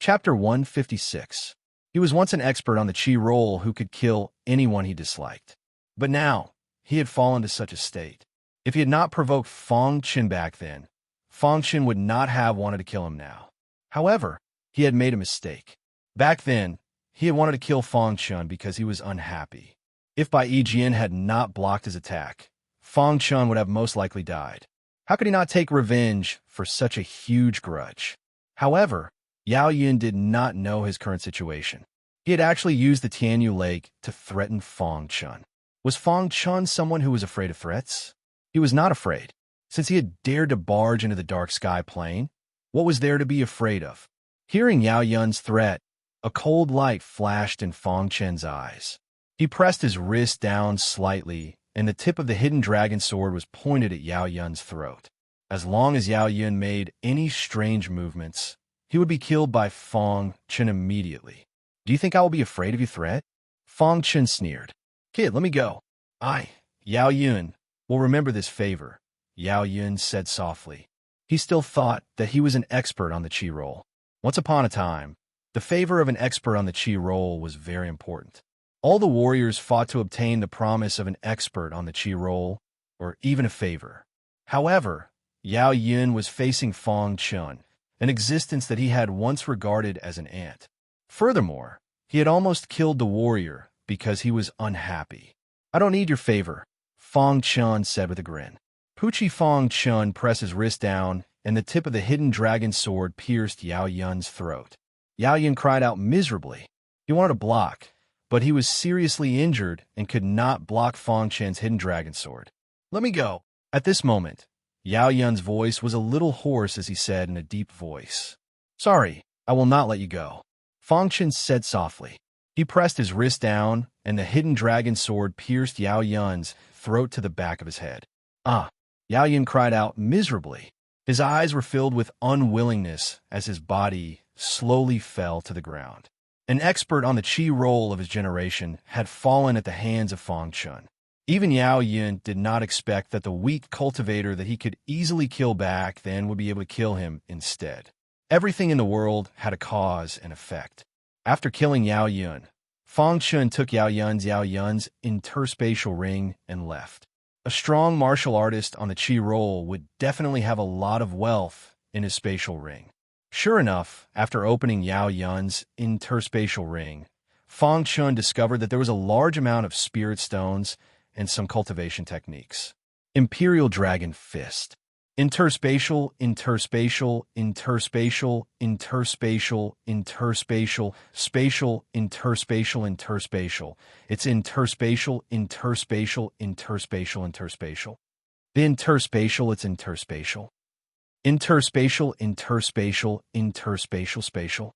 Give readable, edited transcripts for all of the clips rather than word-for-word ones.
Chapter 156. He was once an expert on the chi roll who could kill anyone he disliked. But now, he had fallen to such a state. If he had not provoked Fong Qin back then, Fong Qin would not have wanted to kill him now. However, he had made a mistake. Back then, he had wanted to kill Fong Qin because he was unhappy. If Bai Yijian had not blocked his attack, Fong Qin would have most likely died. How could he not take revenge for such a huge grudge? However, Yao Yun did not know his current situation. He had actually used the Tianyu Lake to threaten Fong Qin. Was Fong Qin someone who was afraid of threats? He was not afraid. Since he had dared to barge into the dark sky plane, what was there to be afraid of? Hearing Yao Yun's threat, a cold light flashed in Fong Qin's eyes. He pressed his wrist down slightly, and the tip of the hidden dragon sword was pointed at Yao Yun's throat. As long as Yao Yun made any strange movements, he would be killed by Fong Qin immediately. Do you think I will be afraid of your threat? Fong Qin sneered. Kid, let me go. Yao Yun, will remember this favor, Yao Yun said softly. He still thought that he was an expert on the chi roll. Once upon a time, the favor of an expert on the chi roll was very important. All the warriors fought to obtain the promise of an expert on the chi roll, or even a favor. However, Yao Yun was facing Fong Qin, an existence that he had once regarded as an ant. Furthermore, he had almost killed the warrior because he was unhappy. I don't need your favor, Fong Qin said with a grin. Puchi Fong Qin pressed his wrist down, and the tip of the hidden dragon sword pierced Yao Yun's throat. Yao Yun cried out miserably. He wanted to block, but he was seriously injured and could not block Fong Qin's hidden dragon sword. Let me go. At this moment, Yao Yun's voice was a little hoarse as he said in a deep voice. Sorry, I will not let you go, Fong Qin said softly. He pressed his wrist down, and the hidden dragon sword pierced Yao Yun's throat to the back of his head. Yao Yun cried out miserably. His eyes were filled with unwillingness as his body slowly fell to the ground. An expert on the chi roll of his generation had fallen at the hands of Fong Qin. Even Yao Yun did not expect that the weak cultivator that he could easily kill back then would be able to kill him instead. Everything in the world had a cause and effect. After killing Yao Yun, Fong Qin took Yao Yun's interspatial ring and left. A strong martial artist on the chi roll would definitely have a lot of wealth in his spatial ring. Sure enough, after opening Yao Yun's interspatial ring, Fong Qin discovered that there was a large amount of spirit stones and some cultivation techniques. Imperial Dragon Fist. Interspatial, interspatial, interspatial, interspatial, interspatial, spatial, interspatial, interspatial. It's interspatial, interspatial, interspatial, interspatial. The interspatial, it's interspatial. Interspatial, interspatial, interspatial, spatial.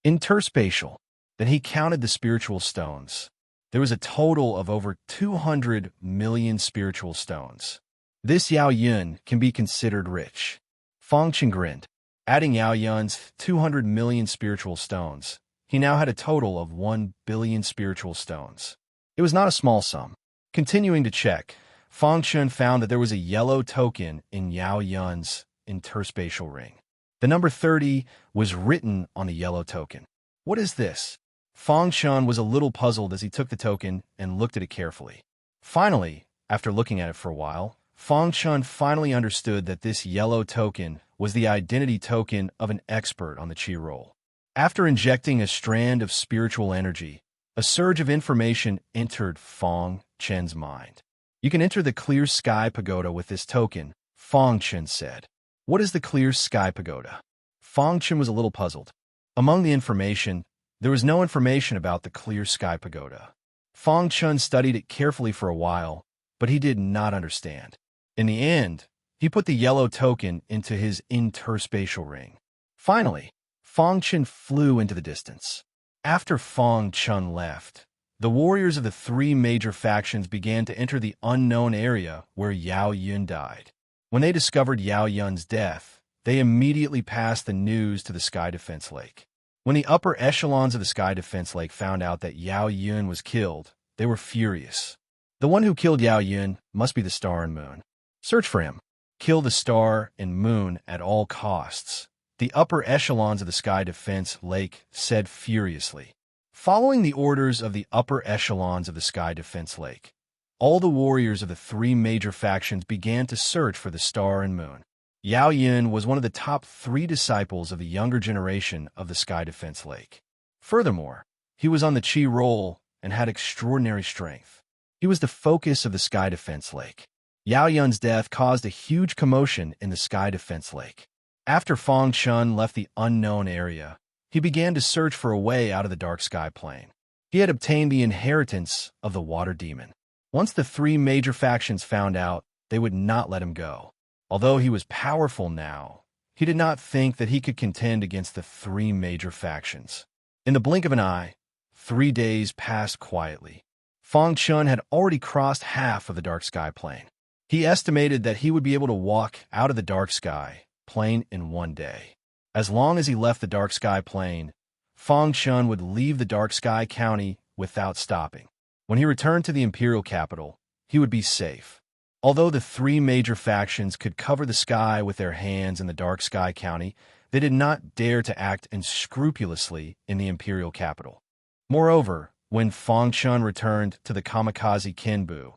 Interspatial. Then he counted the spiritual stones. There was a total of over 200 million spiritual stones. This Yao Yun can be considered rich. Fong Qin grinned. Adding Yao Yun's 200 million spiritual stones, he now had a total of 1 billion spiritual stones. It was not a small sum. Continuing to check, Fong Qin found that there was a yellow token in Yao Yun's interspatial ring. The number 30 was written on the yellow token. What is this? Fong Qin was a little puzzled as he took the token and looked at it carefully. Finally, after looking at it for a while, Fong Qin finally understood that this yellow token was the identity token of an expert on the chi roll. After injecting a strand of spiritual energy, a surge of information entered Fong Qin's mind. You can enter the Clear Sky Pagoda with this token, Fong Qin said. What is the Clear Sky Pagoda? Fong Qin was a little puzzled. Among the information, there was no information about the Clear Sky Pagoda. Fong Qin studied it carefully for a while, but he did not understand. In the end, he put the yellow token into his interspatial ring. Finally, Fong Qin flew into the distance. After Fong Qin left, the warriors of the three major factions began to enter the unknown area where Yao Yun died. When they discovered Yao Yun's death, they immediately passed the news to the Sky Defense Lake. When the upper echelons of the Sky Defense Lake found out that Yao Yun was killed, they were furious. The one who killed Yao Yun must be the Star and Moon. Search for him. Kill the Star and Moon at all costs. the upper echelons of the Sky Defense Lake said furiously. Following the orders of the upper echelons of the Sky Defense Lake, all the warriors of the three major factions began to search for the star and moon. Yao Yin was one of the top 3 disciples of the younger generation of the Sky Defense Lake. Furthermore, he was on the Qi roll and had extraordinary strength. He was the focus of the Sky Defense Lake. Yao Yun's death caused a huge commotion in the Sky Defense Lake. After Fang Chun left the unknown area, he began to search for a way out of the dark sky plane. He had obtained the inheritance of the water demon. Once the 3 major factions found out, they would not let him go. Although he was powerful now, he did not think that he could contend against the 3 major factions. In the blink of an eye, 3 days passed quietly. Fang Chun had already crossed half of the dark sky plane. He estimated that he would be able to walk out of the dark sky plane in 1 day. As long as he left the dark sky plane, Fang Chun would leave the dark sky county without stopping. When he returned to the imperial capital, he would be safe. Although the 3 major factions could cover the sky with their hands in the dark sky county, they did not dare to act unscrupulously in the imperial capital. Moreover, when Fang Chun returned to the kamikaze Kenbu,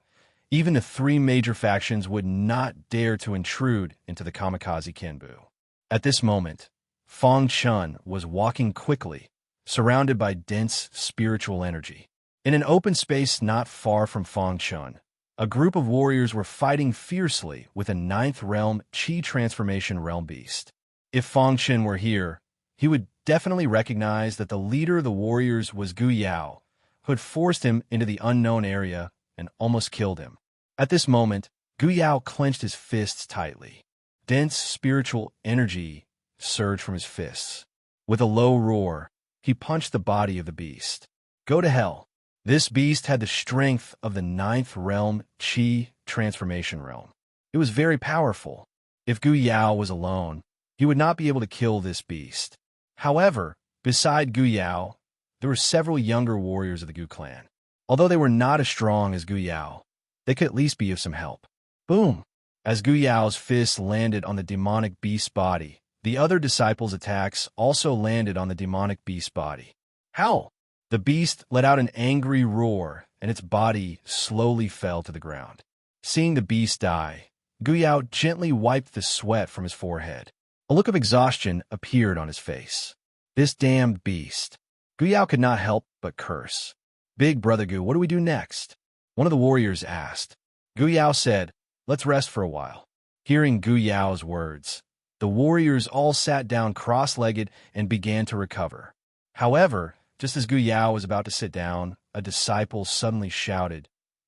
even the 3 major factions would not dare to intrude into the kamikaze Kenbu. At this moment, Fang Chun was walking quickly, surrounded by dense spiritual energy. In an open space not far from Fang Chun, a group of warriors were fighting fiercely with a 9th realm Qi transformation realm beast. If Fang Chun were here, he would definitely recognize that the leader of the warriors was Gu Yao, who had forced him into the unknown area and almost killed him. At this moment, Gu Yao clenched his fists tightly. Dense spiritual energy surged from his fists. With a low roar, he punched the body of the beast. Go to hell. This beast had the strength of the 9th realm Qi transformation realm. It was very powerful. If Gu Yao was alone, he would not be able to kill this beast. However, beside Gu Yao, there were several younger warriors of the Gu clan. Although they were not as strong as Gu Yao, they could at least be of some help. Boom! As Gu Yao's fists landed on the demonic beast's body, the other disciples' attacks also landed on the demonic beast's body. Howl! The beast let out an angry roar, and its body slowly fell to the ground. Seeing the beast die, Gu Yao gently wiped the sweat from his forehead. A look of exhaustion appeared on his face. This damned beast. Gu Yao could not help but curse. Big brother Gu, what do we do next? One of the warriors asked. Gu Yao said, let's rest for a while. Hearing Gu Yao's words, the warriors all sat down cross-legged and began to recover. However, just as Gu Yao was about to sit down, a disciple suddenly shouted,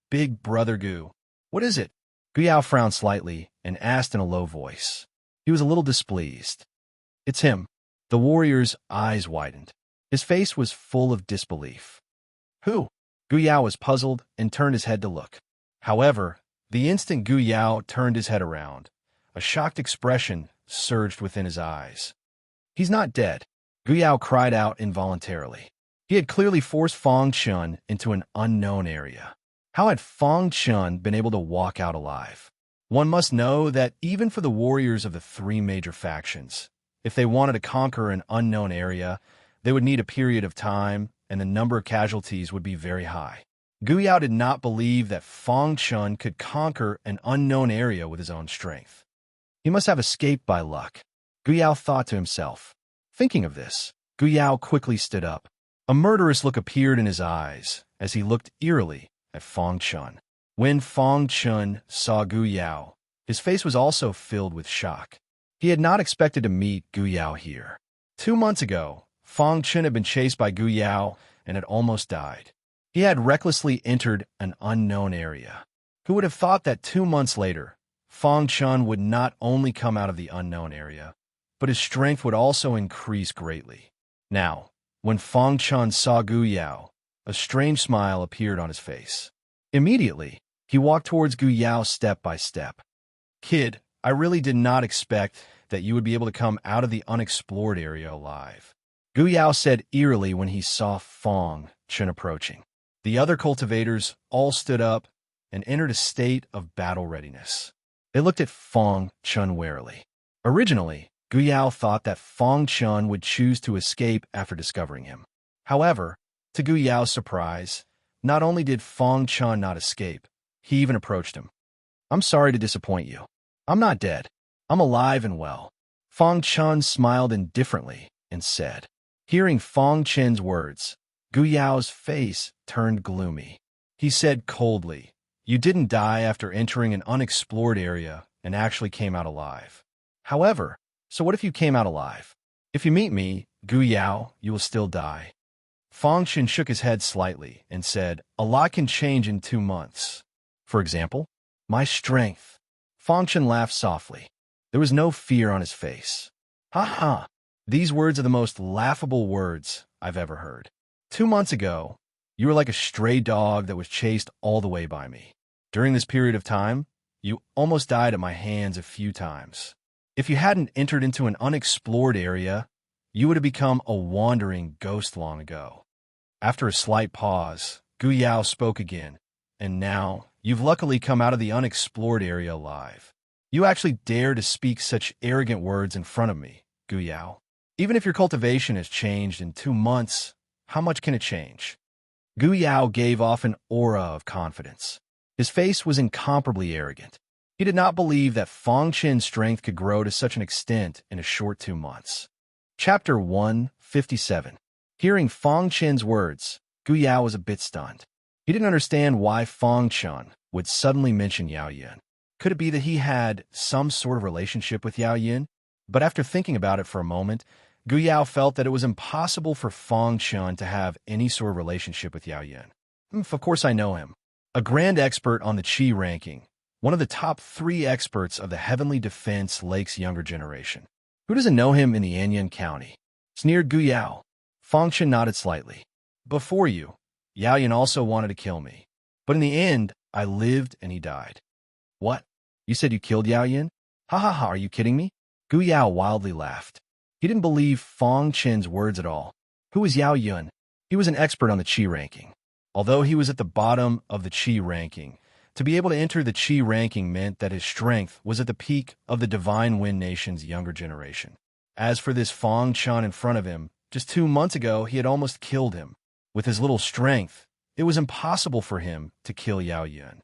Big brother Gu, what is it? Gu Yao frowned slightly and asked in a low voice. He was a little displeased. It's him. The warrior's eyes widened. His face was full of disbelief. Who? Gu Yao was puzzled and turned his head to look. However, the instant Gu Yao turned his head around, a shocked expression surged within his eyes. He's not dead, Gu Yao cried out involuntarily. He had clearly forced Fang Chun into an unknown area. How had Fang Chun been able to walk out alive? One must know that even for the warriors of the 3 major factions, if they wanted to conquer an unknown area, they would need a period of time, and the number of casualties would be very high. Gu Yao did not believe that Fang Chun could conquer an unknown area with his own strength. He must have escaped by luck, Gu Yao thought to himself. Thinking of this, Gu Yao quickly stood up. A murderous look appeared in his eyes as he looked eerily at Fang Chun. When Fang Chun saw Gu Yao, his face was also filled with shock. He had not expected to meet Gu Yao here. 2 months ago, Fang Chun had been chased by Gu Yao and had almost died. He had recklessly entered an unknown area. Who would have thought that 2 months later, Fang Chun would not only come out of the unknown area, but his strength would also increase greatly. Now, when Fang Chun saw Gu Yao, a strange smile appeared on his face. Immediately, he walked towards Gu Yao step by step. Kid, I really did not expect that you would be able to come out of the unexplored area alive, Gu Yao said eerily when he saw Fang Chun approaching. The other cultivators all stood up and entered a state of battle readiness. They looked at Fang Chun warily. Originally, Gu Yao thought that Fong Chun would choose to escape after discovering him. However, to Gu Yao's surprise, not only did Fong Chun not escape, he even approached him. "I'm sorry to disappoint you. I'm not dead. I'm alive and well." Fong Chun smiled indifferently and said. Hearing Fong Chen's words, Gu Yao's face turned gloomy. He said coldly, "You didn't die after entering an unexplored area and actually came out alive. However, so what if you came out alive? If you meet me, Gu Yao, you will still die." Fong Chen shook his head slightly and said, "A lot can change in 2 months. For example, my strength." Fong Chen laughed softly. There was no fear on his face. "Ha ha! These words are the most laughable words I've ever heard. 2 months ago, you were like a stray dog that was chased all the way by me. During this period of time, you almost died at my hands a few times. If you hadn't entered into an unexplored area, you would have become a wandering ghost long ago." After a slight pause, Gu Yao spoke again, "And now, you've luckily come out of the unexplored area alive. You actually dare to speak such arrogant words in front of me, Gu Yao. Even if your cultivation has changed in 2 months, how much can it change?" Gu Yao gave off an aura of confidence. His face was incomparably arrogant. He did not believe that Fong Chen's strength could grow to such an extent in a short 2 months. Chapter 157. Hearing Fong Chen's words, Gu Yao was a bit stunned. He didn't understand why Fong Chen would suddenly mention Yao Yin. Could it be that he had some sort of relationship with Yao Yin? But after thinking about it for a moment, Gu Yao felt that it was impossible for Fong Chen to have any sort of relationship with Yao Yin. Of course I know him. A grand expert on the Qi ranking, one of the top 3 experts of the Heavenly Defense Lake's younger generation. Who doesn't know him in the Anyan County? Sneered Gu Yao. Fong Chen nodded slightly. "Before you, Yao Yin also wanted to kill me. But in the end, I lived and he died." "What? You said you killed Yao Yin? Ha ha ha, are you kidding me?" Gu Yao wildly laughed. He didn't believe Fong Chen's words at all. Who was Yao Yin? He was an expert on the Qi ranking. Although he was at the bottom of the Qi ranking, to be able to enter the Qi ranking meant that his strength was at the peak of the Divine Wind Nation's younger generation. As for this Fong Chen in front of him, just 2 months ago he had almost killed him. With his little strength, it was impossible for him to kill Yao Yin.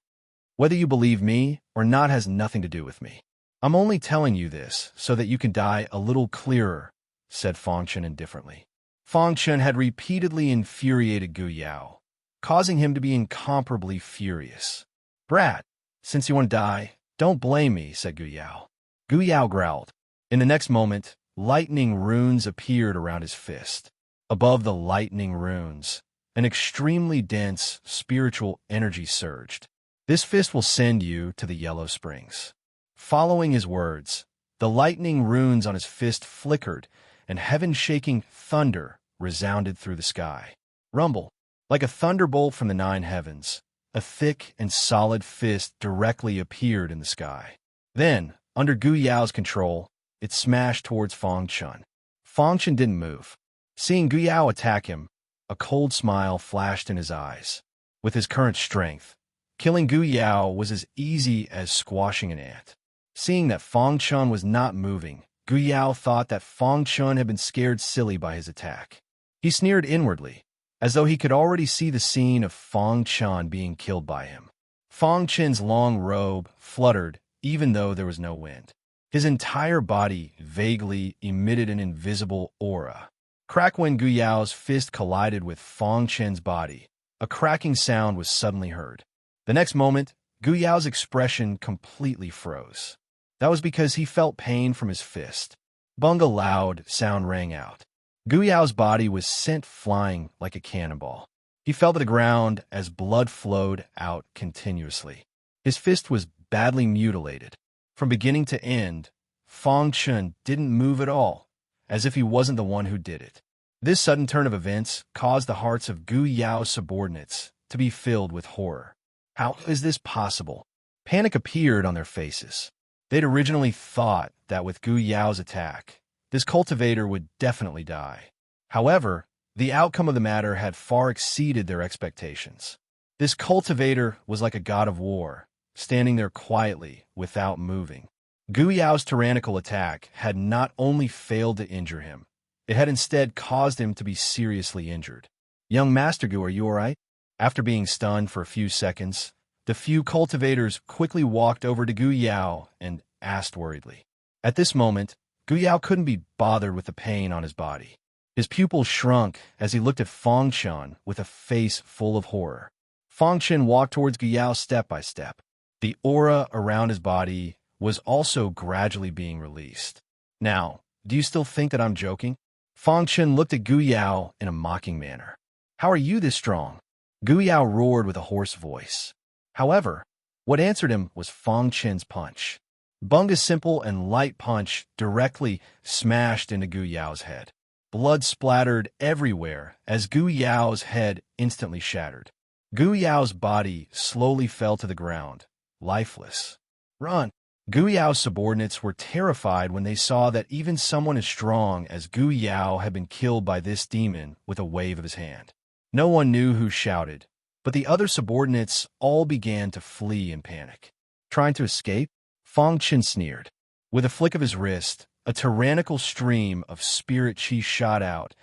Whether you believe me or not has nothing to do with me. I'm only telling you this so that you can die a little clearer, said Fong Chen indifferently. Fong Chen had repeatedly infuriated Gu Yao, causing him to be incomparably furious. "Brat, since you want to die, don't blame me," said Gu Yao. Gu Yao growled. In the next moment, lightning runes appeared around his fist. Above the lightning runes, an extremely dense spiritual energy surged. "This fist will send you to the Yellow Springs." Following his words, the lightning runes on his fist flickered, and heaven-shaking thunder resounded through the sky. Rumble. Like a thunderbolt from the 9 heavens, a thick and solid fist directly appeared in the sky. Then, under Gu Yao's control, it smashed towards Fong Chen. Fong Chen didn't move. Seeing Gu Yao attack him, a cold smile flashed in his eyes. With his current strength, killing Gu Yao was as easy as squashing an ant. Seeing that Fong Chen was not moving, Gu Yao thought that Fong Chen had been scared silly by his attack. He sneered inwardly, as though he could already see the scene of Fong Chen being killed by him. Fong Chen's long robe fluttered even though there was no wind. His entire body vaguely emitted an invisible aura. Crack. When Gu Yao's fist collided with Fong Chen's body, a cracking sound was suddenly heard. The next moment, Gu Yao's expression completely froze. That was because he felt pain from his fist. Bung, a loud sound rang out. Gu Yao's body was sent flying like a cannonball. He fell to the ground as blood flowed out continuously. His fist was badly mutilated. From beginning to end, Fong Chen didn't move at all, as if he wasn't the one who did it. This sudden turn of events caused the hearts of Gu Yao's subordinates to be filled with horror. How is this possible? Panic appeared on their faces. They'd originally thought that with Gu Yao's attack, this cultivator would definitely die. However, the outcome of the matter had far exceeded their expectations. This cultivator was like a god of war, standing there quietly without moving. Gu Yao's tyrannical attack had not only failed to injure him, it had instead caused him to be seriously injured. "Young Master Gu, are you all right?" After being stunned for a few seconds, the few cultivators quickly walked over to Gu Yao and asked worriedly. At this moment, Gu Yao couldn't be bothered with the pain on his body. His pupils shrunk as he looked at Fang Chen with a face full of horror. Fang Chen walked towards Gu Yao step by step. The aura around his body was also gradually being released. "Now, do you still think that I'm joking?" Fang Chen looked at Gu Yao in a mocking manner. "How are you this strong?" Gu Yao roared with a hoarse voice. However, what answered him was Fang Chen's punch. Bunga's simple and light punch directly smashed into Gu Yao's head. Blood splattered everywhere as Gu Yao's head instantly shattered. Gu Yao's body slowly fell to the ground, lifeless. "Run!" Gu Yao's subordinates were terrified when they saw that even someone as strong as Gu Yao had been killed by this demon with a wave of his hand. No one knew who shouted, but the other subordinates all began to flee in panic. Trying to escape? Fang Chen sneered. With a flick of his wrist, a tyrannical stream of spirit qi shot out,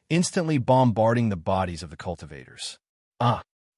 instantly bombarding the bodies of the cultivators.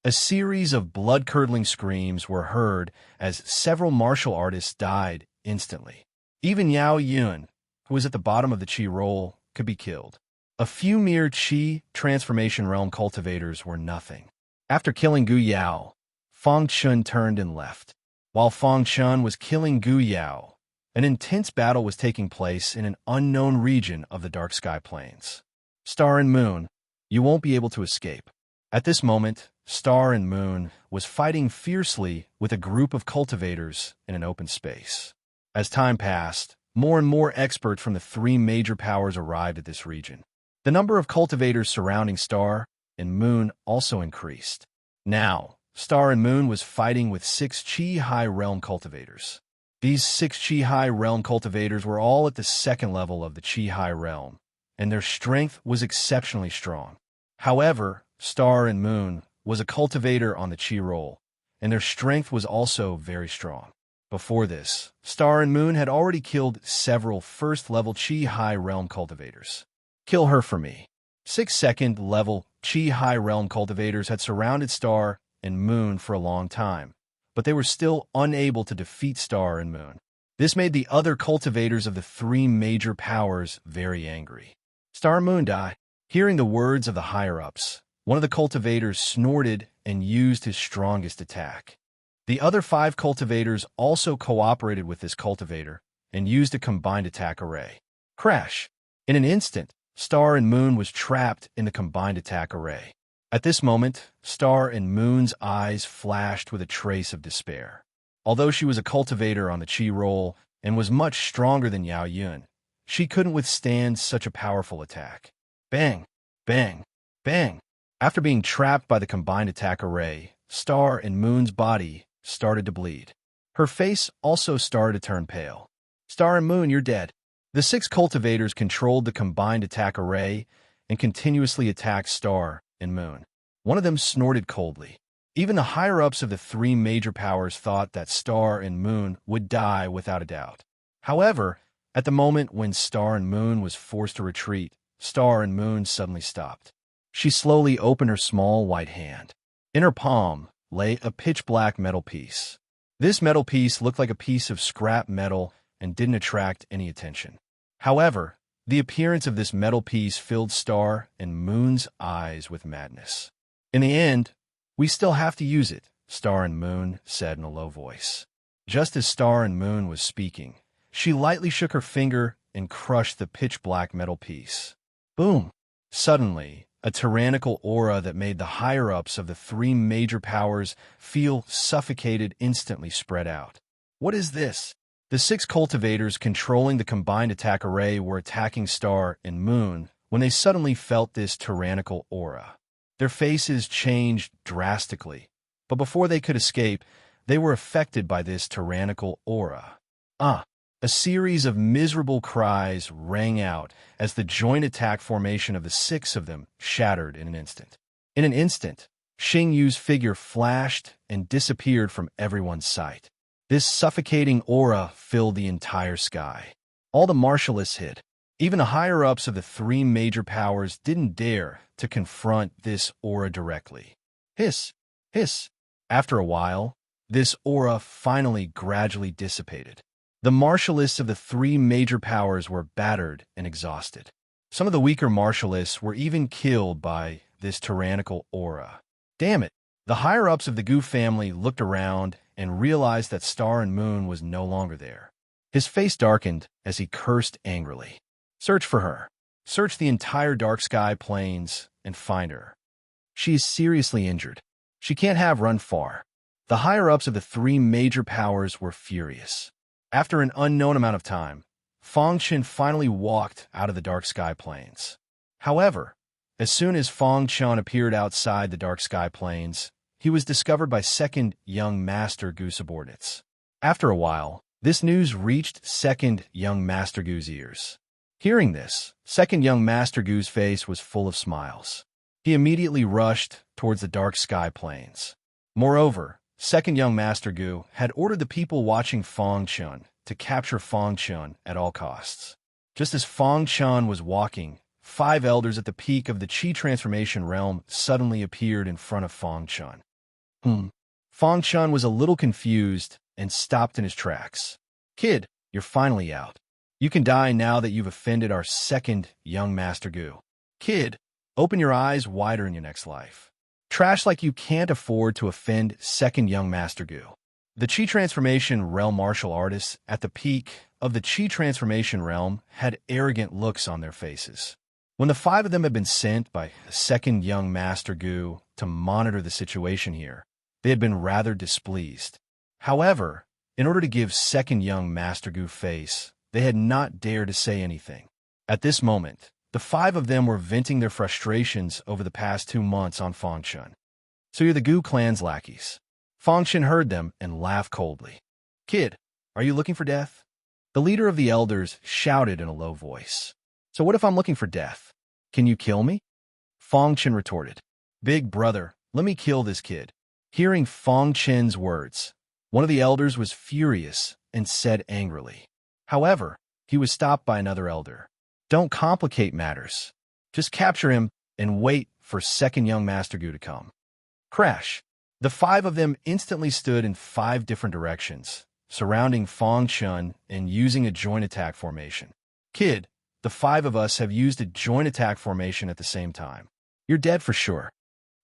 A series of blood-curdling screams were heard as several martial artists died instantly. Even Yao Yun, who was at the bottom of the qi roll, could be killed. A few mere qi transformation realm cultivators were nothing. After killing Gu Yao, Fang Chen turned and left. While Fang Chen was killing Gu Yao, an intense battle was taking place in an unknown region of the Dark Sky Plains. "Star and Moon, you won't be able to escape." At this moment, Star and Moon was fighting fiercely with a group of cultivators in an open space. As time passed, more and more experts from the three major powers arrived at this region. The number of cultivators surrounding Star and Moon also increased. Now, Star and Moon was fighting with 6 Qi High Realm cultivators. These 6 Qi High Realm cultivators were all at the second level of the Qi High Realm, and their strength was exceptionally strong. However, Star and Moon was a cultivator on the Qi roll, and their strength was also very strong. Before this, Star and Moon had already killed several first-level Qi High Realm cultivators. "Kill her for me." 6 second-level Qi High Realm cultivators had surrounded Star and Moon for a long time, but they were still unable to defeat Star and Moon. This made the other cultivators of the three major powers very angry. "Star and Moon die." Hearing the words of the higher-ups, one of the cultivators snorted and used his strongest attack. The other 5 cultivators also cooperated with this cultivator and used a combined attack array. Crash! In an instant, Star and Moon was trapped in the combined attack array. At this moment, Star and Moon's eyes flashed with a trace of despair. Although she was a cultivator on the Qi roll and was much stronger than Yao Yun, she couldn't withstand such a powerful attack. Bang! Bang! Bang! After being trapped by the combined attack array, Star and Moon's body started to bleed. Her face also started to turn pale. "Star and Moon, you're dead." The 6 cultivators controlled the combined attack array and continuously attacked Star and Moon. One of them snorted coldly. Even the higher-ups of the three major powers thought that Star and Moon would die without a doubt. However, at the moment when Star and Moon was forced to retreat, Star and Moon suddenly stopped. She slowly opened her small white hand. In her palm lay a pitch-black metal piece. This metal piece looked like a piece of scrap metal and didn't attract any attention. However, the appearance of this metal piece filled Star and Moon's eyes with madness. "In the end, we still have to use it," Star and Moon said in a low voice. Just as Star and Moon was speaking, she lightly shook her finger and crushed the pitch-black metal piece. Boom! Suddenly, a tyrannical aura that made the higher-ups of the three major powers feel suffocated instantly spread out. What is this? The 6 cultivators controlling the combined attack array were attacking Star and Moon when they suddenly felt this tyrannical aura. Their faces changed drastically, but before they could escape, they were affected by this tyrannical aura. A series of miserable cries rang out as the joint attack formation of the 6 of them shattered in an instant. In an instant, Xing Yu's figure flashed and disappeared from everyone's sight. This suffocating aura filled the entire sky. All the martialists hid. Even the higher-ups of the three major powers didn't dare to confront this aura directly. Hiss, hiss. After a while, this aura finally gradually dissipated. The martialists of the three major powers were battered and exhausted. Some of the weaker martialists were even killed by this tyrannical aura. Damn it! The higher-ups of the Goo family looked around and realized that Star and Moon was no longer there. His face darkened as he cursed angrily. Search for her. Search the entire dark sky plains and find her. She is seriously injured. She can't have run far. The higher-ups of the three major powers were furious. After an unknown amount of time, Fong Chen finally walked out of the dark sky plains. However, as soon as Fong Chen appeared outside the dark sky plains, he was discovered by second young Master Goo subordinates. After a while, this news reached second young Master Goo's ears. Hearing this, second young Master Goo's face was full of smiles. He immediately rushed towards the dark sky plains. Moreover, second young Master Goo had ordered the people watching Fong Chen to capture Fong Chen at all costs. Just as Fong Chen was walking, 5 elders at the peak of the Qi transformation realm suddenly appeared in front of Fong Chen. Fong Chen was a little confused and stopped in his tracks. Kid, you're finally out. You can die now that you've offended our second young Master Goo. Kid, open your eyes wider in your next life. Trash like you can't afford to offend second young Master Goo. The Qi Transformation Realm martial artists at the peak of the Qi Transformation Realm had arrogant looks on their faces. When the 5 of them had been sent by the second young Master Goo to monitor the situation here, they had been rather displeased. However, in order to give second young Master Goo face, they had not dared to say anything. At this moment, the 5 of them were venting their frustrations over the past 2 months on Fong Chen. So you're the Goo clan's lackeys. Fong Chen heard them and laughed coldly. Kid, are you looking for death? The leader of the elders shouted in a low voice. So what if I'm looking for death? Can you kill me? Fong Chen retorted. Big brother, let me kill this kid. Hearing Fong Chen's words, one of the elders was furious and said angrily. However, he was stopped by another elder. Don't complicate matters. Just capture him and wait for second young Master Goo to come. Crash. The 5 of them instantly stood in 5 different directions, surrounding Fong Chen and using a joint attack formation. Kid, the 5 of us have used a joint attack formation at the same time. You're dead for sure.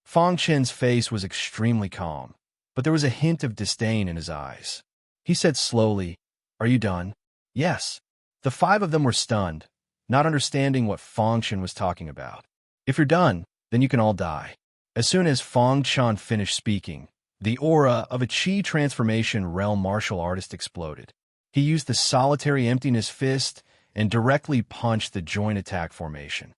Fong Chen's face was extremely calm, but there was a hint of disdain in his eyes. He said slowly, Are you done? Yes. The 5 of them were stunned, not understanding what Fong Chen was talking about. If you're done, then you can all die. As soon as Fong Chen finished speaking, the aura of a Qi Transformation Realm martial artist exploded. He used the solitary emptiness fist and directly punched the joint attack formation.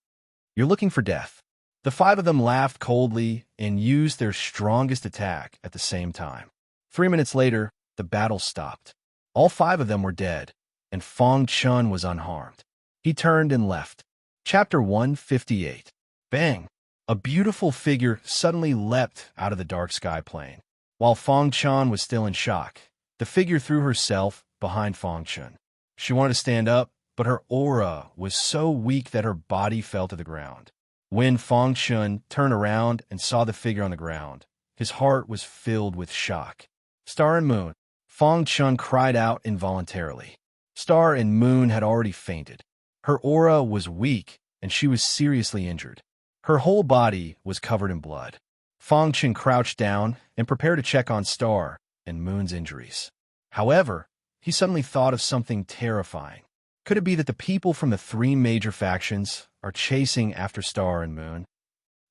You're looking for death. The 5 of them laughed coldly and used their strongest attack at the same time. 3 minutes later, the battle stopped. All 5 of them were dead, and Fong Chen was unharmed. He turned and left. Chapter 158. Bang! A beautiful figure suddenly leapt out of the dark sky plane. While Fong Chen was still in shock, the figure threw herself behind Fong Chen. She wanted to stand up, but her aura was so weak that her body fell to the ground. When Fong Chen turned around and saw the figure on the ground, his heart was filled with shock. Star and Moon. Fong Chen cried out involuntarily. Star and Moon had already fainted. Her aura was weak, and she was seriously injured. Her whole body was covered in blood. Fong Chen crouched down and prepared to check on Star and Moon's injuries. However, he suddenly thought of something terrifying. Could it be that the people from the 3 major factions are chasing after Star and Moon?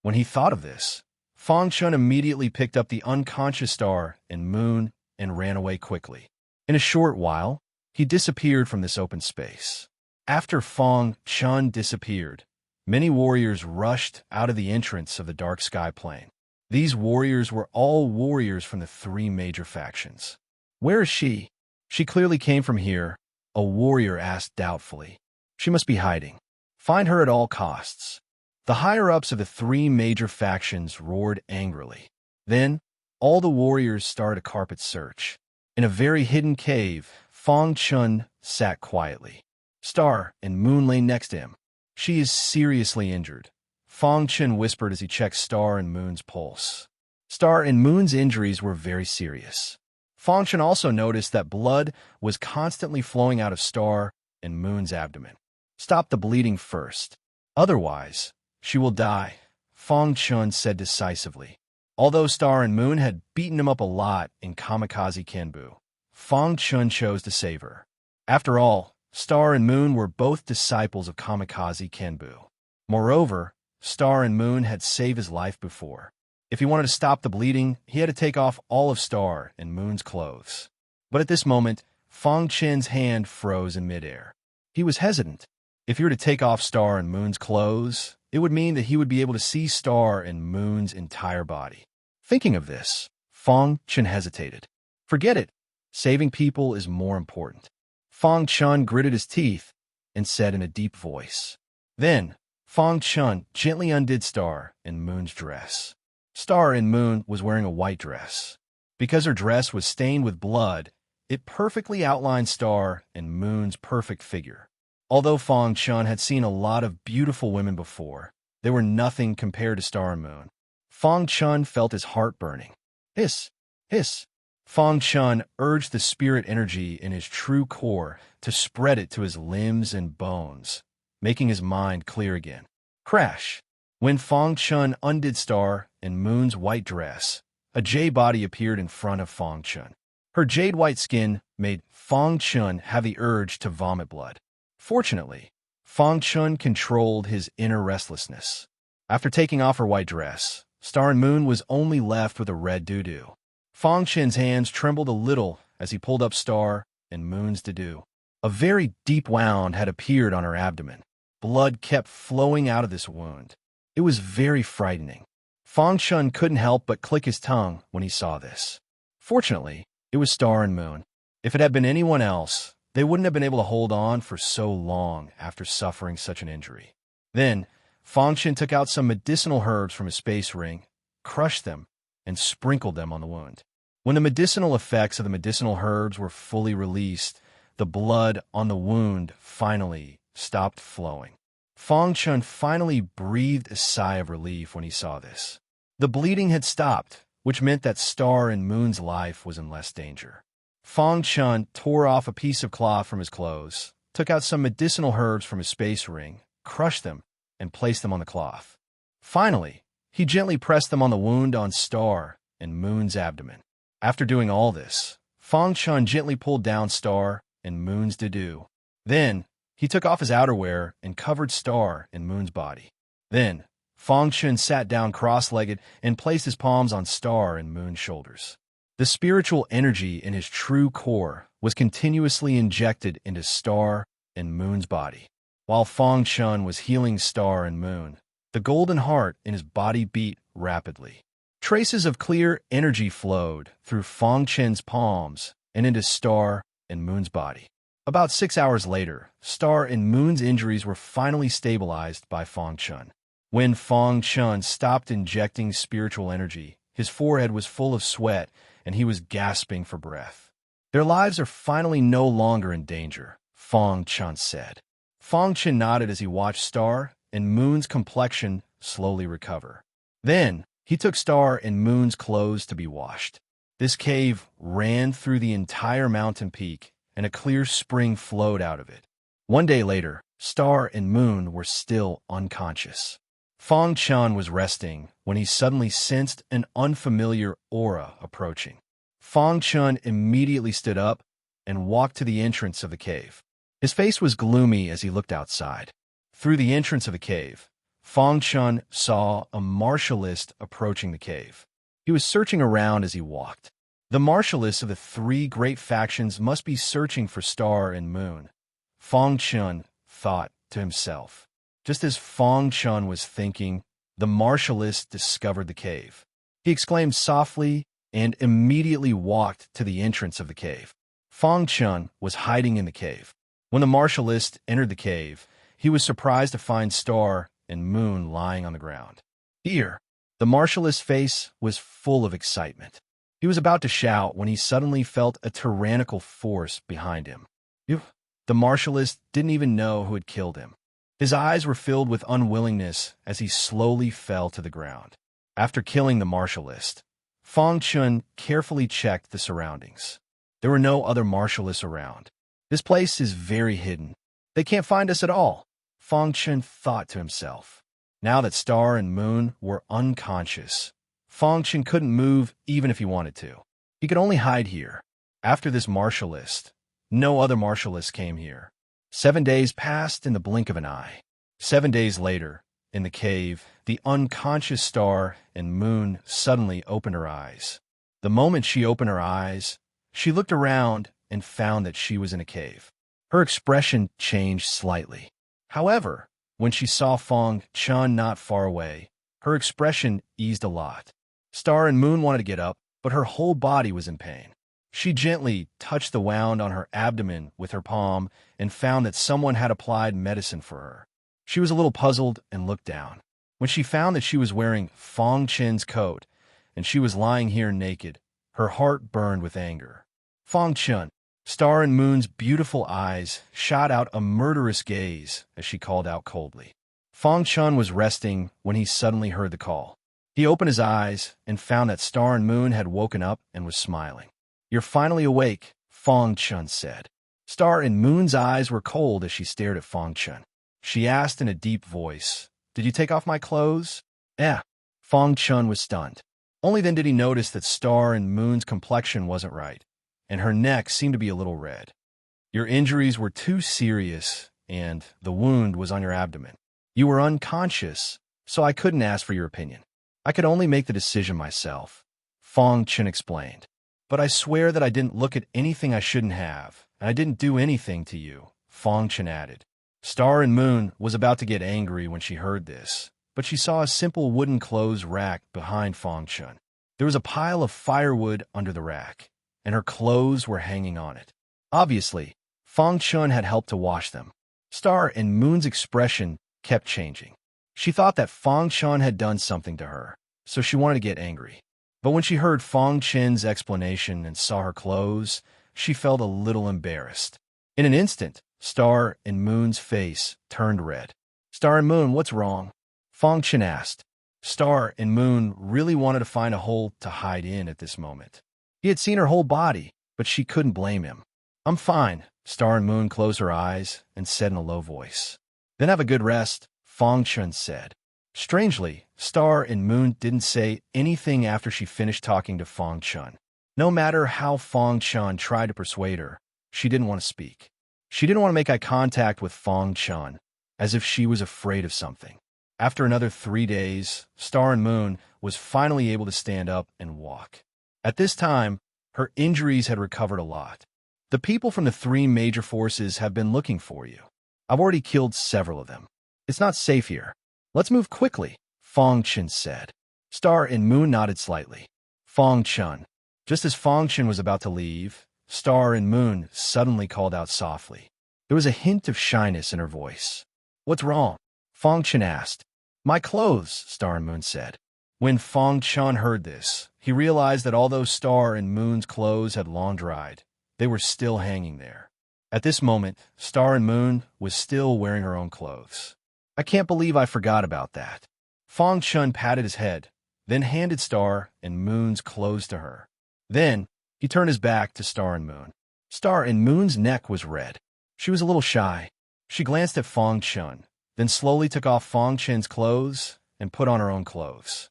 When he thought of this, Fong Chen immediately picked up the unconscious Star and Moon and ran away quickly. In a short while, he disappeared from this open space. After Fong Chen disappeared, many warriors rushed out of the entrance of the dark sky plane. These warriors were all warriors from the 3 major factions. Where is she? She clearly came from here, a warrior asked doubtfully. She must be hiding. Find her at all costs. The higher-ups of the 3 major factions roared angrily. Then, all the warriors started a carpet search. In a very hidden cave, Fong Chun sat quietly. Star and Moon lay next to him. She is seriously injured, Fong Chun whispered as he checked Star and Moon's pulse. Star and Moon's injuries were very serious. Fong Chun also noticed that blood was constantly flowing out of Star and Moon's abdomen. Stop the bleeding first. Otherwise, she will die, Fong Chun said decisively. Although Star and Moon had beaten him up a lot in Kamikaze Kenbu, Fong Chun chose to save her. After all, Star and Moon were both disciples of Kamikaze Kenbu. Moreover, Star and Moon had saved his life before. If he wanted to stop the bleeding, he had to take off all of Star and Moon's clothes. But at this moment, Fong Chun's hand froze in midair. He was hesitant. If he were to take off Star and Moon's clothes, it would mean that he would be able to see Star and Moon's entire body. Thinking of this, Fong Chun hesitated. Forget it. Saving people is more important. Fong Chun gritted his teeth and said in a deep voice. Then, Fong Chun gently undid Star and Moon's dress. Star and Moon was wearing a white dress. Because her dress was stained with blood, it perfectly outlined Star and Moon's perfect figure. Although Fong Chun had seen a lot of beautiful women before, they were nothing compared to Star and Moon. Fong Chun felt his heart burning. Hiss, hiss. Fong Chun urged the spirit energy in his true core to spread it to his limbs and bones, making his mind clear again. Crash! When Fong Chun undid Star and Moon's white dress, a jade body appeared in front of Fong Chun. Her jade-white skin made Fong Chun have the urge to vomit blood. Fortunately, Fong Chun controlled his inner restlessness. After taking off her white dress, Star and Moon was only left with a red doo-doo. Fong Chun's hands trembled a little as he pulled up Star and Moon's doo-doo. A very deep wound had appeared on her abdomen. Blood kept flowing out of this wound. It was very frightening. Fong Chun couldn't help but click his tongue when he saw this. Fortunately, it was Star and Moon. If it had been anyone else, they wouldn't have been able to hold on for so long after suffering such an injury. Then, Fong Chun took out some medicinal herbs from his space ring, crushed them, and sprinkled them on the wound. When the medicinal effects of the medicinal herbs were fully released, the blood on the wound finally stopped flowing. Fong Chun finally breathed a sigh of relief when he saw this. The bleeding had stopped, which meant that Star and Moon's life was in less danger. Fong Chun tore off a piece of cloth from his clothes, took out some medicinal herbs from his space ring, crushed them, and placed them on the cloth. Finally, he gently pressed them on the wound on Star and Moon's abdomen. After doing all this, Fong Chun gently pulled down Star and Moon's doo-doo. Then, he took off his outerwear and covered Star and Moon's body. Then, Fong Chun sat down cross-legged and placed his palms on Star and Moon's shoulders. The spiritual energy in his true core was continuously injected into Star and Moon's body. While Fong Chun was healing Star and Moon, the golden heart in his body beat rapidly. Traces of clear energy flowed through Fong Chun's palms and into Star and Moon's body. About 6 hours later, Star and Moon's injuries were finally stabilized by Fong Chun. When Fong Chun stopped injecting spiritual energy, his forehead was full of sweat and he was gasping for breath. Their lives are finally no longer in danger, Fong Chun said. Fong Chun nodded as he watched Star and Moon's complexion slowly recover. Then, he took Star and Moon's clothes to be washed. This cave ran through the entire mountain peak, and a clear spring flowed out of it. 1 day later, Star and Moon were still unconscious. Fong Chun was resting when he suddenly sensed an unfamiliar aura approaching. Fong Chun immediately stood up and walked to the entrance of the cave. His face was gloomy as he looked outside. Through the entrance of the cave, Fong Chun saw a martialist approaching the cave. He was searching around as he walked. The martialists of the 3 great factions must be searching for Star and Moon, Fong Chun thought to himself. Just as Fong Chun was thinking, the martialist discovered the cave. He exclaimed softly and immediately walked to the entrance of the cave. Fong Chun was hiding in the cave. When the martialist entered the cave, he was surprised to find Star and Moon lying on the ground. Here, the martialist's face was full of excitement. He was about to shout when he suddenly felt a tyrannical force behind him. Phew. The martialist didn't even know who had killed him. His eyes were filled with unwillingness as he slowly fell to the ground. After killing the martialist, Fong Chun carefully checked the surroundings. There were no other martialists around. This place is very hidden. They can't find us at all, Fong Chun thought to himself. Now that Star and Moon were unconscious, Fong Chun couldn't move even if he wanted to. He could only hide here. After this martialist, no other martialists came here. 7 days passed in the blink of an eye. 7 days later, in the cave, the unconscious Star and Moon suddenly opened her eyes. The moment she opened her eyes, she looked around and found that she was in a cave. Her expression changed slightly. However, when she saw Fong Chun not far away, her expression eased a lot. Star and Moon wanted to get up, but her whole body was in pain. She gently touched the wound on her abdomen with her palm and found that someone had applied medicine for her. She was a little puzzled and looked down. When she found that she was wearing Fong Chen's coat and she was lying here naked, her heart burned with anger. Fong Chun, Star and Moon's beautiful eyes shot out a murderous gaze as she called out coldly. Fong Chun was resting when he suddenly heard the call. He opened his eyes and found that Star and Moon had woken up and was smiling. "You're finally awake," Fong Chun said. Star and Moon's eyes were cold as she stared at Fong Chun. She asked in a deep voice, "Did you take off my clothes?" "Yeah." Fong Chun was stunned. Only then did he notice that Star and Moon's complexion wasn't right, and her neck seemed to be a little red. "Your injuries were too serious, and the wound was on your abdomen. You were unconscious, so I couldn't ask for your opinion. I could only make the decision myself," Fong Chun explained. "But I swear that I didn't look at anything I shouldn't have, and I didn't do anything to you," Fong Chun added. Star and Moon was about to get angry when she heard this, but she saw a simple wooden clothes rack behind Fong Chun. There was a pile of firewood under the rack, and her clothes were hanging on it. Obviously, Fong Chun had helped to wash them. Star and Moon's expression kept changing. She thought that Fong Chun had done something to her, so she wanted to get angry. But when she heard Fong Chen's explanation and saw her clothes, she felt a little embarrassed. In an instant, Star and Moon's face turned red. "Star and Moon, what's wrong?" Fong Chen asked. Star and Moon really wanted to find a hole to hide in at this moment. He had seen her whole body, but she couldn't blame him. "I'm fine," Star and Moon closed her eyes and said in a low voice. "Then have a good rest," Fong Chun said. Strangely, Star and Moon didn't say anything after she finished talking to Fong Chun. No matter how Fong Chun tried to persuade her, she didn't want to speak. She didn't want to make eye contact with Fong Chun, as if she was afraid of something. After another 3 days, Star and Moon was finally able to stand up and walk. At this time, her injuries had recovered a lot. "The people from the 3 major forces have been looking for you. I've already killed several of them. It's not safe here. Let's move quickly," Fong Chun said. Star and Moon nodded slightly. Fong Chun. Just as Fong Chun was about to leave, Star and Moon suddenly called out softly. There was a hint of shyness in her voice. "What's wrong?" Fong Chun asked. "My clothes," Star and Moon said. When Fong Chun heard this, he realized that although Star and Moon's clothes had long dried, they were still hanging there. At this moment, Star and Moon was still wearing her own clothes. "I can't believe I forgot about that." Fong Chun patted his head, then handed Star and Moon's clothes to her. Then, he turned his back to Star and Moon. Star and Moon's neck was red. She was a little shy. She glanced at Fong Chun, then slowly took off Fong Chen's clothes and put on her own clothes.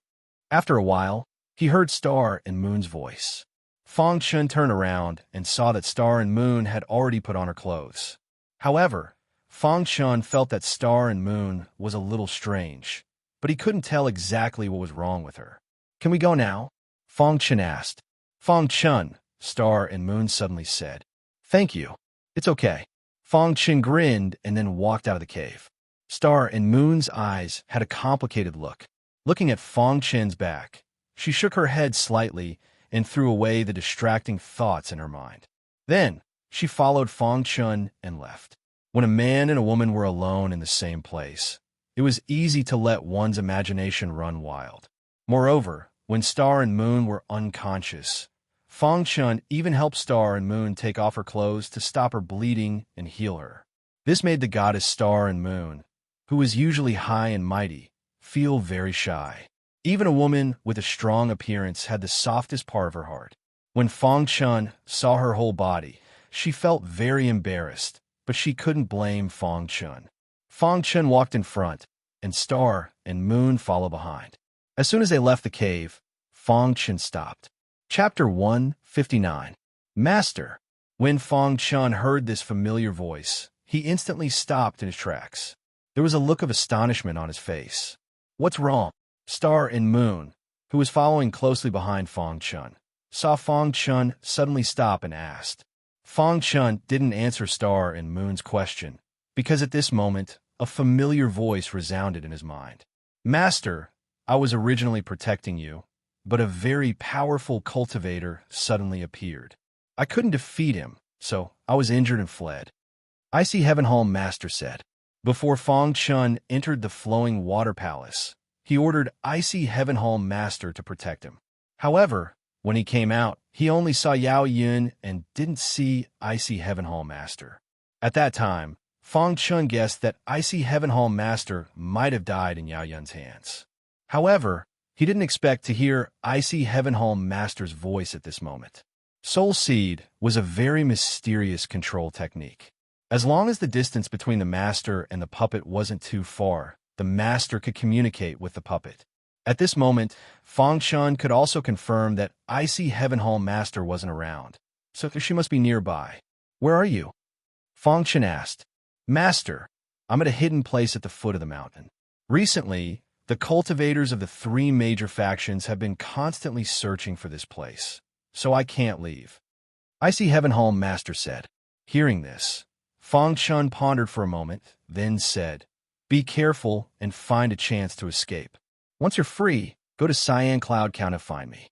After a while, he heard Star and Moon's voice. Fong Chun turned around and saw that Star and Moon had already put on her clothes. However, Fong Chun felt that Star and Moon was a little strange, but he couldn't tell exactly what was wrong with her. "Can we go now?" Fong Chun asked. "Fong Chun," Star and Moon suddenly said. "Thank you. It's okay." Fong Chun grinned and then walked out of the cave. Star and Moon's eyes had a complicated look. Looking at Fong Chun's back, she shook her head slightly and threw away the distracting thoughts in her mind. Then, she followed Fong Chun and left. When a man and a woman were alone in the same place, it was easy to let one's imagination run wild. Moreover, when Star and Moon were unconscious, Fong Chun even helped Star and Moon take off her clothes to stop her bleeding and heal her. This made the goddess Star and Moon, who was usually high and mighty, feel very shy. Even a woman with a strong appearance had the softest part of her heart. When Fong Chun saw her whole body, she felt very embarrassed, but she couldn't blame Fong Chun. Fong Chun walked in front, and Star and Moon followed behind. As soon as they left the cave, Fong Chun stopped. Chapter 159. Master. When Fong Chun heard this familiar voice, he instantly stopped in his tracks. There was a look of astonishment on his face. What's wrong? Star and Moon, who was following closely behind Fong Chun, saw Fong Chun suddenly stop and asked. Fong Chun didn't answer Star and Moon's question, because at this moment, a familiar voice resounded in his mind. Master, I was originally protecting you, but a very powerful cultivator suddenly appeared. I couldn't defeat him, so I was injured and fled. Icy Heaven Hall Master said. Before Fong Chun entered the flowing water palace, he ordered Icy Heaven Hall Master to protect him. However, when he came out, he only saw Yao Yun and didn't see Icy Heaven Hall Master. At that time, Fong Chun guessed that Icy Heaven Hall Master might have died in Yao Yun's hands. However, he didn't expect to hear Icy Heaven Hall Master's voice at this moment. Soul Seed was a very mysterious control technique. As long as the distance between the master and the puppet wasn't too far, the master could communicate with the puppet. At this moment, Fong Chun could also confirm that Icy Heaven Hall Master wasn't around, so she must be nearby. Where are you? Fong Chun asked. Master, I'm at a hidden place at the foot of the mountain. Recently, the cultivators of the three major factions have been constantly searching for this place, so I can't leave. Icy Heaven Hall Master said. Hearing this, Fong Chun pondered for a moment, then said, Be careful and find a chance to escape. Once you're free, go to Cyan Cloud Count and find me.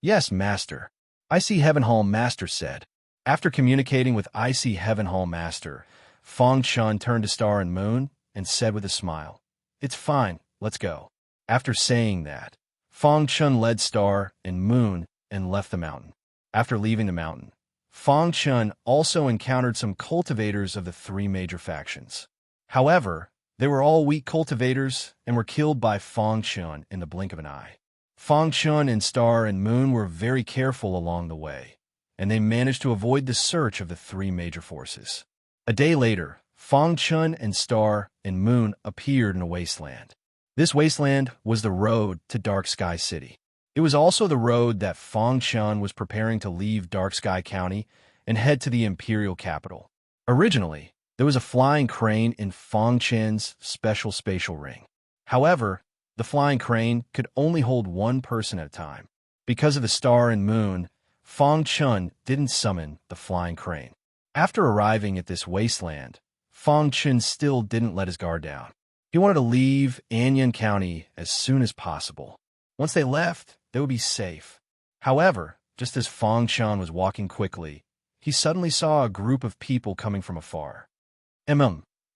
Yes, Master. Icy Heaven Hall Master said. After communicating with Icy Heaven Hall Master, Fong Chun turned to Star and Moon and said with a smile, It's fine, let's go. After saying that, Fong Chun led Star and Moon and left the mountain. After leaving the mountain, Fong Chun also encountered some cultivators of the three major factions. However, they were all weak cultivators and were killed by Fong Chun in the blink of an eye. Fong Chun and Star and Moon were very careful along the way, and they managed to avoid the search of the three major forces. A day later, Fong Chun and Star and Moon appeared in a wasteland. This wasteland was the road to Dark Sky City. It was also the road that Fong Chun was preparing to leave Dark Sky County and head to the Imperial capital. Originally, there was a flying crane in Fong Chun's special spatial ring. However, the flying crane could only hold one person at a time. Because of the Star and Moon, Fong Chun didn't summon the flying crane. After arriving at this wasteland, Fong Chun still didn't let his guard down. He wanted to leave Anyan County as soon as possible. Once they left, they would be safe. However, just as Fong Chun was walking quickly, he suddenly saw a group of people coming from afar.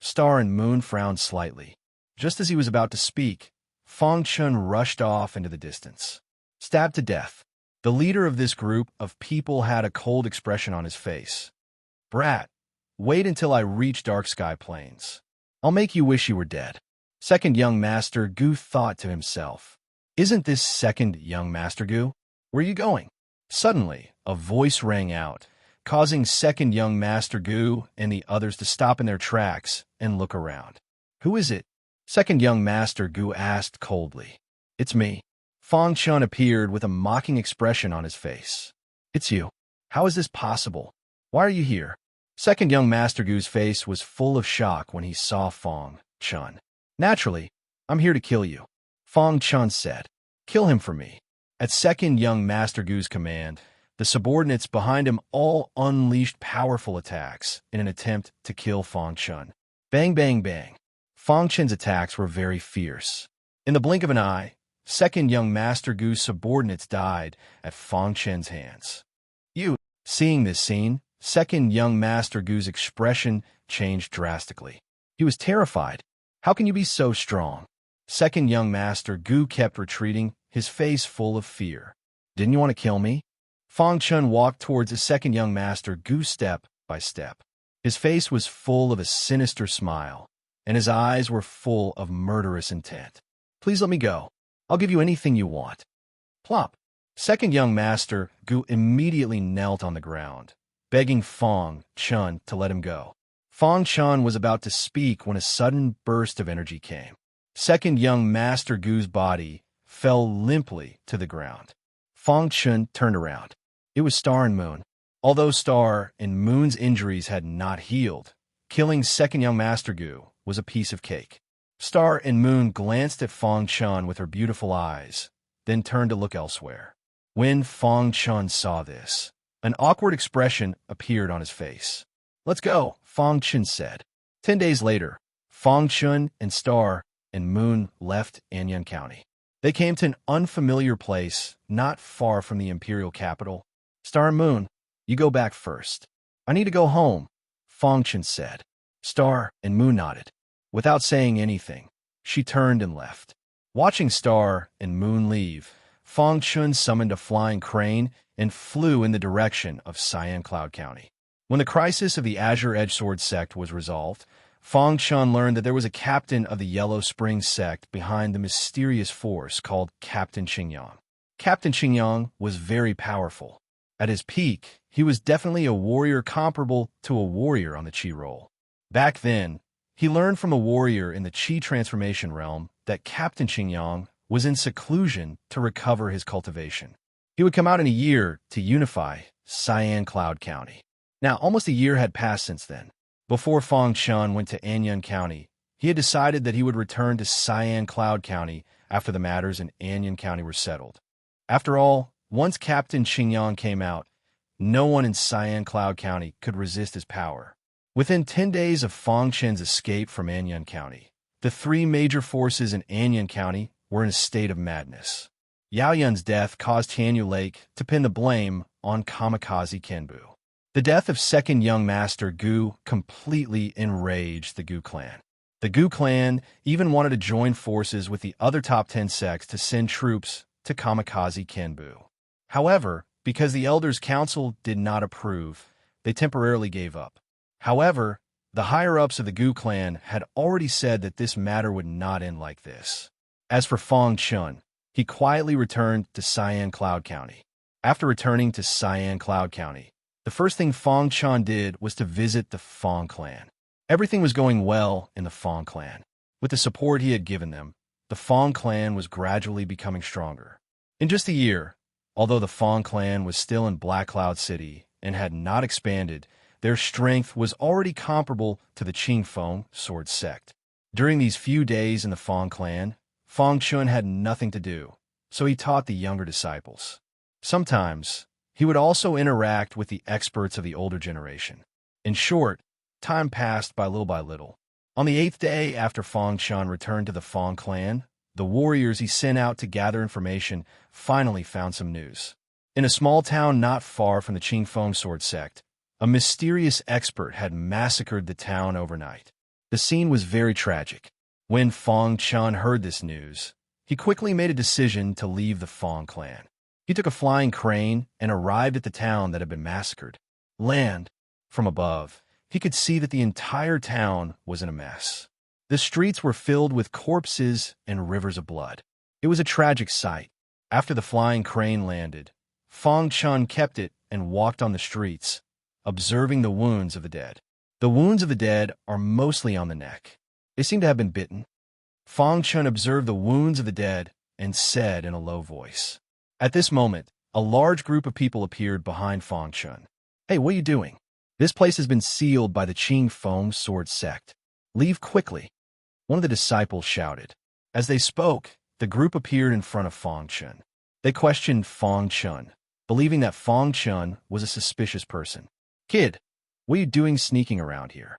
Star and Moon frowned slightly. Just as he was about to speak, Fong Chun rushed off into the distance. Stabbed to death. The leader of this group of people had a cold expression on his face. Brat, wait until I reach Dark Sky Plains. I'll make you wish you were dead. Second Young Master Gu thought to himself. Isn't this Second Young Master Gu? Where are you going? Suddenly, a voice rang out, causing Second Young Master Gu and the others to stop in their tracks and look around. Who is it? Second Young Master Gu asked coldly. It's me. Fong Chun appeared with a mocking expression on his face. It's you. How is this possible? Why are you here? Second Young Master Gu's face was full of shock when he saw Fong Chun. Naturally, I'm here to kill you. Fong Chun said, Kill him for me. At Second Young Master Gu's command, the subordinates behind him all unleashed powerful attacks in an attempt to kill Fong Chun. Bang, bang, bang. Fong Chun's attacks were very fierce. In the blink of an eye, Second Young Master Gu's subordinates died at Fong Chun's hands. Seeing this scene, Second Young Master Gu's expression changed drastically. He was terrified. How can you be so strong? Second Young Master Gu kept retreating, his face full of fear. Didn't you want to kill me? Fong Chun walked towards his second young master Gu step by step. His face was full of a sinister smile, and his eyes were full of murderous intent. Please let me go. I'll give you anything you want. Plop. Second young master Gu immediately knelt on the ground, begging Fong Chun to let him go. Fong Chun was about to speak when a sudden burst of energy came. Second young master Gu's body fell limply to the ground. Fong Chun turned around. It was Star and Moon. Although Star and Moon's injuries had not healed, killing second young master Gu was a piece of cake. Star and Moon glanced at Fong Chun with her beautiful eyes, then turned to look elsewhere. When Fong Chun saw this, an awkward expression appeared on his face. Let's go, Fong Chun said. 10 days later, Fong Chun and Star and Moon left Anyang County. They came to an unfamiliar place not far from the imperial capital. Star and Moon, you go back first. I need to go home, Fong Chun said. Star and Moon nodded. Without saying anything, she turned and left. Watching Star and Moon leave, Fong Chun summoned a flying crane and flew in the direction of Cyan Cloud County. When the crisis of the Azure Edgesword sect was resolved, Fong Chun learned that there was a captain of the Yellow Spring sect behind the mysterious force called Captain Qingyang. Captain Qingyang was very powerful. At his peak, he was definitely a warrior comparable to a warrior on the Qi roll. Back then, he learned from a warrior in the Qi transformation realm that Captain Qingyang was in seclusion to recover his cultivation. He would come out in a year to unify Cyan Cloud County. Now, almost a year had passed since then. Before Fong Chun went to Anyang County, he had decided that he would return to Cyan Cloud County after the matters in Anyang County were settled. After all, once Captain Qingyang came out, no one in Cyan Cloud County could resist his power. Within 10 days of Fong Chun's escape from Anyang County, the three major forces in Anyang County were in a state of madness. Yao Yun's death caused Tianyu Lake to pin the blame on Kamikaze Kenbu. The death of second young master Gu completely enraged the Gu clan. The Gu clan even wanted to join forces with the other top 10 sects to send troops to Kamikaze Kenbu. However, because the Elders' Council did not approve, they temporarily gave up. However, the higher-ups of the Gu clan had already said that this matter would not end like this. As for Fong Chun, he quietly returned to Cyan Cloud County. After returning to Cyan Cloud County, the first thing Fong Chun did was to visit the Fong clan. Everything was going well in the Fong clan. With the support he had given them, the Fong clan was gradually becoming stronger. In just a year, although the Fong clan was still in Black Cloud City and had not expanded, their strength was already comparable to the Qingfeng sword sect. During these few days in the Fong clan, Fong Chun had nothing to do, so he taught the younger disciples. Sometimes, he would also interact with the experts of the older generation. In short, time passed by little. On the 8th day after Fong Chun returned to the Fong clan, the warriors he sent out to gather information finally found some news. In a small town not far from the Qingfeng sword sect, a mysterious expert had massacred the town overnight. The scene was very tragic. When Fong Chun heard this news, he quickly made a decision to leave the Fong clan. He took a flying crane and arrived at the town that had been massacred. From above, he could see that the entire town was in a mess. The streets were filled with corpses and rivers of blood. It was a tragic sight. After the flying crane landed, Fong Chun kept it and walked on the streets, observing the wounds of the dead. The wounds of the dead are mostly on the neck. They seem to have been bitten. Fong Chun observed the wounds of the dead and said in a low voice. At this moment, a large group of people appeared behind Fong Chun. Hey, what are you doing? This place has been sealed by the Qingfeng sword sect. Leave quickly. One of the disciples shouted. As they spoke, the group appeared in front of Fong Chun. They questioned Fong Chun, believing that Fong Chun was a suspicious person. Kid, what are you doing sneaking around here?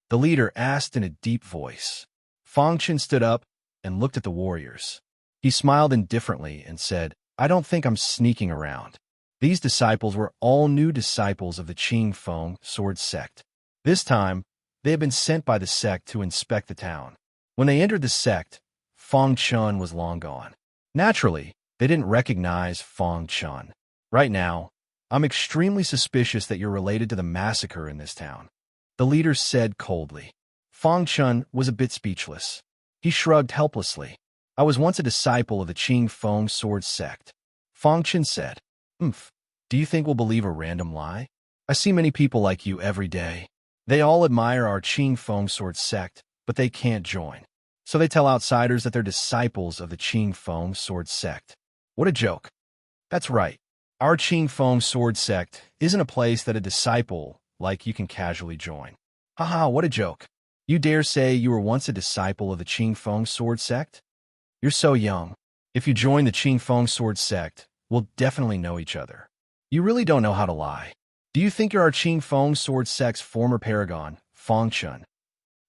The leader asked in a deep voice. Fong Chun stood up and looked at the warriors. He smiled indifferently and said, I don't think I'm sneaking around. These disciples were all new disciples of the Qingfeng sword sect. This time, they had been sent by the sect to inspect the town. When they entered the sect, Fong Chun was long gone. Naturally, they didn't recognize Fong Chun. Right now, I'm extremely suspicious that you're related to the massacre in this town, the leader said coldly. Fang Chun was a bit speechless. He shrugged helplessly. I was once a disciple of the Qing Feng sword sect. Fang Chun said. Do you think we'll believe a random lie? I see many people like you every day. They all admire our Qing Feng sword sect, but they can't join. So they tell outsiders that they're disciples of the Qing Feng sword sect. What a joke. That's right. Our Qing Feng sword sect isn't a place that a disciple like you can casually join. Haha, what a joke. You dare say you were once a disciple of the Qing Feng sword sect? You're so young. If you join the Qing Feng sword sect, we'll definitely know each other. You really don't know how to lie. Do you think you're our Qing Feng sword sect's former paragon, Fang Chun?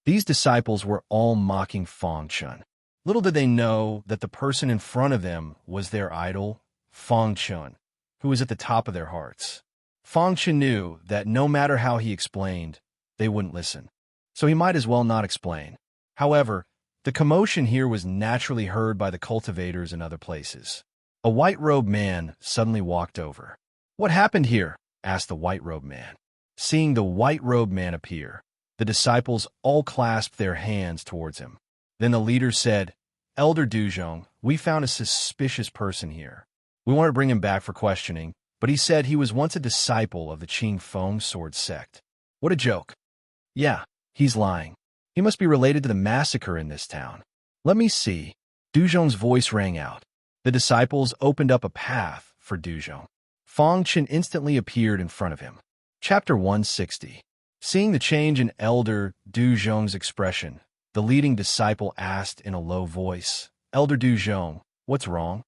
These disciples were all mocking Fang Chun. Little did they know that the person in front of them was their idol, Fang Chun, who was at the top of their hearts. Fang Chun knew that no matter how he explained, they wouldn't listen. So he might as well not explain. However, the commotion here was naturally heard by the cultivators in other places. A white-robed man suddenly walked over. What happened here? Asked the white-robed man. Seeing the white-robed man appear, the disciples all clasped their hands towards him. Then the leader said, Elder Duzhong, we found a suspicious person here. We want to bring him back for questioning, but he said he was once a disciple of the Qing Feng sword sect. What a joke. Yeah, he's lying. He must be related to the massacre in this town. Let me see. Duzhong's voice rang out. The disciples opened up a path for Duzhong. Fang Chun instantly appeared in front of him. Chapter 160. Seeing the change in Elder Duzhong's expression, the leading disciple asked in a low voice, Elder Duzhong, what's wrong?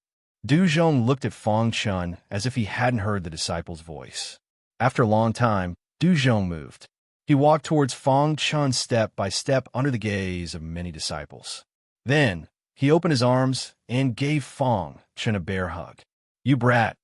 Duzhong looked at Fang Chun as if he hadn't heard the disciple's voice. After a long time, Duzhong moved. He walked towards Fang Chun step by step under the gaze of many disciples. Then, he opened his arms and gave Fang Chun a bear hug. You brat,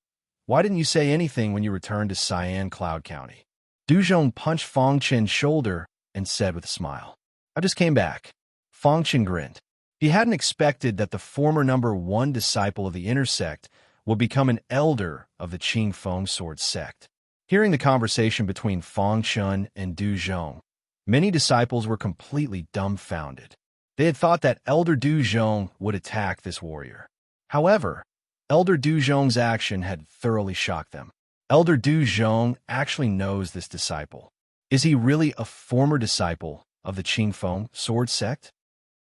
why didn't you say anything when you returned to Cyan Cloud County? Duzhong punched Fang Chun's shoulder and said with a smile, I just came back. Fang Chun grinned. He hadn't expected that the former #1 disciple of the inner sect would become an elder of the Qing Feng sword sect. Hearing the conversation between Fang Chun and Duzhong, many disciples were completely dumbfounded. They had thought that Elder Duzhong would attack this warrior. However, Elder Duzhong's action had thoroughly shocked them. Elder Duzhong actually knows this disciple. Is he really a former disciple of the Qing Feng sword sect?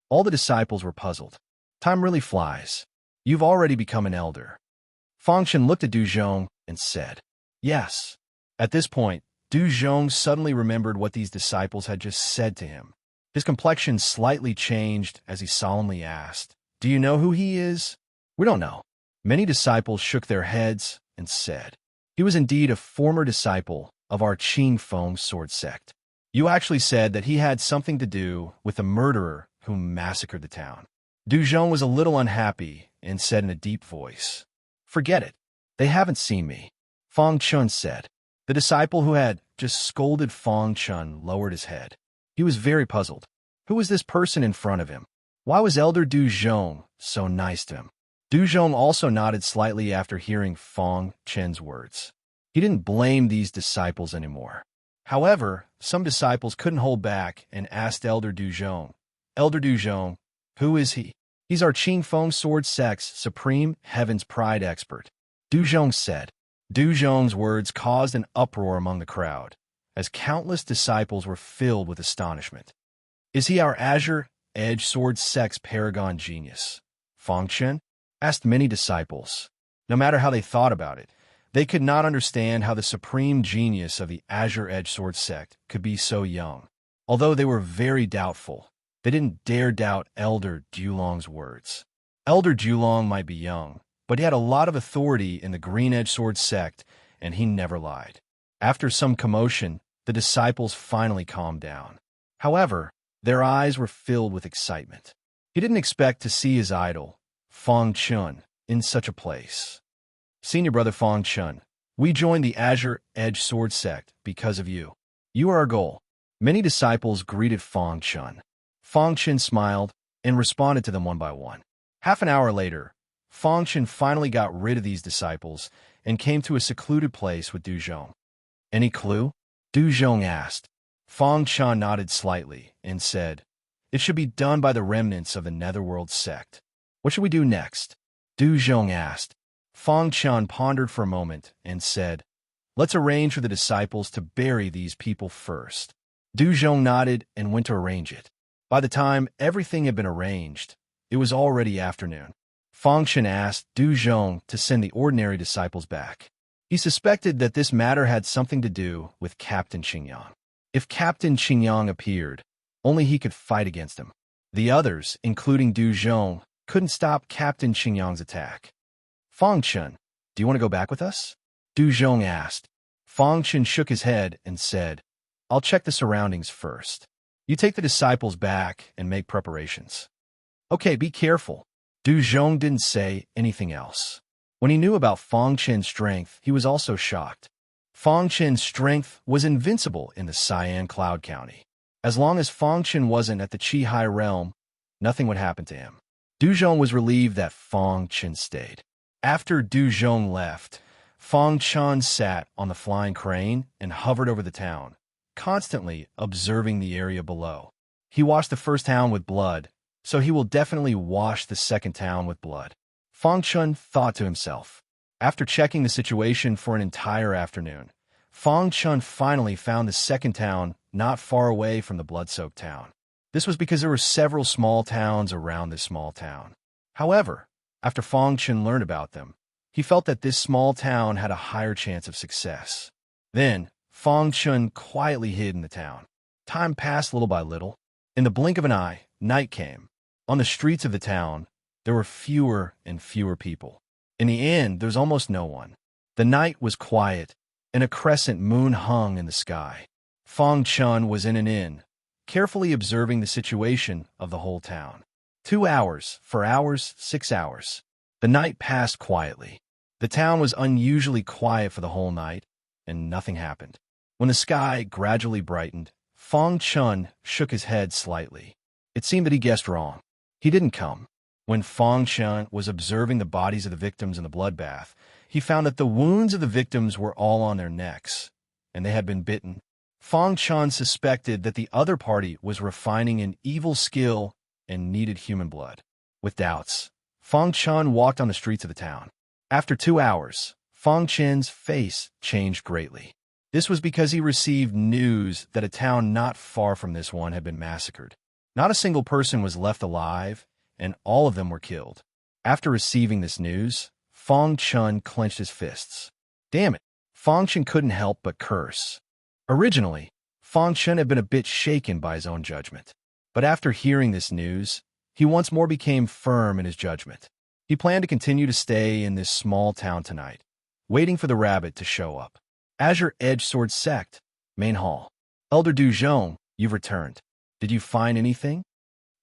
All the disciples were puzzled. Time really flies. You've already become an elder. Fang Chun looked at Duzhong and said, Yes. At this point, Duzhong suddenly remembered what these disciples had just said to him. His complexion slightly changed as he solemnly asked, Do you know who he is? We don't know. Many disciples shook their heads and said, He was indeed a former disciple of our Qing Feng sword sect. You actually said that he had something to do with the murderer who massacred the town. Duzhong was a little unhappy and said in a deep voice, Forget it. They haven't seen me. Fang Chun said. The disciple who had just scolded Fang Chun lowered his head. He was very puzzled. Who was this person in front of him? Why was Elder Duzhong so nice to him? Duzhong also nodded slightly after hearing Fang Chun's words. He didn't blame these disciples anymore. However, some disciples couldn't hold back and asked Elder Duzhong, Elder Duzhong, who is he? He's our Qing Feng sword sect's supreme heaven's pride expert. Duzhong said. Duzhong's words caused an uproar among the crowd, as countless disciples were filled with astonishment. Is he our Azure Edge sword sect's paragon genius? Fang Chun asked many disciples. No matter how they thought about it, they could not understand how the supreme genius of the Azure Edge sword sect could be so young. Although they were very doubtful, they didn't dare doubt Elder Dulong's words. Elder Dulong might be young, but he had a lot of authority in the Green Edge sword sect, and he never lied. After some commotion, the disciples finally calmed down. However, their eyes were filled with excitement. He didn't expect to see his idol, Fang Chun, in such a place. Senior Brother Fang Chun, we joined the Azure Edge sword sect because of you. You are our goal. Many disciples greeted Fang Chun. Fang Chun smiled and responded to them one by one. Half an hour later, Fong Chen finally got rid of these disciples and came to a secluded place with Du Zhong. Any clue? Du Zhong asked. Fong Chen nodded slightly and said, "It should be done by the remnants of the Netherworld sect." "What should we do next?" Du Zhong asked. Fong Chen pondered for a moment and said, "Let's arrange for the disciples to bury these people first." Du Zhong nodded and went to arrange it. By the time everything had been arranged, it was already afternoon. Fong Chen asked Du Zhong to send the ordinary disciples back. He suspected that this matter had something to do with Captain Qingyang. If Captain Qingyang appeared, only he could fight against him. The others, including Du Zhong, couldn't stop Captain Qingyang's attack. "Fong Chen, do you want to go back with us?" Du Zhong asked. Fong Chen shook his head and said, "I'll check the surroundings first. You take the disciples back and make preparations." "Okay, be careful." Du Zhong didn't say anything else. When he knew about Fong Chen's strength, he was also shocked. Fong Chen's strength was invincible in the Cyan Cloud County. As long as Fong Chen wasn't at the Qi High Realm, nothing would happen to him. Du Zhong was relieved that Fong Chen stayed. After Du Zhong left, Fong Chen sat on the flying crane and hovered over the town, constantly observing the area below. He washed the first town with blood, so he will definitely wash the second town with blood. Fong Chen thought to himself. After checking the situation for an entire afternoon, Fong Chen finally found the second town not far away from the blood-soaked town. This was because there were several small towns around this small town. However, after Fong Chen learned about them, he felt that this small town had a higher chance of success. Then, Fong Chen quietly hid in the town. Time passed little by little. In the blink of an eye, night came. On the streets of the town, there were fewer and fewer people. In the end, there was almost no one. The night was quiet, and a crescent moon hung in the sky. Fong Chen was in an inn, carefully observing the situation of the whole town. 2 hours, 4 hours, 6 hours. The night passed quietly. The town was unusually quiet for the whole night, and nothing happened. When the sky gradually brightened, Fong Chen shook his head slightly. It seemed that he guessed wrong. He didn't come. When Fong Chen was observing the bodies of the victims in the bloodbath, he found that the wounds of the victims were all on their necks, and they had been bitten. Fong Chen suspected that the other party was refining an evil skill and needed human blood. With doubts, Fong Chen walked on the streets of the town. After 2 hours, Fong Chen's face changed greatly. This was because he received news that a town not far from this one had been massacred. Not a single person was left alive, and all of them were killed. After receiving this news, Fong Chen clenched his fists. Damn it, Fong Chen couldn't help but curse. Originally, Fong Chen had been a bit shaken by his own judgment. But after hearing this news, he once more became firm in his judgment. He planned to continue to stay in this small town tonight, waiting for the rabbit to show up. Azure Edge Sword Sect, Main Hall. Elder Du Zhong, you've returned. Did you find anything?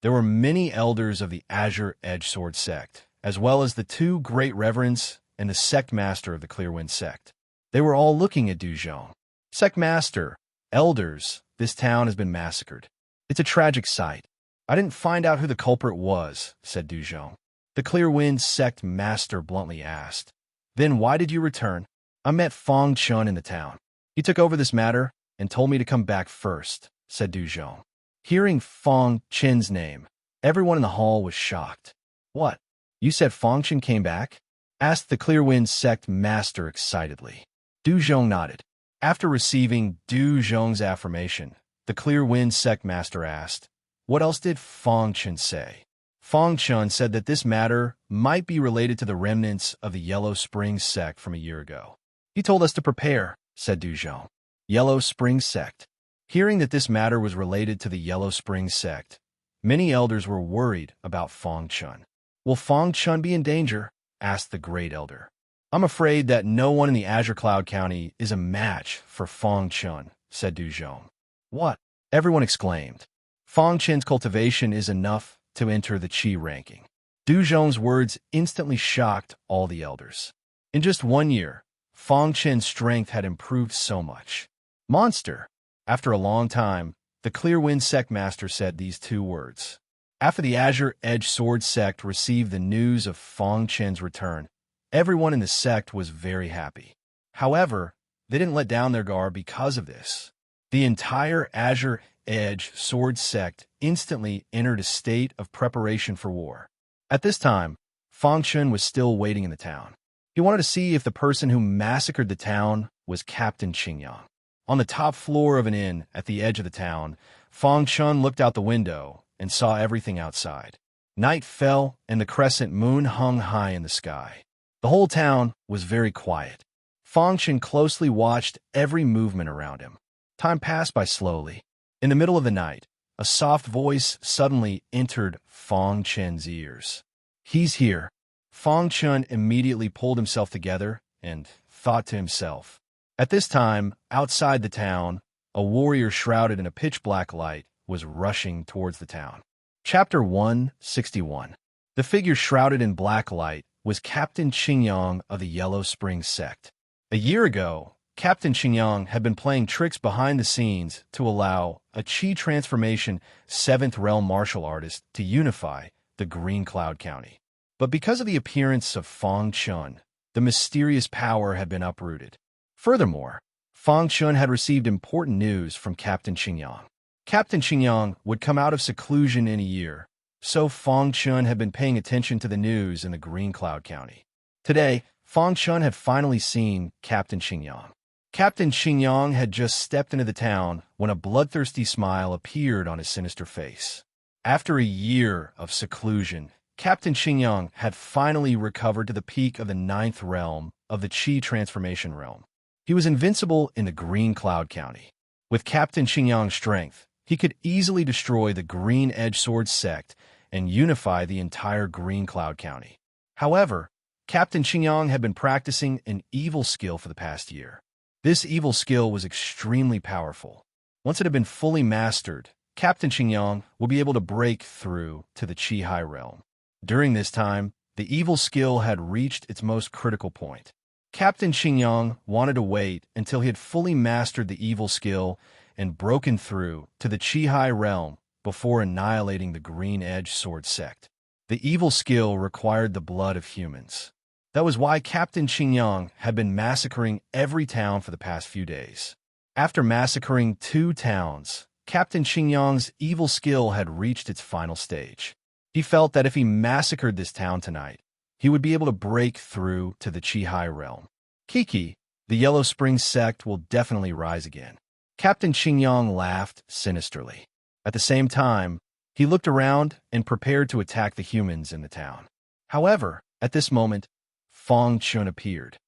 There were many elders of the Azure Edge Sword Sect, as well as the 2 great reverends and the sect master of the Clearwind sect. They were all looking at Du Zhong. Sect master, elders, this town has been massacred. It's a tragic sight. I didn't find out who the culprit was, said Du Zhong. The Clearwind sect master bluntly asked. Then why did you return? I met Fong Chen in the town. He took over this matter and told me to come back first, said Du Zhong. Hearing Fong Chen's name, everyone in the hall was shocked. What? You said Fong Chen came back? Asked the Clearwind sect master excitedly. Du Zhong nodded. After receiving Du Zhong's affirmation, the Clearwind sect master asked, what else did Fong Chen say? Fong Chen said that this matter might be related to the remnants of the Yellow Spring sect from a year ago. He told us to prepare, said Du Zhong. Yellow Spring sect. Hearing that this matter was related to the Yellow Spring sect, many elders were worried about Fong Chen. Will Fong Chen be in danger? Asked the great elder. I'm afraid that no one in the Azure Cloud County is a match for Fong Chen, said Du Zhong. What? Everyone exclaimed. Fong Chen's cultivation is enough to enter the Qi ranking. Du Zhong's words instantly shocked all the elders. In just 1 year, Fong Chen's strength had improved so much. Monster! After a long time, the Clearwind sect master said these 2 words. After the Azure Edge Sword sect received the news of Fong Chen's return, everyone in the sect was very happy. However, they didn't let down their guard because of this. The entire Azure Edge Sword sect instantly entered a state of preparation for war. At this time, Fong Chen was still waiting in the town. He wanted to see if the person who massacred the town was Captain Qingyang. On the top floor of an inn at the edge of the town, Fong Chen looked out the window and saw everything outside. Night fell and the crescent moon hung high in the sky. The whole town was very quiet. Fong Chen closely watched every movement around him. Time passed by slowly. In the middle of the night, a soft voice suddenly entered Fong Chen's ears. "He's here." Fong Chen immediately pulled himself together and thought to himself. At this time, outside the town, a warrior shrouded in a pitch-black light was rushing towards the town. Chapter 161. The figure shrouded in black light was Captain Qingyang of the Yellow Spring sect. A year ago, Captain Qingyang had been playing tricks behind the scenes to allow a Qi transformation 7th realm martial artist to unify the Green Cloud County. But because of the appearance of Fong Chen, the mysterious power had been uprooted. Furthermore, Fong Chen had received important news from Captain Qingyang. Captain Qingyang would come out of seclusion in a year, so Fong Chen had been paying attention to the news in the Green Cloud County. Today, Fong Chen had finally seen Captain Qingyang. Captain Qingyang had just stepped into the town when a bloodthirsty smile appeared on his sinister face. After a year of seclusion, Captain Qingyang had finally recovered to the peak of the 9th realm of the Qi transformation realm. He was invincible in the Green Cloud County. With Captain Qingyang's strength, he could easily destroy the Green Edge Sword sect and unify the entire Green Cloud County. However, Captain Qingyang had been practicing an evil skill for the past year. This evil skill was extremely powerful. Once it had been fully mastered, Captain Qingyang would be able to break through to the Qi High Realm. During this time, the evil skill had reached its most critical point. Captain Qingyang wanted to wait until he had fully mastered the evil skill and broken through to the Qi High Realm before annihilating the Green Edge Sword sect. The evil skill required the blood of humans. That was why Captain Qingyang had been massacring every town for the past few days. After massacring 2 towns, Captain Qingyang's evil skill had reached its final stage. He felt that if he massacred this town tonight, he would be able to break through to the Qi High Realm. Kiki, the Yellow Spring sect will definitely rise again. Captain Qingyang laughed sinisterly. At the same time, he looked around and prepared to attack the humans in the town. However, at this moment, Fong Chen appeared.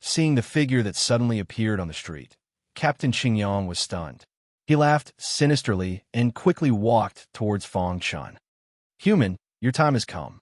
Seeing the figure that suddenly appeared on the street, Captain Qingyang was stunned. He laughed sinisterly and quickly walked towards Fong Chen. "Human, your time has come."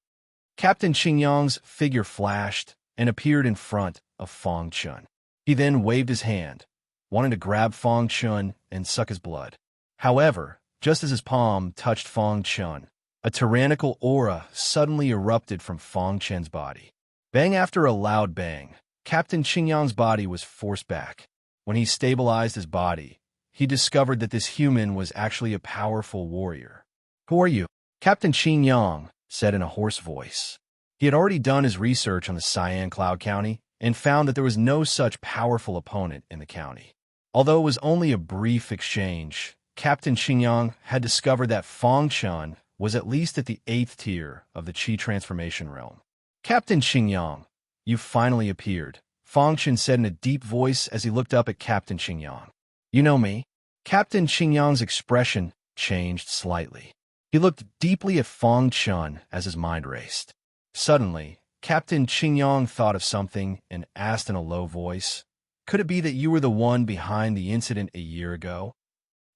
Captain Qingyang's figure flashed and appeared in front of Fong Chen. He then waved his hand, wanting to grab Fong Chen and suck his blood. However, just as his palm touched Fong Chen, a tyrannical aura suddenly erupted from Fong Chen's body. Bang after a loud bang, Captain Qingyang's body was forced back. When he stabilized his body, he discovered that this human was actually a powerful warrior. "Who are you?" Captain Qingyang said in a hoarse voice. He had already done his research on the Cyan Cloud County and found that there was no such powerful opponent in the county. Although it was only a brief exchange, Captain Qingyang had discovered that Fong Chen was at least at the 8th tier of the Qi transformation realm. "Captain Qingyang, you finally appeared," Fong Chen said in a deep voice as he looked up at Captain Qingyang. "You know me?" Captain Qingyang's expression changed slightly. He looked deeply at Fong Chen as his mind raced. Suddenly, Captain Qingyang thought of something and asked in a low voice, "Could it be that you were the one behind the incident a year ago?"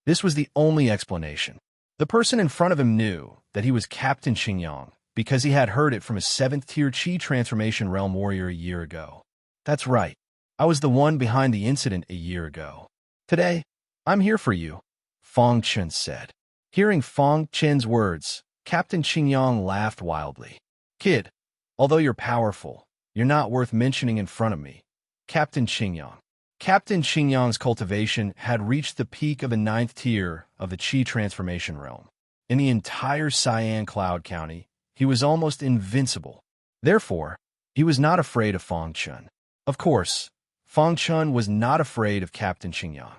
This was the only explanation. The person in front of him knew that he was Captain Qingyang because he had heard it from a 7th-tier Qi transformation realm warrior a year ago. "That's right. I was the one behind the incident a year ago. Today, I'm here for you," Fong Chen said. Hearing Fong Chen's words, Captain Qingyang laughed wildly. "Kid, although you're powerful, you're not worth mentioning in front of me." Captain Qingyang. Captain Qingyang's cultivation had reached the peak of the 9th tier of the Qi transformation realm. In the entire Cyan Cloud County, he was almost invincible. Therefore, he was not afraid of Fang Chun. Of course, Fang Chun was not afraid of Captain Qingyang.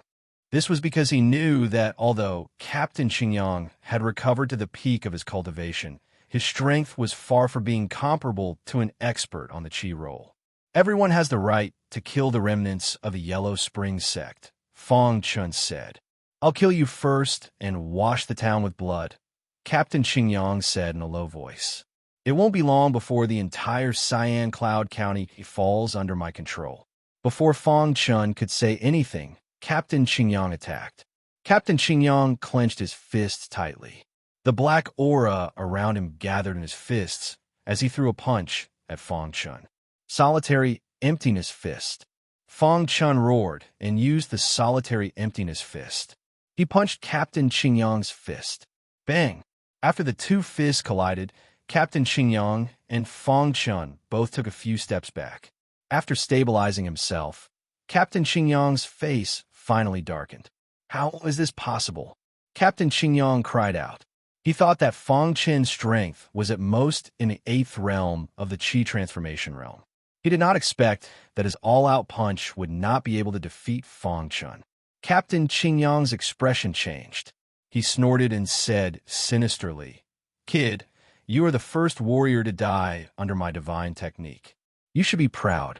This was because he knew that although Captain Qingyang had recovered to the peak of his cultivation, his strength was far from being comparable to an expert on the Qi roll. Everyone has the right to kill the remnants of the Yellow Spring sect, Fang Chun said. I'll kill you first and wash the town with blood, Captain Qingyang said in a low voice. It won't be long before the entire Cyan Cloud County falls under my control. Before Fang Chun could say anything, Captain Qingyang attacked. Captain Qingyang clenched his fists tightly. The black aura around him gathered in his fists as he threw a punch at Fang Chun. Solitary emptiness fist. Fang Chun roared and used the solitary emptiness fist. He punched Captain Qingyang's fist. Bang! After the two fists collided, Captain Qingyang and Fang Chun both took a few steps back. After stabilizing himself, Captain Qingyang's face finally darkened. How is this possible? Captain Qingyang cried out. He thought that Fang Chun's strength was at most in the 8th realm of the Qi transformation realm. He did not expect that his all-out punch would not be able to defeat Fang Chun. Captain Qingyang's expression changed. He snorted and said sinisterly, "Kid, you are the first warrior to die under my divine technique. You should be proud."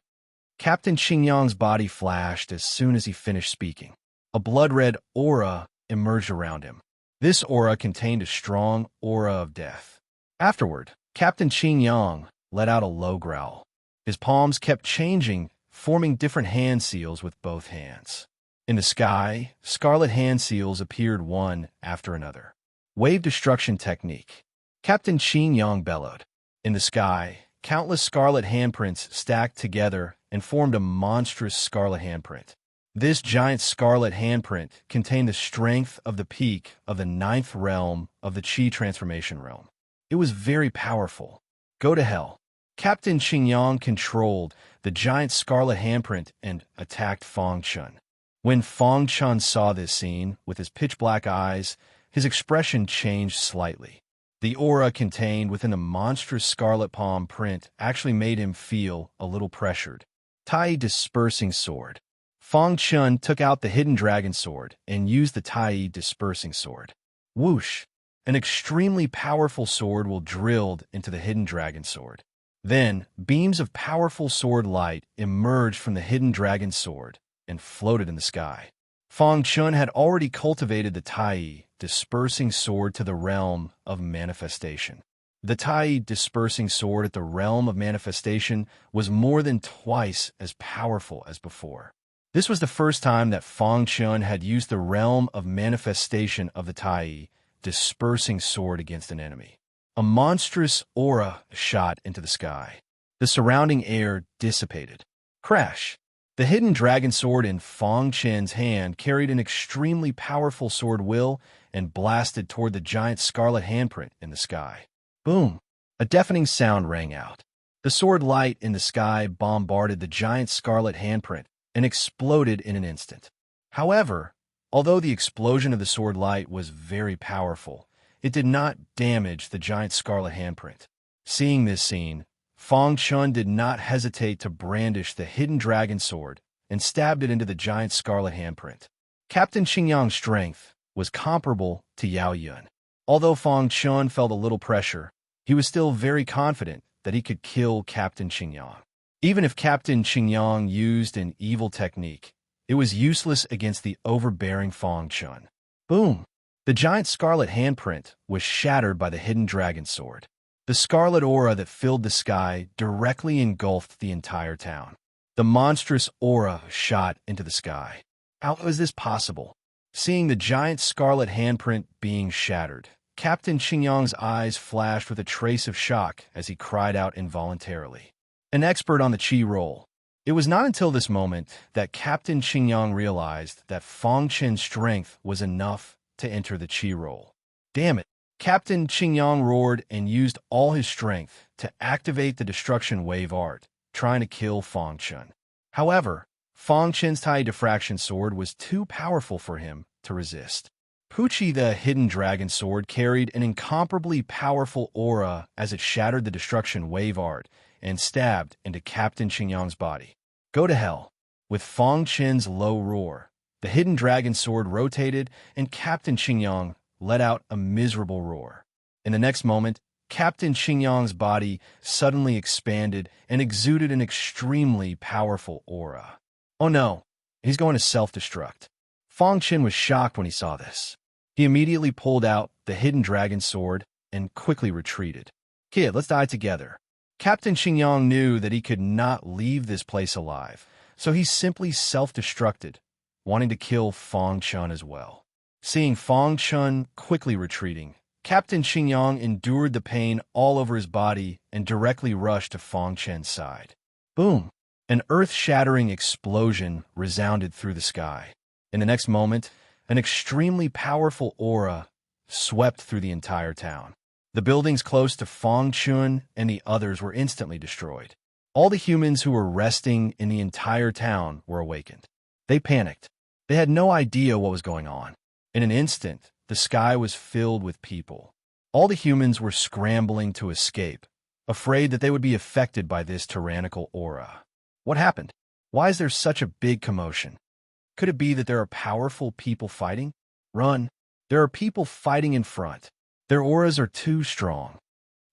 Captain Qingyang's body flashed as soon as he finished speaking. A blood-red aura emerged around him. This aura contained a strong aura of death. Afterward, Captain Qingyang let out a low growl. His palms kept changing, forming different hand seals with both hands. In the sky, scarlet hand seals appeared one after another. Wave destruction technique. Captain Qingyang bellowed. In the sky, countless scarlet handprints stacked together and formed a monstrous scarlet handprint. This giant scarlet handprint contained the strength of the peak of the 9th realm of the Qi transformation realm. It was very powerful. Go to hell. Captain Qingyang controlled the giant scarlet handprint and attacked Fang Chun. When Fang Chun saw this scene with his pitch-black eyes, his expression changed slightly. The aura contained within the monstrous scarlet palm print actually made him feel a little pressured. Tai dispersing sword. Fang Chun took out the hidden dragon sword and used the Tai dispersing sword. Whoosh! An extremely powerful sword will drilled into the hidden dragon sword. Then, beams of powerful sword light emerged from the hidden dragon sword and floated in the sky. Fang Chun had already cultivated the Tai dispersing sword to the realm of manifestation. The Tai dispersing sword at the realm of manifestation was more than twice as powerful as before. This was the first time that Fang Chun had used the realm of manifestation of the Tai dispersing sword against an enemy. A monstrous aura shot into the sky. The surrounding air dissipated. Crash! The hidden dragon sword in Fang Chun's hand carried an extremely powerful sword will and blasted toward the giant scarlet handprint in the sky. Boom! A deafening sound rang out. The sword light in the sky bombarded the giant scarlet handprint and exploded in an instant. However, although the explosion of the sword light was very powerful, it did not damage the giant scarlet handprint. Seeing this scene, Fang Chun did not hesitate to brandish the hidden dragon sword and stabbed it into the giant scarlet handprint. Captain Qingyang's strength was comparable to Yao Yun. Although Fang Chun felt a little pressure, he was still very confident that he could kill Captain Qingyang. Even if Captain Qingyang used an evil technique, it was useless against the overbearing Fang Chun. Boom! The giant scarlet handprint was shattered by the hidden dragon sword. The scarlet aura that filled the sky directly engulfed the entire town. The monstrous aura shot into the sky. How is this possible? Seeing the giant scarlet handprint being shattered, Captain Qingyang's eyes flashed with a trace of shock as he cried out involuntarily. An expert on the Qi roll. It was not until this moment that Captain Qingyang realized that Fang Chun's strength was enough to enter the Qi roll. Damn it! Captain Qingyang roared and used all his strength to activate the destruction wave art, trying to kill Fang Chun. However, Fang Chun's Tai diffraction sword was too powerful for him to resist. Pucci, the hidden dragon sword, carried an incomparably powerful aura as it shattered the destruction wave art and stabbed into Captain Qingyang's body. Go to hell. With Fong Qin's low roar, the hidden dragon sword rotated and Captain Qingyang let out a miserable roar. In the next moment, Captain Qingyang's body suddenly expanded and exuded an extremely powerful aura. Oh no, he's going to self-destruct. Fong Qin was shocked when he saw this. He immediately pulled out the hidden dragon sword and quickly retreated. Kid, let's die together. Captain Qingyang knew that he could not leave this place alive, so he simply self-destructed, wanting to kill Fong Qin as well. Seeing Fong Qin quickly retreating, Captain Qingyang endured the pain all over his body and directly rushed to Fong Qin's side. Boom! An earth-shattering explosion resounded through the sky. In the next moment, an extremely powerful aura swept through the entire town. The buildings close to Fong Qin and the others were instantly destroyed. All the humans who were resting in the entire town were awakened. They panicked. They had no idea what was going on. In an instant, the sky was filled with people. All the humans were scrambling to escape, afraid that they would be affected by this tyrannical aura. What happened? Why is there such a big commotion? Could it be that there are powerful people fighting? Run! There are people fighting in front. Their auras are too strong.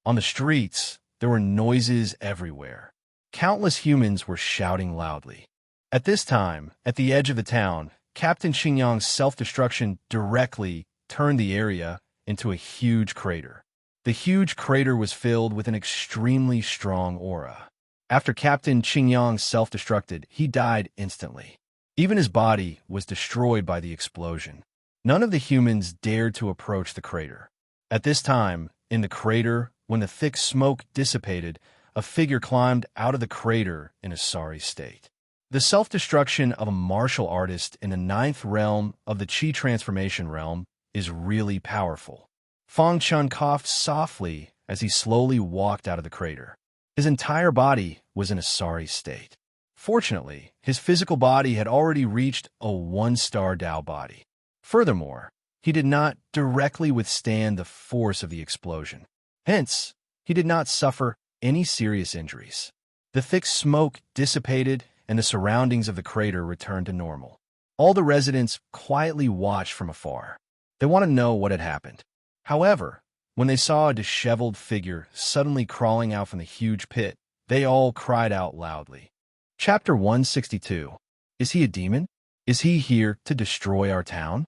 On the streets, there were noises everywhere. Countless humans were shouting loudly. At this time, at the edge of the town, Captain Qingyang's self-destruction directly turned the area into a huge crater. The huge crater was filled with an extremely strong aura. After Captain Qingyang self-destructed, he died instantly. Even his body was destroyed by the explosion. None of the humans dared to approach the crater. At this time, in the crater, when the thick smoke dissipated, a figure climbed out of the crater in a sorry state. The self-destruction of a martial artist in the 9th realm of the Qi transformation realm is really powerful. Fong Qin coughed softly as he slowly walked out of the crater. His entire body was in a sorry state. Fortunately, his physical body had already reached a 1-star Dao body. Furthermore, he did not directly withstand the force of the explosion. Hence, he did not suffer any serious injuries. The thick smoke dissipated and the surroundings of the crater returned to normal. All the residents quietly watched from afar. They want to know what had happened. However, when they saw a disheveled figure suddenly crawling out from the huge pit, they all cried out loudly. Chapter 162. Is he a demon? Is he here to destroy our town?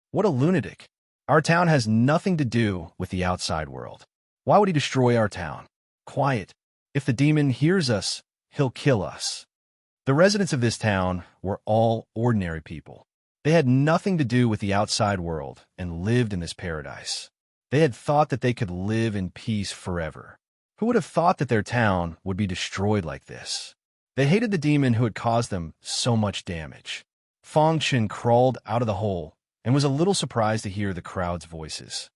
What a lunatic. Our town has nothing to do with the outside world. Why would he destroy our town? Quiet. If the demon hears us, he'll kill us. The residents of this town were all ordinary people. They had nothing to do with the outside world and lived in this paradise. They had thought that they could live in peace forever. Who would have thought that their town would be destroyed like this? They hated the demon who had caused them so much damage. Fong Qin crawled out of the hole and was a little surprised to hear the crowd's voices.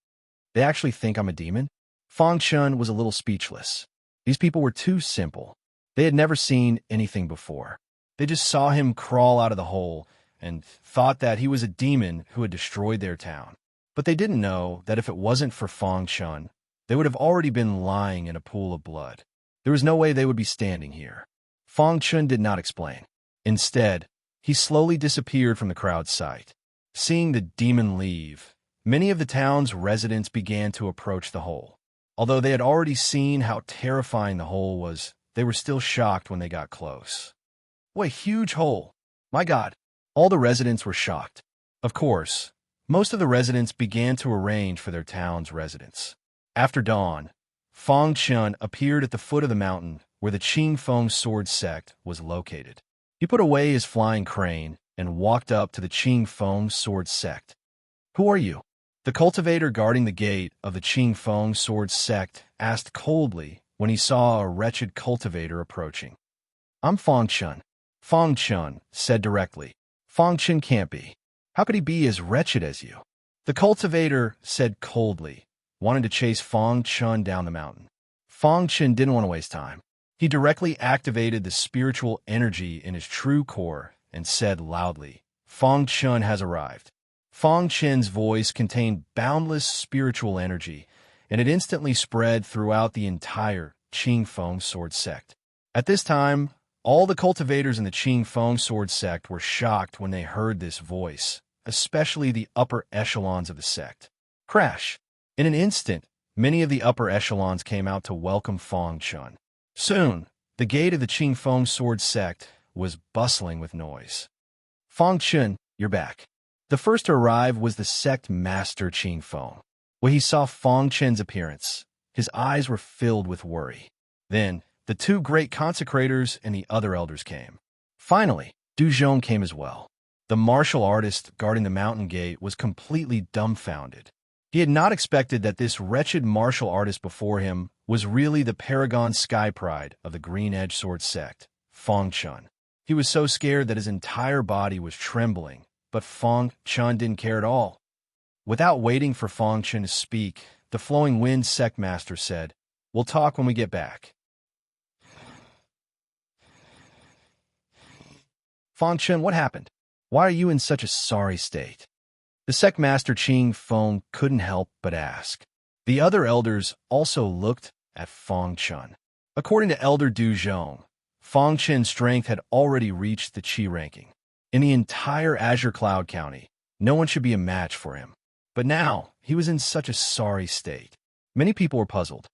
They actually think I'm a demon? Fong Qin was a little speechless. These people were too simple. They had never seen anything before. They just saw him crawl out of the hole and thought that he was a demon who had destroyed their town. But they didn't know that if it wasn't for Fong Qin, they would have already been lying in a pool of blood. There was no way they would be standing here. Fong Qin did not explain. Instead, he slowly disappeared from the crowd's sight. Seeing the demon leave, many of the town's residents began to approach the hole. Although they had already seen how terrifying the hole was, they were still shocked when they got close. What a huge hole! My God! All the residents were shocked. Of course, most of the residents began to arrange for their town's residents. After dawn, Fong Qin appeared at the foot of the mountain where the Qing Feng sword sect was located. He put away his flying crane and walked up to the Qing Feng sword sect. Who are you? The cultivator guarding the gate of the Qing Feng sword sect asked coldly when he saw a wretched cultivator approaching. I'm Fong Qin. Fong Qin said directly. Fong Qin can't be. How could he be as wretched as you? The cultivator said coldly, wanting to chase Fong Qin down the mountain. Fong Qin didn't want to waste time. He directly activated the spiritual energy in his true core and said loudly, Fong Qin has arrived. Fong Chen's voice contained boundless spiritual energy, and it instantly spread throughout the entire Qing Feng sword sect. At this time, all the cultivators in the Qing Feng sword sect were shocked when they heard this voice, especially the upper echelons of the sect. Crash! In an instant, many of the upper echelons came out to welcome Fong Chen. Soon, the gate of the Qing Feng sword sect was bustling with noise. Fong Chen, you're back. The first to arrive was the sect master Qing Feng. When he saw Fong Chen's appearance, his eyes were filled with worry. Then, the two great consecrators and the other elders came. Finally, Du Zhong came as well. The martial artist guarding the mountain gate was completely dumbfounded. He had not expected that this wretched martial artist before him was really the paragon sky pride of the Green Edge Sword sect, Fong Chen. He was so scared that his entire body was trembling, but Fong Chen didn't care at all. Without waiting for Fong Chen to speak, the Flowing Wind sect master said, "We'll talk when we get back." Fong Chen, what happened? Why are you in such a sorry state? The sect master Qing Feng couldn't help but ask. The other elders also looked at Fong Chen. According to Elder Du Zhong, Fong Chen's strength had already reached the Qi ranking. In the entire Azure Cloud County, no one should be a match for him. But now, he was in such a sorry state. Many people were puzzled.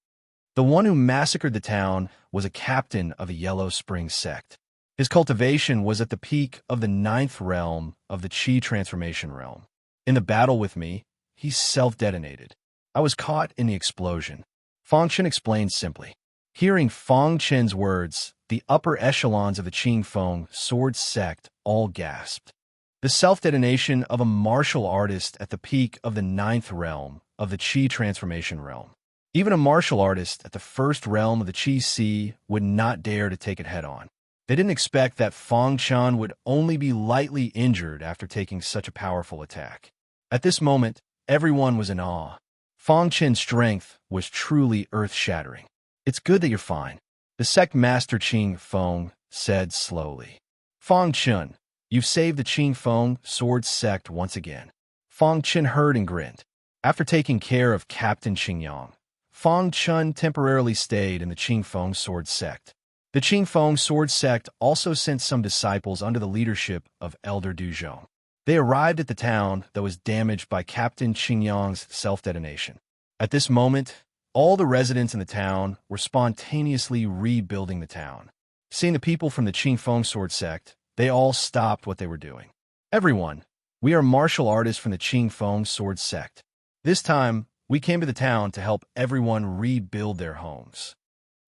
The one who massacred the town was a captain of a Yellow Spring sect. His cultivation was at the peak of the 9th realm of the Qi transformation realm. In the battle with me, he self-detonated. I was caught in the explosion. Fong Chen explained simply. Hearing Fong Chen's words, the upper echelons of the Qing Feng sword sect all gasped. The self-detonation of a martial artist at the peak of the 9th realm of the Qi transformation realm. Even a martial artist at the 1st realm of the Qi Sea would not dare to take it head-on. They didn't expect that Fong Chen would only be lightly injured after taking such a powerful attack. At this moment, everyone was in awe. Fong Chen's strength was truly earth-shattering. It's good that you're fine, the sect master Qing Feng said slowly. Fong Chen, you've saved the Qing Feng sword sect once again. Fong Chen heard and grinned. After taking care of Captain Qingyang, Fong Chen temporarily stayed in the Qing Feng sword sect. The Qing Feng sword sect also sent some disciples under the leadership of Elder Du Zhong. They arrived at the town that was damaged by Captain Qingyang's self-detonation. At this moment, all the residents in the town were spontaneously rebuilding the town. Seeing the people from the Qing Feng sword sect, they all stopped what they were doing. Everyone, we are martial artists from the Qing Feng sword sect. This time, we came to the town to help everyone rebuild their homes.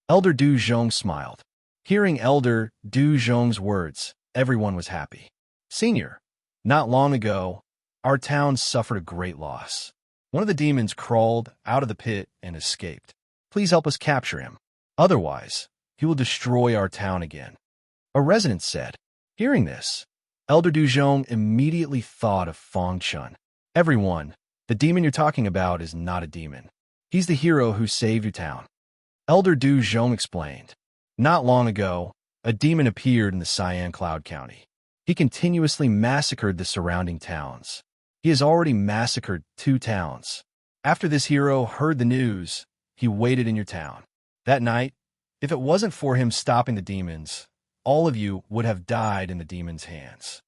Elder Du Zhong smiled. Hearing Elder Du Zhong's words, everyone was happy. Senior, not long ago, our town suffered a great loss. One of the demons crawled out of the pit and escaped. Please help us capture him. Otherwise, he will destroy our town again. A resident said. Hearing this, Elder Du Zhong immediately thought of Fong Chen. Everyone, the demon you're talking about is not a demon. He's the hero who saved your town. Elder Du Zhong explained. Not long ago, a demon appeared in the Cyan Cloud County. He continuously massacred the surrounding towns. He has already massacred 2 towns. After this hero heard the news, he waited in your town. That night, if it wasn't for him stopping the demons, all of you would have died in the demon's hands.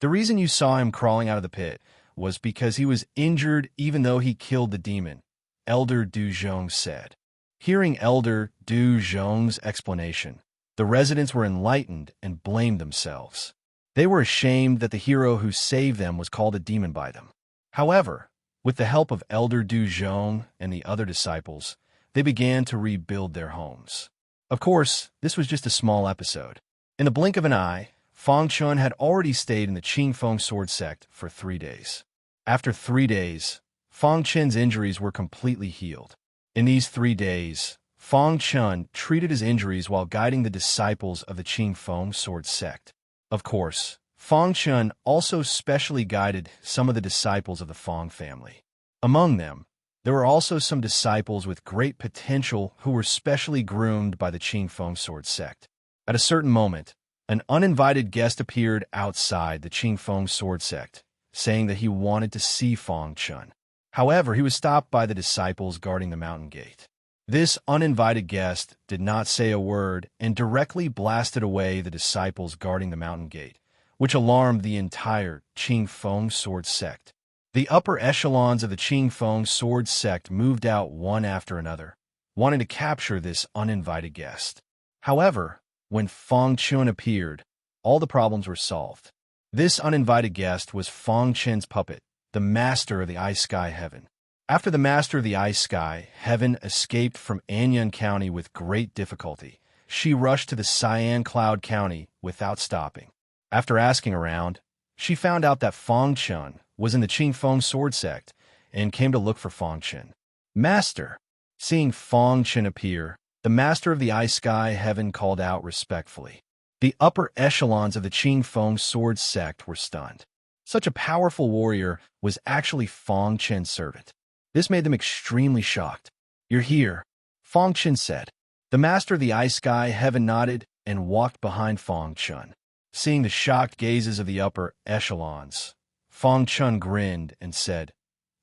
The reason you saw him crawling out of the pit was because he was injured even though he killed the demon, Elder Du Zhong said. Hearing Elder Du Zhong's explanation, the residents were enlightened and blamed themselves. They were ashamed that the hero who saved them was called a demon by them. However, with the help of Elder Du Zhong and the other disciples, they began to rebuild their homes. Of course, this was just a small episode. In the blink of an eye, Fong Chen had already stayed in the Qing Feng sword sect for 3 days. After 3 days, Fong Chen's injuries were completely healed. In these 3 days, Fong Chen treated his injuries while guiding the disciples of the Qing Feng sword sect. Of course, Fong Chen also specially guided some of the disciples of the Fong family. Among them, there were also some disciples with great potential who were specially groomed by the Qing Feng sword sect. At a certain moment, an uninvited guest appeared outside the Qing Feng sword sect, saying that he wanted to see Fong Chun. However, he was stopped by the disciples guarding the mountain gate. This uninvited guest did not say a word and directly blasted away the disciples guarding the mountain gate, which alarmed the entire Qing Feng sword sect. The upper echelons of the Qing Feng sword sect moved out one after another, wanting to capture this uninvited guest. However, when Fong Chun appeared, all the problems were solved. This uninvited guest was Fong Chen's puppet, the master of the Ice Sky Heaven. After the master of the Ice Sky Heaven escaped from Anyang County with great difficulty, she rushed to the Cyan Cloud County without stopping. After asking around, she found out that Fong Chun was in the Qing Feng sword sect and came to look for Fong Chun. Master. Seeing Fong Chun appear, the master of the Ice Sky Heaven called out respectfully. The upper echelons of the Qing Feng sword sect were stunned. Such a powerful warrior was actually Fong Chen's servant. This made them extremely shocked. "You're here," Fong Chun said. The master of the Ice Sky Heaven nodded and walked behind Fong Chun. Seeing the shocked gazes of the upper echelons, Fong Chun grinned and said,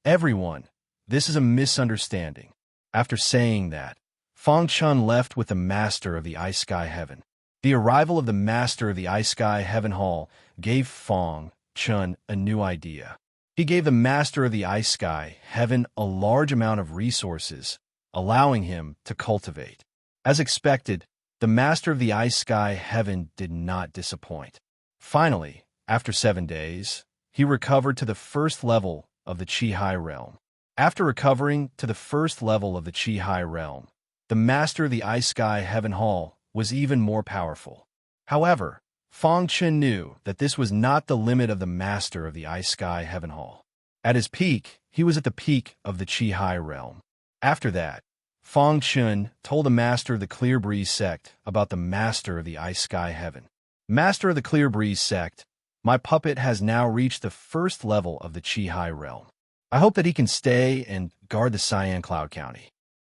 "Everyone, this is a misunderstanding." After saying that, Fong Chun left with the master of the Ice Sky Heaven. The arrival of the master of the Ice Sky Heaven Hall gave Fong Chun a new idea. He gave the master of the Ice Sky Heaven a large amount of resources, allowing him to cultivate. As expected, the master of the Ice Sky Heaven did not disappoint. Finally, after 7 days, he recovered to the first level of the Qi High Realm. After recovering to the first level of the Qi High Realm, the master of the Ice Sky Heaven Hall was even more powerful. However, Fong Chun knew that this was not the limit of the master of the Ice Sky Heaven Hall. At his peak, he was at the peak of the Qi High Realm. After that, Fong Chun told the master of the Clear Breeze sect about the master of the Ice Sky Heaven. "Master of the Clear Breeze sect, my puppet has now reached the first level of the Qi High Realm. I hope that he can stay and guard the Cyan Cloud County,"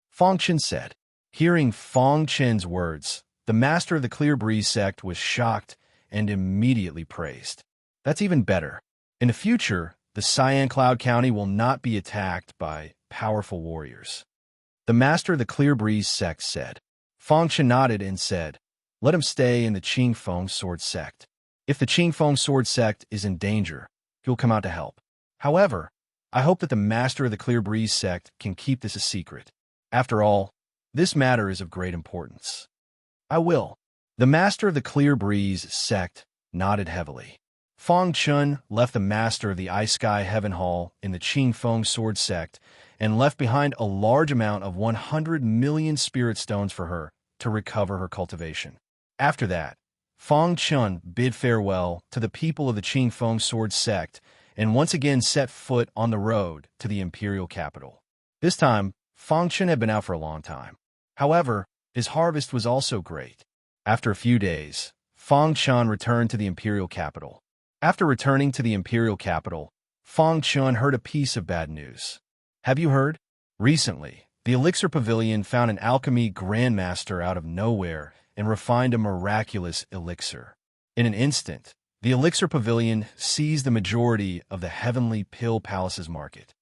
Fong Chun said. Hearing Fong Chun's words, the master of the Clear Breeze sect was shocked and immediately praised. "That's even better. In the future, the Cyan Cloud County will not be attacked by powerful warriors," the master of the Clear Breeze sect said. Fong Chun nodded and said, "Let him stay in the Qing Feng sword sect. If the Qing Feng sword sect is in danger, he'll come out to help. However, I hope that the master of the Clear Breeze sect can keep this a secret. After all, this matter is of great importance." "I will." The master of the Clear Breeze sect nodded heavily. Fong Chun left the master of the Ice Sky Heaven Hall in the Qing Feng sword sect and left behind a large amount of 100 million spirit stones for her to recover her cultivation. After that, Fong Chun bid farewell to the people of the Qing Feng sword sect and once again set foot on the road to the imperial capital. This time, Fong Chun had been out for a long time. However, his harvest was also great. After a few days, Fong Chun returned to the imperial capital. After returning to the imperial capital, Fong Chun heard a piece of bad news. "Have you heard? Recently, the Elixir Pavilion found an alchemy grandmaster out of nowhere and refined a miraculous elixir. In an instant, the Elixir Pavilion seized the majority of the Heavenly Pill Palace's market.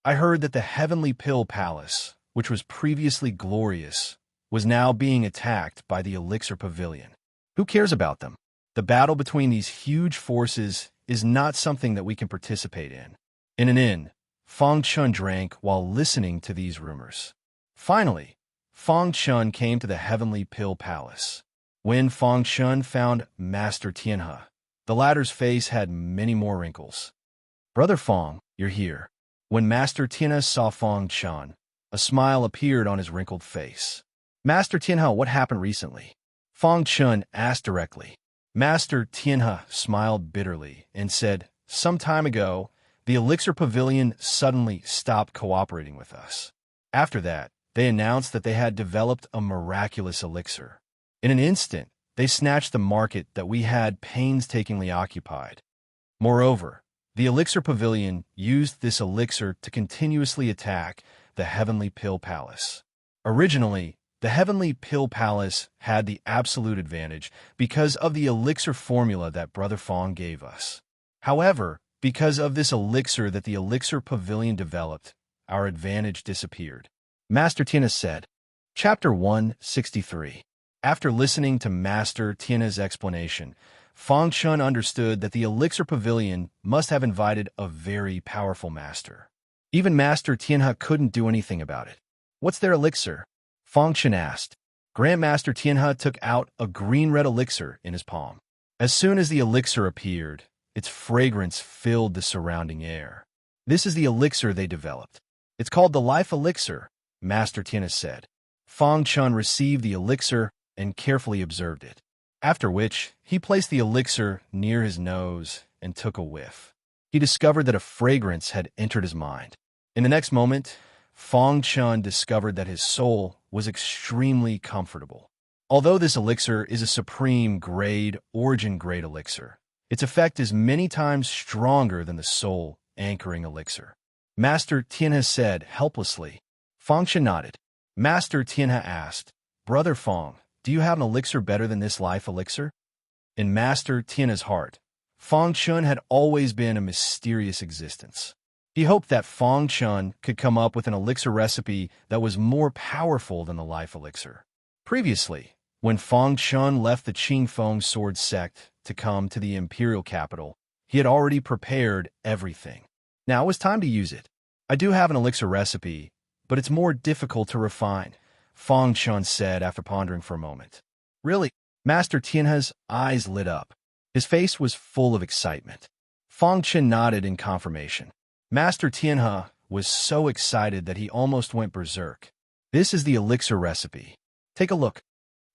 I heard that the Heavenly Pill Palace, which was previously glorious, was now being attacked by the Elixir Pavilion. Who cares about them? The battle between these huge forces is not something that we can participate in." In an inn, Fong Chun drank while listening to these rumors. Finally, Fong Chun came to the Heavenly Pill Palace. When Fong Chun found Master Tianhe, the latter's face had many more wrinkles. "Brother Fong, you're here." When Master Tianhe saw Fong Chun, a smile appeared on his wrinkled face. "Master Tianhe, what happened recently?" Fong Chun asked directly. Master Tianhe smiled bitterly and said, "Some time ago, the Elixir Pavilion suddenly stopped cooperating with us. After that, they announced that they had developed a miraculous elixir. In an instant, they snatched the market that we had painstakingly occupied. Moreover, the Elixir Pavilion used this elixir to continuously attack the Heavenly Pill Palace. Originally, the Heavenly Pill Palace had the absolute advantage because of the elixir formula that Brother Fong gave us. However, Because of this elixir that the elixir pavilion developed, our advantage disappeared. Master Tianhe said. Chapter 163. After listening to Master Tianhe's explanation, Fang Chun understood that the elixir pavilion must have invited a very powerful master. Even Master Tianhe couldn't do anything about it. What's their elixir? Fang Chun asked. Grandmaster Tianhe took out a green-red elixir in his palm. As soon as the elixir appeared, its fragrance filled the surrounding air. This is the elixir they developed. It's called the life elixir, Master Tianhe said. Fang Chun received the elixir and carefully observed it, after which he placed the elixir near his nose and took a whiff. He discovered that a fragrance had entered his mind. In the next moment, Fang Chun discovered that his soul was extremely comfortable. Although this elixir is a supreme grade, origin grade elixir, its effect is many times stronger than the soul anchoring elixir. Master Tianhe said helplessly. Fang Chun nodded. Master Tianhe asked, Brother Fang, do you have an elixir better than this life elixir? In Master Tianhe's heart, Fang Chun had always been a mysterious existence. He hoped that Fang Chun could come up with an elixir recipe that was more powerful than the life elixir. Previously, when Fang Chun left the Qingfeng sword sect to come to the imperial capital, he had already prepared everything. Now it was time to use it. I do have an elixir recipe, but it's more difficult to refine, Fang Chun said after pondering for a moment. Really? Master Tianhe's eyes lit up. His face was full of excitement. Fang Chun nodded in confirmation. Master Tianhe was so excited that he almost went berserk. This is the elixir recipe. Take a look.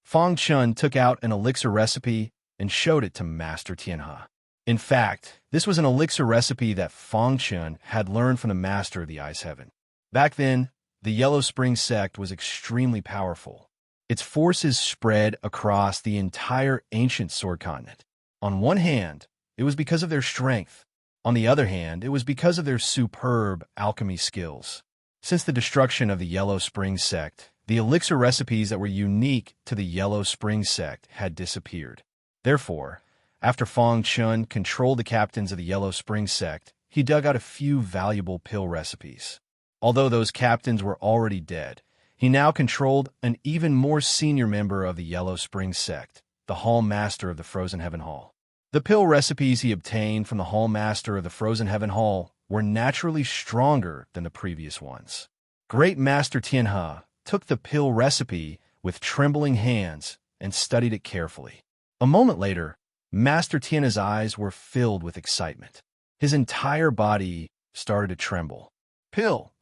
Fang Chun took out an elixir recipe and showed it to Master Tianhe. In fact, this was an elixir recipe that Fang Chun had learned from the Master of the Ice Heaven. Back then, the Yellow Spring sect was extremely powerful. Its forces spread across the entire ancient sword continent. On one hand, it was because of their strength. On the other hand, it was because of their superb alchemy skills. Since the destruction of the Yellow Spring sect, the elixir recipes that were unique to the Yellow Spring sect had disappeared. Therefore, after Fang Chun controlled the captains of the Yellow Spring sect, he dug out a few valuable pill recipes. Although those captains were already dead, he now controlled an even more senior member of the Yellow Spring sect, the Hall Master of the Frozen Heaven Hall. The pill recipes he obtained from the Hall Master of the Frozen Heaven Hall were naturally stronger than the previous ones. Great Master Tianhe took the pill recipe with trembling hands and studied it carefully. A moment later, Master Tianhe's eyes were filled with excitement. His entire body started to tremble. Pill!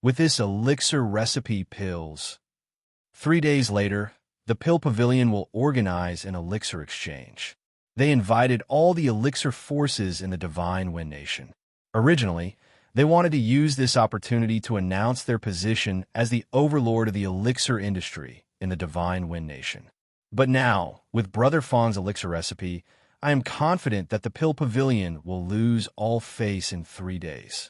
With this elixir recipe pills. 3 days later, the Pill Pavilion will organize an elixir exchange. They invited all the elixir forces in the Divine Wind Nation. Originally, they wanted to use this opportunity to announce their position as the overlord of the elixir industry in the Divine Wind Nation. But now, with Brother Fang's elixir recipe, I am confident that the Pill Pavilion will lose all face in 3 days.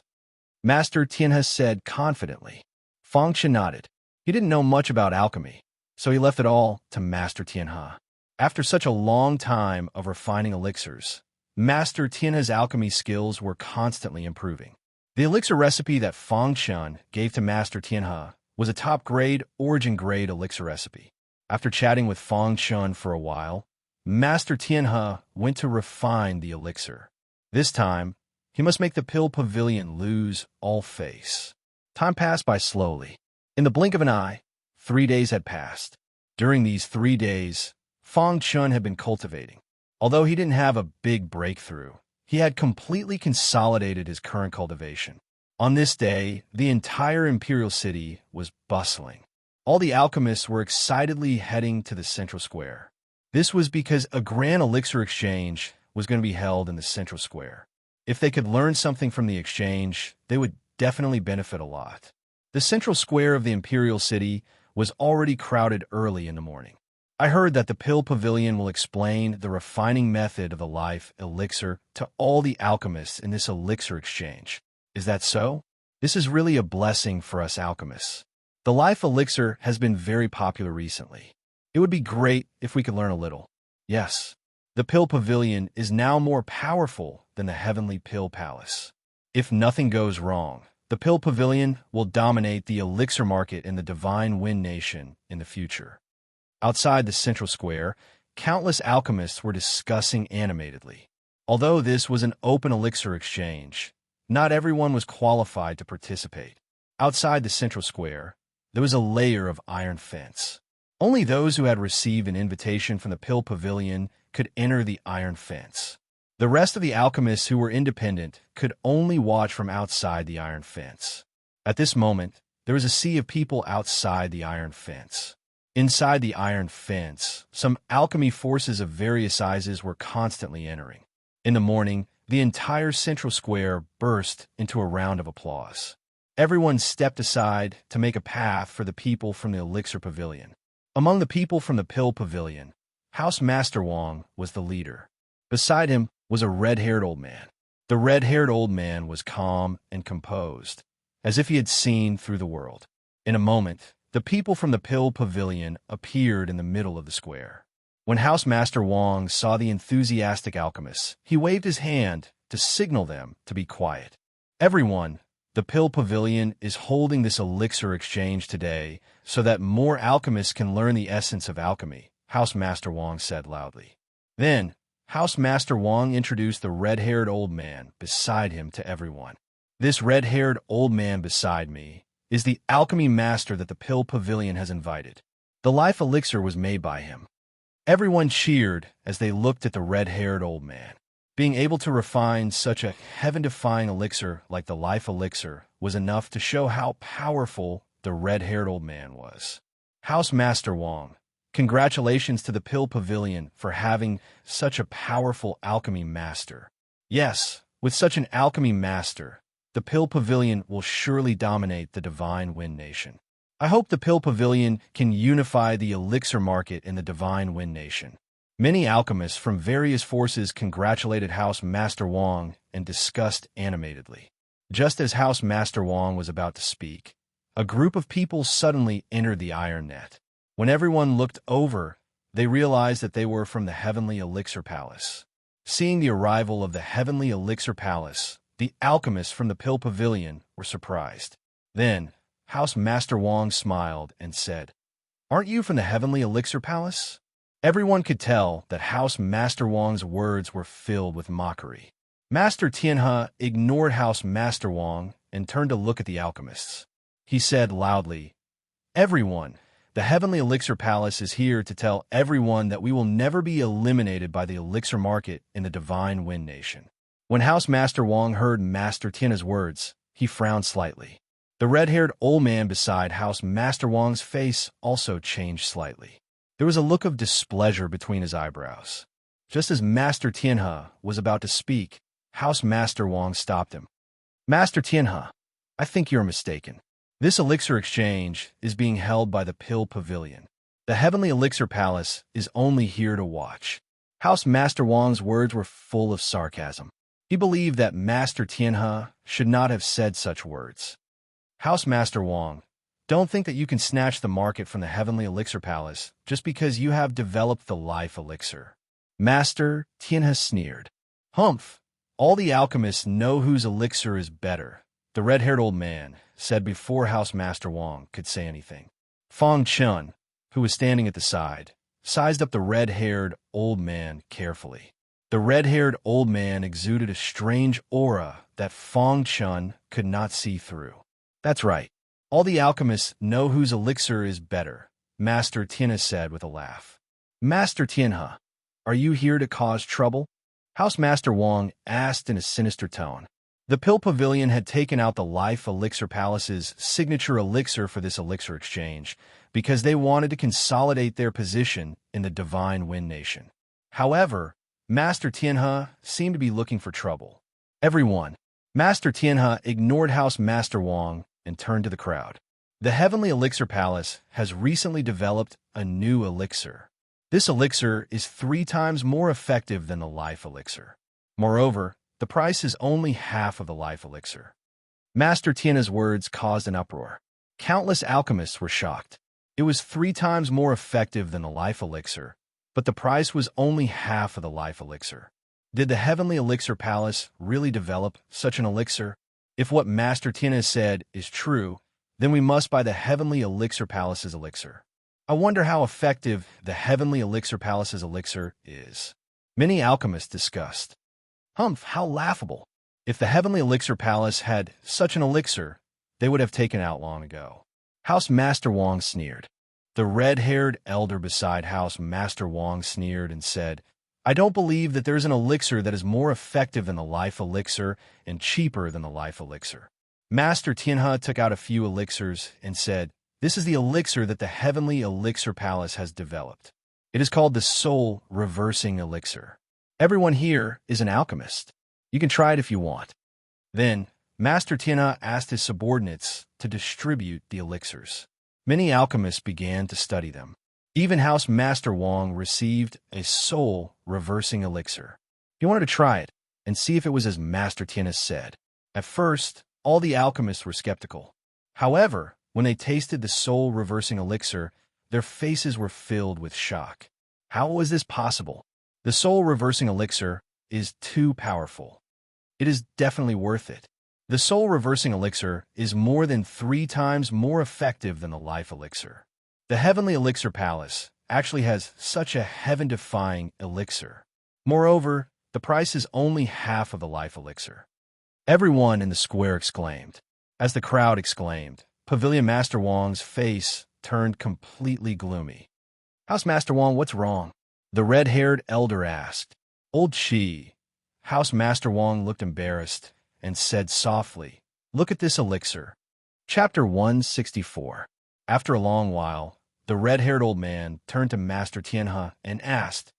Master Tianhe said confidently. Fang Chun nodded. He didn't know much about alchemy, so he left it all to Master Tianhe. After such a long time of refining elixirs, Master Tianhe's alchemy skills were constantly improving. The elixir recipe that Fang Chun gave to Master Tianhe was a top-grade, origin-grade elixir recipe. After chatting with Fang Chun for a while, Master Tianhe went to refine the elixir. This time, he must make the Pill Pavilion lose all face. Time passed by slowly. In the blink of an eye, 3 days had passed. During these 3 days, Fang Chun had been cultivating. Although he didn't have a big breakthrough, he had completely consolidated his current cultivation. On this day, the entire imperial city was bustling. All the alchemists were excitedly heading to the central square. This was because a grand elixir exchange was going to be held in the central square. If they could learn something from the exchange, they would definitely benefit a lot. The central square of the imperial city was already crowded early in the morning. I heard that the Pill Pavilion will explain the refining method of the life elixir to all the alchemists in this elixir exchange. Is that so? This is really a blessing for us alchemists. The life elixir has been very popular recently. It would be great if we could learn a little. Yes. The Pill Pavilion is now more powerful than the Heavenly Pill Palace. If nothing goes wrong, the Pill Pavilion will dominate the elixir market in the Divine Wind Nation in the future. Outside the central square, countless alchemists were discussing animatedly. Although this was an open elixir exchange, not everyone was qualified to participate. Outside the central square, there was a layer of iron fence. Only those who had received an invitation from the Pill Pavilion could enter the iron fence. The rest of the alchemists who were independent could only watch from outside the iron fence. At this moment, there was a sea of people outside the iron fence. Inside the iron fence, some alchemy forces of various sizes were constantly entering. In the morning, the entire central square burst into a round of applause. Everyone stepped aside to make a path for the people from the Elixir Pavilion. Among the people from the Pill Pavilion, House Master Wong was the leader. Beside him was a red-haired old man. The red-haired old man was calm and composed, as if he had seen through the world. In a moment, the people from the Pill Pavilion appeared in the middle of the square. When House Master Wong saw the enthusiastic alchemists, he waved his hand to signal them to be quiet. Everyone, the Pill Pavilion is holding this elixir exchange today so that more alchemists can learn the essence of alchemy, House Master Wong said loudly. Then, House Master Wong introduced the red-haired old man beside him to everyone. This red-haired old man beside me is the alchemy master that the Pill Pavilion has invited. The life elixir was made by him. Everyone cheered as they looked at the red-haired old man. Being able to refine such a heaven-defying elixir like the life elixir was enough to show how powerful the red-haired old man was. House Master Wong, congratulations to the Pill Pavilion for having such a powerful alchemy master. Yes, with such an alchemy master, the Pill Pavilion will surely dominate the Divine Wind Nation. I hope the Pill Pavilion can unify the elixir market in the Divine Wind Nation. Many alchemists from various forces congratulated House Master Wong and discussed animatedly. Just as House Master Wong was about to speak, a group of people suddenly entered the iron net. When everyone looked over, they realized that they were from the Heavenly Elixir Palace. Seeing the arrival of the Heavenly Elixir Palace, the alchemists from the Pill Pavilion were surprised. Then, House Master Wong smiled and said, "Aren't you from the Heavenly Elixir Palace?" Everyone could tell that House Master Wong's words were filled with mockery. Master Tianhe ignored House Master Wong and turned to look at the alchemists. He said loudly, "Everyone, the Heavenly Elixir Palace is here to tell everyone that we will never be eliminated by the elixir market in the Divine Wind Nation." When House Master Wong heard Master Tianhe's words, he frowned slightly. The red-haired old man beside House Master Wong's face also changed slightly. There was a look of displeasure between his eyebrows. Just as Master Tianhe was about to speak, House Master Wong stopped him. "Master Tianhe, I think you're mistaken. This elixir exchange is being held by the Pill Pavilion. The Heavenly Elixir Palace is only here to watch." House Master Wong's words were full of sarcasm. He believed that Master Tianhe should not have said such words. "House Master Wong, don't think that you can snatch the market from the Heavenly Elixir Palace just because you have developed the life elixir." Master Tianhe sneered. "Humph! All the alchemists know whose elixir is better," the red-haired old man said before House Master Wong could say anything. Fong Chun, who was standing at the side, sized up the red-haired old man carefully. The red-haired old man exuded a strange aura that Fong Chun could not see through. "That's right. All the alchemists know whose elixir is better," Master Tianhe said with a laugh. "Master Tianhe, are you here to cause trouble?" House Master Wong asked in a sinister tone. The Pill Pavilion had taken out the Life Elixir Palace's signature elixir for this elixir exchange because they wanted to consolidate their position in the Divine Wind Nation. However, Master Tianhe seemed to be looking for trouble. Everyone, Master Tianhe ignored House Master Wong and turned to the crowd. "The Heavenly Elixir Palace has recently developed a new elixir. This elixir is 3 times more effective than the life elixir. Moreover, the price is only half of the life elixir." Master Tianhe's words caused an uproar. Countless alchemists were shocked. It was 3 times more effective than the life elixir, But the price was only half of the life elixir. Did the Heavenly Elixir Palace really develop such an elixir? If what Master Tina said is true, then we must buy the Heavenly Elixir Palace's elixir. I wonder how effective the Heavenly Elixir Palace's elixir is. Many alchemists discussed. Humph, how laughable. If the Heavenly Elixir Palace had such an elixir, they would have taken it out long ago. House Master Wang sneered. The red-haired elder beside House Master Wang sneered and said, I don't believe that there's an elixir that is more effective than the life elixir and cheaper than the life elixir. Master Tianhe took out a few elixirs and said, this is the elixir that the Heavenly Elixir Palace has developed. It is called the Soul Reversing Elixir. Everyone here is an alchemist. You can try it if you want. Then, Master Tianhe asked his subordinates to distribute the elixirs. Many alchemists began to study them. Even House Master Wang received a Soul Reversing Elixir. He wanted to try it and see if it was as Master Tianhe said. At first, all the alchemists were skeptical. However, when they tasted the Soul Reversing Elixir, their faces were filled with shock. How was this possible? The Soul Reversing Elixir is too powerful. It is definitely worth it. The Soul Reversing Elixir is more than 3 times more effective than the Life Elixir. The Heavenly Elixir Palace actually has such a heaven-defying elixir. Moreover, the price is only half of the Life Elixir. Everyone in the square exclaimed. As the crowd exclaimed, Pavilion Master Wang's face turned completely gloomy. House Master Wang, what's wrong? The red-haired elder asked. Old Qi. House Master Wang looked embarrassed and said softly, look at this elixir. Chapter 164. After a long while, the red-haired old man turned to Master Tianhe and asked,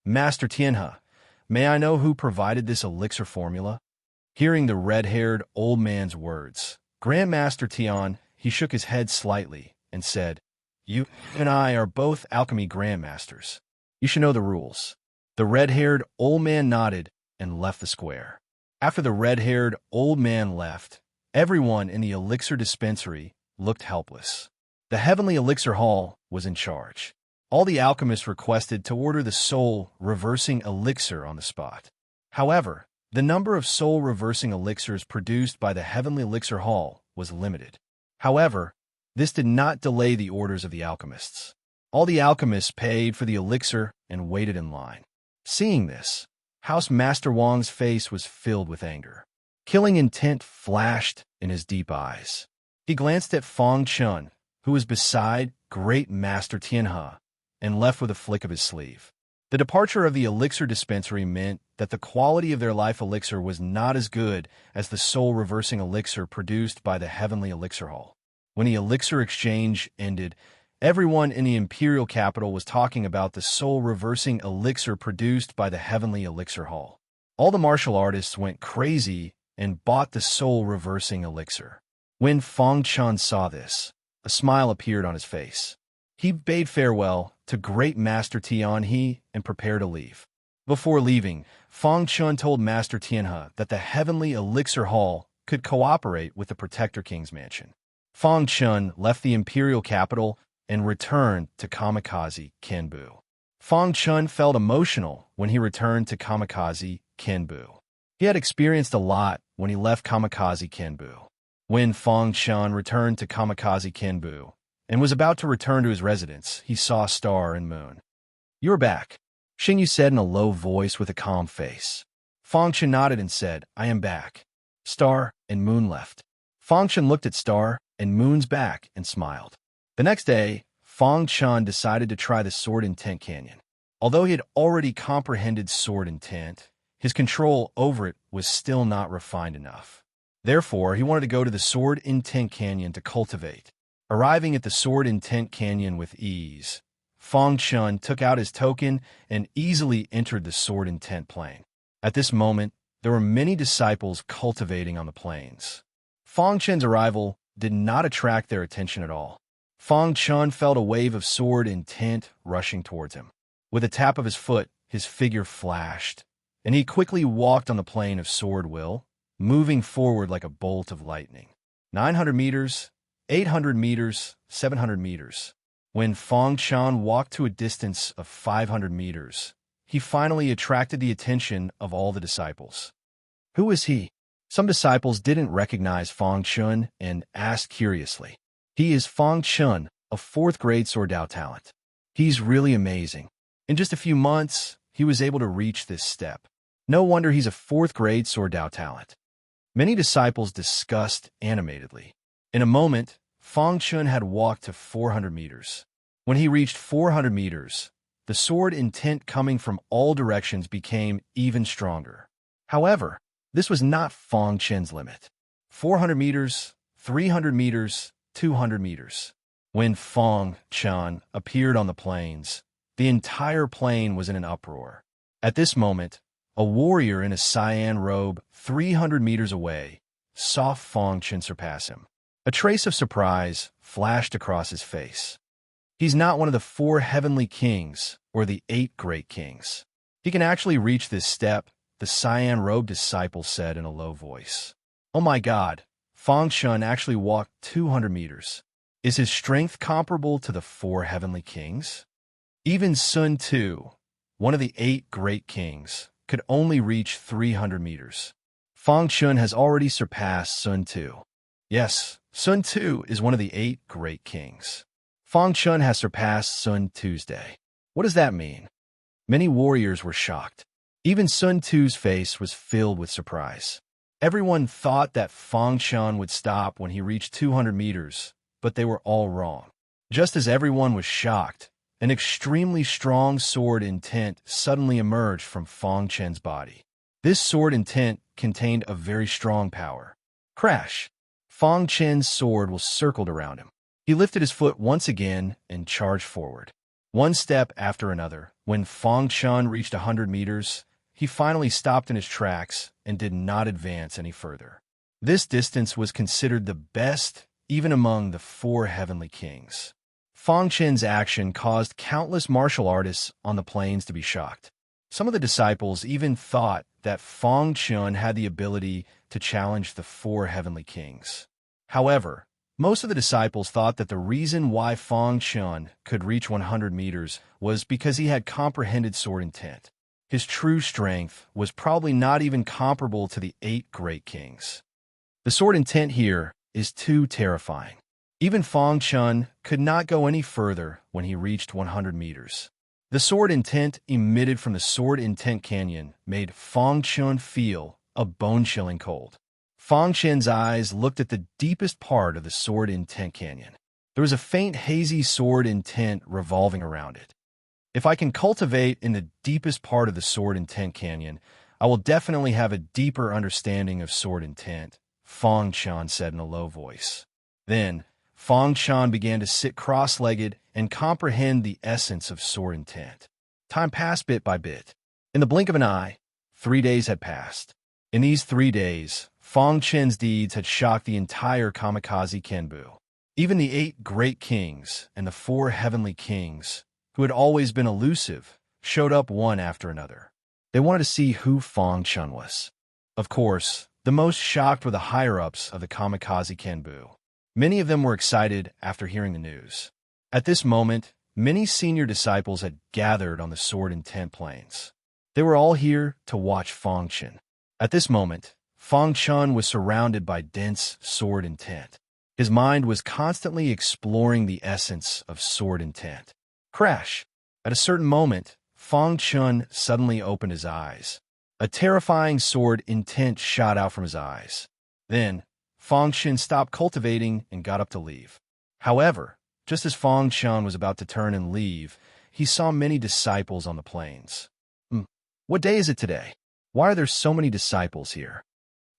Master Tianhe, may I know who provided this elixir formula? Hearing the red-haired old man's words, Grandmaster Tian, he shook his head slightly and said, you and I are both alchemy grandmasters. You should know the rules. The red-haired old man nodded and left the square. After the red-haired old man left, everyone in the elixir dispensary looked helpless. The Heavenly Elixir Hall was in charge. All the alchemists requested to order the Soul Reversing Elixir on the spot. However, the number of Soul Reversing Elixirs produced by the Heavenly Elixir Hall was limited. However, this did not delay the orders of the alchemists. All the alchemists paid for the elixir and waited in line. Seeing this, House Master Wang's face was filled with anger. Killing intent flashed in his deep eyes. He glanced at Feng Chun, who was beside Great Master Tianhe, and left with a flick of his sleeve. The departure of the elixir dispensary meant that the quality of their life elixir was not as good as the soul-reversing elixir produced by the Heavenly Elixir Hall. When the elixir exchange ended, everyone in the imperial capital was talking about the soul-reversing elixir produced by the Heavenly Elixir Hall. All the martial artists went crazy and bought the soul-reversing elixir. When Feng Chun saw this, a smile appeared on his face. He bade farewell to Great Master Tianhe and prepared to leave. Before leaving, Feng Chun told Master Tianhe that the Heavenly Elixir Hall could cooperate with the Protector King's mansion. Feng Chun left the imperial capital and returned to Kamikaze Kenbu. Feng Chun felt emotional when he returned to Kamikaze Kenbu. He had experienced a lot when he left Kamikaze Kenbu. When Feng Chun returned to Kamikaze Kenbu and was about to return to his residence, he saw Star and Moon. "You're back," Xingyu said in a low voice with a calm face. Feng Chun nodded and said, "I am back." Star and Moon left. Feng Chun looked at Star and Moon's back and smiled. The next day, Feng Chun decided to try the Sword Intent Canyon. Although he had already comprehended Sword Intent, his control over it was still not refined enough. Therefore, he wanted to go to the Sword Intent Canyon to cultivate. Arriving at the Sword Intent Canyon with ease, Feng Chun took out his token and easily entered the Sword Intent Plain. At this moment, there were many disciples cultivating on the plains. Feng Chun's arrival did not attract their attention at all. Feng Chun felt a wave of Sword Intent rushing towards him. With a tap of his foot, his figure flashed, and he quickly walked on the plane of Sword Will, moving forward like a bolt of lightning. 900 meters, 800 meters, 700 meters. When Fong Chan walked to a distance of 500 meters, he finally attracted the attention of all the disciples. Who is he? Some disciples didn't recognize Fong Chun and asked curiously. He is Fong Chun, a fourth-grade sword Dao talent. He's really amazing. In just a few months, he was able to reach this step. No wonder he's a fourth-grade sword Dao talent. Many disciples discussed animatedly. In a moment, Fong Chun had walked to 400 meters. When he reached 400 meters, the sword intent coming from all directions became even stronger. However, this was not Fong Chen's limit. 400 meters, 300 meters, 200 meters. When Fong Chan appeared on the plains, the entire plain was in an uproar. At this moment, a warrior in a cyan robe 300 meters away saw Fong Chen surpass him. A trace of surprise flashed across his face. He's not one of the 4 heavenly kings or the 8 great kings. He can actually reach this step, the cyan-robed disciple said in a low voice. Oh my God, Fong Chun actually walked 200 meters. Is his strength comparable to the 4 heavenly kings? Even Sun Tu, one of the 8 great kings, could only reach 300 meters. Fong Chun has already surpassed Sun Tu. Yes, Sun Tu is one of the 8 great kings. Fong Chun has surpassed Sun Tu's day. What does that mean? Many warriors were shocked. Even Sun Tu's face was filled with surprise. Everyone thought that Fong Chun would stop when he reached 200 meters, but they were all wrong. Just as everyone was shocked, an extremely strong sword intent suddenly emerged from Fong Chen's body. This sword intent contained a very strong power. Crash! Fong Chen's sword was circled around him. He lifted his foot once again and charged forward. One step after another, when Fong Chun reached 100 meters, he finally stopped in his tracks and did not advance any further. This distance was considered the best even among the 4 heavenly kings. Fong Chen's action caused countless martial artists on the plains to be shocked. Some of the disciples even thought that Fong Chun had the ability to challenge the 4 heavenly kings. However, most of the disciples thought that the reason why Fong Chun could reach 100 meters was because he had comprehended sword intent. His true strength was probably not even comparable to the 8 great kings. The sword intent here is too terrifying. Even Fong Chun could not go any further when he reached 100 meters. The sword intent emitted from the sword intent canyon made Fong Chun feel a bone-chilling cold. Fong Chen's eyes looked at the deepest part of the sword intent canyon. There was a faint hazy sword intent revolving around it. If I can cultivate in the deepest part of the sword intent canyon, I will definitely have a deeper understanding of sword intent, Fong Chan said in a low voice. Then, Fong Chan began to sit cross-legged and comprehend the essence of sword intent. Time passed bit by bit. In the blink of an eye, 3 days had passed. In these 3 days, Fong Chen's deeds had shocked the entire Kamikaze Kenbu. Even the 8 great kings and the 4 heavenly kings, who had always been elusive, showed up one after another. They wanted to see who Fong Chun was. Of course, the most shocked were the higher-ups of the Kamikaze Kenbu. Many of them were excited after hearing the news. At this moment, many senior disciples had gathered on the sword intent plains. They were all here to watch Fong Chun. At this moment, Fong Chun was surrounded by dense sword intent. His mind was constantly exploring the essence of sword intent. Crash! At a certain moment, Fong Chun suddenly opened his eyes. A terrifying sword intent shot out from his eyes. Then, Fong Chun stopped cultivating and got up to leave. However, just as Fong Chun was about to turn and leave, he saw many disciples on the plains. What day is it today? Why are there so many disciples here?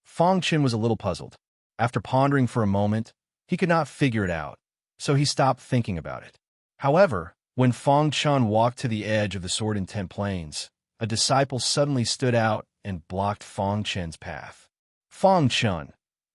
Fong Chun was a little puzzled. After pondering for a moment, he could not figure it out, so he stopped thinking about it. However, when Fong Chun walked to the edge of the sword intent plains, a disciple suddenly stood out and blocked Fong Chun's path. Fong Chun,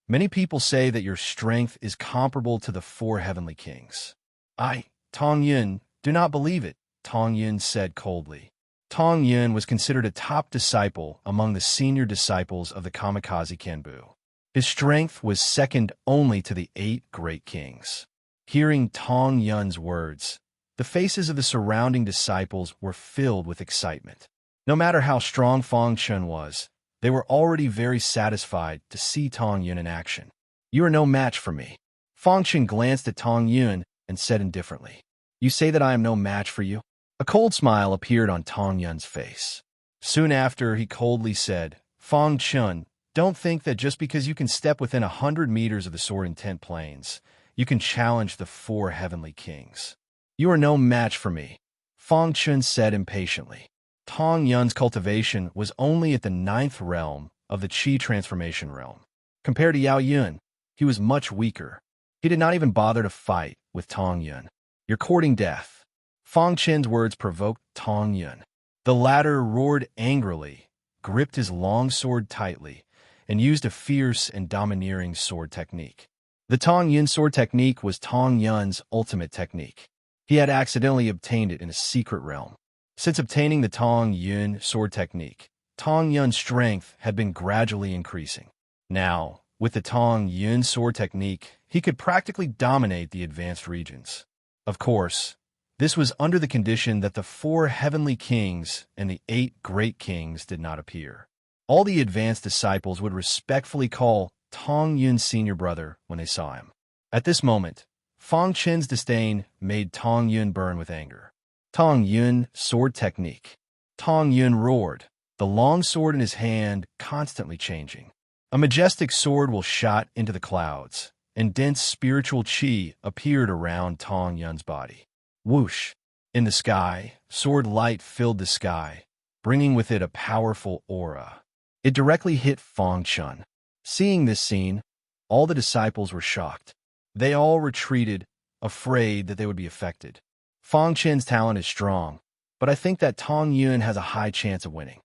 many people say that your strength is comparable to the 4 heavenly kings. I, Tong Yun, do not believe it, Tong Yun said coldly. Tong Yun was considered a top disciple among the senior disciples of the Kamikaze Kenbu. His strength was second only to the 8 great kings. Hearing Tong Yun's words, The faces of the surrounding disciples were filled with excitement. No matter how strong Fang Chun was, they were already very satisfied to see Tong Yun in action. "You are no match for me." Fang Chun glanced at Tong Yun and said indifferently, "You say that I am no match for you?" A cold smile appeared on Tong Yun's face. Soon after, he coldly said, "Fang Chun, don't think that just because you can step within 100 meters of the sword intent plains, you can challenge the 4 heavenly kings. You are no match for me," Fang Chun said impatiently. Tong Yun's cultivation was only at the 9th realm of the Qi transformation realm. Compared to Yao Yun, he was much weaker. He did not even bother to fight with Tong Yun. "You're courting death." Fang Chun's words provoked Tong Yun. The latter roared angrily, gripped his long sword tightly, and used a fierce and domineering sword technique. The Tong Yun sword technique was Tong Yun's ultimate technique. He had accidentally obtained it in a secret realm. Since obtaining the Tong Yun sword technique, Tong Yun's strength had been gradually increasing. Now, with the Tong Yun sword technique, he could practically dominate the advanced regions. Of course, this was under the condition that the 4 heavenly kings and the 8 great kings did not appear. All the advanced disciples would respectfully call Tong Yun's senior brother when they saw him. At this moment, Fang Chun's disdain made Tong Yun burn with anger. Tong Yun sword technique. Tong Yun roared, the long sword in his hand constantly changing. A majestic sword will shot into the clouds, and dense spiritual qi appeared around Tong Yun's body. Whoosh! In the sky, sword light filled the sky, bringing with it a powerful aura. It directly hit Fang Chun. Seeing this scene, all the disciples were shocked. They all retreated, afraid that they would be affected. Fang Chun's talent is strong, but I think that Tong Yun has a high chance of winning.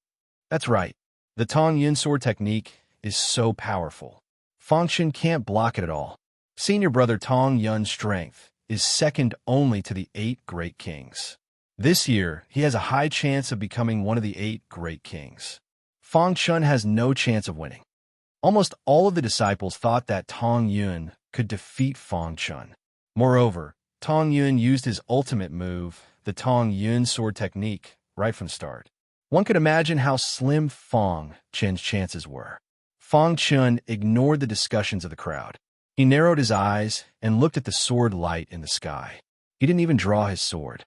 That's right. The Tong Yun sword technique is so powerful. Fang Chun can't block it at all. Senior brother Tong Yun's strength is second only to the 8 great kings. This year, he has a high chance of becoming one of the 8 great kings. Fang Chun has no chance of winning. Almost all of the disciples thought that Tong Yun could defeat Fang Chun. Moreover, Tong Yun used his ultimate move, the Tong Yun sword technique, right from start. One could imagine how slim Fang Chun's chances were. Fang Chun ignored the discussions of the crowd. He narrowed his eyes and looked at the sword light in the sky. He didn't even draw his sword.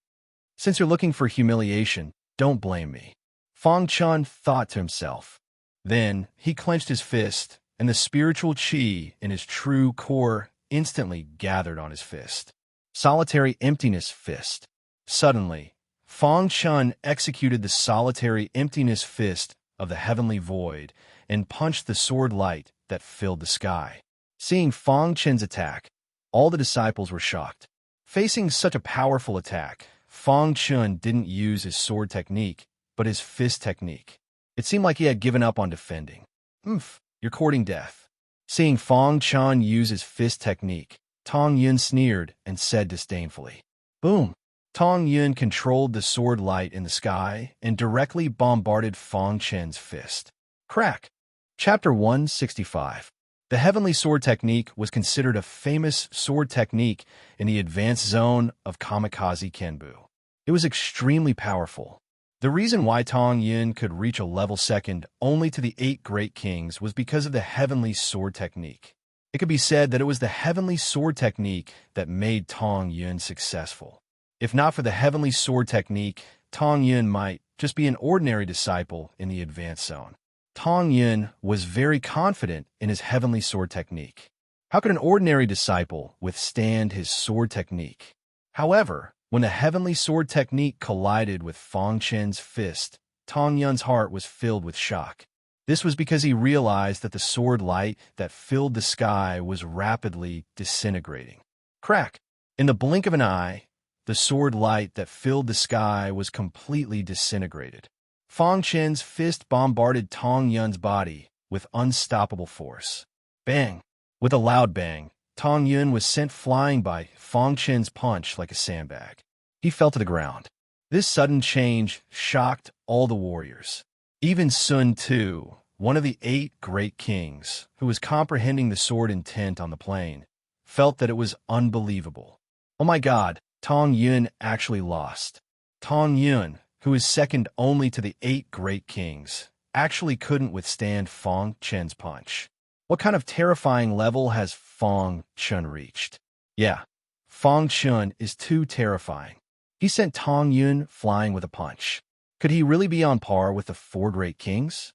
"Since you're looking for humiliation, don't blame me," Fang Chun thought to himself. Then he clenched his fist, and the spiritual qi in his true core instantly gathered on his fist. Solitary emptiness fist. Suddenly, Fang Chun executed the solitary emptiness fist of the heavenly void and punched the sword light that filled the sky. Seeing Fang Chun's attack, all the disciples were shocked. Facing such a powerful attack, Fang Chun didn't use his sword technique, but his fist technique. It seemed like he had given up on defending. You're courting death." Seeing Fang Chun use his fist technique, Tong Yun sneered and said disdainfully, "Boom!" Tong Yun controlled the sword light in the sky and directly bombarded Fang Chun's fist. Crack! Chapter 165. The heavenly sword technique was considered a famous sword technique in the advanced zone of kamikaze kenbu. It was extremely powerful. The reason why Tong Yun could reach a level second only to the 8 great kings was because of the heavenly sword technique. It could be said that it was the heavenly sword technique that made Tong Yun successful. If not for the heavenly sword technique, Tong Yun might just be an ordinary disciple in the advanced zone. Tong Yun was very confident in his heavenly sword technique. How could an ordinary disciple withstand his sword technique? However, when the heavenly sword technique collided with Fang Chun's fist, Tong Yun's heart was filled with shock. This was because he realized that the sword light that filled the sky was rapidly disintegrating. Crack! In the blink of an eye, the sword light that filled the sky was completely disintegrated. Fang Chun's fist bombarded Tong Yun's body with unstoppable force. Bang! With a loud bang, Tong Yun was sent flying by Fang Chun's punch like a sandbag. He fell to the ground. This sudden change shocked all the warriors. Even Sun Tu, one of the 8 great kings, who was comprehending the sword intent on the plain, felt that it was unbelievable. "Oh my God, Tong Yun actually lost. Tong Yun, who is second only to the 8 great kings, actually couldn't withstand Fong Chen's punch. What kind of terrifying level has Fong Chen reached? Yeah, Fong Chen is too terrifying. He sent Tong Yun flying with a punch. Could he really be on par with the 4 great kings?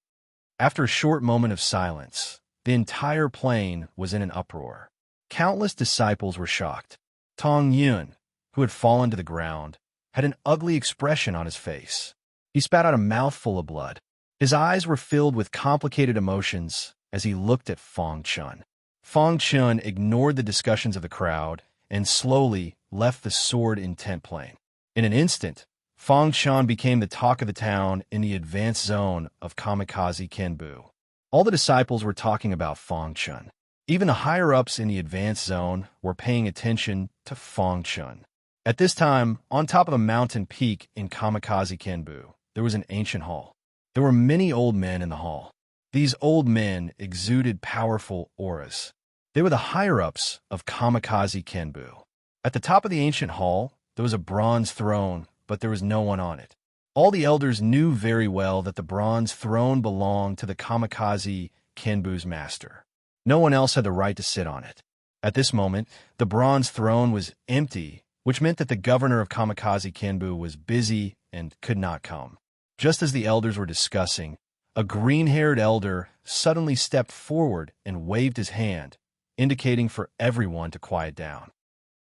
After a short moment of silence, the entire plain was in an uproar. Countless disciples were shocked. Tong Yun, who had fallen to the ground, had an ugly expression on his face. He spat out a mouthful of blood. His eyes were filled with complicated emotions as he looked at Fong Chen. Fong Chen ignored the discussions of the crowd and slowly left the sword-intent plain. In an instant, Fong Chen became the talk of the town in the advanced zone of Kamikaze Kenbu. All the disciples were talking about Fong Chen. Even the higher-ups in the advanced zone were paying attention to Fong Chen. At this time, on top of a mountain peak in Kamikaze Kenbu, there was an ancient hall. There were many old men in the hall. These old men exuded powerful auras. They were the higher-ups of Kamikaze Kenbu. At the top of the ancient hall, there was a bronze throne, but there was no one on it. All the elders knew very well that the bronze throne belonged to the Kamikaze Kenbu's master. No one else had the right to sit on it. At this moment, the bronze throne was empty, which meant that the governor of Kamikaze Kenbu was busy and could not come. Just as the elders were discussing, a green-haired elder suddenly stepped forward and waved his hand, indicating for everyone to quiet down.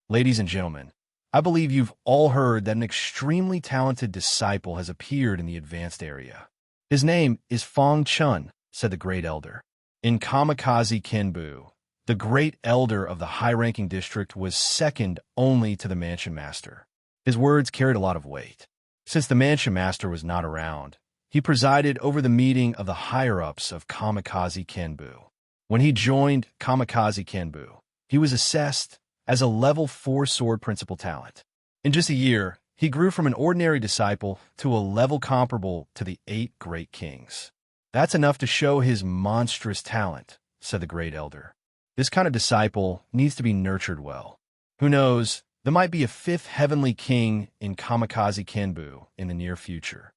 Ladies and gentlemen, I believe you've all heard that an extremely talented disciple has appeared in the advanced area. His name is Fong Chen, said the great elder. In Kamikaze Kenbu, the great elder of the high-ranking district was second only to the mansion master. His words carried a lot of weight. Since the mansion master was not around, he presided over the meeting of the higher-ups of Kamikaze Kenbu. When he joined Kamikaze Kenbu, he was assessed as a level 4 sword principal talent. In just a year, he grew from an ordinary disciple to a level comparable to the 8 great kings. That's enough to show his monstrous talent, said the great elder. This kind of disciple needs to be nurtured well. Who knows, there might be a 5th heavenly king in Kamikaze Kenbu in the near future.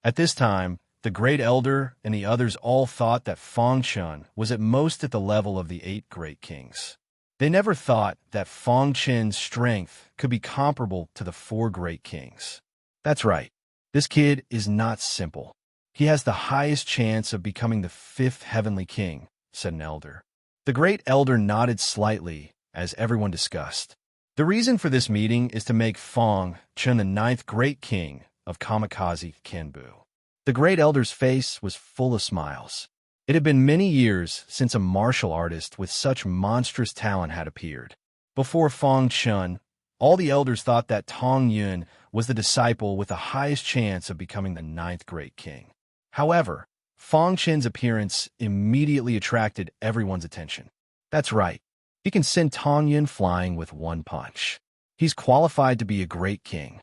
At this time, the great elder and the others all thought that Fong Chen was at most at the level of the 8 great kings. They never thought that Fong Chen's strength could be comparable to the 4 great kings. That's right. This kid is not simple. He has the highest chance of becoming the 5th heavenly king, said an elder. The great elder nodded slightly as everyone discussed. The reason for this meeting is to make Fong Chen the 9th great king of Kamikaze Kenbu. The great elder's face was full of smiles. It had been many years since a martial artist with such monstrous talent had appeared. Before Fong Chen, all the elders thought that Tong Yun was the disciple with the highest chance of becoming the 9th great king. However, Fong Chen's appearance immediately attracted everyone's attention. That's right. He can send Tong Yun flying with one punch. He's qualified to be a great king.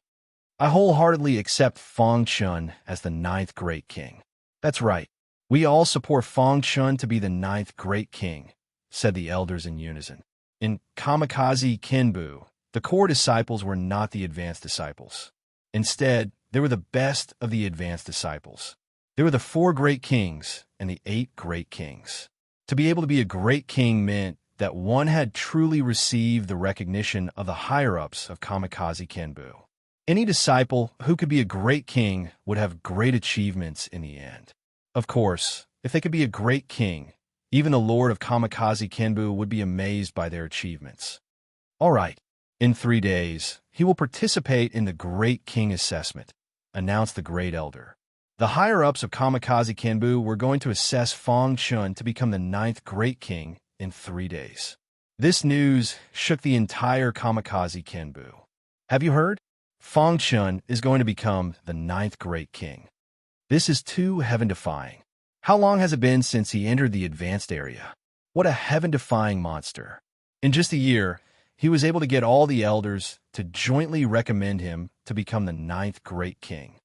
I wholeheartedly accept Fong Chen as the 9th great king. That's right. We all support Fong Chen to be the 9th great king, said the elders in unison. In Kamikaze Kenbu, the core disciples were not the advanced disciples. Instead, they were the best of the advanced disciples. They were the 4 great kings and the 8 great kings. To be able to be a great king meant that one had truly received the recognition of the higher-ups of Kamikaze Kenbu. Any disciple who could be a great king would have great achievements in the end. Of course, if they could be a great king, even the Lord of Kamikaze Kenbu would be amazed by their achievements. All right, in 3 days, he will participate in the Great King Assessment, announced the great elder. The higher-ups of Kamikaze Kenbu were going to assess Fong Chen to become the 9th great king in 3 days. This news shook the entire Kamikaze Kenbu. Have you heard? Fong Chen is going to become the 9th great king. This is too heaven-defying. How long has it been since he entered the advanced area? What a heaven-defying monster. In just a year, he was able to get all the elders to jointly recommend him to become the 9th great king.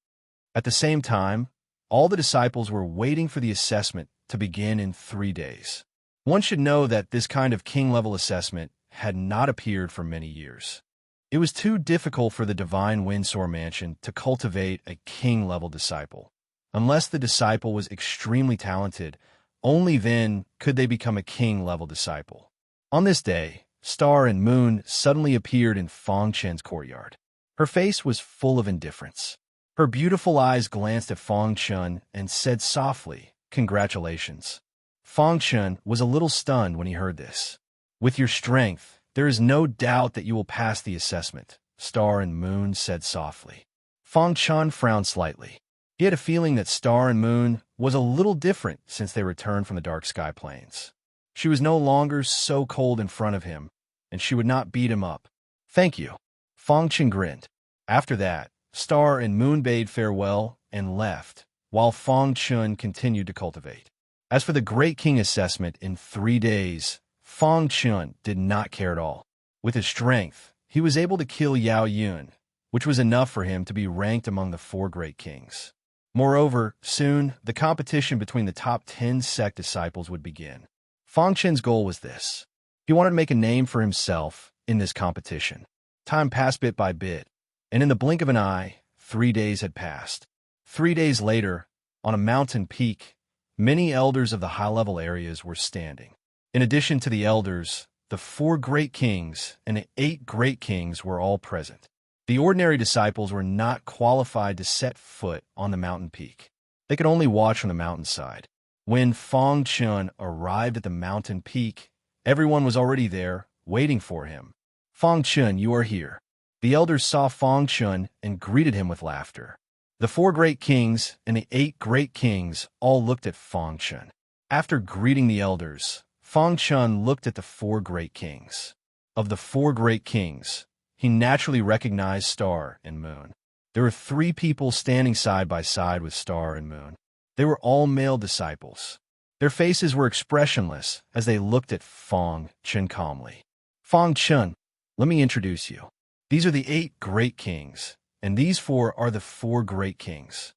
At the same time, all the disciples were waiting for the assessment to begin in 3 days. One should know that this kind of king-level assessment had not appeared for many years. It was too difficult for the divine Windsor Mansion to cultivate a king-level disciple. Unless the disciple was extremely talented, only then could they become a king-level disciple. On this day, Star and Moon suddenly appeared in Fong Chen's courtyard. Her face was full of indifference. Her beautiful eyes glanced at Fong Chen and said softly, "Congratulations." Fong Chen was a little stunned when he heard this. "With your strength, there is no doubt that you will pass the assessment," Star and Moon said softly. Fong Chen frowned slightly. He had a feeling that Star and Moon was a little different since they returned from the Dark Sky Plains. She was no longer so cold in front of him, and she would not beat him up. "Thank you." Fong Chen grinned. After that, Star and Moon bade farewell and left, while Fong Chen continued to cultivate. As for the Great King assessment in 3 days, Fong Chen did not care at all. With his strength, he was able to kill Yao Yun, which was enough for him to be ranked among the 4 great kings. Moreover, soon, the competition between the top 10 sect disciples would begin. Fong Chen's goal was this. He wanted to make a name for himself in this competition. Time passed bit by bit, and in the blink of an eye, 3 days had passed. 3 days later, on a mountain peak, many elders of the high-level areas were standing. In addition to the elders, the 4 great kings and the 8 great kings were all present. The ordinary disciples were not qualified to set foot on the mountain peak. They could only watch from the mountainside. When Fong Chen arrived at the mountain peak, everyone was already there, waiting for him. "Fong Chen, you are here." The elders saw Fong Chen and greeted him with laughter. The 4 great kings and the 8 great kings all looked at Fong Chen. After greeting the elders, Fong Chen looked at the 4 great kings. Of the 4 great kings, he naturally recognized Star and Moon. There were 3 people standing side by side with Star and Moon. They were all male disciples. Their faces were expressionless as they looked at Fong Chen calmly. "Fong Chen, let me introduce you. These are the 8 great kings, and these 4 are the 4 great kings."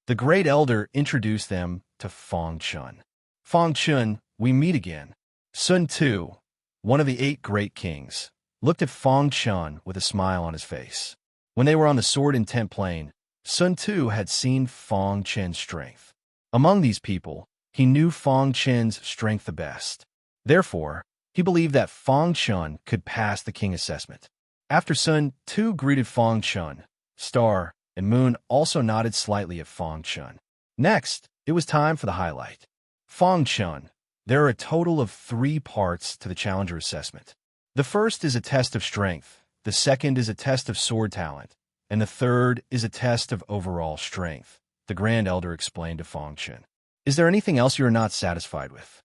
The great elder introduced them to Fong Chen. "Fong Chen, we meet again." Sun Tu, one of the 8 great kings, looked at Fong Chen with a smile on his face. When they were on the sword and tent plain, Sun Tu had seen Fong Chen's strength. Among these people, he knew Fong Chen's strength the best. Therefore, he believed that Fong Chen could pass the king assessment. After Sun Tu greeted Fong Chen, Star and Moon also nodded slightly at Fong Chen. Next, it was time for the highlight. Fong Chen, there are a total of 3 parts to the Challenger assessment. The first is a test of strength, the second is a test of sword talent, and the third is a test of overall strength, the Grand Elder explained to Fong Chen. "Is there anything else you are not satisfied with?"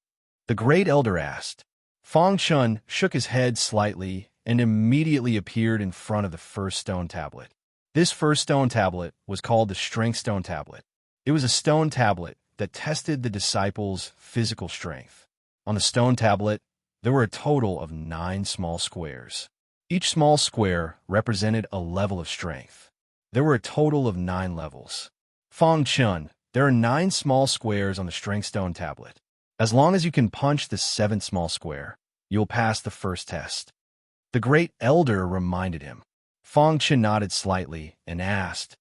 the Great Elder asked. Fong Chen shook his head slightly and immediately appeared in front of the first stone tablet. This first stone tablet was called the Strength Stone Tablet. It was a stone tablet that tested the disciples' physical strength. On the stone tablet, there were a total of 9 small squares. Each small square represented a level of strength. There were a total of 9 levels. "Fong Chen, there are 9 small squares on the Strength Stone Tablet. As long as you can punch the 7th small square, you'll pass the first test." The Great Elder reminded him. Fong Chen nodded slightly and asked,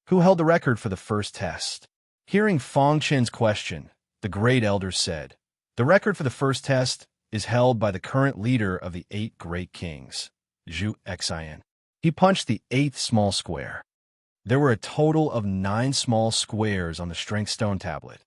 "Who held the record for the first test?" Hearing Fong Chen's question, the Great Elder said, "The record for the first test is held by the current leader of the 8 great kings, Zhu Xian. He punched the 8th small square. There were a total of 9 small squares on the Strength Stone Tablet.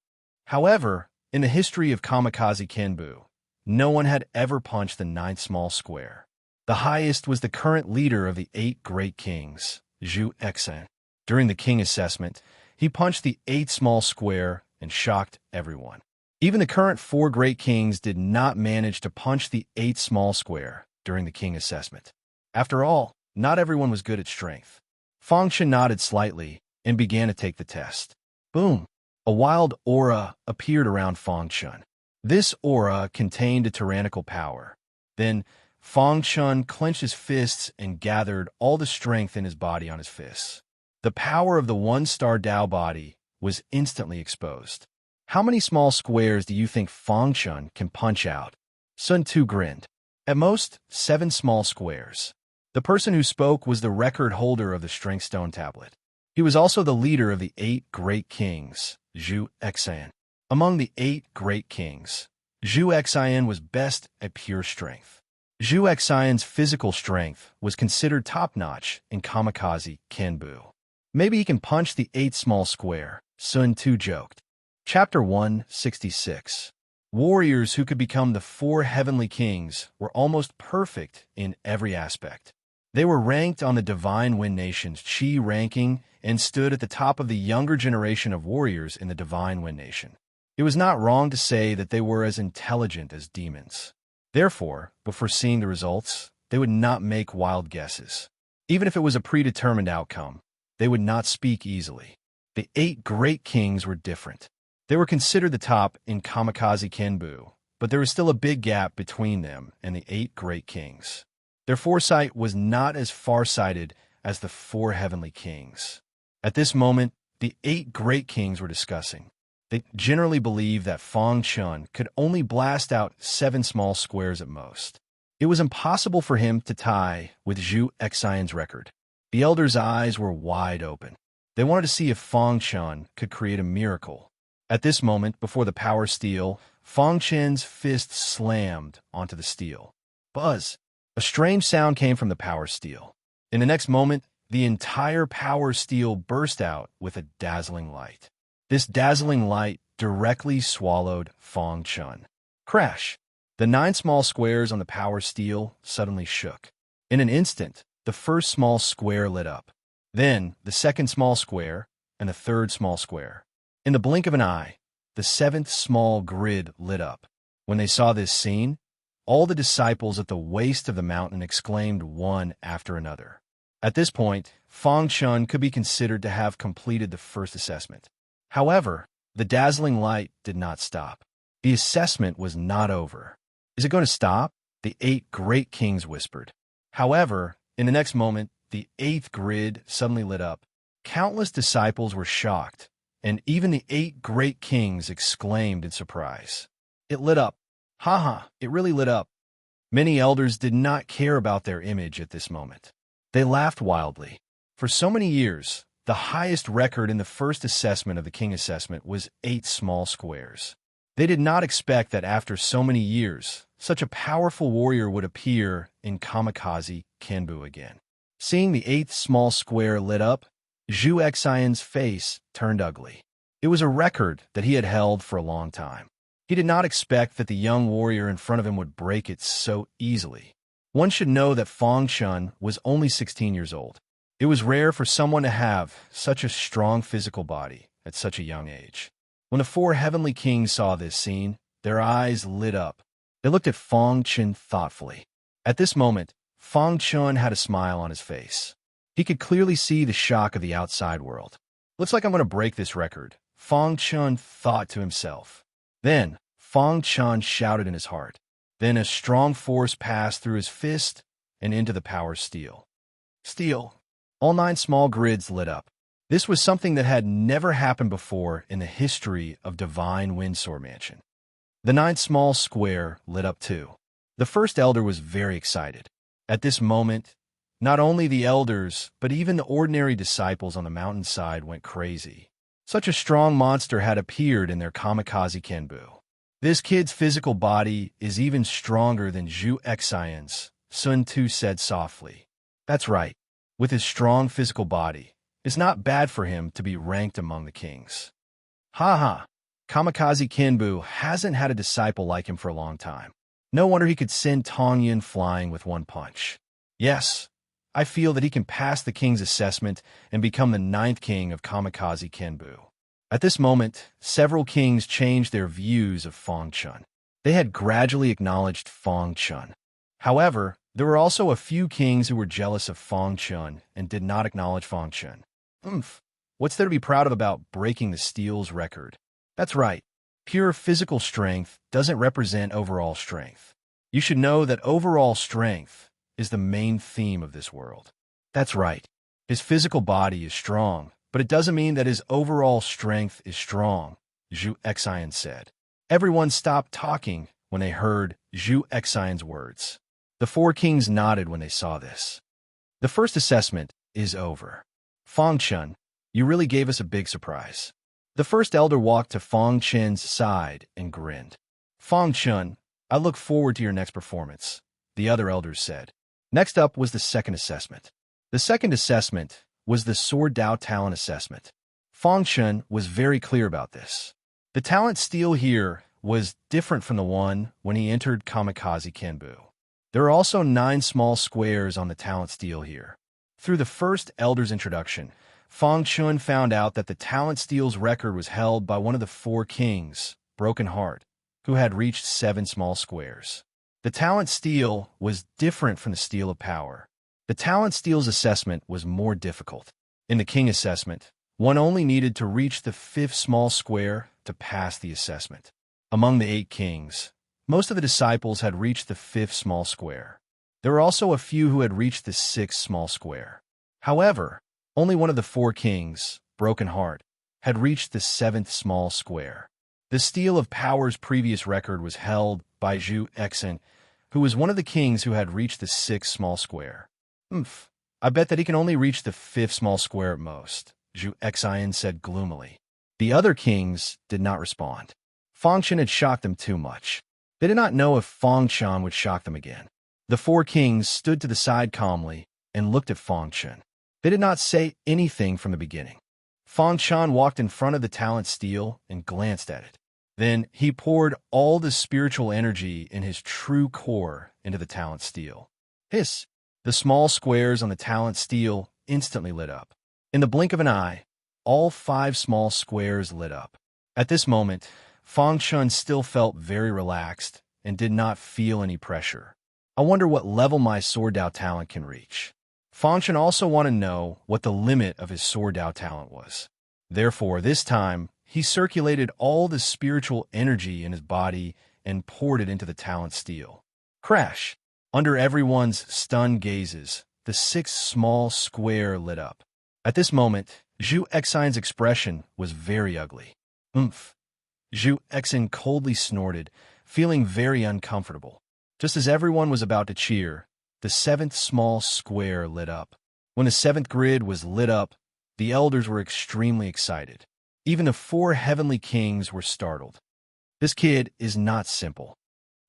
However, in the history of Kamikaze Kenbu, no one had ever punched the 9th small square. The highest was the current leader of the 8 great kings, Zhu Xian. During the king assessment, he punched the 8th small square and shocked everyone. Even the current 4 great kings did not manage to punch the 8th small square during the king assessment. After all, not everyone was good at strength." Fong Chen nodded slightly and began to take the test. Boom! A wild aura appeared around Fong Chen. This aura contained a tyrannical power. Then, Fong Chen clenched his fists and gathered all the strength in his body on his fists. The power of the 1-star Dao body was instantly exposed. "How many small squares do you think Fong Chen can punch out?" Sun Tu grinned. "At most, 7 small squares." The person who spoke was the record holder of the strength stone tablet. He was also the leader of the 8 great kings, Zhu Xian. Among the 8 great kings, Zhu Xian was best at pure strength. Zhu Xian's physical strength was considered top-notch in kamikaze kenbu. Maybe he can punch the 8 small square, Sun Tu joked. Chapter 166. Warriors who could become the 4 heavenly kings were almost perfect in every aspect. They were ranked on the Divine Wind Nation's Qi ranking and stood at the top of the younger generation of warriors in the Divine Wind Nation. It was not wrong to say that they were as intelligent as demons. Therefore, before seeing the results, they would not make wild guesses. Even if it was a predetermined outcome, they would not speak easily. The 8 great kings were different. They were considered the top in kamikaze kenbu, but there was still a big gap between them and the 8 great kings. Their foresight was not as far-sighted as the 4 heavenly kings. At this moment, the 8 great kings were discussing. They generally believed that Fang Chun could only blast out 7 small squares at most. It was impossible for him to tie with Zhu Xian's record. The elders' eyes were wide open. They wanted to see if Fang Chun could create a miracle. At this moment, before the power steel, Fang Chen's fist slammed onto the steel. Buzz! A strange sound came from the power steel. In the next moment, the entire power steel burst out with a dazzling light. This dazzling light directly swallowed Fang Chun. Crash! The 9 small squares on the power steel suddenly shook. In an instant, the first small square lit up. Then, the second small square, and the third small square. In the blink of an eye, the 7th small grid lit up. When they saw this scene, all the disciples at the waist of the mountain exclaimed one after another. At this point, Fang Chun could be considered to have completed the first assessment. However, the dazzling light did not stop. The assessment was not over. Is it going to stop? The 8 great kings whispered. However, in the next moment, the 8th grid suddenly lit up. Countless disciples were shocked, and even the 8 great kings exclaimed in surprise. It lit up. Ha! It really lit up. Many elders did not care about their image at this moment. They laughed wildly. For so many years, the highest record in the first assessment of the king assessment was 8 small squares. They did not expect that after so many years, such a powerful warrior would appear in kamikaze kenbu again. Seeing the 8th small square lit up, Zhu Xian's face turned ugly. It was a record that he had held for a long time. He did not expect that the young warrior in front of him would break it so easily. One should know that Fang Chun was only 16 years old. It was rare for someone to have such a strong physical body at such a young age. When the 4 heavenly kings saw this scene, their eyes lit up. They looked at Fang Chun thoughtfully. At this moment, Fang Chun had a smile on his face. He could clearly see the shock of the outside world. Looks like I'm going to break this record, Fang Chun thought to himself. Then, Fang Chun shouted in his heart. Then a strong force passed through his fist and into the power steel. Steel. All 9 small grids lit up. This was something that had never happened before in the history of Divine Windsor Mansion. The 9th small square lit up too. The first elder was very excited. At this moment, not only the elders, but even the ordinary disciples on the mountainside went crazy. Such a strong monster had appeared in their kamikaze kenbu. This kid's physical body is even stronger than Zhu Xian's, Sun Tu said softly. That's right. With his strong physical body, it's not bad for him to be ranked among the kings. Ha! Kamikaze kenbu hasn't had a disciple like him for a long time. No wonder he could send Tongyin flying with one punch. Yes, I feel that he can pass the king's assessment and become the 9th king of kamikaze kenbu. At this moment, several kings changed their views of Fang Chun. They had gradually acknowledged Fang Chun. However, there were also a few kings who were jealous of Fang Chun and did not acknowledge Fang Chun. What's there to be proud of about breaking the steel's record? That's right. Pure physical strength doesn't represent overall strength. You should know that overall strength is the main theme of this world. That's right. His physical body is strong, but it doesn't mean that his overall strength is strong, Zhu Xian said. Everyone stopped talking when they heard Zhu Xian's words. The 4 kings nodded when they saw this. The first assessment is over. Fong Chun, you really gave us a big surprise. The first elder walked to Fong Chen's side and grinned. Fong Chun, I look forward to your next performance, the other elders said. Next up was the second assessment. The second assessment was the Sword Dao Talent Assessment. Fong Chun was very clear about this. The talent steel here was different from the one when he entered Kamikaze Kenbu. There are also 9 small squares on the talent steel here. Through the first elder's introduction, Fong Chun found out that the talent steel's record was held by one of the 4 kings, Broken Heart, who had reached 7 small squares. The talent steel was different from the steel of power. The talent steel's assessment was more difficult. In the king assessment, one only needed to reach the 5th small square to pass the assessment. Among the 8 kings, most of the disciples had reached the 5th small square. There were also a few who had reached the 6th small square. However, only one of the 4 kings, Broken Heart, had reached the 7th small square. The steel of power's previous record was held by Zhu Exin, who was one of the kings who had reached the 6th small square. I bet that he can only reach the 5th small square at most, Zhu Exin said gloomily. The other kings did not respond. Fong Chun had shocked them too much. They did not know if Fong Chun would shock them again. The 4 kings stood to the side calmly and looked at Fong Chun. They did not say anything from the beginning. Fong Chun walked in front of the talent steel and glanced at it. Then he poured all the spiritual energy in his true core into the talent steel. Hiss! The small squares on the talent steel instantly lit up. In the blink of an eye, all 5 small squares lit up. At this moment, Fong Chun still felt very relaxed and did not feel any pressure. I wonder what level my Sword Dao talent can reach. Fong Chun also wanted to know what the limit of his Sword Dao talent was. Therefore, this time, he circulated all the spiritual energy in his body and poured it into the talent steel. Crash! Under everyone's stunned gazes, the 6th small square lit up. At this moment, Zhu Exin's expression was very ugly. Zhu Exin coldly snorted, feeling very uncomfortable. Just as everyone was about to cheer, the 7th small square lit up. When the 7th grid was lit up, the elders were extremely excited. Even the 4 heavenly kings were startled. This kid is not simple.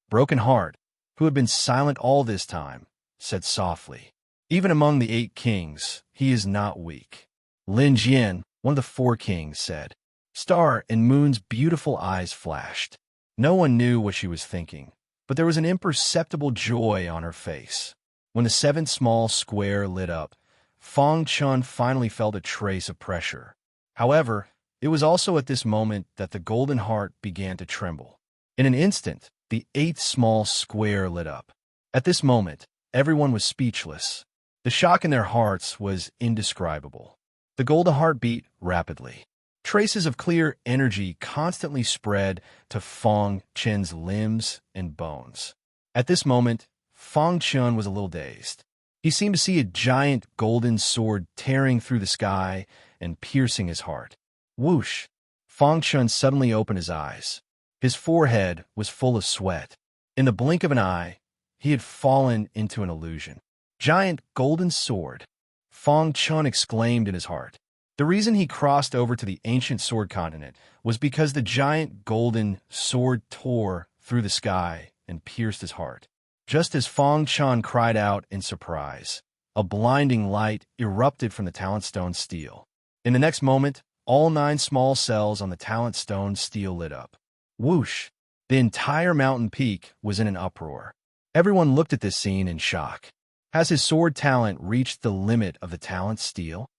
Broken Heart, who had been silent all this time, said softly. Even among the 8 kings, he is not weak. Lin Jian, one of the 4 kings, said. Star and Moon's beautiful eyes flashed. No one knew what she was thinking, but there was an imperceptible joy on her face. When the 7th small square lit up, Fong Chun finally felt a trace of pressure. However, it was also at this moment that the golden heart began to tremble. In an instant, the 8th small square lit up. At this moment, everyone was speechless. The shock in their hearts was indescribable. The golden heart beat rapidly. Traces of clear energy constantly spread to Fong Chun's limbs and bones. At this moment, Fong Chun was a little dazed. He seemed to see a giant golden sword tearing through the sky and piercing his heart. Whoosh! Fong Chun suddenly opened his eyes. His forehead was full of sweat. In the blink of an eye, he had fallen into an illusion. Giant golden sword! Fong Chun exclaimed in his heart. The reason he crossed over to the ancient sword continent was because the giant golden sword tore through the sky and pierced his heart. Just as Fong Chun cried out in surprise, a blinding light erupted from the talent stone steel. In the next moment, all 9 small cells on the talent stone steel lit up. Whoosh! The entire mountain peak was in an uproar. Everyone looked at this scene in shock. Has his sword talent reached the limit of the talent steel?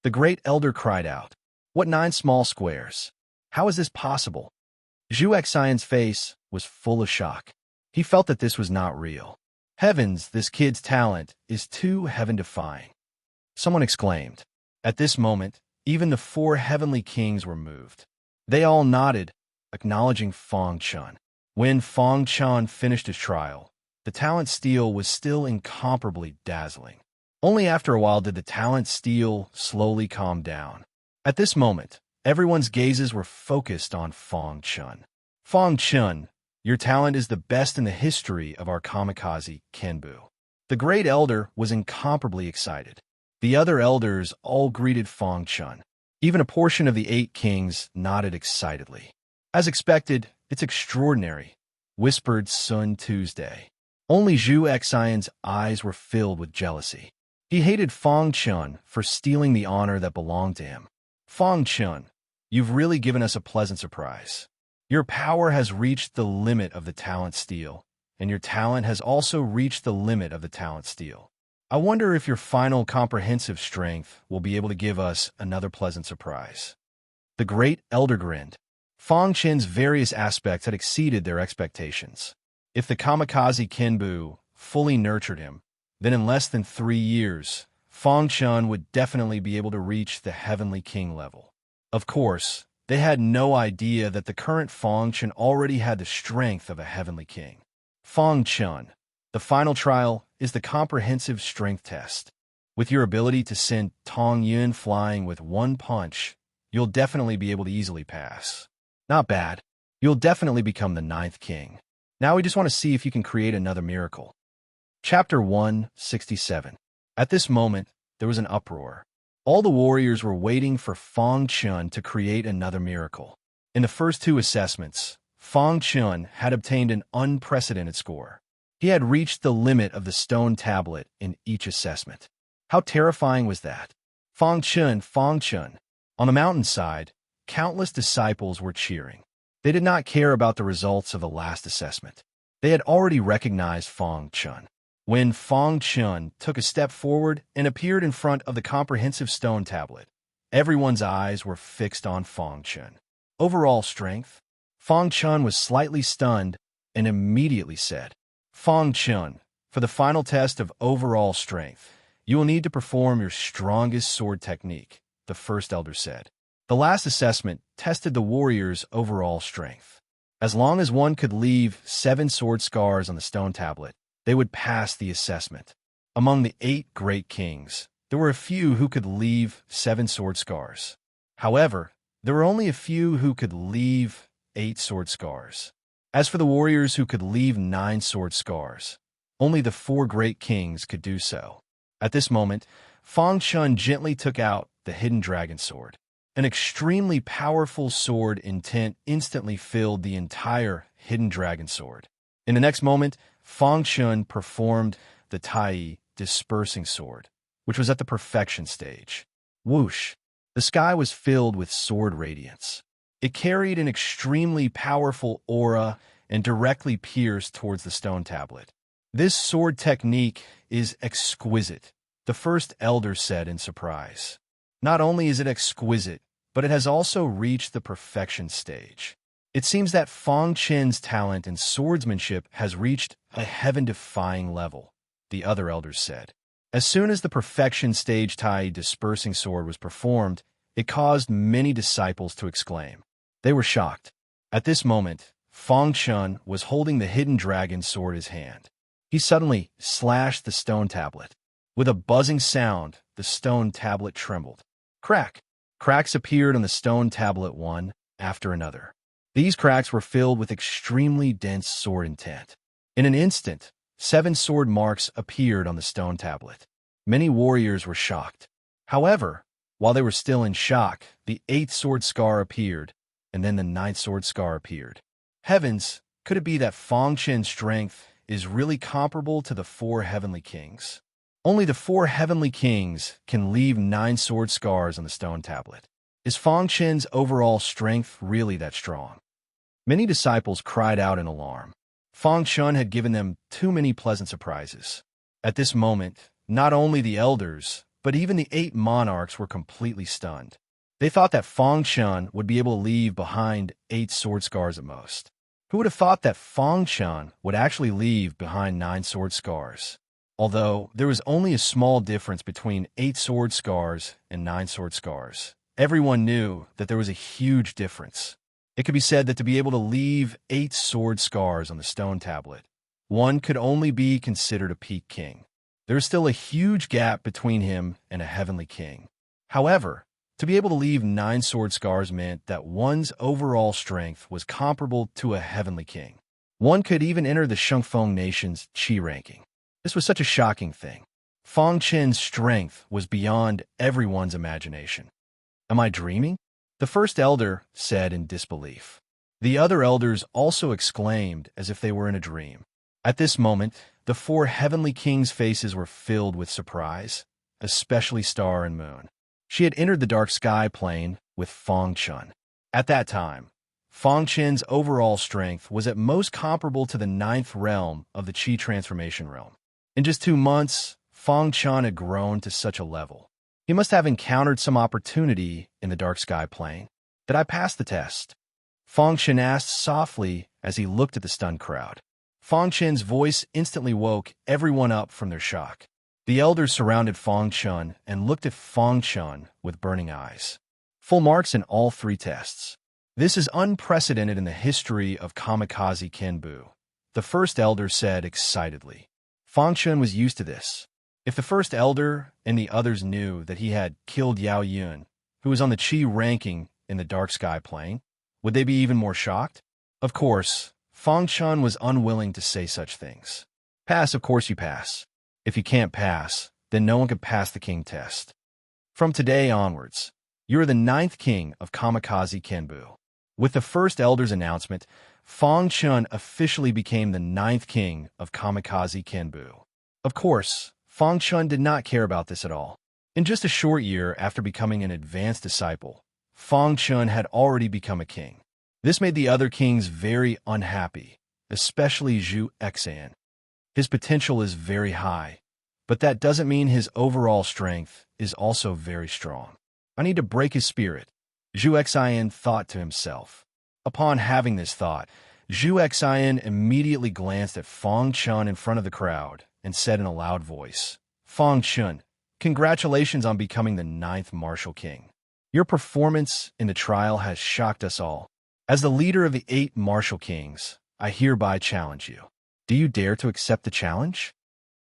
The great elder cried out. What 9 small squares? How is this possible? Zhu Exin's face was full of shock. He felt that this was not real. Heavens, this kid's talent is too heaven-defying. Someone exclaimed. At this moment, even the 4 heavenly kings were moved. They all nodded, acknowledging Fong Chun. When Fong Chun finished his trial, the talent steel was still incomparably dazzling. Only after a while did the talent steel slowly calm down. At this moment, everyone's gazes were focused on Fong Chun. Fong Chun, your talent is the best in the history of our Kamikaze Kenbu. The Great Elder was incomparably excited. The other elders all greeted Fang Chun. Even a portion of the 8 kings nodded excitedly. As expected, it's extraordinary, whispered Sun Tuesday. Only Zhu Xian's eyes were filled with jealousy. He hated Fang Chun for stealing the honor that belonged to him. Fang Chun, you've really given us a pleasant surprise. Your power has reached the limit of the talent steal, and your talent has also reached the limit of the talent steal. I wonder if your final comprehensive strength will be able to give us another pleasant surprise. The Great Elder grinned. Fang Chen's various aspects had exceeded their expectations. If the kamikaze Kenbu fully nurtured him, then in less than 3 years, Fang Chun would definitely be able to reach the Heavenly King level. Of course, they had no idea that the current Fang Chun already had the strength of a Heavenly King. Fang Chun, the final trial is the comprehensive strength test. With your ability to send Tong Yun flying with 1 punch, you'll definitely be able to easily pass. Not bad. You'll definitely become the 9th king. Now we just want to see if you can create another miracle. Chapter 167. At this moment, there was an uproar. All the warriors were waiting for Fang Chun to create another miracle. In the first 2 assessments, Fang Chun had obtained an unprecedented score. He had reached the limit of the stone tablet in each assessment. How terrifying was that? Fang Chun, Fang Chun. On the mountainside, countless disciples were cheering. They did not care about the results of the last assessment. They had already recognized Fang Chun. When Fang Chun took a step forward and appeared in front of the comprehensive stone tablet, everyone's eyes were fixed on Fang Chun. Overall strength? Fang Chun was slightly stunned and immediately said, Fang Chun, for the final test of overall strength, you will need to perform your strongest sword technique, the first elder said. The last assessment tested the warrior's overall strength. As long as one could leave 7 sword scars on the stone tablet, they would pass the assessment. Among the 8 great kings, there were a few who could leave 7 sword scars. However, there were only a few who could leave 8 sword scars. As for the warriors who could leave 9 sword scars, only the 4 great kings could do so. At this moment, Fang Chun gently took out the hidden dragon sword. An extremely powerful sword intent instantly filled the entire hidden dragon sword. In the next moment, Fang Chun performed the Tai dispersing sword, which was at the perfection stage. Whoosh! The sky was filled with sword radiance. It carried an extremely powerful aura and directly pierced towards the stone tablet. This sword technique is exquisite, the first elder said in surprise. Not only is it exquisite, but it has also reached the perfection stage. It seems that Fang Chen's talent in swordsmanship has reached a heaven-defying level, the other elders said. As soon as the perfection stage Tai dispersing sword was performed, it caused many disciples to exclaim. They were shocked. At this moment, Fang Chun was holding the hidden dragon sword in his hand. He suddenly slashed the stone tablet. With a buzzing sound, the stone tablet trembled. Crack! Cracks appeared on the stone tablet one after another. These cracks were filled with extremely dense sword intent. In an instant, 7 sword marks appeared on the stone tablet. Many warriors were shocked. However, while they were still in shock, the 8th sword scar appeared, and then the 9th sword scar appeared. Heavens, could it be that Fang Chen's strength is really comparable to the 4 heavenly kings? Only the 4 heavenly kings can leave 9 sword scars on the stone tablet. Is Fang Chen's overall strength really that strong? Many disciples cried out in alarm. Fang Chun had given them too many pleasant surprises. At this moment, not only the elders, but even the 8 monarchs were completely stunned. They thought that Fang Chun would be able to leave behind 8 sword scars at most. Who would have thought that Fang Chun would actually leave behind 9 sword scars? Although there was only a small difference between 8 sword scars and 9 sword scars, everyone knew that there was a huge difference. It could be said that to be able to leave 8 sword scars on the stone tablet, one could only be considered a peak king. There is still a huge gap between him and a heavenly king. However, to be able to leave 9 sword scars meant that one's overall strength was comparable to a heavenly king. One could even enter the Shangfeng Nation's Qi ranking. This was such a shocking thing. Fong Chen's strength was beyond everyone's imagination. Am I dreaming? The first elder said in disbelief. The other elders also exclaimed as if they were in a dream. At this moment, the four heavenly kings' faces were filled with surprise, especially Star and Moon. She had entered the dark sky plane with Fong Chun. At that time, Fong Chen's overall strength was at most comparable to the 9th realm of the Qi transformation realm. In just 2 months, Fong Chun had grown to such a level. He must have encountered some opportunity in the dark sky plane. Did I pass the test? Fong Chen asked softly as he looked at the stunned crowd. Fong Chen's voice instantly woke everyone up from their shock. The elders surrounded Fong Chun and looked at Fong Chun with burning eyes. Full marks in all 3 tests. This is unprecedented in the history of kamikaze kenbu, the first elder said excitedly. Fong Chun was used to this. If the first elder and the others knew that he had killed Yao Yun, who was on the Qi ranking in the dark sky plane, would they be even more shocked? Of course, Fong Chun was unwilling to say such things. Pass, of course you pass. If you can't pass, then no one can pass the king test. From today onwards, you are the 9th king of kamikaze kenbu. With the first elder's announcement, Fong Chun officially became the 9th king of kamikaze kenbu. Of course, Fong Chun did not care about this at all. In just a short year after becoming an advanced disciple, Fong Chun had already become a king. This made the other kings very unhappy, especially Zhu Exan. His potential is very high, but that doesn't mean his overall strength is also very strong. I need to break his spirit, Zhu Exan thought to himself. Upon having this thought, Zhu Exan immediately glanced at Fong Chun in front of the crowd and said in a loud voice, Fong Chun, congratulations on becoming the 9th martial king. Your performance in the trial has shocked us all. As the leader of the 8 martial kings, I hereby challenge you. Do you dare to accept the challenge?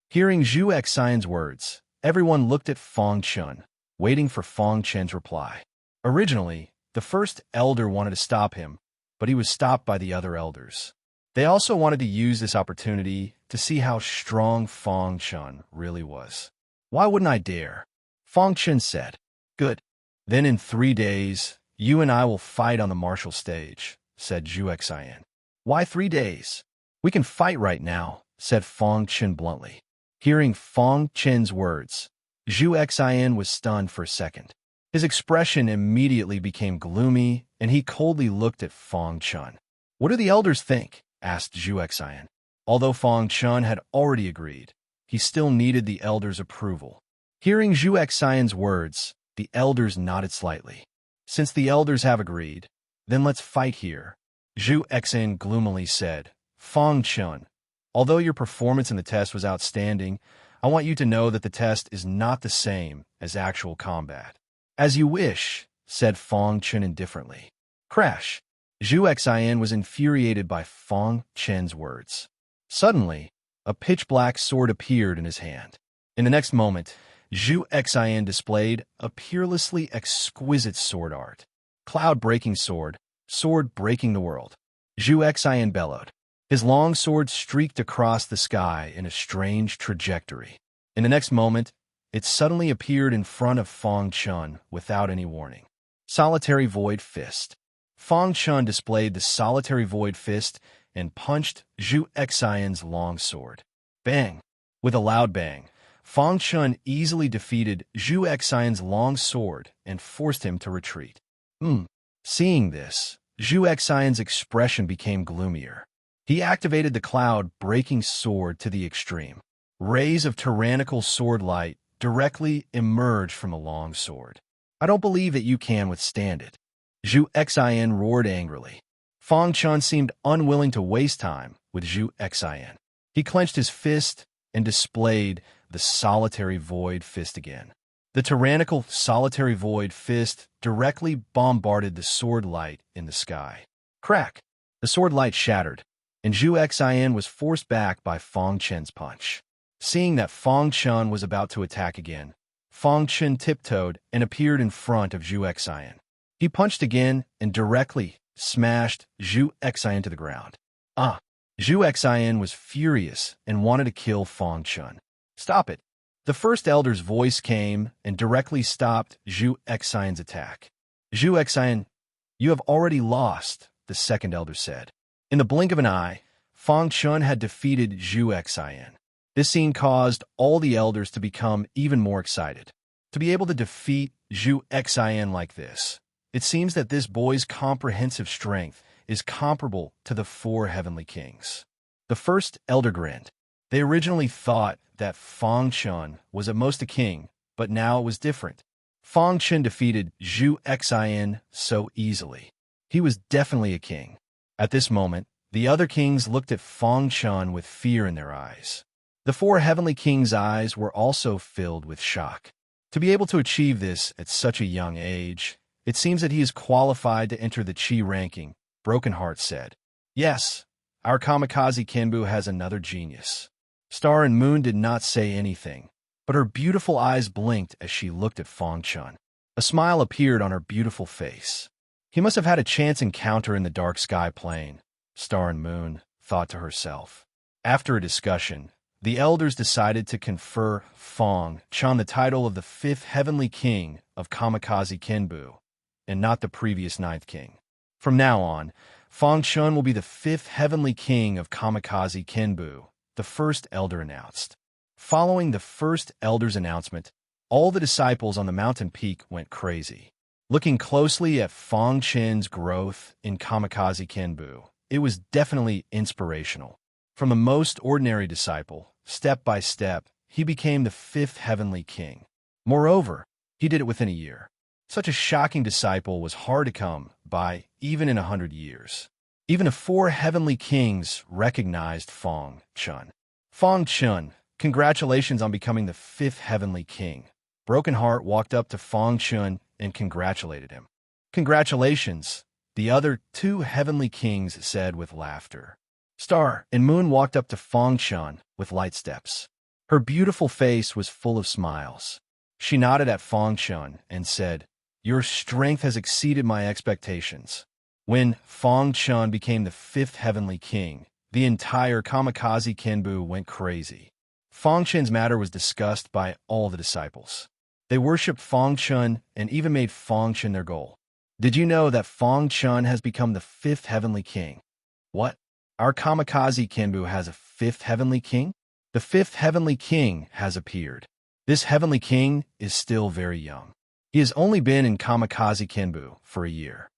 Hearing Zhu Exan's words, everyone looked at Fong Chun, waiting for Fong Chen's reply. Originally, the first elder wanted to stop him, but he was stopped by the other elders. They also wanted to use this opportunity to see how strong Fong Chun really was. Why wouldn't I dare? Fong Chun said. Good. Then in 3 days, you and I will fight on the martial stage, said Zhu Exan. Why 3 days? We can fight right now, said Fong Chun bluntly. Hearing Fong Chun's words, Zhu Exan was stunned for a second. His expression immediately became gloomy, and he coldly looked at Fong Chun. What do the elders think? Asked Zhu Exan. Although Fong Chun had already agreed, he still needed the elders' approval. Hearing Zhu Exan's words, the elders nodded slightly. Since the elders have agreed, then let's fight here, Zhu Exan gloomily said. Fong Chun, although your performance in the test was outstanding, I want you to know that the test is not the same as actual combat. As you wish, said Fong Chun indifferently. Crash! Zhu Exan was infuriated by Fong Chun's words. Suddenly, a pitch-black sword appeared in his hand. In the next moment, Zhu Exan displayed a peerlessly exquisite sword art. Cloud-breaking sword, sword breaking the world. Zhu Exan bellowed. His long sword streaked across the sky in a strange trajectory. In the next moment, it suddenly appeared in front of Fong Chun without any warning. Solitary Void Fist. Fong Chun displayed the Solitary Void Fist and punched Zhu Exan's long sword. Bang! With a loud bang, Fong Chun easily defeated Zhu Exan's long sword and forced him to retreat. Seeing this, Zhu Exan's expression became gloomier. He activated the cloud-breaking sword to the extreme. Rays of tyrannical sword light directly emerged from the long sword. I don't believe that you can withstand it. Zhu Exan roared angrily. Fong Chun seemed unwilling to waste time with Zhu Exan. He clenched his fist and displayed the Solitary Void Fist again. The tyrannical Solitary Void Fist directly bombarded the sword light in the sky. Crack! The sword light shattered, and Zhu Exan was forced back by Fong Chun's punch. Seeing that Fong Chun was about to attack again, Fong Chun tiptoed and appeared in front of Zhu Exan. He punched again and directly smashed Zhu Exan to the ground. Zhu Xian was furious and wanted to kill Fang Chun. Stop it. The first elder's voice came and directly stopped Zhu Xian's attack. Zhu Xian, you have already lost, the second elder said. In the blink of an eye, Fang Chun had defeated Zhu Xian. This scene caused all the elders to become even more excited. To be able to defeat Zhu Xian like this, it seems that this boy's comprehensive strength is comparable to the four heavenly kings. The first elder grinned. They originally thought that Fang Chun was at most a king, but now it was different. Fang Chun defeated Zhu Xian so easily. He was definitely a king. At this moment, the other kings looked at Fang Chun with fear in their eyes. The four heavenly kings' eyes were also filled with shock. To be able to achieve this at such a young age, it seems that he is qualified to enter the Qi ranking, Broken Heart said. Yes, our kamikaze Kenbu has another genius. Star and Moon did not say anything, but her beautiful eyes blinked as she looked at Fang Chun. A smile appeared on her beautiful face. He must have had a chance encounter in the dark sky plane, Star and Moon thought to herself. After a discussion, the elders decided to confer Fang Chun the title of the fifth heavenly king of Kamikaze Kenbu, and not the previous ninth king. From now on, Fang Chun will be the fifth heavenly king of Kamikaze Kenbu, the first elder announced. Following the first elder's announcement, all the disciples on the mountain peak went crazy. Looking closely at Fang Chun's growth in Kamikaze Kenbu, it was definitely inspirational. From the most ordinary disciple, step by step, he became the fifth heavenly king. Moreover, he did it within a year. Such a shocking disciple was hard to come by even in 100 years. Even the four heavenly kings recognized Fang Chun. Fang Chun, congratulations on becoming the fifth heavenly king. Broken Heart walked up to Fang Chun and congratulated him. Congratulations, the other two heavenly kings said with laughter. Star and Moon walked up to Fang Chun with light steps. Her beautiful face was full of smiles. She nodded at Fang Chun and said, "Your strength has exceeded my expectations." When Fang Chun became the fifth heavenly king, the entire Kamikaze Kenbu went crazy. Fang Chun's matter was discussed by all the disciples. They worshipped Fang Chun and even made Fang Chun their goal. Did you know that Fang Chun has become the fifth heavenly king? What? Our Kamikaze Kenbu has a fifth heavenly king? The fifth heavenly king has appeared. This heavenly king is still very young. He has only been in Kamikaze Kenbu for a year.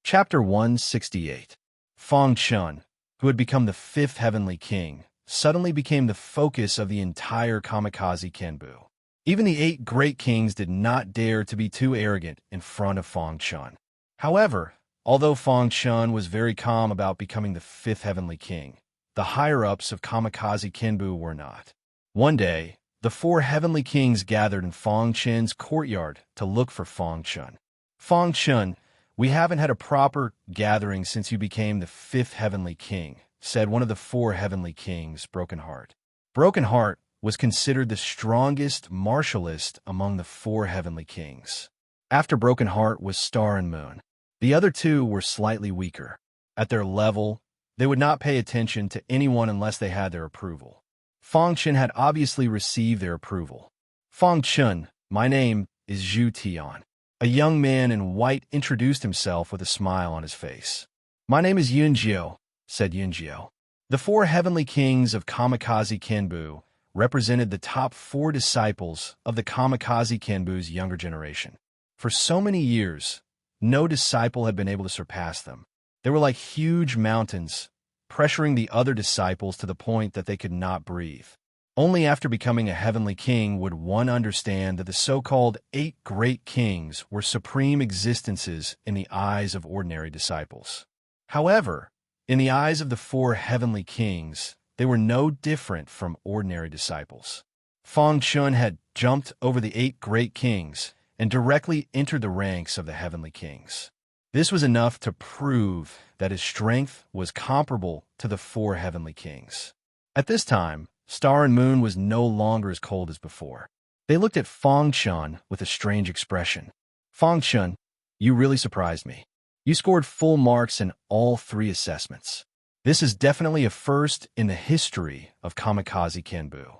Chapter 168. Fang Chun, who had become the fifth heavenly king, suddenly became the focus of the entire Kamikaze Kenbu. Even the 8 great kings did not dare to be too arrogant in front of Fang Chun. However, although Fang Chun was very calm about becoming the fifth heavenly king, the higher-ups of Kamikaze Kenbu were not. One day, the 4 heavenly kings gathered in Fang Chun's courtyard to look for Fang Chun. Fang Chun, we haven't had a proper gathering since you became the fifth heavenly king, said one of the 4 heavenly kings, Broken Heart. Broken Heart was considered the strongest martialist among the 4 heavenly kings. After Broken Heart was Star and Moon. The other 2 were slightly weaker. At their level, they would not pay attention to anyone unless they had their approval. Fang Chun had obviously received their approval. Fang Chun, my name is Zhu Tian. A young man in white introduced himself with a smile on his face. My name is Yunjiu, said Yunjiu. The 4 heavenly kings of Kamikaze Kenbu represented the top 4 disciples of the Kamikaze Kenbu's younger generation. For so many years, no disciple had been able to surpass them. They were like huge mountains, pressuring the other disciples to the point that they could not breathe. Only after becoming a heavenly king would one understand that the so-called 8 great kings were supreme existences in the eyes of ordinary disciples. However, in the eyes of the 4 heavenly kings, they were no different from ordinary disciples. Fang Chun had jumped over the 8 great kings and directly entered the ranks of the heavenly kings. This was enough to prove that his strength was comparable to the 4 heavenly kings. At this time, Star and Moon was no longer as cold as before. They looked at Fang Chun with a strange expression. Fang Chun, you really surprised me. You scored full marks in all 3 assessments. This is definitely a first in the history of kamikaze Kenbu.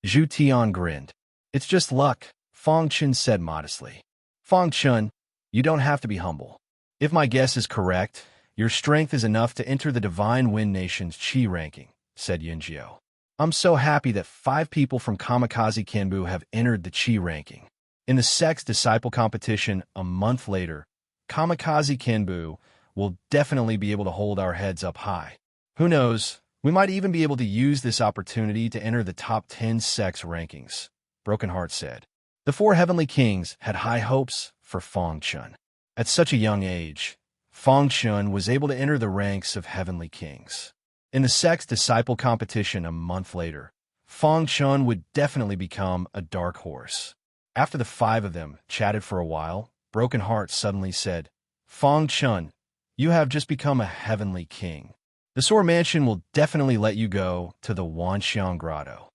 Zhu Tian grinned. It's just luck, Fong Chen said modestly. Fong Chen, you don't have to be humble. If my guess is correct, your strength is enough to enter the Divine Wind Nation's Qi ranking, said Yunjiao. I'm so happy that 5 people from Kamikaze Kenbu have entered the Qi ranking. In the Sex Disciple competition a month later, Kamikaze Kenbu will definitely be able to hold our heads up high. Who knows, we might even be able to use this opportunity to enter the top 10 sex rankings, Broken Heart said. The 4 Heavenly Kings had high hopes for Fong Chen. At such a young age, Fong Chen was able to enter the ranks of Heavenly Kings. In the Sex Disciple competition a month later, Fong Chen would definitely become a dark horse. After the 5 of them chatted for a while, Broken Heart suddenly said, Fong Chen, you have just become a Heavenly King. The Soar Mansion will definitely let you go to the Wanxiang Grotto.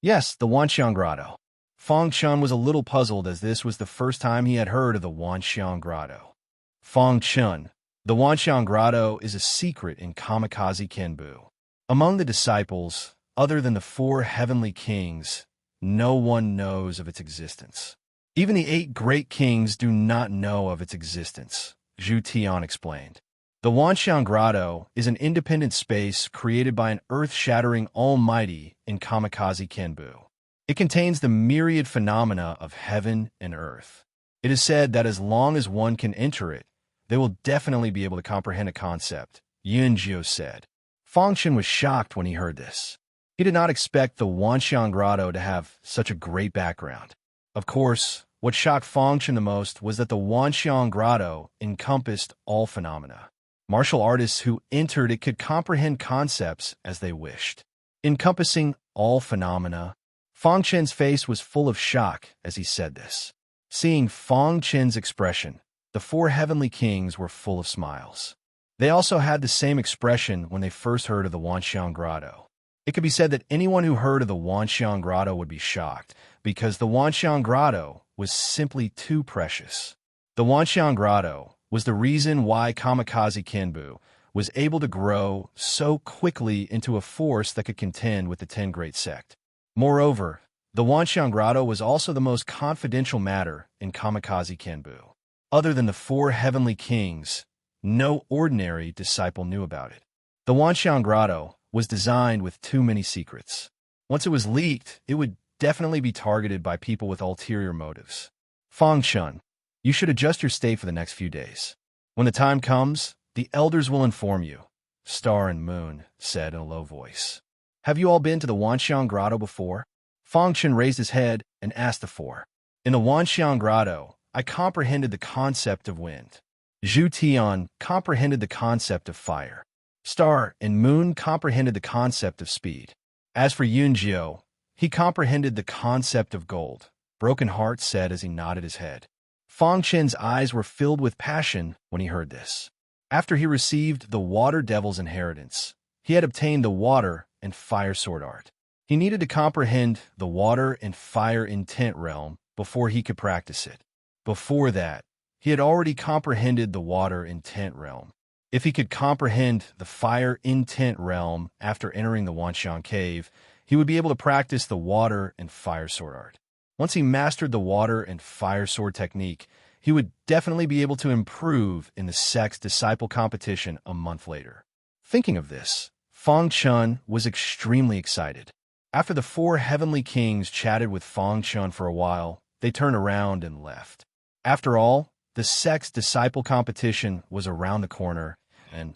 Yes, the Wanxiang Grotto. Fong Chen was a little puzzled as this was the first time he had heard of the Wanxiang Grotto. Fong Chen, the Wanxiang Grotto is a secret in Kamikaze Kenbu. Among the disciples, other than the 4 Heavenly Kings, no one knows of its existence. Even the 8 Great Kings do not know of its existence, Zhu Tian explained. The Wanxiang Grotto is an independent space created by an earth-shattering almighty in Kamikaze Kenbu. It contains the myriad phenomena of heaven and earth. It is said that as long as one can enter it, they will definitely be able to comprehend a concept, Yunjiao said. Fong Chen was shocked when he heard this. He did not expect the Wanxiang Grotto to have such a great background. Of course, what shocked Fong Chen the most was that the Wanxiang Grotto encompassed all phenomena. Martial artists who entered it could comprehend concepts as they wished. Encompassing all phenomena, Fong Chen's face was full of shock as he said this. Seeing Fong Chen's expression, the 4 Heavenly Kings were full of smiles. They also had the same expression when they first heard of the Wanxiang Grotto. It could be said that anyone who heard of the Wanxiang Grotto would be shocked, because the Wanxiang Grotto was simply too precious. The Wanxiang Grotto was the reason why Kamikaze Kenbu was able to grow so quickly into a force that could contend with the 10 Great Sect. Moreover, the Wanxiang Grotto was also the most confidential matter in Kamikaze Kenbu. Other than the 4 Heavenly Kings, no ordinary disciple knew about it. The Wanxiang Grotto was designed with too many secrets. Once it was leaked, it would definitely be targeted by people with ulterior motives. Fong Chen, you should adjust your stay for the next few days. When the time comes, the elders will inform you, Star and Moon said in a low voice. Have you all been to the Wanxiang Grotto before? Fong Chen raised his head and asked the 4. In the Wanxiang Grotto, I comprehended the concept of wind. Zhu Tian comprehended the concept of fire. Star and Moon comprehended the concept of speed. As for Yunjiao, he comprehended the concept of gold, Broken Heart said as he nodded his head. Fong Chen's eyes were filled with passion when he heard this. After he received the Water Devil's inheritance, he had obtained the Water and Fire Sword art. He needed to comprehend the Water and Fire Intent realm before he could practice it. Before that, he had already comprehended the Water Intent realm. If he could comprehend the Fire Intent realm after entering the Wanxiang Cave, he would be able to practice the Water and Fire Sword art. Once he mastered the Water and Fire Sword technique, he would definitely be able to improve in the Sex Disciple competition a month later. Thinking of this, Fong Chen was extremely excited. After the 4 Heavenly Kings chatted with Fong Chen for a while, they turned around and left. After all, the Sex Disciple competition was around the corner, and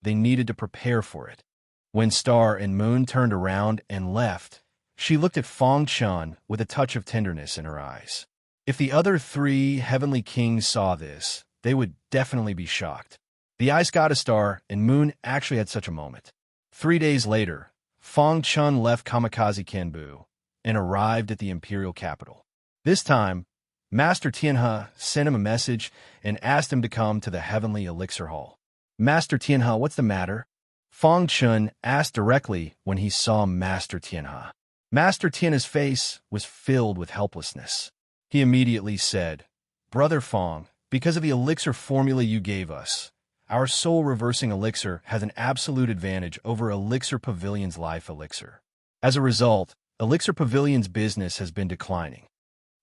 they needed to prepare for it. When Star and Moon turned around and left, she looked at Fong Chen with a touch of tenderness in her eyes. If the other 3 Heavenly Kings saw this, they would definitely be shocked. The Ice Goddess Star and Moon actually had such a moment. 3 days later, Fong Chen left Kamikaze Kenbu and arrived at the imperial capital. This time, Master Tianhe sent him a message and asked him to come to the Heavenly Elixir Hall. Master Tianhe, what's the matter? Fong Chen asked directly when he saw Master Tianhe. Master Tianhe's face was filled with helplessness. He immediately said, Brother Fong, because of the elixir formula you gave us, our soul-reversing elixir has an absolute advantage over Elixir Pavilion's life elixir. As a result, Elixir Pavilion's business has been declining.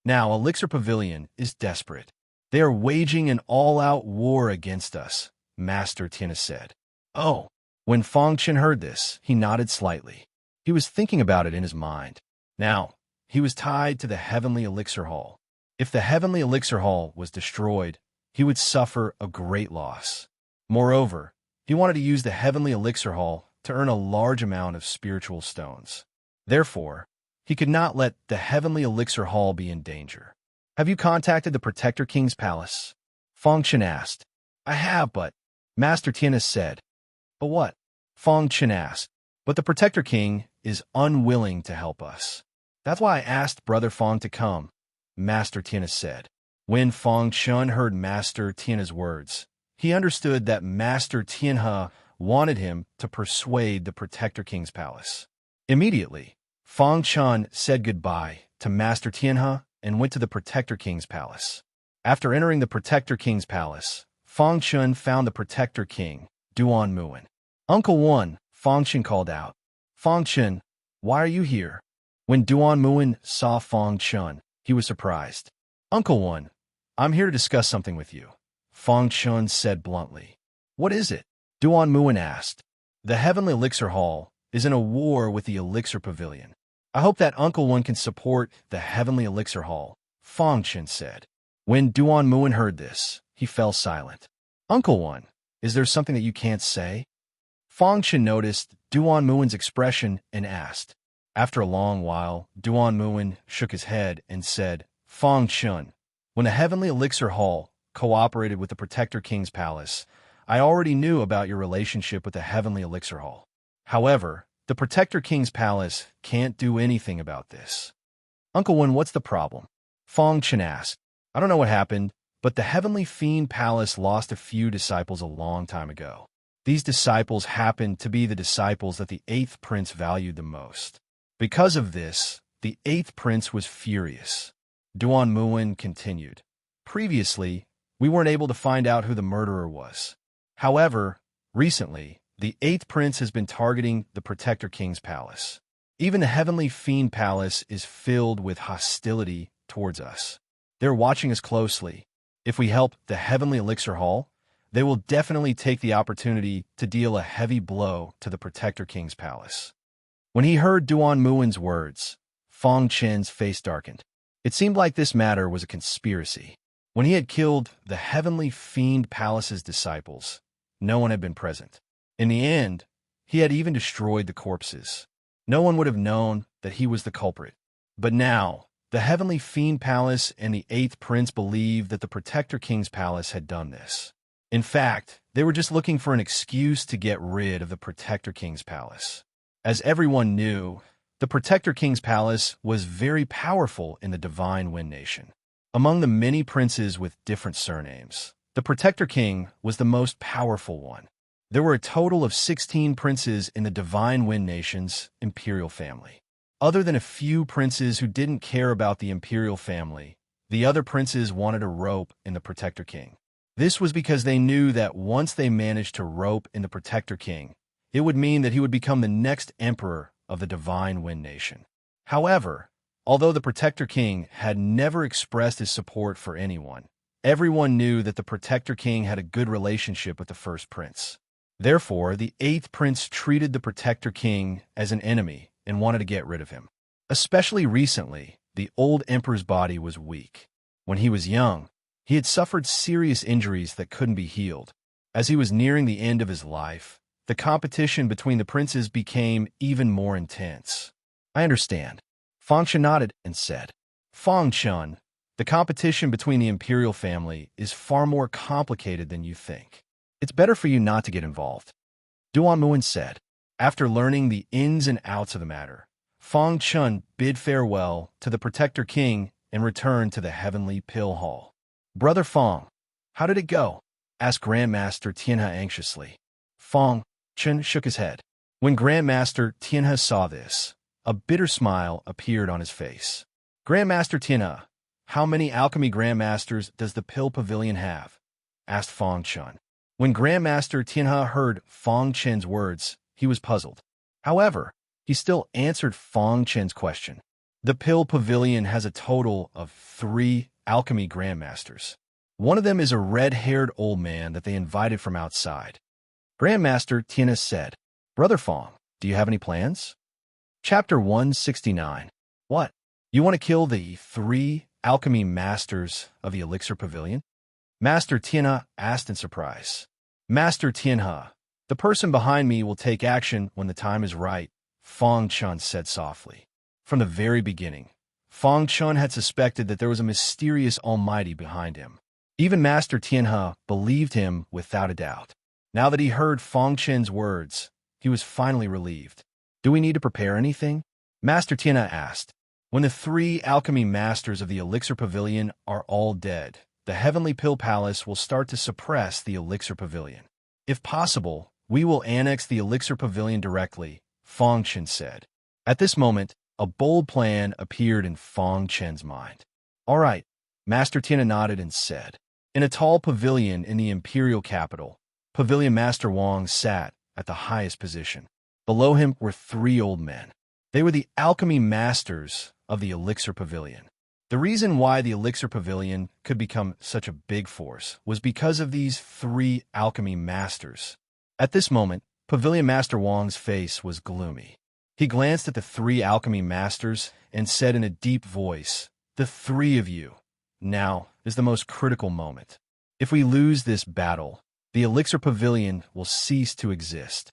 Now, Elixir Pavilion is desperate. They are waging an all-out war against us, Master Tina said. Oh. When Fong Chen heard this, he nodded slightly. He was thinking about it in his mind. Now, he was tied to the Heavenly Elixir Hall. If the Heavenly Elixir Hall was destroyed, he would suffer a great loss. Moreover, he wanted to use the Heavenly Elixir Hall to earn a large amount of spiritual stones. Therefore, he could not let the Heavenly Elixir Hall be in danger. Have you contacted the Protector King's palace? Fong Chen asked. I have, but Master Tina said. But what? Fong Chen asked. But the Protector King is unwilling to help us. That's why I asked Brother Fong to come, Master Tina said. When Fong Chen heard Master Tina's words, he understood that Master Tianhe wanted him to persuade the Protector King's palace. Immediately, Fong Chen said goodbye to Master Tianhe and went to the Protector King's palace. After entering the Protector King's palace, Fong Chen found the Protector King, Duan Muan. Uncle Wan, Fong Chen called out. Fong Chen, why are you here? When Duan Muan saw Fong Chen, he was surprised. Uncle Wan, I'm here to discuss something with you, Fong Chen said bluntly. What is it? Duan Muan asked. The Heavenly Elixir Hall is in a war with the Elixir Pavilion. I hope that Uncle Wan can support the Heavenly Elixir Hall, Fong Chen said. When Duan Muan heard this, he fell silent. Uncle Wan, is there something that you can't say? Fong Chen noticed Duan Muan's expression and asked. After a long while, Duan Muan shook his head and said, Fong Chen, when the Heavenly Elixir Hall cooperated with the Protector King's palace, I already knew about your relationship with the Heavenly Elixir Hall. However, the Protector King's palace can't do anything about this. Uncle Wen, what's the problem? Fong Chen asked. I don't know what happened, but the Heavenly Fiend Palace lost a few disciples a long time ago. These disciples happened to be the disciples that the 8th prince valued the most. Because of this, the 8th prince was furious. Duan Muan continued. Previously, we weren't able to find out who the murderer was. However, recently, the 8th prince has been targeting the Protector King's palace. Even the Heavenly Fiend Palace is filled with hostility towards us. They're watching us closely. If we help the Heavenly Elixir Hall, they will definitely take the opportunity to deal a heavy blow to the Protector King's palace. When he heard Duan Muan's words, Fong Chen's face darkened. It seemed like this matter was a conspiracy. When he had killed the Heavenly Fiend Palace's disciples, no one had been present. In the end, he had even destroyed the corpses. No one would have known that he was the culprit. But now, the Heavenly Fiend Palace and the 8th Prince believed that the Protector King's palace had done this. In fact, they were just looking for an excuse to get rid of the Protector King's palace. As everyone knew, the Protector King's palace was very powerful in the Divine Wind Nation. Among the many princes with different surnames, the Protector King was the most powerful one. There were a total of 16 princes in the Divine Wind Nation's imperial family. Other than a few princes who didn't care about the imperial family, the other princes wanted a rope in the Protector King. This was because they knew that once they managed to rope in the Protector King, it would mean that he would become the next emperor of the Divine Wind Nation. However, although the Protector King had never expressed his support for anyone, everyone knew that the Protector King had a good relationship with the first prince. Therefore, the 8th prince treated the Protector King as an enemy and wanted to get rid of him. Especially recently, the old emperor's body was weak. When he was young, he had suffered serious injuries that couldn't be healed. As he was nearing the end of his life, the competition between the princes became even more intense. I understand. Fong Chen nodded and said, Fong Chen, the competition between the imperial family is far more complicated than you think. It's better for you not to get involved. Duan Muan said. After learning the ins and outs of the matter, Fong Chen bid farewell to the Protector King and returned to the Heavenly Pill Hall. Brother Fong, how did it go? Asked Grandmaster Tianhe anxiously. Fong Chen shook his head. When Grandmaster Tianhe saw this, a bitter smile appeared on his face. Grandmaster Tianhe, how many alchemy grandmasters does the Pill Pavilion have? Asked Fong Chen. When Grandmaster Tianhe heard Fong Chen's words, he was puzzled. However, he still answered Fong Chen's question. The Pill Pavilion has a total of 3 alchemy grandmasters. One of them is a red-haired old man that they invited from outside. Grandmaster Tianhe said, "Brother Fong, do you have any plans?" Chapter 169. What? You want to kill the 3 alchemy masters of the Elixir Pavilion? Master Tianhe asked in surprise. Master Tianhe, the person behind me will take action when the time is right, Fong Chun said softly. From the very beginning, Fong Chun had suspected that there was a mysterious almighty behind him. Even Master Tianhe believed him without a doubt. Now that he heard Fong Chen's words, he was finally relieved. Do we need to prepare anything? Master Tianhe asked. When the 3 alchemy masters of the Elixir Pavilion are all dead, the Heavenly Pill Palace will start to suppress the Elixir Pavilion. If possible, we will annex the Elixir Pavilion directly, Fong Chen said. At this moment, a bold plan appeared in Fong Chen's mind. All right, Master Tianhe nodded and said. In a tall pavilion in the imperial capital, Pavilion Master Wang sat at the highest position. Below him were 3 old men. They were the alchemy masters of the Elixir Pavilion. The reason why the Elixir Pavilion could become such a big force was because of these 3 alchemy masters. At this moment, Pavilion Master Wang's face was gloomy. He glanced at the 3 alchemy masters and said in a deep voice, "The 3 of you. Now is the most critical moment. If we lose this battle, the Elixir Pavilion will cease to exist.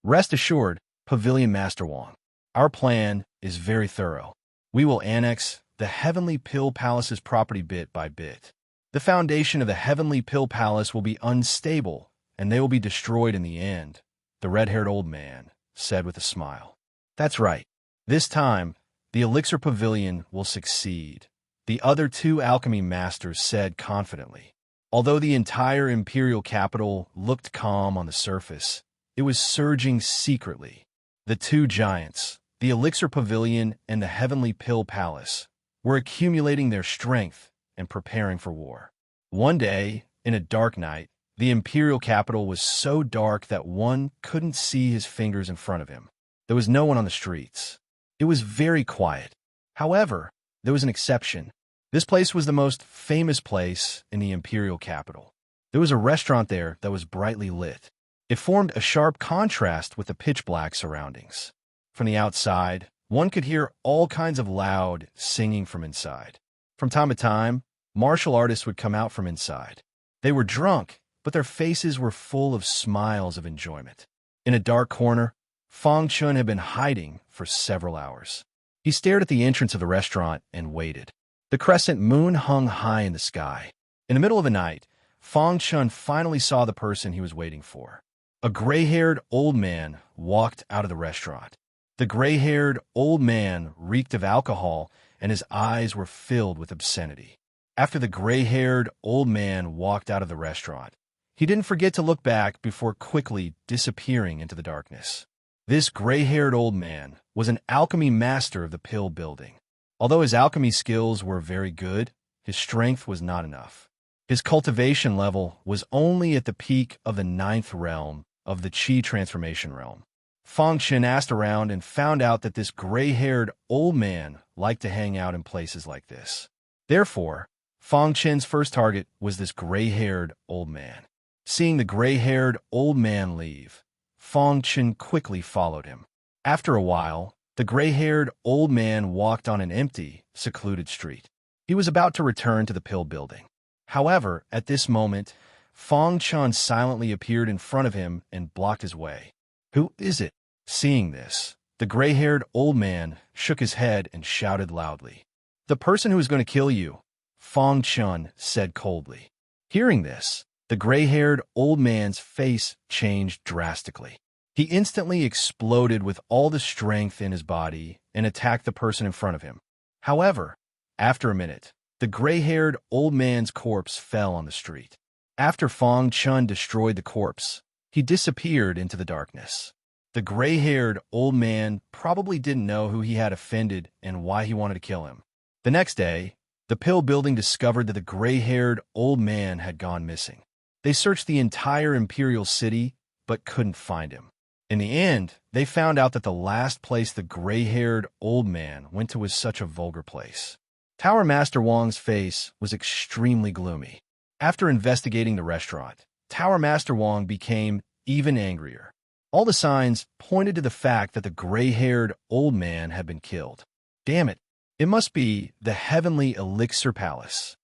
Rest assured, Pavilion Master Wang, our plan is very thorough. We will annex the Heavenly Pill Palace's property bit by bit. The foundation of the Heavenly Pill Palace will be unstable, and they will be destroyed in the end," the red-haired old man said with a smile. That's right. This time, the Elixir Pavilion will succeed, the other 2 alchemy masters said confidently. Although the entire imperial capital looked calm on the surface, it was surging secretly. The 2 giants, the Elixir Pavilion and the Heavenly Pill Palace, were accumulating their strength and preparing for war. One day, in a dark night, the imperial capital was so dark that one couldn't see his fingers in front of him. There was no one on the streets. It was very quiet. However, there was an exception. This place was the most famous place in the imperial capital. There was a restaurant there that was brightly lit. It formed a sharp contrast with the pitch-black surroundings. From the outside, one could hear all kinds of loud singing from inside. From time to time, martial artists would come out from inside. They were drunk, but their faces were full of smiles of enjoyment. In a dark corner, Fong Chun had been hiding for several hours. He stared at the entrance of the restaurant and waited. The crescent moon hung high in the sky. In the middle of the night, Fong Chun finally saw the person he was waiting for. A gray-haired old man walked out of the restaurant. The gray-haired old man reeked of alcohol, and his eyes were filled with obscenity. After the gray-haired old man walked out of the restaurant, he didn't forget to look back before quickly disappearing into the darkness. This gray-haired old man was an alchemy master of the pill building. Although his alchemy skills were very good, his strength was not enough. His cultivation level was only at the peak of the 9th realm of the Qi transformation realm. Fong Chen asked around and found out that this gray-haired old man liked to hang out in places like this. Therefore, Fong Chen's first target was this gray-haired old man. Seeing the gray-haired old man leave, Fong Chen quickly followed him. After a while, the gray-haired old man walked on an empty, secluded street. He was about to return to the pill building. However, at this moment, Fong Chen silently appeared in front of him and blocked his way. "Who is it?" Seeing this, the gray-haired old man shook his head and shouted loudly. "The person who is going to kill you," Fong Chen said coldly. Hearing this, the gray-haired old man's face changed drastically. He instantly exploded with all the strength in his body and attacked the person in front of him. However, after a minute, the gray-haired old man's corpse fell on the street. After Fong Chen destroyed the corpse, he disappeared into the darkness. The gray-haired old man probably didn't know who he had offended and why he wanted to kill him. The next day, the pill building discovered that the gray-haired old man had gone missing. They searched the entire imperial city, but couldn't find him. In the end, they found out that the last place the gray-haired old man went to was such a vulgar place. Tower Master Wong's face was extremely gloomy. After investigating the restaurant, Tower Master Wong became even angrier. All the signs pointed to the fact that the gray-haired old man had been killed. Damn it, it must be the Heavenly Elixir Palace.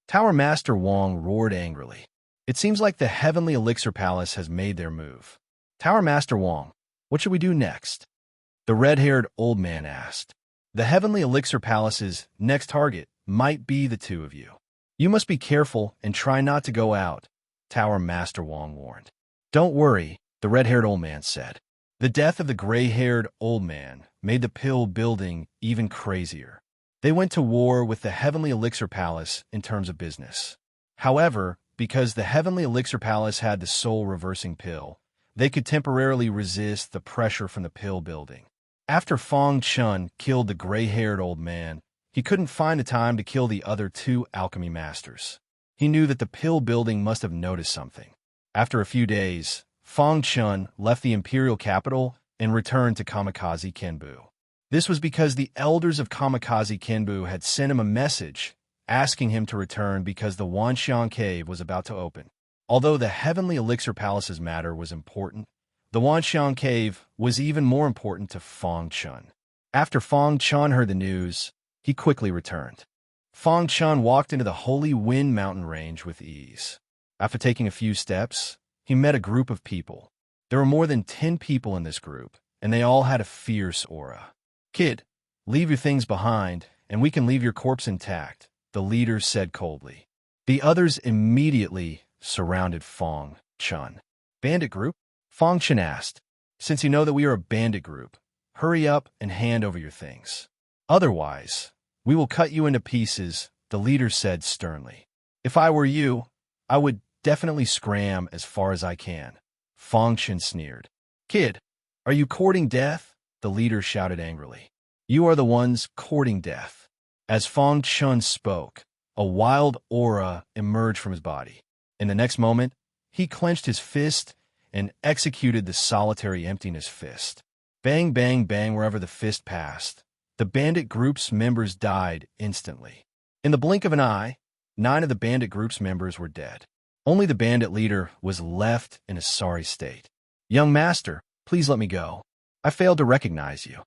Tower Master Wong roared angrily. It seems like the Heavenly Elixir Palace has made their move. Tower Master Wong, what should we do next? The red-haired old man asked. The Heavenly Elixir Palace's next target might be the two of you. You must be careful and try not to go out, Tower Master Wong warned. Don't worry, the red-haired old man said. The death of the gray-haired old man made the pill building even crazier. They went to war with the Heavenly Elixir Palace in terms of business. However, because the Heavenly Elixir Palace had the soul-reversing pill, they could temporarily resist the pressure from the pill building. After Fong Chun killed the gray-haired old man, he couldn't find the time to kill the other two alchemy masters. He knew that the pill building must have noticed something. After a few days, Fong Chun left the imperial capital and returned to Kamikaze Kenbu. This was because the elders of Kamikaze Kenbu had sent him a message asking him to return because the Wanxiang Cave was about to open. Although the Heavenly Elixir Palace's matter was important, the Wanxiang Cave was even more important to Fong Chun. After Fong Chun heard the news, he quickly returned. Fong Chun walked into the Holy Wind mountain range with ease. After taking a few steps, he met a group of people. There were more than 10 people in this group, and they all had a fierce aura. Kid, leave your things behind, and we can leave your corpse intact, the leader said coldly. The others immediately surrounded Fong Chun. Bandit group? Fong Chun asked. Since you know that we are a bandit group, hurry up and hand over your things. Otherwise, we will cut you into pieces, the leader said sternly. If I were you, I would definitely scram as far as I can. Fong Chun sneered. Kid, are you courting death? The leader shouted angrily. You are the ones courting death. As Fong Chun spoke, a wild aura emerged from his body. In the next moment, he clenched his fist and executed the solitary emptiness fist. Bang, bang, bang wherever the fist passed. The bandit group's members died instantly. In the blink of an eye, 9 of the bandit group's members were dead. Only the bandit leader was left in a sorry state. Young master, please let me go. I failed to recognize you.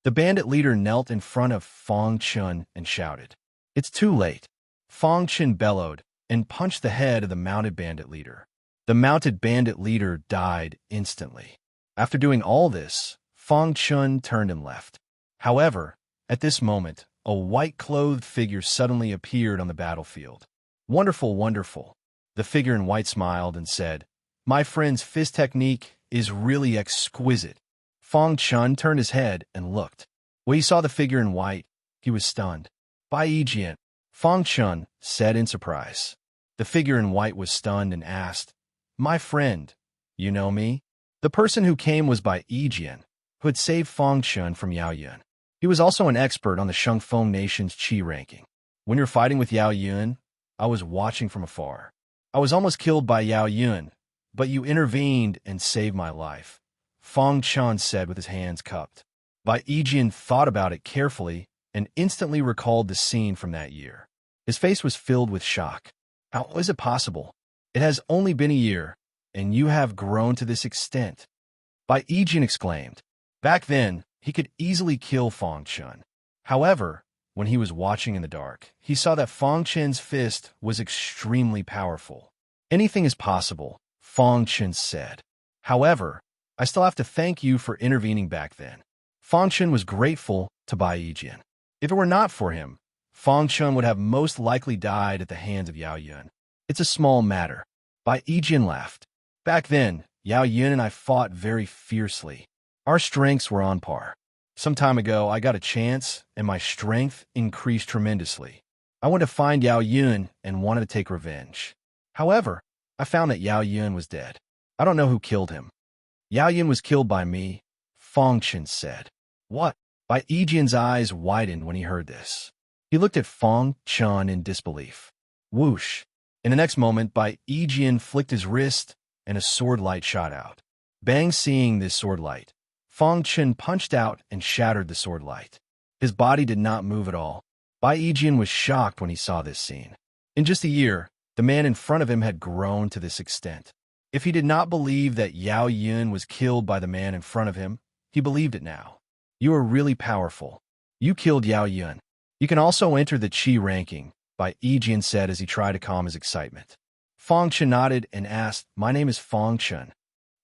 The bandit leader knelt in front of Fong Chun and shouted. It's too late. Fong Chun bellowed and punched the head of the mounted bandit leader. The mounted bandit leader died instantly. After doing all this, Fong Chun turned and left. However, at this moment, a white-clothed figure suddenly appeared on the battlefield. Wonderful, wonderful. The figure in white smiled and said, My friend's fist technique is really exquisite. Fong Chun turned his head and looked. When he saw the figure in white, he was stunned. Bai Yijian, Fong Chun said in surprise. The figure in white was stunned and asked, My friend, you know me? The person who came was Bai Yijian, who had saved Fong Chun from Yao Yun. He was also an expert on the Shangfeng Nation's Qi ranking. When you're fighting with Yao Yun, I was watching from afar. I was almost killed by Yao Yun, but you intervened and saved my life, Fong Chun said with his hands cupped. Bai Yijian thought about it carefully and instantly recalled the scene from that year. His face was filled with shock. How is it possible? It has only been a year, and you have grown to this extent. Bai Yijian exclaimed. Back then, he could easily kill Fong Chun. However, when he was watching in the dark, he saw that Fong Chun's fist was extremely powerful. Anything is possible, Fong Chun said. However, I still have to thank you for intervening back then. Fong Chun was grateful to Bai Yijian. If it were not for him, Fong Chun would have most likely died at the hands of Yao Yun. It's a small matter. Bai Yijian laughed. Back then, Yao Yun and I fought very fiercely. Our strengths were on par. Some time ago, I got a chance, and my strength increased tremendously. I went to find Yao Yun and wanted to take revenge. However, I found that Yao Yun was dead. I don't know who killed him. Yao Yun was killed by me, Fong Chun said. What? Bai Yijian's eyes widened when he heard this. He looked at Fong Chun in disbelief. Whoosh! In the next moment, Bai Yijian flicked his wrist, and a sword light shot out. Bang! Seeing this sword light, Fang Chen punched out and shattered the sword light. His body did not move at all. Bai Yijian was shocked when he saw this scene. In just a year, the man in front of him had grown to this extent. If he did not believe that Yao Yun was killed by the man in front of him, he believed it now. You are really powerful. You killed Yao Yun. You can also enter the Qi ranking, Bai Yijian said as he tried to calm his excitement. Fang Chen nodded and asked, "My name is Fang Chen."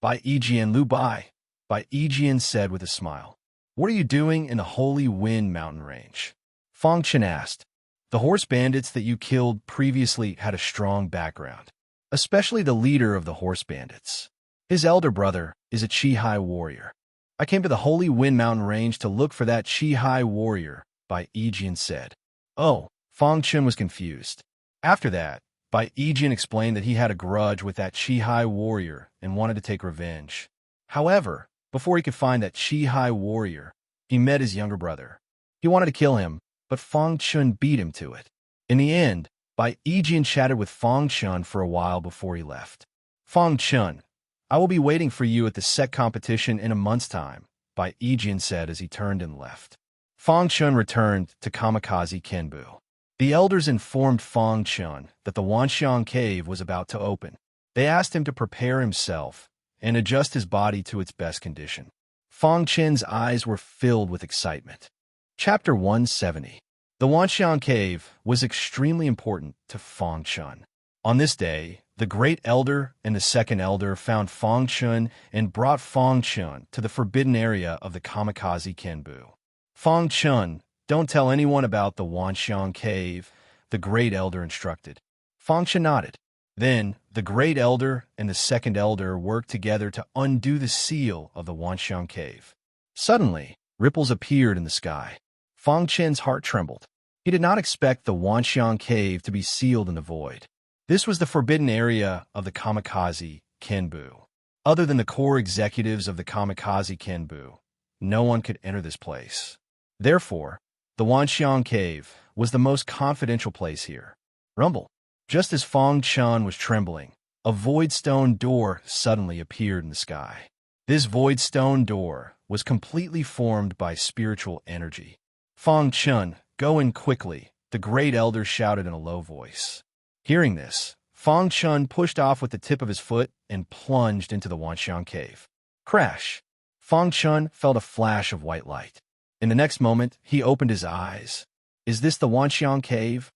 Bai Yijian Lu Bai, Bai Yijian said with a smile. "What are you doing in the Holy Wind mountain range?" Fang Chen asked. "The horse bandits that you killed previously had a strong background, especially the leader of the horse bandits. His elder brother is a Qi-Hai warrior. I came to the Holy Wind mountain range to look for that Qi-Hai warrior," Bai Yijian said. Oh, Fang Chen was confused. After that, Bai Yijian explained that he had a grudge with that Qi-Hai warrior and wanted to take revenge. However, before he could find that Qi-Hai warrior, he met his younger brother. He wanted to kill him, but Fang Chen beat him to it. In the end, Bai Yijian chatted with Fang Chen for a while before he left. "Fang Chen, I will be waiting for you at the set competition in a month's time," Bai Yijian said as he turned and left. Fang Chen returned to Kamikaze Kenbu. The elders informed Fang Chen that the Wanxiang cave was about to open. They asked him to prepare himself and adjust his body to its best condition. Fang Chen's eyes were filled with excitement. Chapter 170. The Wanxiang cave was extremely important to Fang Chen. On this day, the great elder and the second elder found Fang Chen and brought Fang Chen to the forbidden area of the Kamikaze Kenbu. "Fang Chen, don't tell anyone about the Wanxiang cave," the great elder instructed. Fang Chen nodded. Then, the great elder and the second elder worked together to undo the seal of the Wanxiang cave. Suddenly, ripples appeared in the sky. Fang Chen's heart trembled. He did not expect the Wanxiang cave to be sealed in the void. This was the forbidden area of the Kamikaze Kenbu. Other than the core executives of the Kamikaze Kenbu, no one could enter this place. Therefore, the Wanxiang cave was the most confidential place here. Rumble. Just as Fang Chen was trembling, a void stone door suddenly appeared in the sky. This void stone door was completely formed by spiritual energy. "Fang Chen, go in quickly," the great elder shouted in a low voice. Hearing this, Fang Chen pushed off with the tip of his foot and plunged into the Wanxiang cave. Crash! Fang Chen felt a flash of white light. In the next moment, he opened his eyes. Is this the Wanxiang cave?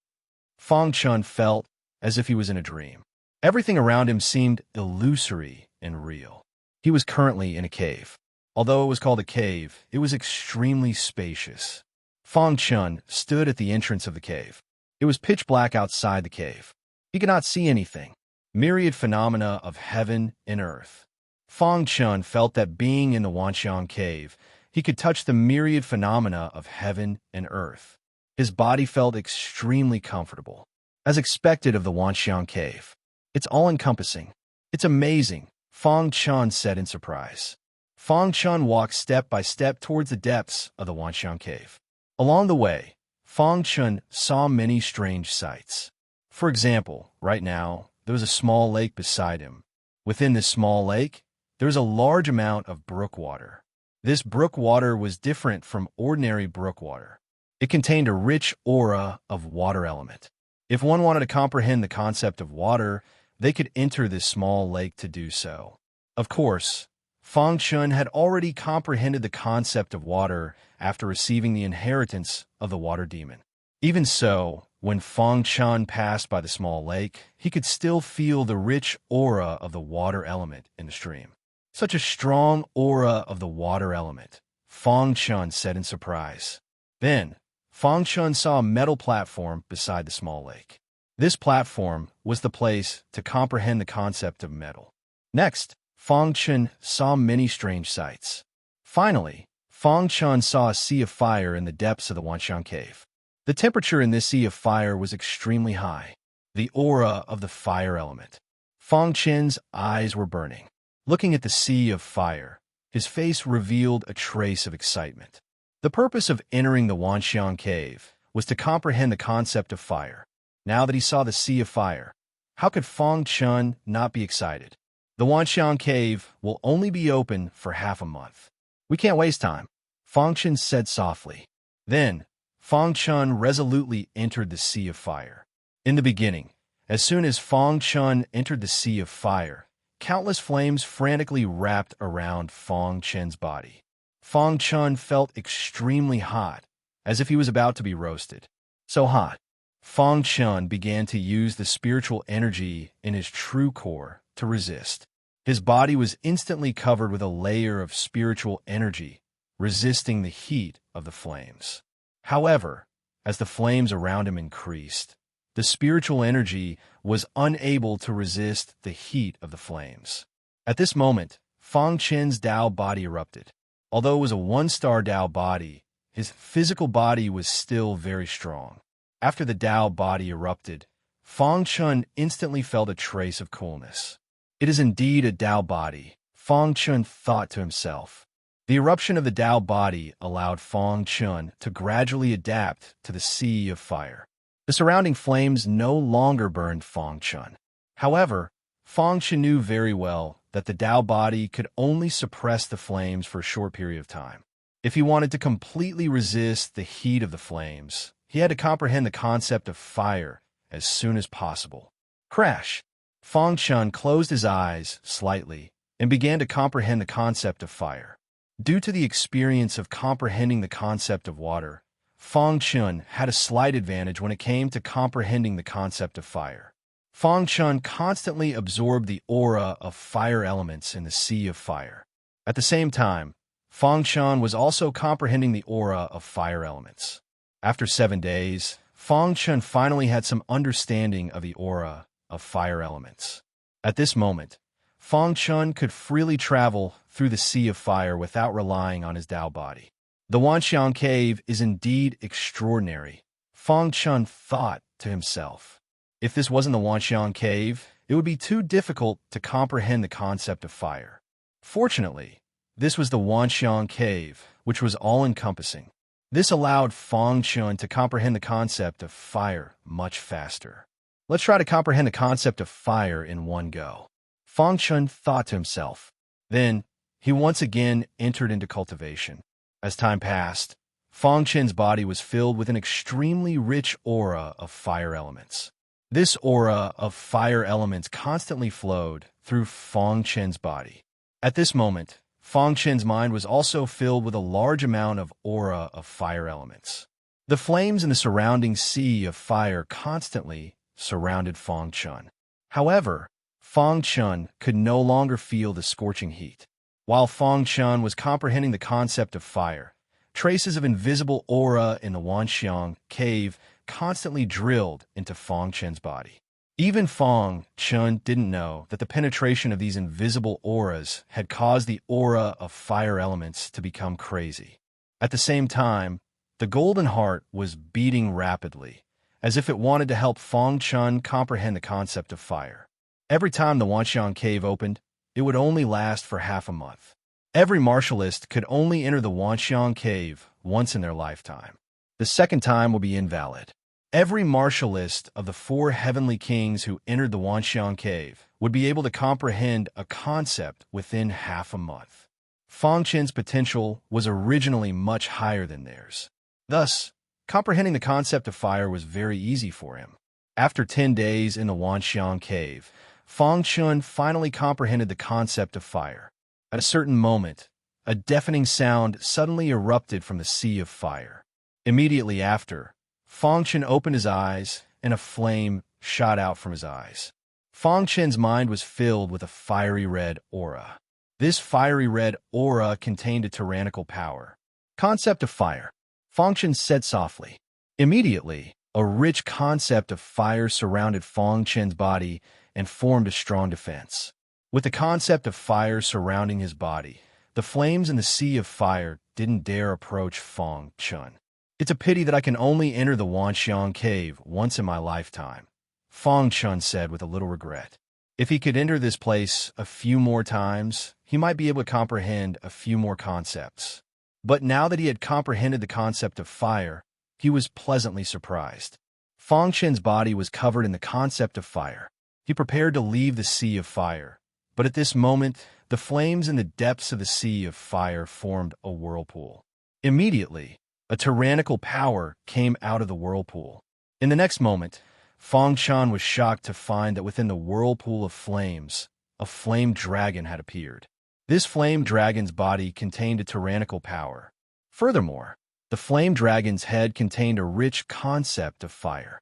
Fang Chen felt as if he was in a dream. Everything around him seemed illusory and real. He was currently in a cave. Although it was called a cave, it was extremely spacious. Fang Chen stood at the entrance of the cave. It was pitch black outside the cave. He could not see anything. Myriad phenomena of heaven and earth. Fang Chen felt that being in the Wanxiang cave, he could touch the myriad phenomena of heaven and earth. His body felt extremely comfortable. As expected of the Wanxiang cave. It's all-encompassing. It's amazing, Fang Chen said in surprise. Fang Chen walked step by step towards the depths of the Wanxiang cave. Along the way, Fang Chen saw many strange sights. For example, right now, there was a small lake beside him. Within this small lake, there was a large amount of brook water. This brook water was different from ordinary brook water. It contained a rich aura of water element. If one wanted to comprehend the concept of water, they could enter this small lake to do so. Of course, Fang Chen had already comprehended the concept of water after receiving the inheritance of the water demon. Even so, when Fang Chen passed by the small lake, he could still feel the rich aura of the water element in the stream. Such a strong aura of the water element, Fang Chen said in surprise. Then, Fang Chen saw a metal platform beside the small lake. This platform was the place to comprehend the concept of metal. Next, Fang Chen saw many strange sights. Finally, Fang Chen saw a sea of fire in the depths of the Wanxiang cave. The temperature in this sea of fire was extremely high. The aura of the fire element. Fang Chen's eyes were burning. Looking at the sea of fire, his face revealed a trace of excitement. The purpose of entering the Wanxiang cave was to comprehend the concept of fire. Now that he saw the sea of fire, How could Fong Chun not be excited? The Wanxiang cave will only be open for half a month. We can't waste time, Fong Chun said softly. Then, Fong Chun resolutely entered the sea of fire. In the beginning, as soon as Fong Chun entered the sea of fire, countless flames frantically wrapped around Fong Chun's body. Fong Chun felt extremely hot, as if he was about to be roasted. So hot, Fong Chun began to use the spiritual energy in his true core to resist. His body was instantly covered with a layer of spiritual energy, resisting the heat of the flames. However, as the flames around him increased, the spiritual energy was unable to resist the heat of the flames. At this moment, Fong Chun's Tao body erupted. Although it was a one-star Tao body, his physical body was still very strong. After the Tao body erupted, Fong Chun instantly felt a trace of coolness. It is indeed a Tao body, Fong Chun thought to himself. The eruption of the Tao body allowed Fong Chun to gradually adapt to the sea of fire. The surrounding flames no longer burned Fong Chun. However, Fong Chun knew very well that the Tao body could only suppress the flames for a short period of time. If he wanted to completely resist the heat of the flames, he had to comprehend the concept of fire as soon as possible. Crash! Fong Chun closed his eyes slightly and began to comprehend the concept of fire. Due to the experience of comprehending the concept of water, Fong Chun had a slight advantage when it came to comprehending the concept of fire. Fong Chun constantly absorbed the aura of fire elements in the sea of fire. At the same time, Fong Chun was also comprehending the aura of fire elements. After 7 days, Fong Chun finally had some understanding of the aura of fire elements. At this moment, Fong Chun could freely travel through the sea of fire without relying on his Tao body. The Wanxiang cave is indeed extraordinary, Fong Chun thought to himself. If this wasn't the Wanxiang cave, it would be too difficult to comprehend the concept of fire. Fortunately, this was the Wanxiang cave, which was all-encompassing. This allowed Fong Chun to comprehend the concept of fire much faster. Let's try to comprehend the concept of fire in one go, Fong Chun thought to himself. Then, he once again entered into cultivation. As time passed, Fong Chun's body was filled with an extremely rich aura of fire elements. This aura of fire elements constantly flowed through Fong Chun's body. At this moment, Fong Chun's mind was also filled with a large amount of aura of fire elements. The flames in the surrounding sea of fire constantly surrounded Fong Chun. However, Fong Chun could no longer feel the scorching heat. While Fong Chun was comprehending the concept of fire, traces of invisible aura in the Wanxiang cave constantly drilled into Fong Chun's body. Even Fong Chun didn't know that the penetration of these invisible auras had caused the aura of fire elements to become crazy. At the same time, the golden heart was beating rapidly, as if it wanted to help Fong Chun comprehend the concept of fire. Every time the Wanxiang cave opened, it would only last for half a month. Every martialist could only enter the Wanxiang cave once in their lifetime. The second time will be invalid. Every martialist of the 4 heavenly kings who entered the Wanxiang cave would be able to comprehend a concept within half a month. Fong Chun's potential was originally much higher than theirs. Thus, comprehending the concept of fire was very easy for him. After 10 days in the Wanxiang cave, Fong Chun finally comprehended the concept of fire. At a certain moment, a deafening sound suddenly erupted from the sea of fire. Immediately after, Fong Chun opened his eyes, and a flame shot out from his eyes. Fong Chun's mind was filled with a fiery red aura. This fiery red aura contained a tyrannical power. Concept of fire, Fong Chun said softly. Immediately, a rich concept of fire surrounded Fong Chun's body and formed a strong defense. With the concept of fire surrounding his body, the flames in the sea of fire didn't dare approach Fong Chun. It's a pity that I can only enter the Wanxiang cave once in my lifetime, Fong Chun said with a little regret. If he could enter this place a few more times, he might be able to comprehend a few more concepts. But now that he had comprehended the concept of fire, he was pleasantly surprised. Fong Chun's body was covered in the concept of fire. He prepared to leave the sea of fire, but at this moment, the flames in the depths of the sea of fire formed a whirlpool. Immediately, a tyrannical power came out of the whirlpool. In the next moment, Fang Chan was shocked to find that within the whirlpool of flames, a flame dragon had appeared. This flame dragon's body contained a tyrannical power. Furthermore, the flame dragon's head contained a rich concept of fire.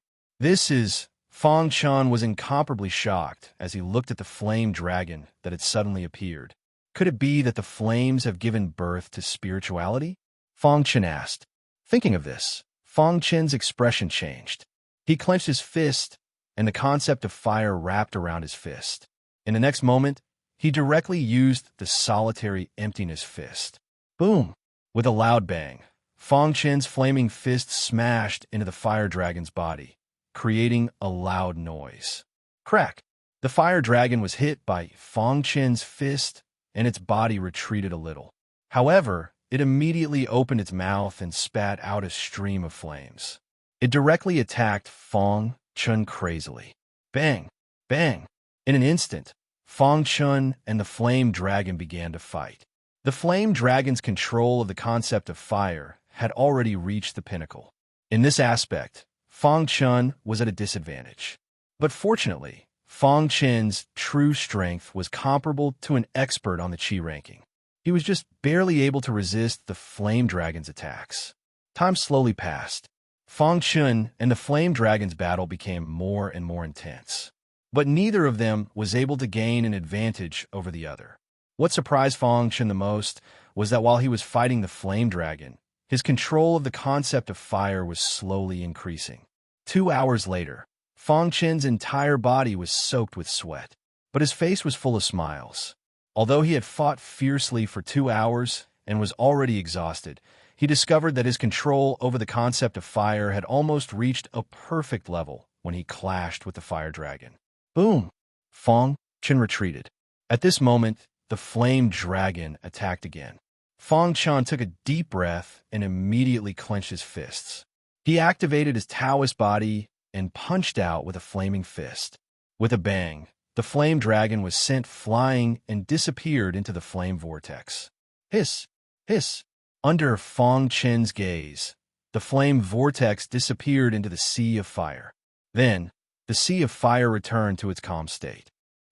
Fang Chan was incomparably shocked as he looked at the flame dragon that had suddenly appeared. Could it be that the flames have given birth to spirituality? Fang Chan asked. Thinking of this, Fang Chen's expression changed. He clenched his fist, and the concept of fire wrapped around his fist. In the next moment, he directly used the solitary emptiness fist. Boom! With a loud bang, Fang Chen's flaming fist smashed into the fire dragon's body, creating a loud noise. Crack! The fire dragon was hit by Fang Chen's fist, and its body retreated a little. However, it immediately opened its mouth and spat out a stream of flames. It directly attacked Fang Chen crazily. Bang! Bang! In an instant, Fang Chen and the flame dragon began to fight. The flame dragon's control of the concept of fire had already reached the pinnacle. In this aspect, Fang Chen was at a disadvantage. But fortunately, Fang Chen's true strength was comparable to an expert on the Qi ranking. He was just barely able to resist the flame dragon's attacks. Time slowly passed. Fang Chen and the flame dragon's battle became more and more intense. But neither of them was able to gain an advantage over the other. What surprised Fang Chen the most was that while he was fighting the flame dragon, his control of the concept of fire was slowly increasing. 2 hours later, Fang Chen's entire body was soaked with sweat, but his face was full of smiles. Although he had fought fiercely for 2 hours and was already exhausted, he discovered that his control over the concept of fire had almost reached a perfect level when he clashed with the fire dragon. Boom! Fang Chen retreated. At this moment, the flame dragon attacked again. Fang Chen took a deep breath and immediately clenched his fists. He activated his Taoist body and punched out with a flaming fist. With a bang, the flame dragon was sent flying and disappeared into the flame vortex. Hiss! Hiss! Under Fang Chen's gaze, the flame vortex disappeared into the sea of fire. Then, the sea of fire returned to its calm state.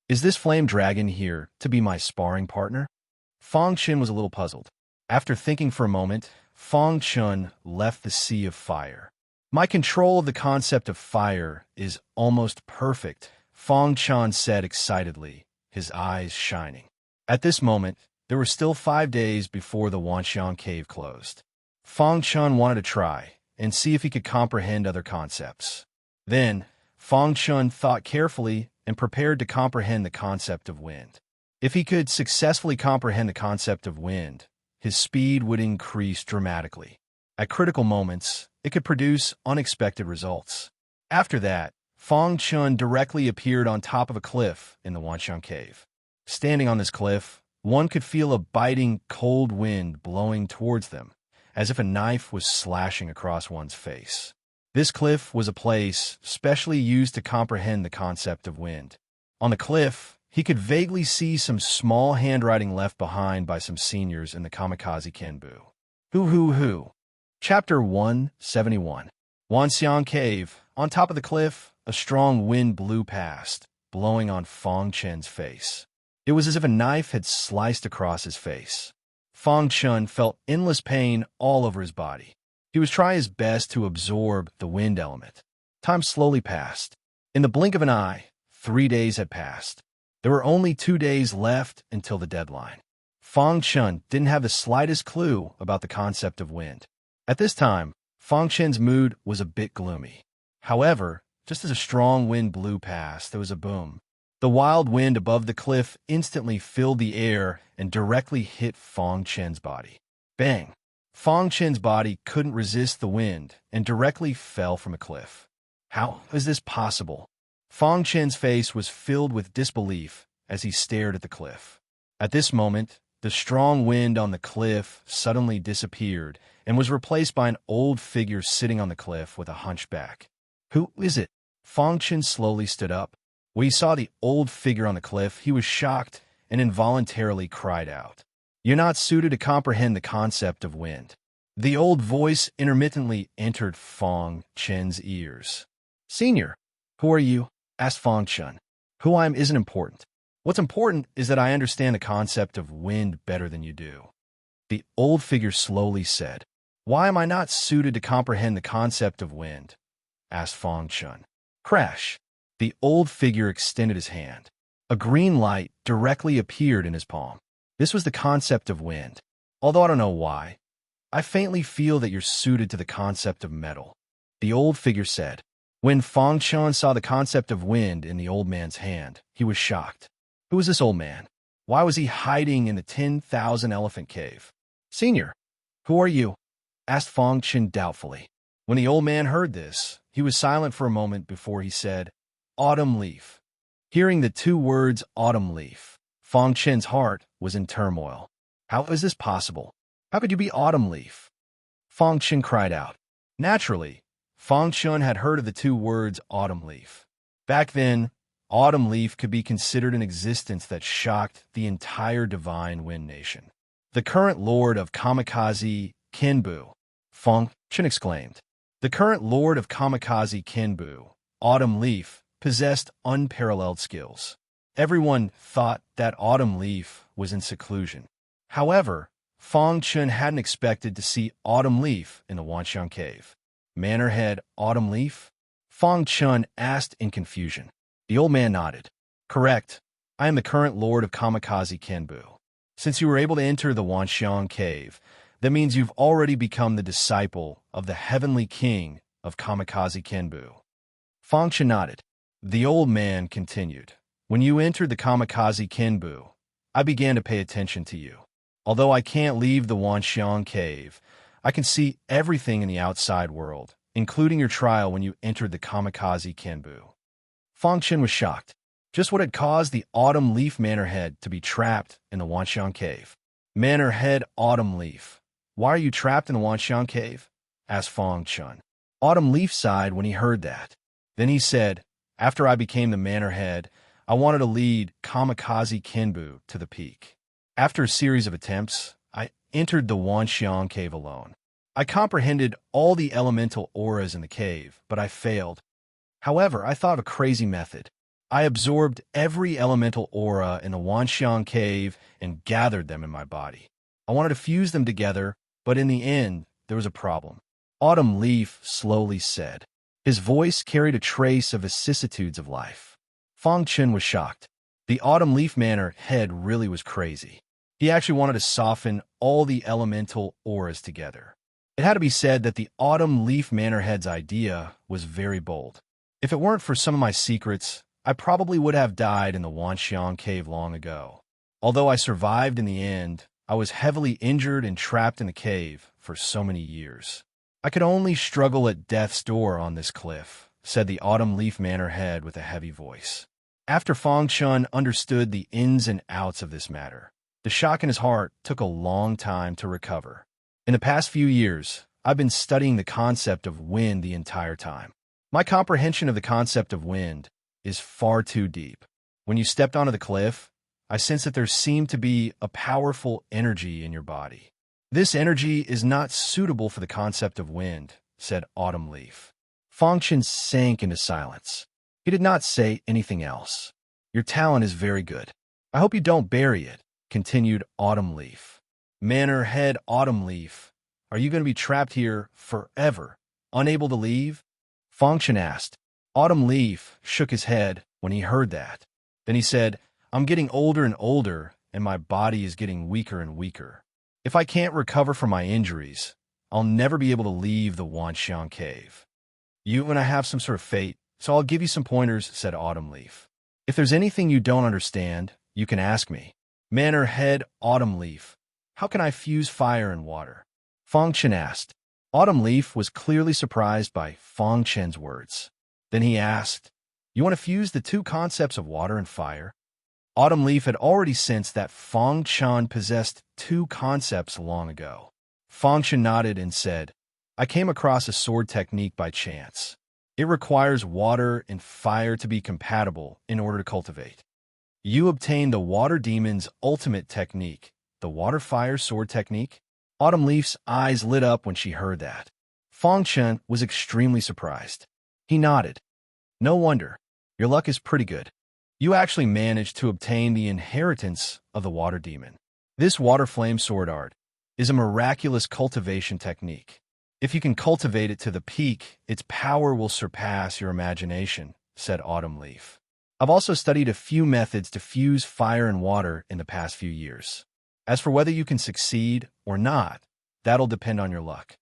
Is this flame dragon here to be my sparring partner? Fang Chen was a little puzzled. After thinking for a moment, Fang Chen left the sea of fire. My control of the concept of fire is almost perfect, Fang Chen said excitedly, his eyes shining. At this moment, there were still 5 days before the Wanxiang cave closed. Fang Chen wanted to try and see if he could comprehend other concepts. Then, Fang Chen thought carefully and prepared to comprehend the concept of wind. If he could successfully comprehend the concept of wind, his speed would increase dramatically. At critical moments, it could produce unexpected results. After that, Fang Chen directly appeared on top of a cliff in the Wanxiang cave. Standing on this cliff, one could feel a biting, cold wind blowing towards them, as if a knife was slashing across one's face. This cliff was a place specially used to comprehend the concept of wind. On the cliff, he could vaguely see some small handwriting left behind by some seniors in the Kamikaze Kenbu. Hoo. Chapter 171. Wanxiang Cave. On top of the cliff, a strong wind blew past, blowing on Fang Chen's face. It was as if a knife had sliced across his face. Fang Chen felt endless pain all over his body. He was trying his best to absorb the wind element. Time slowly passed. In the blink of an eye, 3 days had passed. There were only 2 days left until the deadline. Fang Chen didn't have the slightest clue about the concept of wind. At this time, Fang Chen's mood was a bit gloomy. However, just as a strong wind blew past, there was a boom. The wild wind above the cliff instantly filled the air and directly hit Fang Chen's body. Bang! Fang Chen's body couldn't resist the wind and directly fell from a cliff. How is this possible? Fang Chen's face was filled with disbelief as he stared at the cliff. At this moment, the strong wind on the cliff suddenly disappeared and was replaced by an old figure sitting on the cliff with a hunched back. Who is it? Fang Chen slowly stood up. When he saw the old figure on the cliff, he was shocked and involuntarily cried out, "You're not suited to comprehend the concept of wind." The old voice intermittently entered Fong Chen's ears. "Senior, who are you?" asked Fong Chen. "Who I am isn't important. What's important is that I understand the concept of wind better than you do." The old figure slowly said, "Why am I not suited to comprehend the concept of wind?" asked Fong Chen. Crash! The old figure extended his hand. A green light directly appeared in his palm. This was the concept of wind. Although I don't know why, I faintly feel that you're suited to the concept of metal, the old figure said. When Fong Chen saw the concept of wind in the old man's hand, he was shocked. Who was this old man? Why was he hiding in the 10,000 elephant cave? "Senior, who are you?" asked Fong Chen doubtfully. When the old man heard this, he was silent for a moment before he said, "Autumn leaf." Hearing the two words autumn leaf, Fong Chen's heart was in turmoil. How is this possible? How could you be autumn leaf? Fong Chen cried out. Naturally, Fong Chen had heard of the two words autumn leaf. Back then, autumn leaf could be considered an existence that shocked the entire divine wind nation. The current lord of Kamikaze Kenbu, Fong Chen exclaimed. The current lord of Kamikaze Kenbu, Autumn Leaf, possessed unparalleled skills. Everyone thought that Autumn Leaf was in seclusion. However, Fong Chen hadn't expected to see Autumn Leaf in the Wanxiang Cave. Manor Head Autumn Leaf? Fong Chen asked in confusion. The old man nodded. Correct. I am the current lord of Kamikaze Kenbu. Since you were able to enter the Wanxiang Cave, that means you've already become the disciple of the heavenly king of Kamikaze Kenbu. Fong Chen nodded. The old man continued. When you entered the Kamikaze Kenbu, I began to pay attention to you. Although I can't leave the Wanxiang Cave, I can see everything in the outside world, including your trial when you entered the Kamikaze Kenbu. Fong Chen was shocked. Just what had caused the Autumn Leaf Manor Head to be trapped in the Wanxiang Cave. Manor Head Autumn Leaf. Why are you trapped in the Wanxiang Cave? Asked Fong Chen. Autumn Leaf sighed when he heard that. Then he said, after I became the Manor Head, I wanted to lead Kamikaze Kenbu to the peak. After a series of attempts, I entered the Wanxiang Cave alone. I comprehended all the elemental auras in the cave, but I failed. However, I thought of a crazy method. I absorbed every elemental aura in the Wanxiang Cave and gathered them in my body. I wanted to fuse them together, but in the end, there was a problem. Autumn Leaf slowly said. His voice carried a trace of vicissitudes of life. Fong Chen was shocked. The Autumn Leaf Manor Head really was crazy. He actually wanted to soften all the elemental auras together. It had to be said that the Autumn Leaf Manor Head's idea was very bold. If it weren't for some of my secrets, I probably would have died in the Wanxiang Cave long ago. Although I survived in the end, I was heavily injured and trapped in the cave for so many years. I could only struggle at death's door on this cliff, said the Autumn Leaf Manor Head with a heavy voice. After Fong Chen understood the ins and outs of this matter, the shock in his heart took a long time to recover. In the past few years, I've been studying the concept of wind the entire time. My comprehension of the concept of wind is far too deep. When you stepped onto the cliff, I sense that there seemed to be a powerful energy in your body. This energy is not suitable for the concept of wind, said Autumn Leaf. Fong Chen sank into silence. He did not say anything else. Your talent is very good. I hope you don't bury it, continued Autumn Leaf. Manor Head Autumn Leaf, are you going to be trapped here forever, unable to leave? Fong Chen asked. Autumn Leaf shook his head when he heard that. Then he said, I'm getting older and older, and my body is getting weaker and weaker. If I can't recover from my injuries, I'll never be able to leave the Wanxiang Cave. You and I have some sort of fate, so I'll give you some pointers, said Autumn Leaf. If there's anything you don't understand, you can ask me. Manor Head Autumn Leaf, how can I fuse fire and water? Fong Chen asked. Autumn Leaf was clearly surprised by Fong Chen's words. Then he asked, you want to fuse the two concepts of water and fire? Autumn Leaf had already sensed that Fong Chen possessed two concepts long ago. Fong Chen nodded and said, I came across a sword technique by chance. It requires water and fire to be compatible in order to cultivate. You obtain the water demon's ultimate technique, the water-fire sword technique. Autumn Leaf's eyes lit up when she heard that. Feng Chen was extremely surprised. He nodded. No wonder. Your luck is pretty good. You actually managed to obtain the inheritance of the water demon. This water flame sword art is a miraculous cultivation technique. If you can cultivate it to the peak, its power will surpass your imagination, said Autumn Leaf. I've also studied a few methods to fuse fire and water in the past few years. As for whether you can succeed or not, that'll depend on your luck.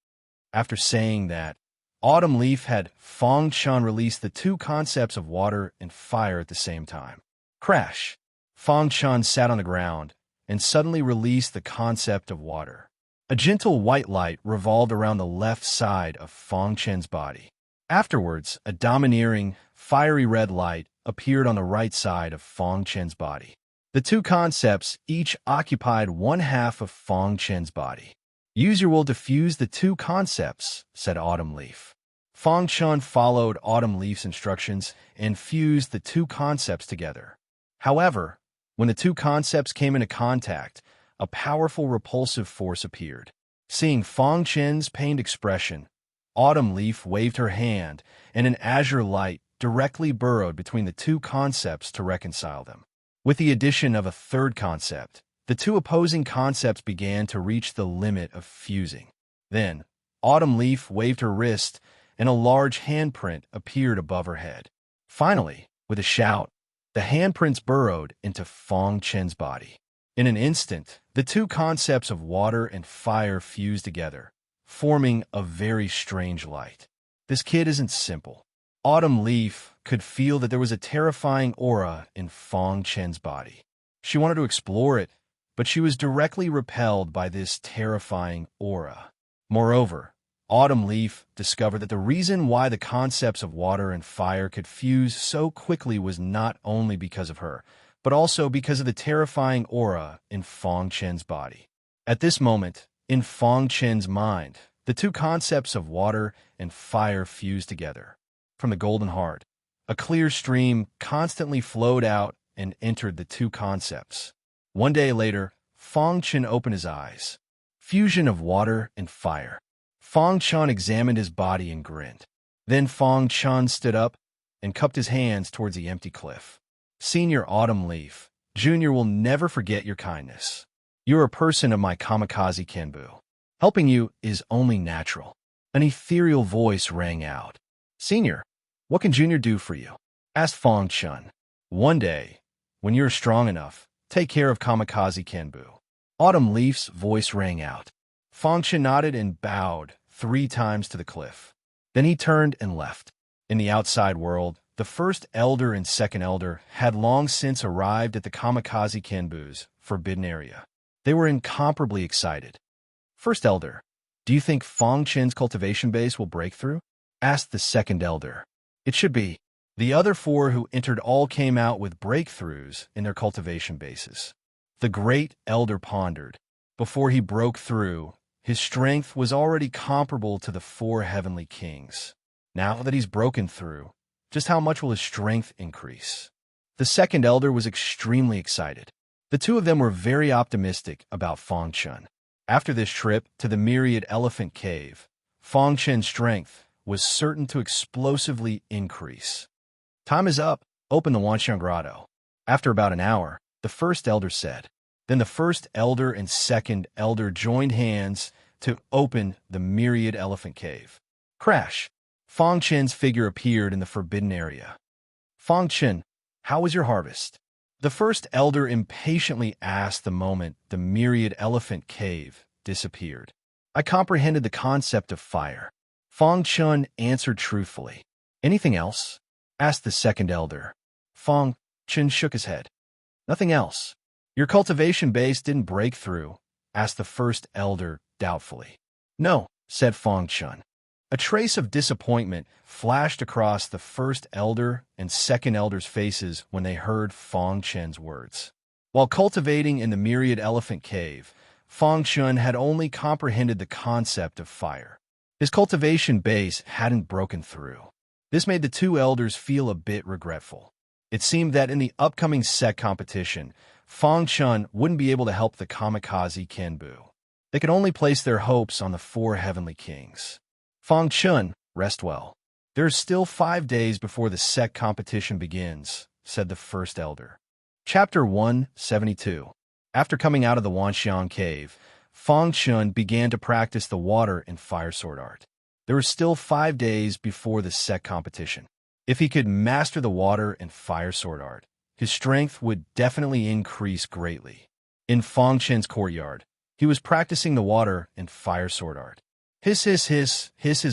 After saying that, Autumn Leaf had Feng Chen release the two concepts of water and fire at the same time. Crash! Feng Chen sat on the ground and suddenly released the concept of water. A gentle white light revolved around the left side of Feng Chen's body. Afterwards, a domineering, fiery red light appeared on the right side of Feng Chen's body. The two concepts each occupied one half of Feng Chen's body. Use your will to fuse the two concepts, said Autumn Leaf. Feng Chen followed Autumn Leaf's instructions and fused the two concepts together. However, when the two concepts came into contact, a powerful repulsive force appeared. Seeing Feng Chen's pained expression, Autumn Leaf waved her hand, and an azure light directly burrowed between the two concepts to reconcile them. With the addition of a third concept, the two opposing concepts began to reach the limit of fusing. Then, Autumn Leaf waved her wrist, and a large handprint appeared above her head. Finally, with a shout, the handprints burrowed into Feng Chen's body. In an instant, the two concepts of water and fire fused together, forming a very strange light. This kid isn't simple. Autumn Leaf could feel that there was a terrifying aura in Feng Chen's body. She wanted to explore it, but she was directly repelled by this terrifying aura. Moreover, Autumn Leaf discovered that the reason why the concepts of water and fire could fuse so quickly was not only because of her, but also because of the terrifying aura in Feng Chen's body. At this moment, in Feng Chen's mind, the two concepts of water and fire fused together. From the golden heart, a clear stream constantly flowed out and entered the two concepts. One day later, Feng Chen opened his eyes. Fusion of water and fire. Feng Chen examined his body and grinned. Then Feng Chen stood up and cupped his hands towards the empty cliff. Senior Autumn Leaf, Junior will never forget your kindness. You're a person of my kamikaze Kenbu. Helping you is only natural. An ethereal voice rang out. Senior, what can Junior do for you? Asked Feng Chen. One day, when you're strong enough, take care of kamikaze Kenbu. Autumn Leaf's voice rang out. Feng Chen nodded and bowed 3 times to the cliff. Then he turned and left. In the outside world, the first elder and second elder had long since arrived at the kamikaze Kenbu's forbidden area. They were incomparably excited. First elder, do you think Feng Chen's cultivation base will break through? Asked the second elder. It should be. The other 4 who entered all came out with breakthroughs in their cultivation bases. The great elder pondered. Before he broke through, his strength was already comparable to the 4 heavenly kings. Now that he's broken through, just how much will his strength increase? The second elder was extremely excited. The two of them were very optimistic about Feng Chen. After this trip to the Myriad Elephant Cave, Feng Chen's strength was certain to explosively increase. Time is up. Open the Wanxiang Grotto. After about an hour, the first elder said. Then the first elder and second elder joined hands to open the Myriad Elephant Cave. Crash! Feng Chen's figure appeared in the forbidden area. Feng Chen, how was your harvest? The first elder impatiently asked the moment the Myriad Elephant Cave disappeared. I comprehended the concept of fire. Feng Chen answered truthfully. Anything else? Asked the second elder. Feng Chen shook his head. Nothing else. Your cultivation base didn't break through? Asked the first elder doubtfully. No, said Feng Chen. A trace of disappointment flashed across the first elder and second elder's faces when they heard Feng Chen's words. While cultivating in the Myriad Elephant Cave, Feng Chen had only comprehended the concept of fire. His cultivation base hadn't broken through. This made the two elders feel a bit regretful. It seemed that in the upcoming sect competition, Fang Chun wouldn't be able to help the kamikaze Kenbu. They could only place their hopes on the four heavenly kings. Fang Chun, rest well. There are still 5 days before the sect competition begins, said the first elder. Chapter 172. After coming out of the Wanxiang cave, Fang Chun began to practice the water and fire sword art. There were still 5 days before the sect competition. If he could master the water and fire sword art, his strength would definitely increase greatly. In Fang Chen's courtyard, he was practicing the water and fire sword art. His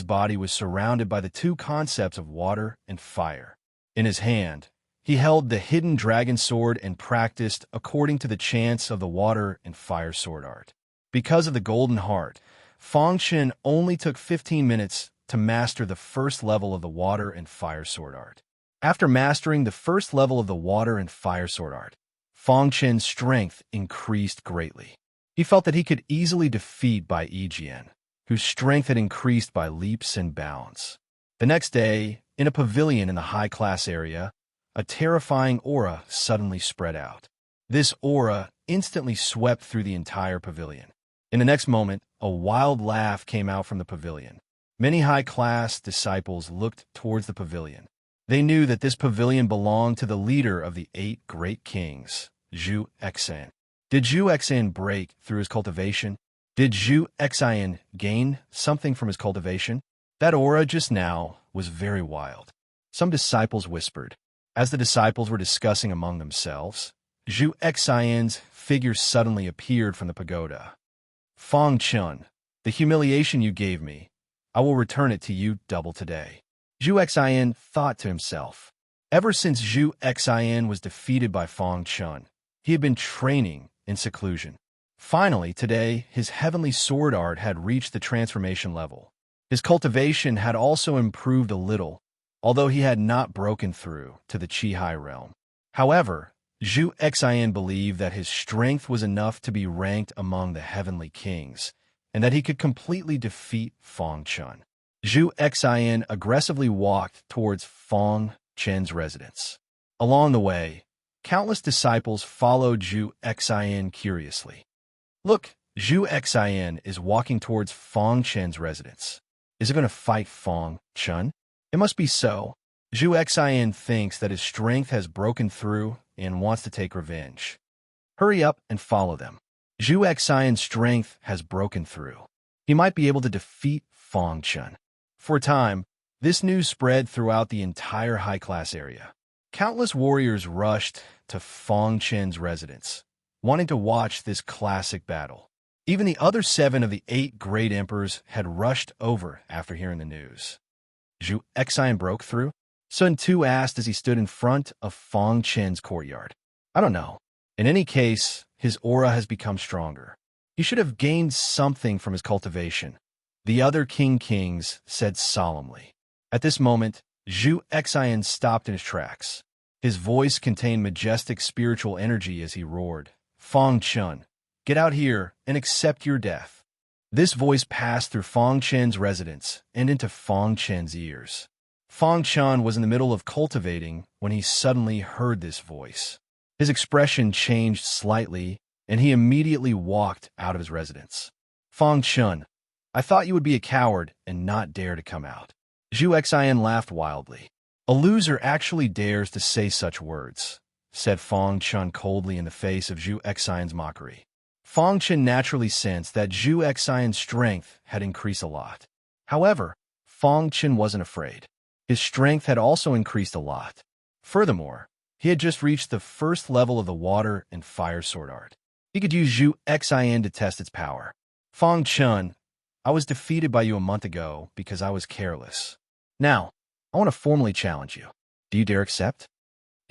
body was surrounded by the two concepts of water and fire. In his hand, he held the hidden dragon sword and practiced according to the chants of the water and fire sword art. Because of the golden heart, Fang Chen only took 15 minutes to master the first level of the water and fire sword art. After mastering the first level of the water and fire sword art, Fang Chen's strength increased greatly. He felt that he could easily defeat Bai Yijian, whose strength had increased by leaps and bounds. The next day, in a pavilion in the high-class area, a terrifying aura suddenly spread out. This aura instantly swept through the entire pavilion. In the next moment, a wild laugh came out from the pavilion. Many high-class disciples looked towards the pavilion. They knew that this pavilion belonged to the leader of the 8 great kings, Zhu Exan. Did Zhu Exan break through his cultivation? Did Zhu Exan gain something from his cultivation? That aura just now was very wild. Some disciples whispered. As the disciples were discussing among themselves, Zhu Exan's figure suddenly appeared from the pagoda. Fang Chun, the humiliation you gave me, I will return it to you double today. Zhu Exan thought to himself. Ever since Zhu Exan was defeated by Fang Chun, he had been training in seclusion. Finally, today, his heavenly sword art had reached the transformation level. His cultivation had also improved a little, although he had not broken through to the Qi-Hai realm. However, Zhu Exan believed that his strength was enough to be ranked among the heavenly kings, and that he could completely defeat Fang Chun. Zhu Exan aggressively walked towards Fang Chen's residence. Along the way, countless disciples followed Zhu Exan curiously. Look, Zhu Exan is walking towards Fang Chen's residence. Is he going to fight Fang Chun? It must be so. Zhu Exan thinks that his strength has broken through and wants to take revenge. Hurry up and follow them. Zhu Exan's strength has broken through. He might be able to defeat Fang Chun. For a time, this news spread throughout the entire high-class area. Countless warriors rushed to Fang Chen's residence, wanting to watch this classic battle. Even the other 7 of the 8 great emperors had rushed over after hearing the news. Zhu Exan broke through? Sun Tu asked as he stood in front of Fang Chen's courtyard. I don't know. In any case, his aura has become stronger. He should have gained something from his cultivation, the other kings said solemnly. At this moment, Zhu Exan stopped in his tracks. His voice contained majestic spiritual energy as he roared, Fang Chun, get out here and accept your death. This voice passed through Fang Chen's residence and into Fang Chen's ears. Fang Chun was in the middle of cultivating when he suddenly heard this voice. His expression changed slightly, and he immediately walked out of his residence. Fang Chun, I thought you would be a coward and not dare to come out. Zhu Exan laughed wildly. A loser actually dares to say such words, said Fang Chun coldly in the face of Zhu Exan's mockery. Fang Chun naturally sensed that Zhu Exan's strength had increased a lot. However, Fang Chun wasn't afraid. His strength had also increased a lot. Furthermore, he had just reached the first level of the water and fire sword art. He could use Zhu Exan to test its power. Fang Chun, I was defeated by you a month ago because I was careless. Now, I want to formally challenge you. Do you dare accept?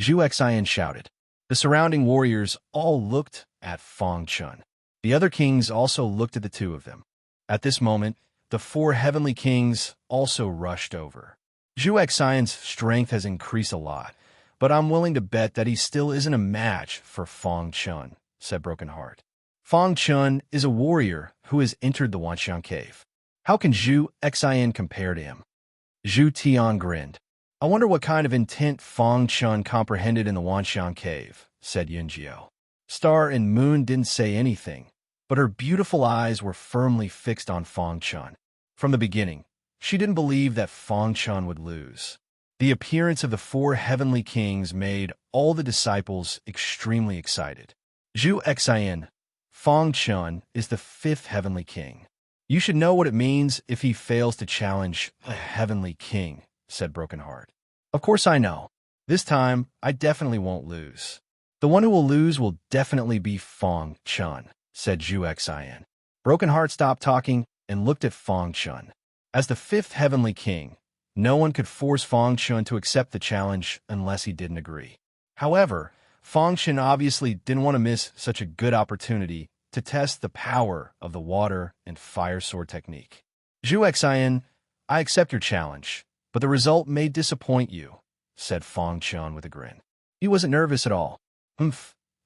Zhu Exan shouted. The surrounding warriors all looked at Fang Chun. The other kings also looked at the two of them. At this moment, the 4 heavenly kings also rushed over. Zhu Exan's strength has increased a lot, but I'm willing to bet that he still isn't a match for Fang Chun, said Broken Heart. Fang Chun is a warrior who has entered the Wanxiang cave. How can Zhu Exan compare to him? Zhu Tian grinned. I wonder what kind of intent Fang Chun comprehended in the Wanxiang cave, said Yunjiao. Star and Moon didn't say anything, but her beautiful eyes were firmly fixed on Fang Chun. From the beginning, she didn't believe that Fang Chun would lose. The appearance of the four heavenly kings made all the disciples extremely excited. Zhu Xian, Fang Chun is the fifth heavenly king. You should know what it means if he fails to challenge a heavenly king, said Broken Heart. Of course I know. This time, I definitely won't lose. The one who will lose will definitely be Fang Chun, said Zhu Xian. Broken Heart stopped talking and looked at Fang Chun. As the fifth heavenly king, no one could force Fang Chun to accept the challenge unless he didn't agree. However, Fang Chun obviously didn't want to miss such a good opportunity to test the power of the water and fire sword technique. Zhu Xian, I accept your challenge, but the result may disappoint you, said Fang Chun with a grin. He wasn't nervous at all.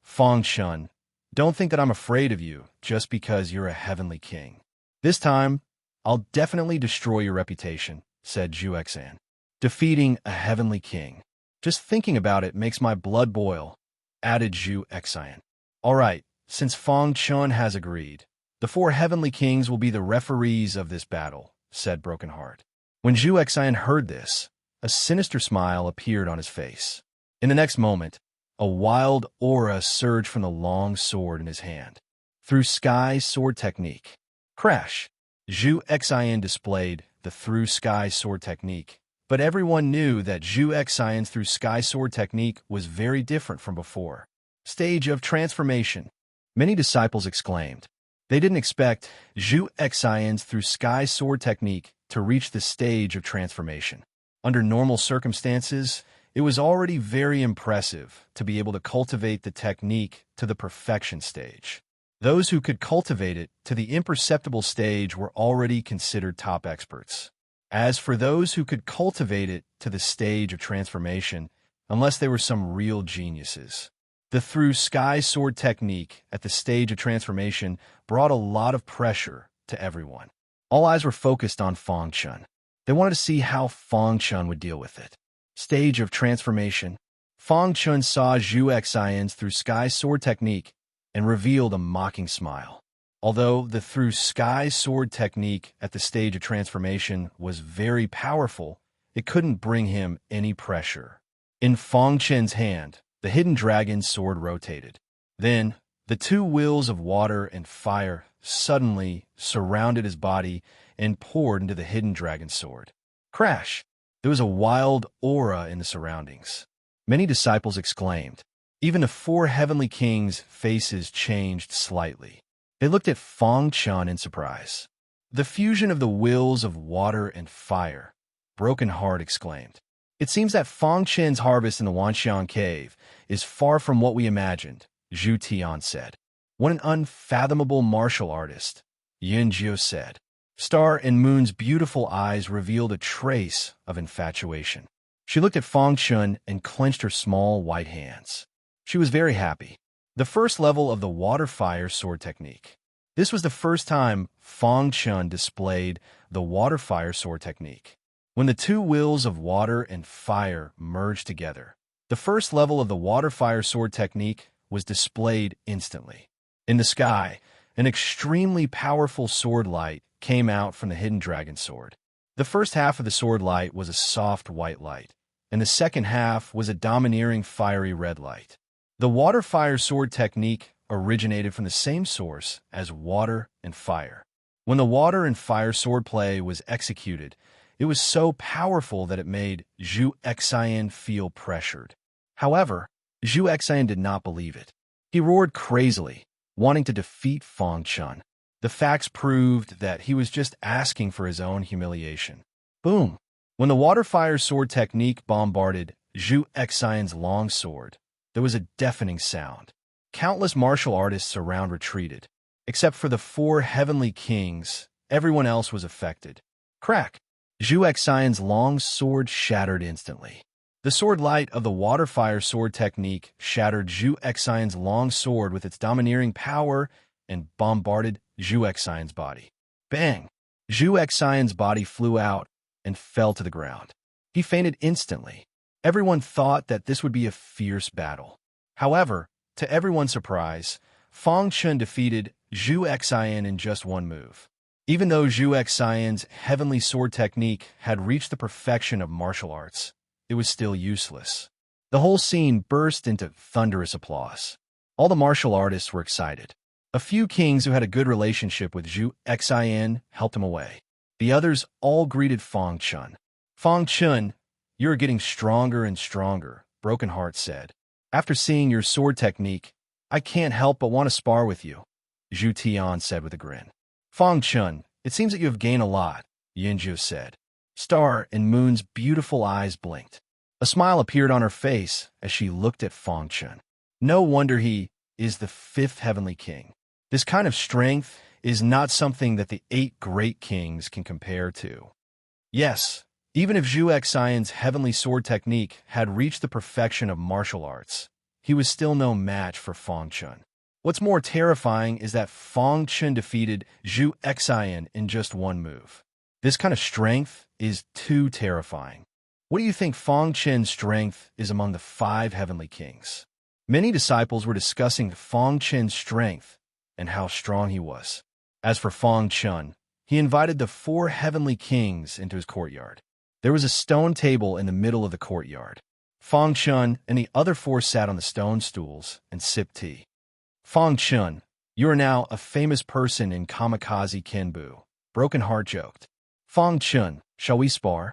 Fang Chun, don't think that I'm afraid of you just because you're a heavenly king. This time, I'll definitely destroy your reputation, said Zhu Xian. Defeating a heavenly king. Just thinking about it makes my blood boil, added Zhu Xian. All right, since Fang Chun has agreed, the four heavenly kings will be the referees of this battle, said Broken Heart. When Zhu Xian heard this, a sinister smile appeared on his face. In the next moment, a wild aura surged from the long sword in his hand. Through Sky Sword Technique. Crash! Zhu Xian displayed the Through Sky Sword Technique, but everyone knew that Zhu Xian's Through Sky Sword Technique was very different from before. Stage of Transformation. Many disciples exclaimed. They didn't expect Zhu Xian's Through Sky Sword Technique to reach the stage of transformation. Under normal circumstances, it was already very impressive to be able to cultivate the technique to the perfection stage. Those who could cultivate it to the imperceptible stage were already considered top experts. As for those who could cultivate it to the stage of transformation, unless they were some real geniuses. The Through Sky Sword Technique at the stage of transformation brought a lot of pressure to everyone. All eyes were focused on Fang Chun. They wanted to see how Fang Chun would deal with it. Stage of Transformation. Fang Chun saw Zhu Xian's Through Sky Sword Technique and revealed a mocking smile. Although the Through Sky Sword Technique at the stage of transformation was very powerful, it couldn't bring him any pressure. In Fang Chun's hand, the hidden dragon's sword rotated. Then, the two wheels of water and fire suddenly surrounded his body and poured into the hidden dragon's sword. Crash! There was a wild aura in the surroundings. Many disciples exclaimed. Even the four heavenly kings' faces changed slightly. They looked at Fang Chun in surprise. The fusion of the wills of water and fire, Broken Heart exclaimed. It seems that Fang Chun's harvest in the Wanxiang cave is far from what we imagined, Zhu Tian said. What an unfathomable martial artist, Yin Jiu said. Star and Moon's beautiful eyes revealed a trace of infatuation. She looked at Fang Chun and clenched her small white hands. She was very happy. The first level of the water-fire sword technique. This was the first time Fang Chun displayed the water-fire sword technique. When the two wills of water and fire merged together, the first level of the water-fire sword technique was displayed instantly. In the sky, an extremely powerful sword light came out from the hidden dragon sword. The first half of the sword light was a soft white light, and the second half was a domineering fiery red light. The water-fire sword technique originated from the same source as water and fire. When the water and fire sword play was executed, it was so powerful that it made Zhu Xian feel pressured. However, Zhu Xian did not believe it. He roared crazily, wanting to defeat Fang Chun. The facts proved that he was just asking for his own humiliation. Boom! When the water-fire sword technique bombarded Zhu Xian's long sword, there was a deafening sound. Countless martial artists around retreated. Except for the four heavenly kings, everyone else was affected. Crack! Zhu Xian's long sword shattered instantly. The sword light of the water-fire sword technique shattered Zhu Xian's long sword with its domineering power and bombarded Zhu Xian's body. Bang! Zhu Xian's body flew out and fell to the ground. He fainted instantly. Everyone thought that this would be a fierce battle. However, to everyone's surprise, Fang Chun defeated Zhu Xian in just one move. Even though Zhu Xian's heavenly sword technique had reached the perfection of martial arts, it was still useless. The whole scene burst into thunderous applause. All the martial artists were excited. A few kings who had a good relationship with Zhu Xian helped him away. The others all greeted Fang Chun. "Fang Chun, you're getting stronger and stronger," Broken Heart said. "After seeing your sword technique, I can't help but want to spar with you," Zhu Tian said with a grin. "Fang Chun, it seems that you have gained a lot," Yinjiu said. Star and Moon's beautiful eyes blinked. A smile appeared on her face as she looked at Fang Chun. No wonder he is the fifth heavenly king. This kind of strength is not something that the 8 great kings can compare to. Yes, even if Zhu Xian's heavenly sword technique had reached the perfection of martial arts, he was still no match for Fang Chun. What's more terrifying is that Fang Chun defeated Zhu Xian in just one move. This kind of strength is too terrifying. What do you think Fang Chun's strength is among the 5 heavenly kings? Many disciples were discussing Fang Chun's strength and how strong he was. As for Fang Chun, he invited the 4 heavenly kings into his courtyard. There was a stone table in the middle of the courtyard. Fang Chun and the other 4 sat on the stone stools and sipped tea. "Fang Chun, you are now a famous person in Kamikaze Kenbu," Broken Heart joked. "Fang Chun, shall we spar?"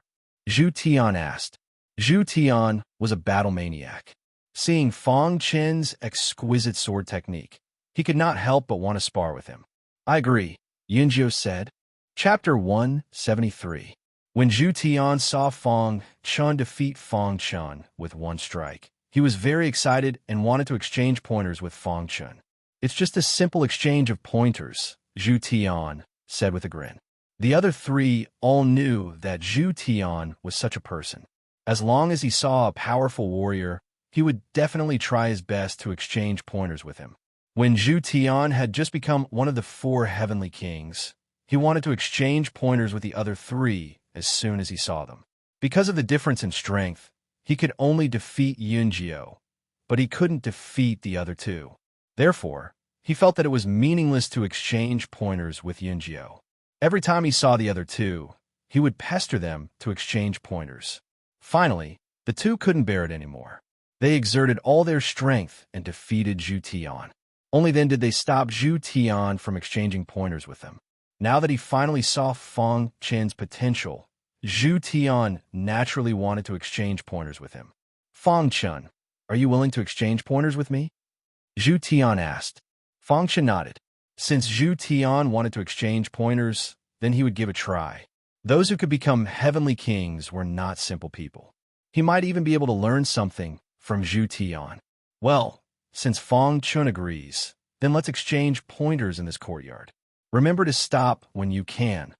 Zhu Tian asked. Zhu Tian was a battle maniac. Seeing Fang Chun's exquisite sword technique, he could not help but want to spar with him. "I agree," Yinjiu said. Chapter 173. When Zhu Tian saw Fang Chun defeat Fang Chun with one strike, he was very excited and wanted to exchange pointers with Fang Chun. "It's just a simple exchange of pointers," Zhu Tian said with a grin. The other 3 all knew that Zhu Tian was such a person. As long as he saw a powerful warrior, he would definitely try his best to exchange pointers with him. When Zhu Tian had just become one of the 4 heavenly kings, he wanted to exchange pointers with the other 3 as soon as he saw them. Because of the difference in strength, he could only defeat Yunjiu, but he couldn't defeat the other 2. Therefore, he felt that it was meaningless to exchange pointers with Yunjiu. Every time he saw the other 2, he would pester them to exchange pointers. Finally, the 2 couldn't bear it anymore. They exerted all their strength and defeated Zhu Tian. Only then did they stop Zhu Tian from exchanging pointers with them. Now that he finally saw Fang Chun's potential, Zhu Tian naturally wanted to exchange pointers with him. "Fang Chun, are you willing to exchange pointers with me?" Zhu Tian asked. Fang Chun nodded. Since Zhu Tian wanted to exchange pointers, then he would give a try. Those who could become heavenly kings were not simple people. He might even be able to learn something from Zhu Tian. "Well, since Fang Chun agrees, then let's exchange pointers in this courtyard. Remember to stop when you can,"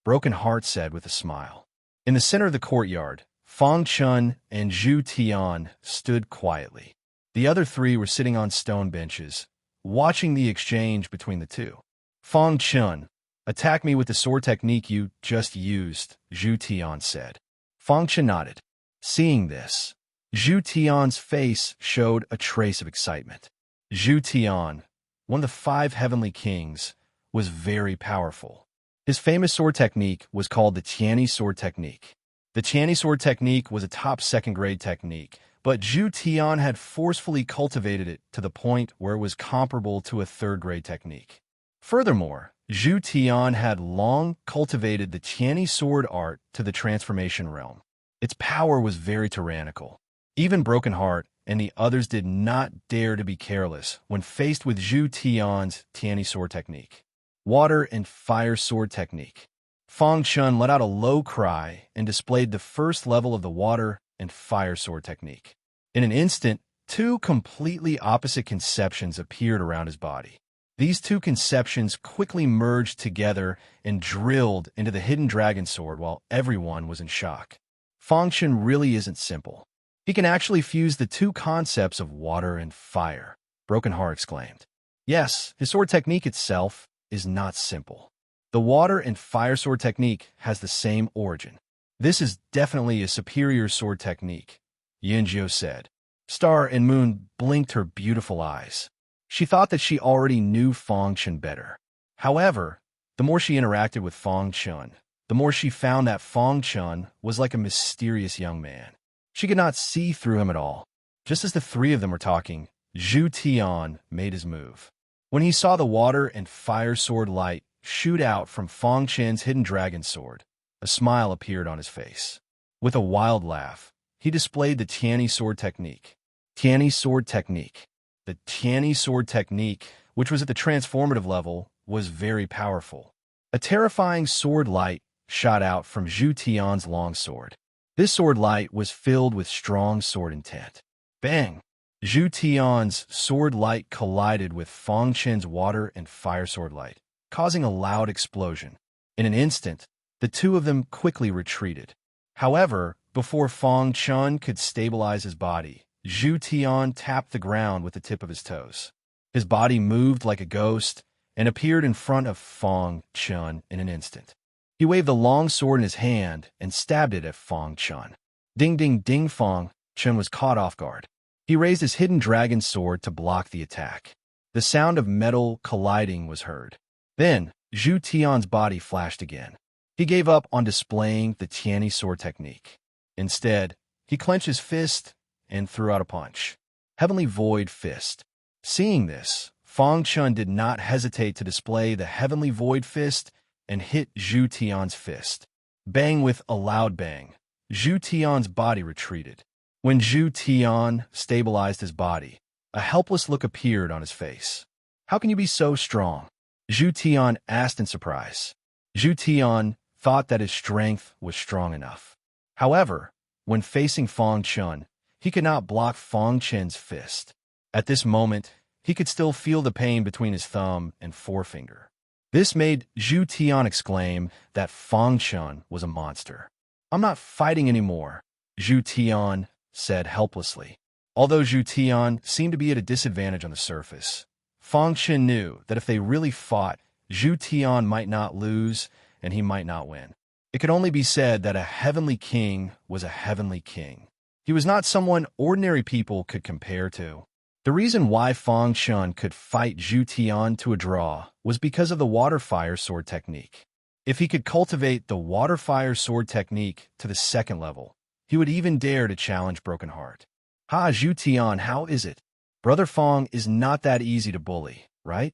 Broken Heart said with a smile. In the center of the courtyard, Fang Chun and Zhu Tian stood quietly. The other 3 were sitting on stone benches, watching the exchange between the 2. "Fang Chun, attack me with the sword technique you just used," Zhu Tian said. Fang Chun nodded. Seeing this, Zhu Tian's face showed a trace of excitement. Zhu Tian, one of the 5 heavenly kings, was very powerful. His famous sword technique was called the Tianyi sword technique. The Tianyi sword technique was a top 2nd-grade technique, but Zhu Tian had forcefully cultivated it to the point where it was comparable to a 3rd-grade technique. Furthermore, Zhu Tian had long cultivated the Tianyi sword art to the transformation realm. Its power was very tyrannical. Even Broken Heart and the others did not dare to be careless when faced with Zhu Tian's Tianyi sword technique. Water and fire sword technique. Fang Chun let out a low cry and displayed the first level of the water and fire sword technique. In an instant, 2 completely opposite conceptions appeared around his body. These 2 conceptions quickly merged together and drilled into the hidden dragon sword while everyone was in shock. Fang Chun really isn't simple. He can actually fuse the 2 concepts of water and fire, Broken Heart exclaimed. Yes, his sword technique itself is not simple. The water and fire sword technique has the same origin. This is definitely a superior sword technique, Yunjio said. Star and Moon blinked her beautiful eyes. She thought that she already knew Fong Chun better. However, the more she interacted with Fong Chun, the more she found that Fong Chun was like a mysterious young man. She could not see through him at all. Just as the three of them were talking, Zhu Tian made his move. When he saw the water and fire sword light shoot out from Fong Chen's hidden dragon sword, a smile appeared on his face. With a wild laugh, he displayed the Tianyi sword technique. Tianyi sword technique. The Tianyi sword technique, which was at the transformative level, was very powerful. A terrifying sword light shot out from Zhu Tian's long sword. This sword light was filled with strong sword intent. Bang! Zhu Tian's sword light collided with Fong Chen's water and fire sword light, causing a loud explosion. In an instant, the two of them quickly retreated. However, before Fong Chun could stabilize his body, Zhu Tian tapped the ground with the tip of his toes. His body moved like a ghost and appeared in front of Fong Chun in an instant. He waved the long sword in his hand and stabbed it at Fong Chun. Ding ding ding. Fong Chun was caught off guard. He raised his hidden dragon sword to block the attack. The sound of metal colliding was heard. Then, Zhu Tian's body flashed again. He gave up on displaying the Tianyi sword technique. Instead, he clenched his fist and threw out a punch. Heavenly Void Fist. Seeing this, Fong Chun did not hesitate to display the Heavenly Void Fist and hit Zhu Tian's fist. Bang! With a loud bang, Zhu Tian's body retreated. When Zhu Tian stabilized his body, a helpless look appeared on his face. How can you be so strong? Zhu Tian asked in surprise. Zhu Tian thought that his strength was strong enough. However, when facing Fong Chun, he could not block Fong Chen's fist. At this moment, he could still feel the pain between his thumb and forefinger. This made Zhu Tian exclaim that Fong Chun was a monster. I'm not fighting anymore, Zhu Tian said helplessly. Although Zhu Tian seemed to be at a disadvantage on the surface, Fong Chun knew that if they really fought, Zhu Tian might not lose and he might not win. It could only be said that a heavenly king was a heavenly king. He was not someone ordinary people could compare to. The reason why Fong Chun could fight Zhu Tian to a draw was because of the water-fire sword technique. If he could cultivate the water-fire sword technique to the second level, he would even dare to challenge Broken Heart. Ha, Zhu Tian, how is it? Brother Fong is not that easy to bully, right?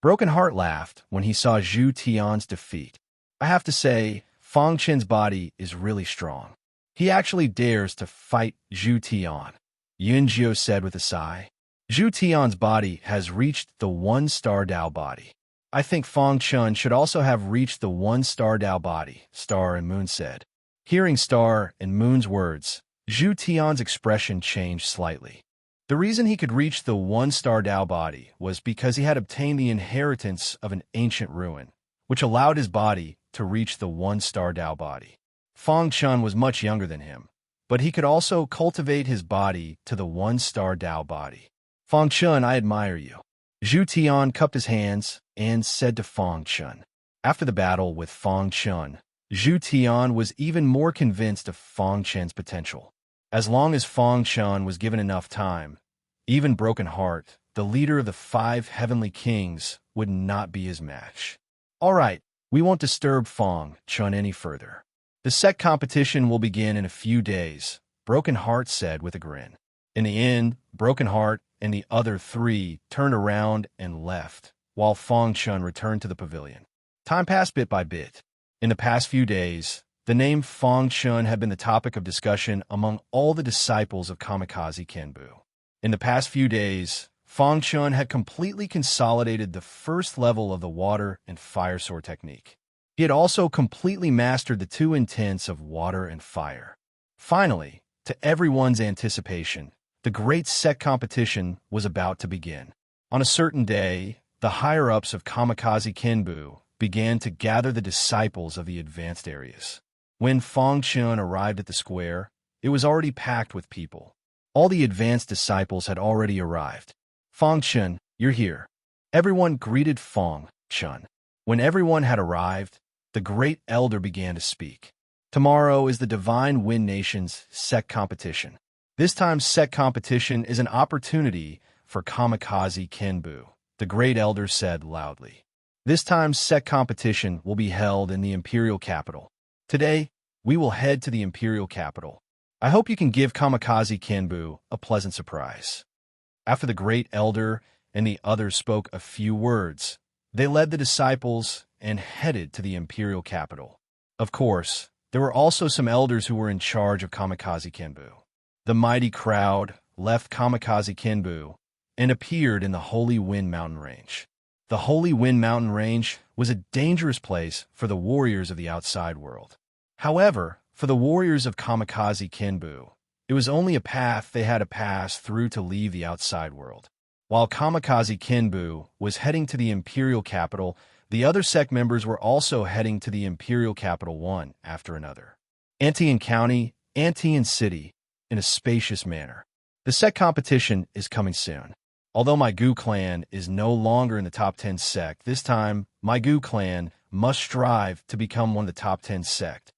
Broken Heart laughed when he saw Zhu Tian's defeat. I have to say, Fong Chen's body is really strong. He actually dares to fight Zhu Tian, Yunjio said with a sigh. Zhu Tian's body has reached the one-star Dao body. I think Fong Chun should also have reached the one-star Dao body, Star and Moon said. Hearing Star and Moon's words, Zhu Tian's expression changed slightly. The reason he could reach the one-star Dao body was because he had obtained the inheritance of an ancient ruin, which allowed his body to reach the one-star Dao body. Fong Chun was much younger than him, but he could also cultivate his body to the one-star Dao body. Fong Chun, I admire you. Zhu Tian cupped his hands and said to Fong Chun. After the battle with Fong Chun, Zhu Tian was even more convinced of Fong Chen's potential. As long as Fong Chun was given enough time, even Broken Heart, the leader of the 5 heavenly kings, would not be his match. All right, we won't disturb Fong Chun any further. The set competition will begin in a few days, Broken Heart said with a grin. In the end, Broken Heart and the other 3 turned around and left, while Fong Chun returned to the pavilion. Time passed bit by bit. In the past few days, the name Fong Chun had been the topic of discussion among all the disciples of Kamikaze Kenbu. In the past few days, Fong Chun had completely consolidated the first level of the water and fire sword technique. He had also completely mastered the 2 intents of water and fire. Finally, to everyone's anticipation, the great set competition was about to begin. On a certain day, the higher-ups of Kamikaze Kenbu began to gather the disciples of the advanced areas. When Fong Chun arrived at the square, it was already packed with people. All the advanced disciples had already arrived. Fong Chun, you're here. Everyone greeted Fong Chun. When everyone had arrived, the great elder began to speak. Tomorrow is the Divine Wind Nation's sect competition. This time's sect competition is an opportunity for Kamikaze Kenbu, the great elder said loudly. This time's sect competition will be held in the imperial capital. Today, we will head to the imperial capital. I hope you can give Kamikaze Kenbu a pleasant surprise. After the great elder and the others spoke a few words, they led the disciples and headed to the imperial capital. Of course, there were also some elders who were in charge of Kamikaze Kenbu. The mighty crowd left Kamikaze Kenbu and appeared in the Holy Wind Mountain Range. The Holy Wind Mountain Range was a dangerous place for the warriors of the outside world. However, for the warriors of Kamikaze Kenbu, it was only a path they had to pass through to leave the outside world. While Kamikaze Kenbu was heading to the imperial capital, the other sect members were also heading to the imperial capital one after another. Antian County, Antian City, in a spacious manner. The sect competition is coming soon. Although my Gu clan is no longer in the top 10 sect, this time my Gu clan must strive to become one of the top 10 sect.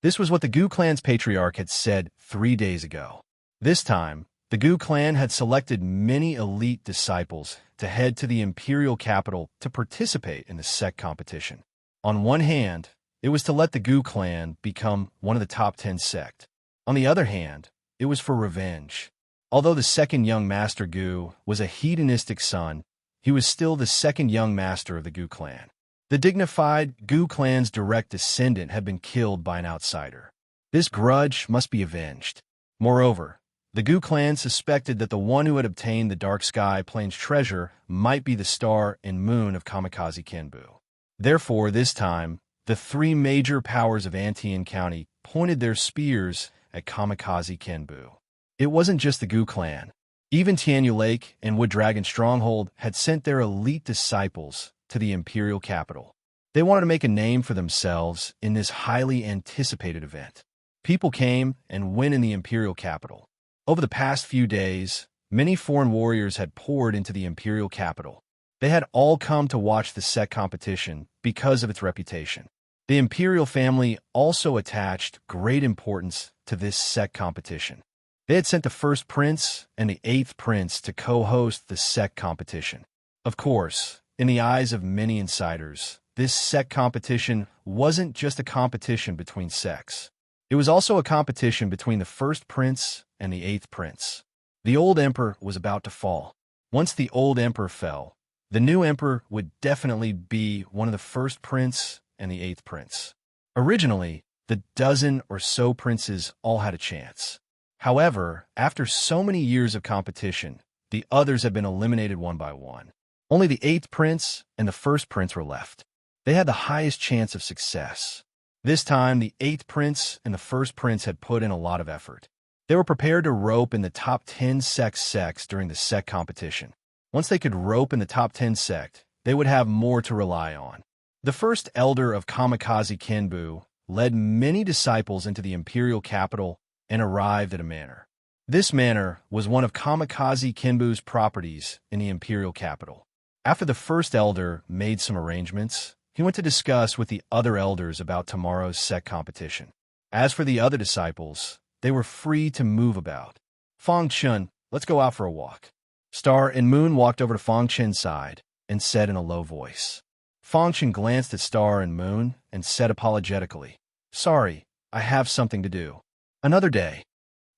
This was what the Gu clan's patriarch had said 3 days ago. This time, the Gu clan had selected many elite disciples to head to the imperial capital to participate in the sect competition. On one hand, it was to let the Gu clan become one of the top 10 sect. On the other hand, it was for revenge. Although the second young master Gu was a hedonistic son, he was still the second young master of the Gu clan. The dignified Gu clan's direct descendant had been killed by an outsider. This grudge must be avenged. Moreover, the Gu clan suspected that the one who had obtained the Dark Sky Plains treasure might be the star and moon of Kamikaze Kenbu. Therefore, this time, the three major powers of Antian County pointed their spears at Kamikaze Kenbu. It wasn't just the Gu clan. Even Tianyu Lake and Wood Dragon Stronghold had sent their elite disciples to the imperial capital. They wanted to make a name for themselves in this highly anticipated event. People came and went in the imperial capital. Over the past few days, many foreign warriors had poured into the imperial capital. They had all come to watch the sect competition because of its reputation. The imperial family also attached great importance to this sect competition. They had sent the first prince and the 8th prince to co-host the sect competition. Of course, in the eyes of many insiders, this sect competition wasn't just a competition between sects. It was also a competition between the first prince and the 8th prince. The old emperor was about to fall. Once the old emperor fell, the new emperor would definitely be one of the first prince and the 8th prince. Originally, the dozen or so princes all had a chance. However, after so many years of competition, the others had been eliminated one by one. Only the 8th prince and the first prince were left. They had the highest chance of success. This time, the 8th prince and the first prince had put in a lot of effort. They were prepared to rope in the top 10 sects during the sect competition. Once they could rope in the top 10 sect, they would have more to rely on. The first elder of Kamikaze Kenbu led many disciples into the imperial capital and arrived at a manor. This manor was one of Kamikaze Kenbu's properties in the imperial capital. After the first elder made some arrangements, he went to discuss with the other elders about tomorrow's sect competition. As for the other disciples, they were free to move about. Fong Chun, let's go out for a walk. Star and Moon walked over to Fong Chen's side and said in a low voice. Fong Chen glanced at Star and Moon and said apologetically, "Sorry, I have something to do. Another day."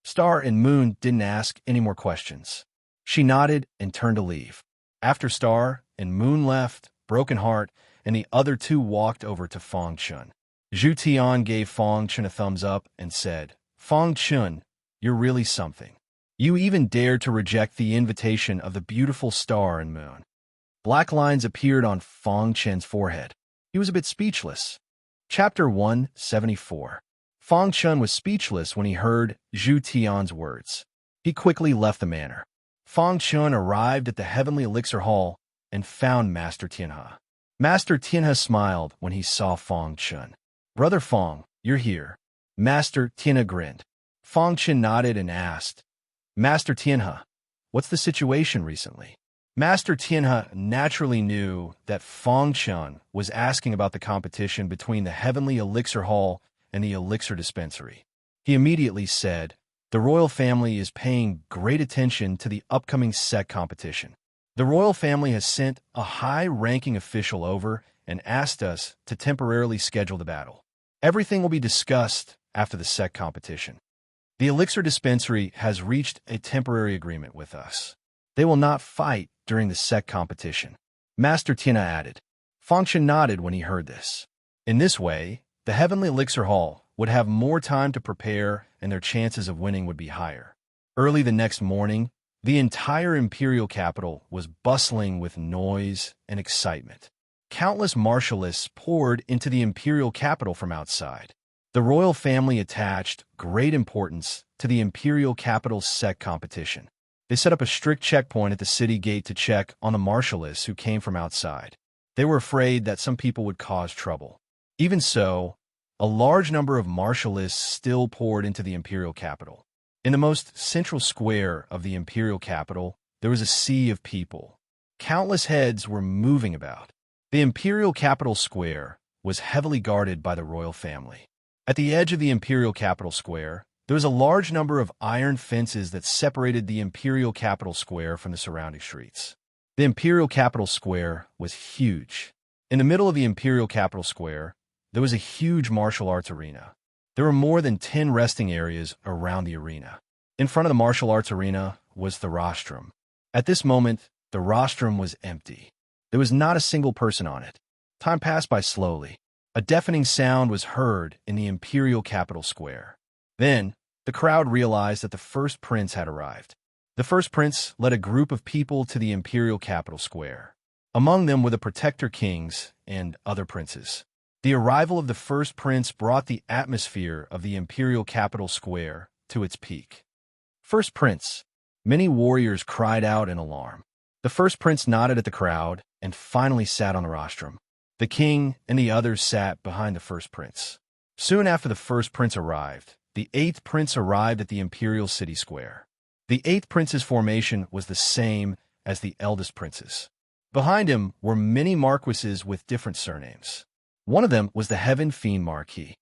Star and Moon didn't ask any more questions. She nodded and turned to leave. After Star and Moon left, Broken Heart and the other two walked over to Fong Chun. Zhu Tian gave Fong Chun a thumbs up and said, "Fong Chun, you're really something. You even dared to reject the invitation of the beautiful Star and Moon." Black lines appeared on Fong Chen's forehead. He was a bit speechless. Chapter 174. Fong Chun was speechless when he heard Zhu Tian's words. He quickly left the manor. Fong Chun arrived at the Heavenly Elixir Hall and found Master Tianhe. Master Tianhe smiled when he saw Fong Chun. "Brother Fong, you're here." Master Tianhe grinned. Fong Chun nodded and asked, "Master Tianhe, what's the situation recently?" Master Tianhe naturally knew that Fong Chun was asking about the competition between the Heavenly Elixir Hall and the elixir dispensary. He immediately said, "The royal family is paying great attention to the upcoming sect competition. The royal family has sent a high-ranking official over and asked us to temporarily schedule the battle. Everything will be discussed after the sect competition. The elixir dispensary has reached a temporary agreement with us. They will not fight during the sect competition." Master Tina added. Fengshen nodded when he heard this. In this way, the Heavenly Elixir Hall would have more time to prepare and their chances of winning would be higher. Early the next morning, the entire imperial capital was bustling with noise and excitement. Countless martialists poured into the imperial capital from outside. The royal family attached great importance to the imperial capital's sect competition. They set up a strict checkpoint at the city gate to check on the martialists who came from outside. They were afraid that some people would cause trouble. Even so, a large number of martialists still poured into the imperial capital. In the most central square of the imperial capital, there was a sea of people. Countless heads were moving about. The imperial capital square was heavily guarded by the royal family. At the edge of the imperial capital square, there was a large number of iron fences that separated the imperial capital square from the surrounding streets. The imperial capital square was huge. In the middle of the imperial capital square, there was a huge martial arts arena. There were more than 10 resting areas around the arena. In front of the martial arts arena was the rostrum. At this moment, the rostrum was empty. There was not a single person on it. Time passed by slowly. A deafening sound was heard in the imperial capital square. Then, the crowd realized that the first prince had arrived. The first prince led a group of people to the imperial capital square. Among them were the protector kings and other princes. The arrival of the first prince brought the atmosphere of the imperial capital square to its peak. First prince. Many warriors cried out in alarm. The first prince nodded at the crowd and finally sat on the rostrum. The king and the others sat behind the first prince. Soon after the first prince arrived, the eighth prince arrived at the imperial city square. The eighth prince's formation was the same as the eldest prince's. Behind him were many marquises with different surnames. One of them was the Heaven Fiend Marquis.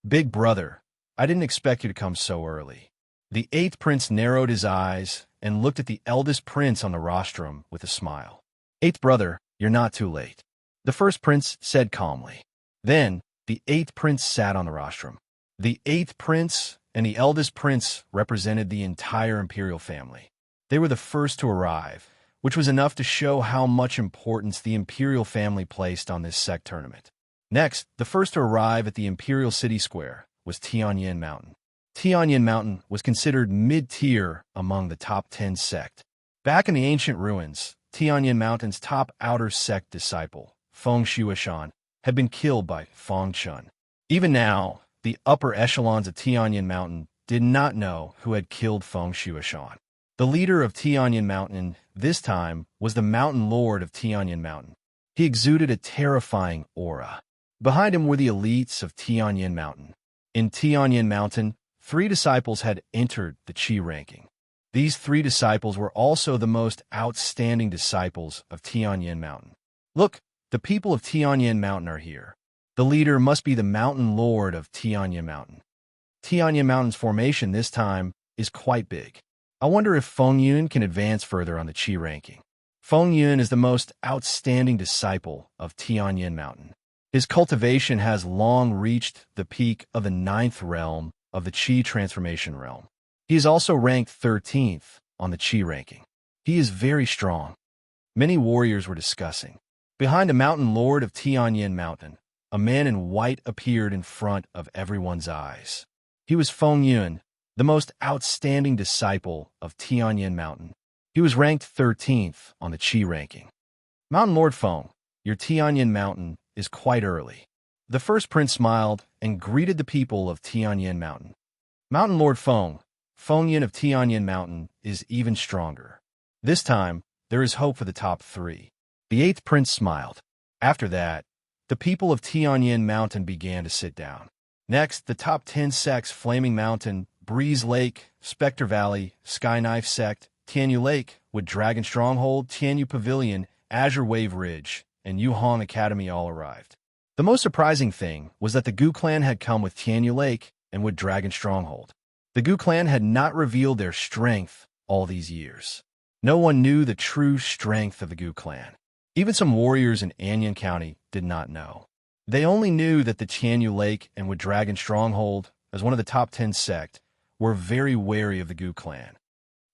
"Big brother, I didn't expect you to come so early." The eighth prince narrowed his eyes and looked at the eldest prince on the rostrum with a smile. "Eighth brother, you're not too late," the first prince said calmly. Then, the eighth prince sat on the rostrum. The eighth prince and the eldest prince represented the entire imperial family. They were the first to arrive, which was enough to show how much importance the imperial family placed on this sect tournament. Next, the first to arrive at the imperial city square was Tianyin Mountain. Tianyin Mountain was considered mid-tier among the top 10 sect. Back in the ancient ruins, Tianyin Mountain's top outer sect disciple, Feng Shuishan, had been killed by Feng Chun. Even now, the upper echelons of Tianyin Mountain did not know who had killed Feng Shuishan. The leader of Tianyin Mountain this time was the Mountain Lord of Tianyin Mountain. He exuded a terrifying aura. Behind him were the elites of Tianyin Mountain. In Tianyin Mountain, 3 disciples had entered the Qi ranking. These 3 disciples were also the most outstanding disciples of Tianyin Mountain. "Look, the people of Tianyin Mountain are here. The leader must be the Mountain Lord of Tianyin Mountain." Tianyin Mountain's formation this time is quite big. I wonder if Feng Yun can advance further on the Qi ranking. Feng Yun is the most outstanding disciple of Tianyin Mountain. His cultivation has long reached the peak of the 9th realm of the Qi transformation realm. He is also ranked 13th on the Qi ranking. He is very strong. Many warriors were discussing. Behind the Mountain Lord of Tianyin Mountain, a man in white appeared in front of everyone's eyes. He was Feng Yun, the most outstanding disciple of Tianyin Mountain. He was ranked 13th on the Qi ranking. "Mountain Lord Feng, your Tianyin Mountain is quite early." The first prince smiled and greeted the people of Tianyin Mountain. "Mountain Lord Feng, Feng Yun of Tianyin Mountain is even stronger. This time, there is hope for the top 3. The 8th prince smiled. After that, the people of Tianyin Mountain began to sit down. Next, the top 10 sects: Flaming Mountain, Breeze Lake, Spectre Valley, Skyknife Sect, Tianyu Lake with Dragon Stronghold, Tianyu Pavilion, Azure Wave Ridge, and Yuhong Academy all arrived. The most surprising thing was that the Gu clan had come with Tianyu Lake and Wood Dragon Stronghold. The Gu clan had not revealed their strength all these years. No one knew the true strength of the Gu clan. Even some warriors in Anyan County did not know. They only knew that the Tianyu Lake and Wood Dragon Stronghold, as one of the top 10 sect, were very wary of the Gu clan.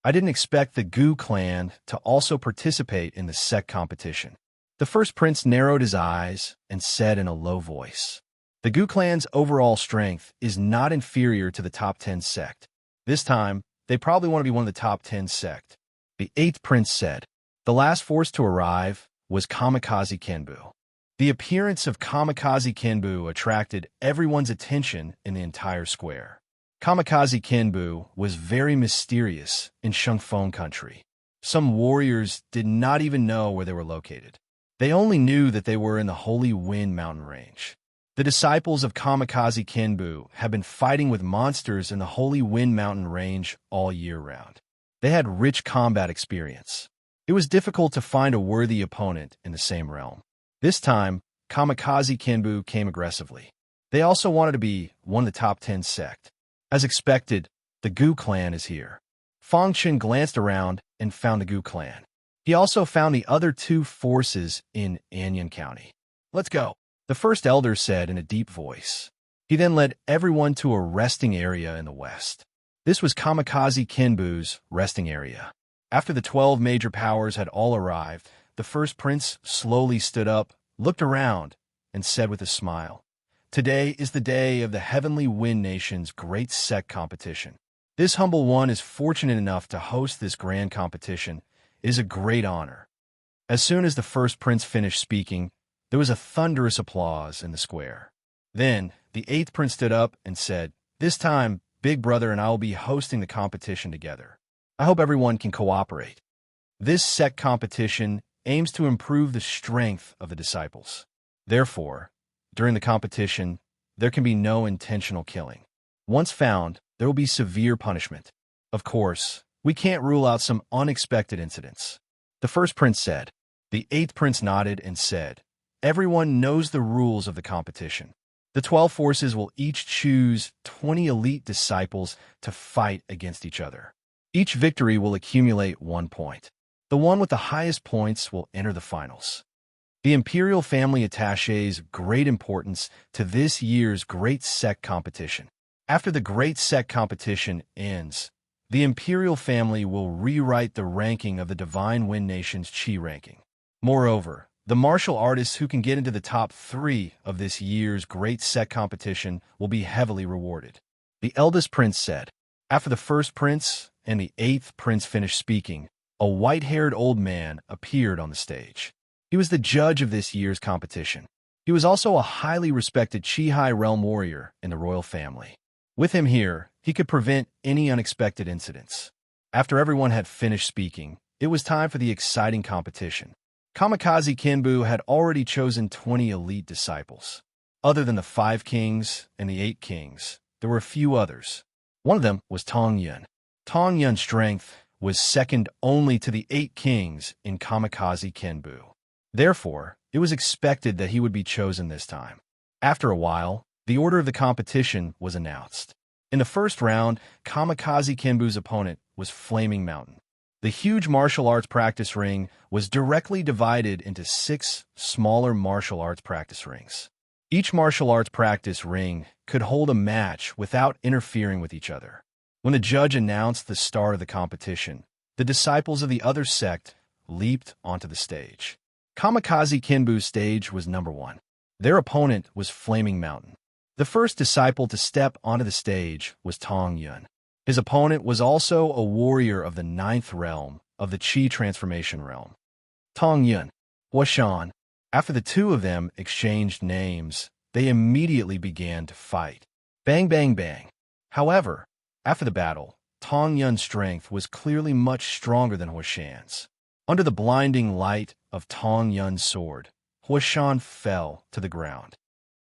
I didn't expect the Gu clan to also participate in the sect competition. The first prince narrowed his eyes and said in a low voice, "The Gu clan's overall strength is not inferior to the top 10 sect. This time, they probably want to be one of the top 10 sect." The 8th prince said. The last force to arrive was Kamikaze Kenbu. The appearance of Kamikaze Kenbu attracted everyone's attention in the entire square. Kamikaze Kenbu was very mysterious in Shengfeng country. Some warriors did not even know where they were located. They only knew that they were in the Holy Wind mountain range. The disciples of Kamikaze Kenbu have been fighting with monsters in the Holy Wind mountain range all year round. They had rich combat experience. It was difficult to find a worthy opponent in the same realm. This time, Kamikaze Kenbu came aggressively. They also wanted to be one of the top 10 sect. As expected, the Gu clan is here. Fang Chen glanced around and found the Gu clan. He also found the other 2 forces in Anyan County. "Let's go," the first elder said in a deep voice. He then led everyone to a resting area in the west. This was Kamikaze Kenbu's resting area. After the 12 major powers had all arrived, the first prince slowly stood up, looked around, and said with a smile, "Today is the day of the Heavenly Wind Nation's great sect competition. This humble one is fortunate enough to host this grand competition. It is a great honor." As soon as the first prince finished speaking, there was a thunderous applause in the square. Then, the 8th prince stood up and said, "This time, Big Brother and I will be hosting the competition together. I hope everyone can cooperate." This sect competition aims to improve the strength of the disciples. Therefore, during the competition, there can be no intentional killing. Once found, there will be severe punishment. Of course, we can't rule out some unexpected incidents. The first prince said. The 8th prince nodded and said, "Everyone knows the rules of the competition. The 12 forces will each choose 20 elite disciples to fight against each other. Each victory will accumulate 1 point. The one with the highest points will enter the finals." The imperial family attaches great importance to this year's great sect competition. After the great sect competition ends, the imperial family will rewrite the ranking of the Divine Wind Nation's Qi ranking. Moreover, the martial artists who can get into the top 3 of this year's great sect competition will be heavily rewarded. The eldest prince said. After the first prince and the 8th prince finished speaking, a white-haired old man appeared on the stage. He was the judge of this year's competition. He was also a highly respected Qi realm warrior in the royal family. With him here, he could prevent any unexpected incidents. After everyone had finished speaking, it was time for the exciting competition. Kamikaze Kenbu had already chosen 20 elite disciples. Other than the 5 kings and the 8 kings, there were a few others. One of them was Tong Yun. Tong Yun's strength was second only to the 8 kings in Kamikaze Kenbu. Therefore, it was expected that he would be chosen this time. After a while, the order of the competition was announced. In the first round, Kamikaze Kenbu's opponent was Flaming Mountain. The huge martial arts practice ring was directly divided into 6 smaller martial arts practice rings. Each martial arts practice ring could hold a match without interfering with each other. When the judge announced the start of the competition, the disciples of the other sect leaped onto the stage. Kamikaze Kenbu's stage was number 1. Their opponent was Flaming Mountain. The first disciple to step onto the stage was Tong Yun. His opponent was also a warrior of the 9th realm of the Qi transformation realm. Tong Yun, Huashan. After the 2 of them exchanged names, they immediately began to fight. Bang, bang, bang. However, after the battle, Tong Yun's strength was clearly much stronger than Huashan's. Under the blinding light of Tong Yun's sword, Huashan fell to the ground.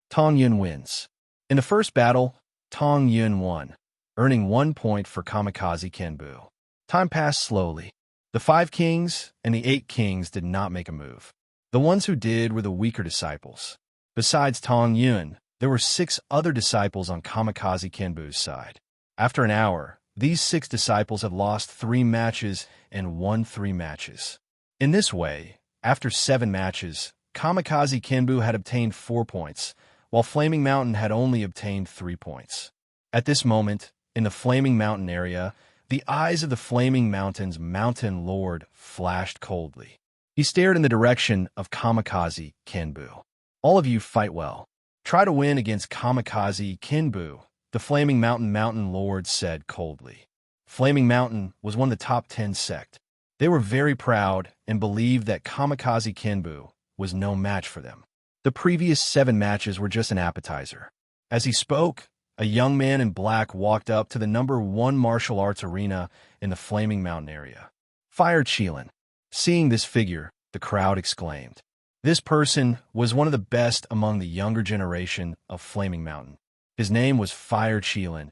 Tong Yun wins. In the first battle, Tong Yun won, earning 1 point for Kamikaze Kenbu. Time passed slowly. The 5 kings and the 8 kings did not make a move. The ones who did were the weaker disciples. Besides Tong Yun, there were 6 other disciples on Kamikaze Kenbu's side. After an hour, these 6 disciples had lost 3 matches and won 3 matches. In this way, after 7 matches, Kamikaze Kenbu had obtained 4 points, while Flaming Mountain had only obtained 3 points. At this moment, in the Flaming Mountain area, the eyes of the Flaming Mountain's Mountain Lord flashed coldly. He stared in the direction of Kamikaze Kenbu. All of you fight well. Try to win against Kamikaze Kenbu, the Flaming Mountain Lord said coldly. Flaming Mountain was one of the top 10 sect. They were very proud and believed that Kamikaze Kenbu was no match for them. The previous 7 matches were just an appetizer. As he spoke, a young man in black walked up to the number 1 martial arts arena in the Flaming Mountain area. Fire Qilin. Seeing this figure, the crowd exclaimed. This person was one of the best among the younger generation of Flaming Mountain. His name was Fire Qilin,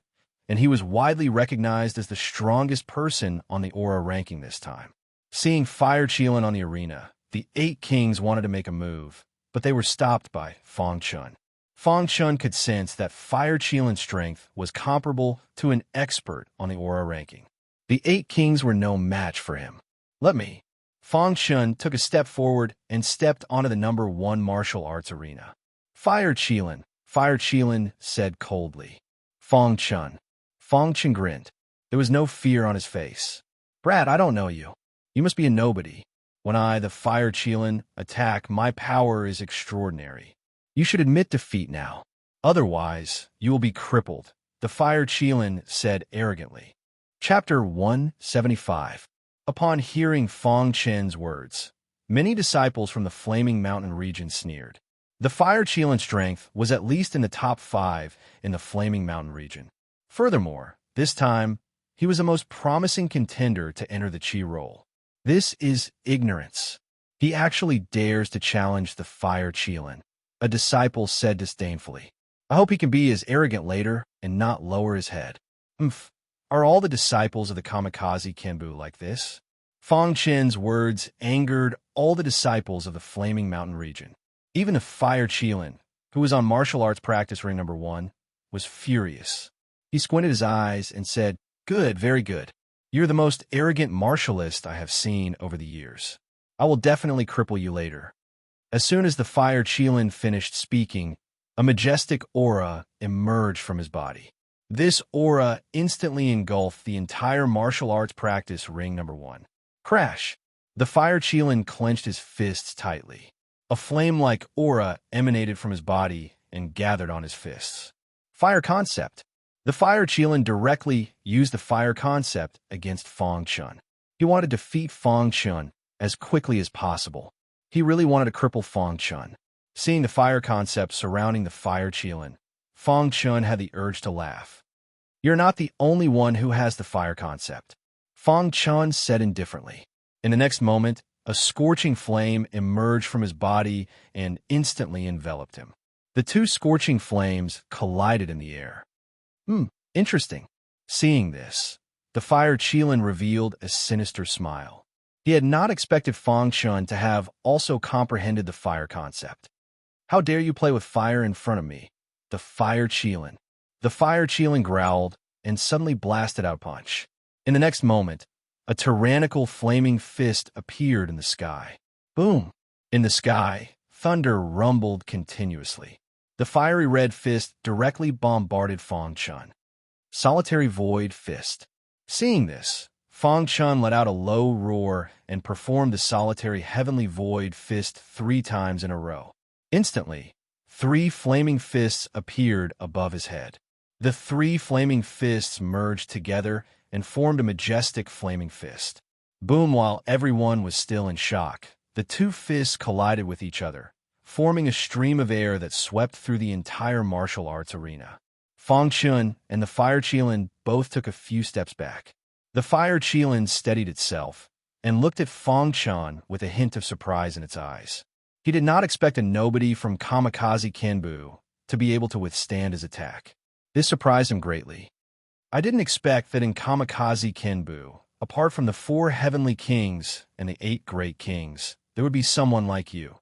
and he was widely recognized as the strongest person on the aura ranking this time. Seeing Fire Qilin on the arena, the 8 kings wanted to make a move, but they were stopped by Feng Chun. Feng Chun could sense that Fire Qilin's strength was comparable to an expert on the aura ranking. The 8 kings were no match for him. Let me. Feng Chun took a step forward and stepped onto the number 1 martial arts arena. Fire Qilin said coldly. Feng Chun grinned. There was no fear on his face. Brad, I don't know you. You must be a nobody. When I, the Fire Qilin, attack, my power is extraordinary. You should admit defeat now. Otherwise, you will be crippled, the Fire Qilin said arrogantly. Chapter 175. Upon hearing Feng Chen's words, many disciples from the Flaming Mountain region sneered. The Fire Qilin's strength was at least in the top 5 in the Flaming Mountain region. Furthermore, this time, he was the most promising contender to enter the Qi role. This is ignorance. He actually dares to challenge the Fire Qilin, a disciple said disdainfully. I hope he can be as arrogant later and not lower his head. Are all the disciples of the Kamikaze Kenbu like this? Feng Chen's words angered all the disciples of the Flaming Mountain region. Even the Fire Qilin, who was on martial arts practice ring number 1, was furious. He squinted his eyes and said, Good, very good. You're the most arrogant martialist I have seen over the years. I will definitely cripple you later. As soon as the Fire Qilin finished speaking, a majestic aura emerged from his body. This aura instantly engulfed the entire martial arts practice ring number 1. Crash! The Fire Qilin clenched his fists tightly. A flame-like aura emanated from his body and gathered on his fists. Fire Concept. The Fire Qilin directly used the Fire Concept against Feng Chun. He wanted to defeat Feng Chun as quickly as possible. He really wanted to cripple Feng Chun. Seeing the Fire Concept surrounding the Fire Qilin, Feng Chun had the urge to laugh. You're not the only one who has the Fire Concept, Feng Chun said indifferently. In the next moment, a scorching flame emerged from his body and instantly enveloped him. The 2 scorching flames collided in the air. Interesting. Seeing this, the Fire Qilin revealed a sinister smile. He had not expected Feng Chun to have also comprehended the Fire Concept. How dare you play with fire in front of me? The Fire Qilin. The Fire Qilin growled and suddenly blasted out a punch. In the next moment, a tyrannical flaming fist appeared in the sky. Boom! In the sky, thunder rumbled continuously. The fiery red fist directly bombarded Feng Chun. Solitary Void Fist. Seeing this, Feng Chun let out a low roar and performed the solitary heavenly void fist 3 times in a row. Instantly, 3 flaming fists appeared above his head. The 3 flaming fists merged together and formed a majestic flaming fist. Boom! While everyone was still in shock, the 2 fists collided with each other, forming a stream of air that swept through the entire martial arts arena. Feng Chun and the Fire Qilin both took a few steps back. The Fire Qilin steadied itself and looked at Feng Chun with a hint of surprise in its eyes. He did not expect a nobody from Kamikaze Kenbu to be able to withstand his attack. This surprised him greatly. I didn't expect that in Kamikaze Kenbu, apart from the 4 heavenly kings and the 8 great kings, there would be someone like you,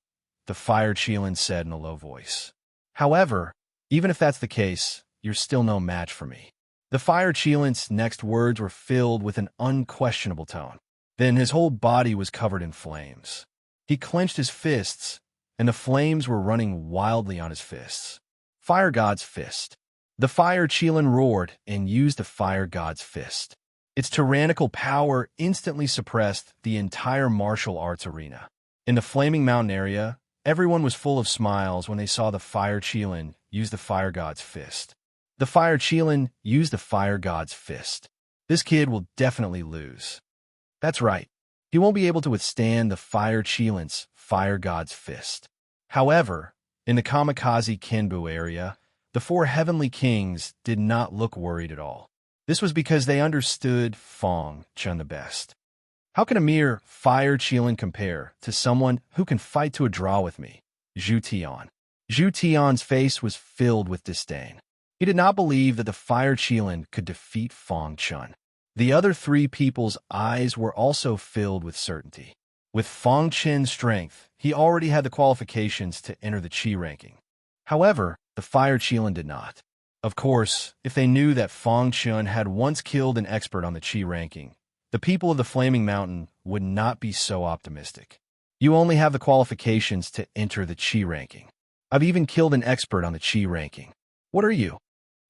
the Fire Qilin said in a low voice. However, even if that's the case, you're still no match for me. The fire Cheelant's next words were filled with an unquestionable tone. Then his whole body was covered in flames. He clenched his fists, and the flames were running wildly on his fists. Fire God's Fist. The fire Cheelant roared and used the fire God's Fist. Its tyrannical power instantly suppressed the entire martial arts arena. In the Flaming Mountain area, everyone was full of smiles when they saw the fire Cheelant use the fire God's Fist. The fire Cheelant used the fire God's Fist. This kid will definitely lose. That's right. He won't be able to withstand the fire Cheelant's fire God's Fist. However, in the Kamikaze Kenbu area, the four heavenly kings did not look worried at all. This was because they understood Fong Chun the best. How can a mere fire Cheelant compare to someone who can fight to a draw with me? Zhu Tian. Zhu Tian's face was filled with disdain. He did not believe that the fire Cheelant could defeat Fong Chun. The other three people's eyes were also filled with certainty. With Fong Chun's strength, he already had the qualifications to enter the Qi ranking. However, the fire Cheelant did not. Of course, if they knew that Fong Chun had once killed an expert on the Qi ranking, the people of the Flaming Mountain would not be so optimistic. You only have the qualifications to enter the Qi ranking. I've even killed an expert on the Qi ranking. What are you?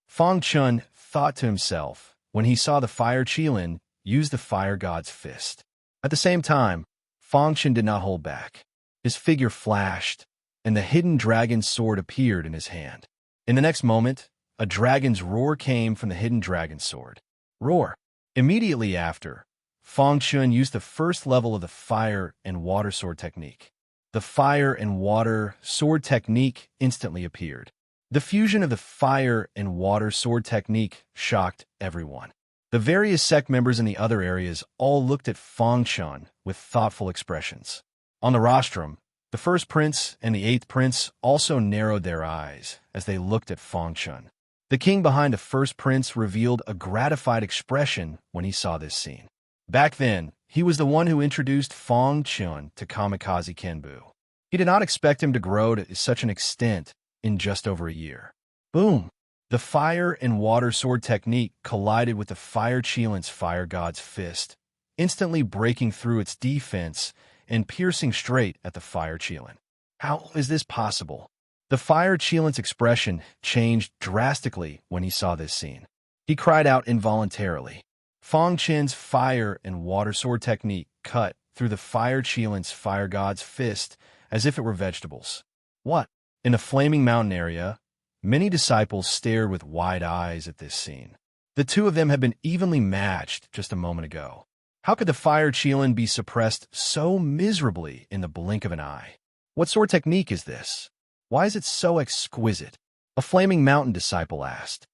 Fong Chun thought to himself when he saw the fire Cheelant use the fire God's Fist. At the same time, Fong Chun did not hold back. His figure flashed, and the hidden dragon's sword appeared in his hand. In the next moment, a dragon's roar came from the hidden dragon's sword. Roar. Immediately after, Fong Chun used the first level of the fire and water sword technique. The fire and water sword technique instantly appeared. The fusion of the fire and water sword technique shocked everyone. The various sect members in the other areas all looked at Fong Chun with thoughtful expressions. On the rostrum, the first prince and the eighth prince also narrowed their eyes as they looked at Fong Chun. The king behind the first prince revealed a gratified expression when he saw this scene. Back then, he was the one who introduced Fong Chun to Kamikaze Kenbu. He did not expect him to grow to such an extent in just over a year. Boom! The fire and water sword technique collided with the fire Cheelant's fire God's Fist, instantly breaking through its defense and piercing straight at the fire Cheelant. How is this possible? The fire Cheelant's expression changed drastically when he saw this scene. He cried out involuntarily. Fong Chun's fire and water sword technique cut through the fire Cheelant's fire God's Fist as if it were vegetables. What? In the Flaming Mountain area, many disciples stared with wide eyes at this scene. The two of them had been evenly matched just a moment ago. How could the fire Cheelant be suppressed so miserably in the blink of an eye? What sword technique is this? Why is it so exquisite? A Flaming Mountain disciple asked.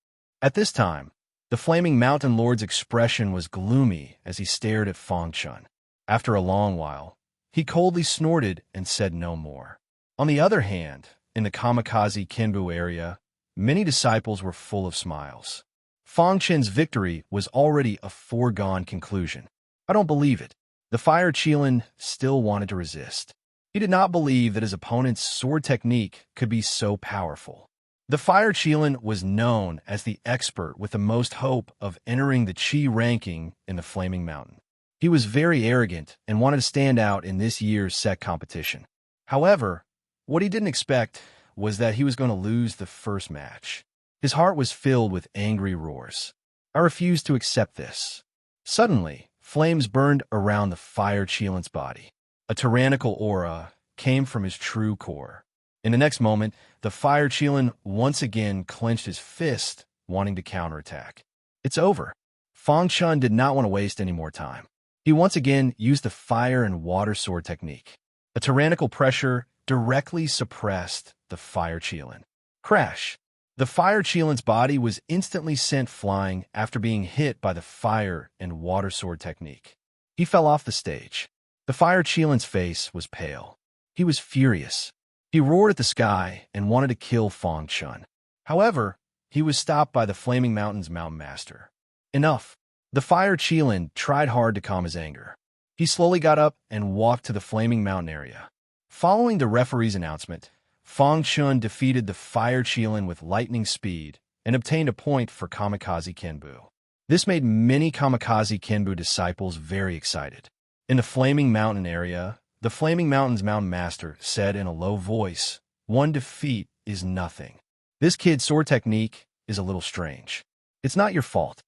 At this time, the Flaming Mountain Lord's expression was gloomy as he stared at Fong Chun. After a long while, he coldly snorted and said no more. On the other hand, in the Kamikaze Kenbu area, many disciples were full of smiles. Fong Chun's victory was already a foregone conclusion. I don't believe it. The fire Cheelant still wanted to resist. He did not believe that his opponent's sword technique could be so powerful. The fire Cheelant was known as the expert with the most hope of entering the Qi ranking in the Flaming Mountain. He was very arrogant and wanted to stand out in this year's sect competition. However, what he didn't expect was that he was going to lose the first match. His heart was filled with angry roars. I refused to accept this. Suddenly, flames burned around the fire Cheelant's body. A tyrannical aura came from his true core. In the next moment, the fire Cheelant once again clenched his fist, wanting to counterattack. It's over. Fong Chun did not want to waste any more time. He once again used the fire and water sword technique. A tyrannical pressure directly suppressed the fire Cheelant. Crash! The fire Cheelant's body was instantly sent flying after being hit by the fire and water sword technique. He fell off the stage. The fire Cheelant's face was pale. He was furious. He roared at the sky and wanted to kill Fong Chun. However, he was stopped by the Flaming Mountain's Mountain Master. Enough! The fire Cheelant tried hard to calm his anger. He slowly got up and walked to the Flaming Mountain area. Following the referee's announcement, Fang Chun defeated the Fire Qilin with lightning speed and obtained a point for Kamikaze Kenbu. This made many Kamikaze Kenbu disciples very excited. In the Flaming Mountain area, the Flaming Mountain's Mountain Master said in a low voice, "One defeat is nothing. This kid's sword technique is a little strange. It's not your fault."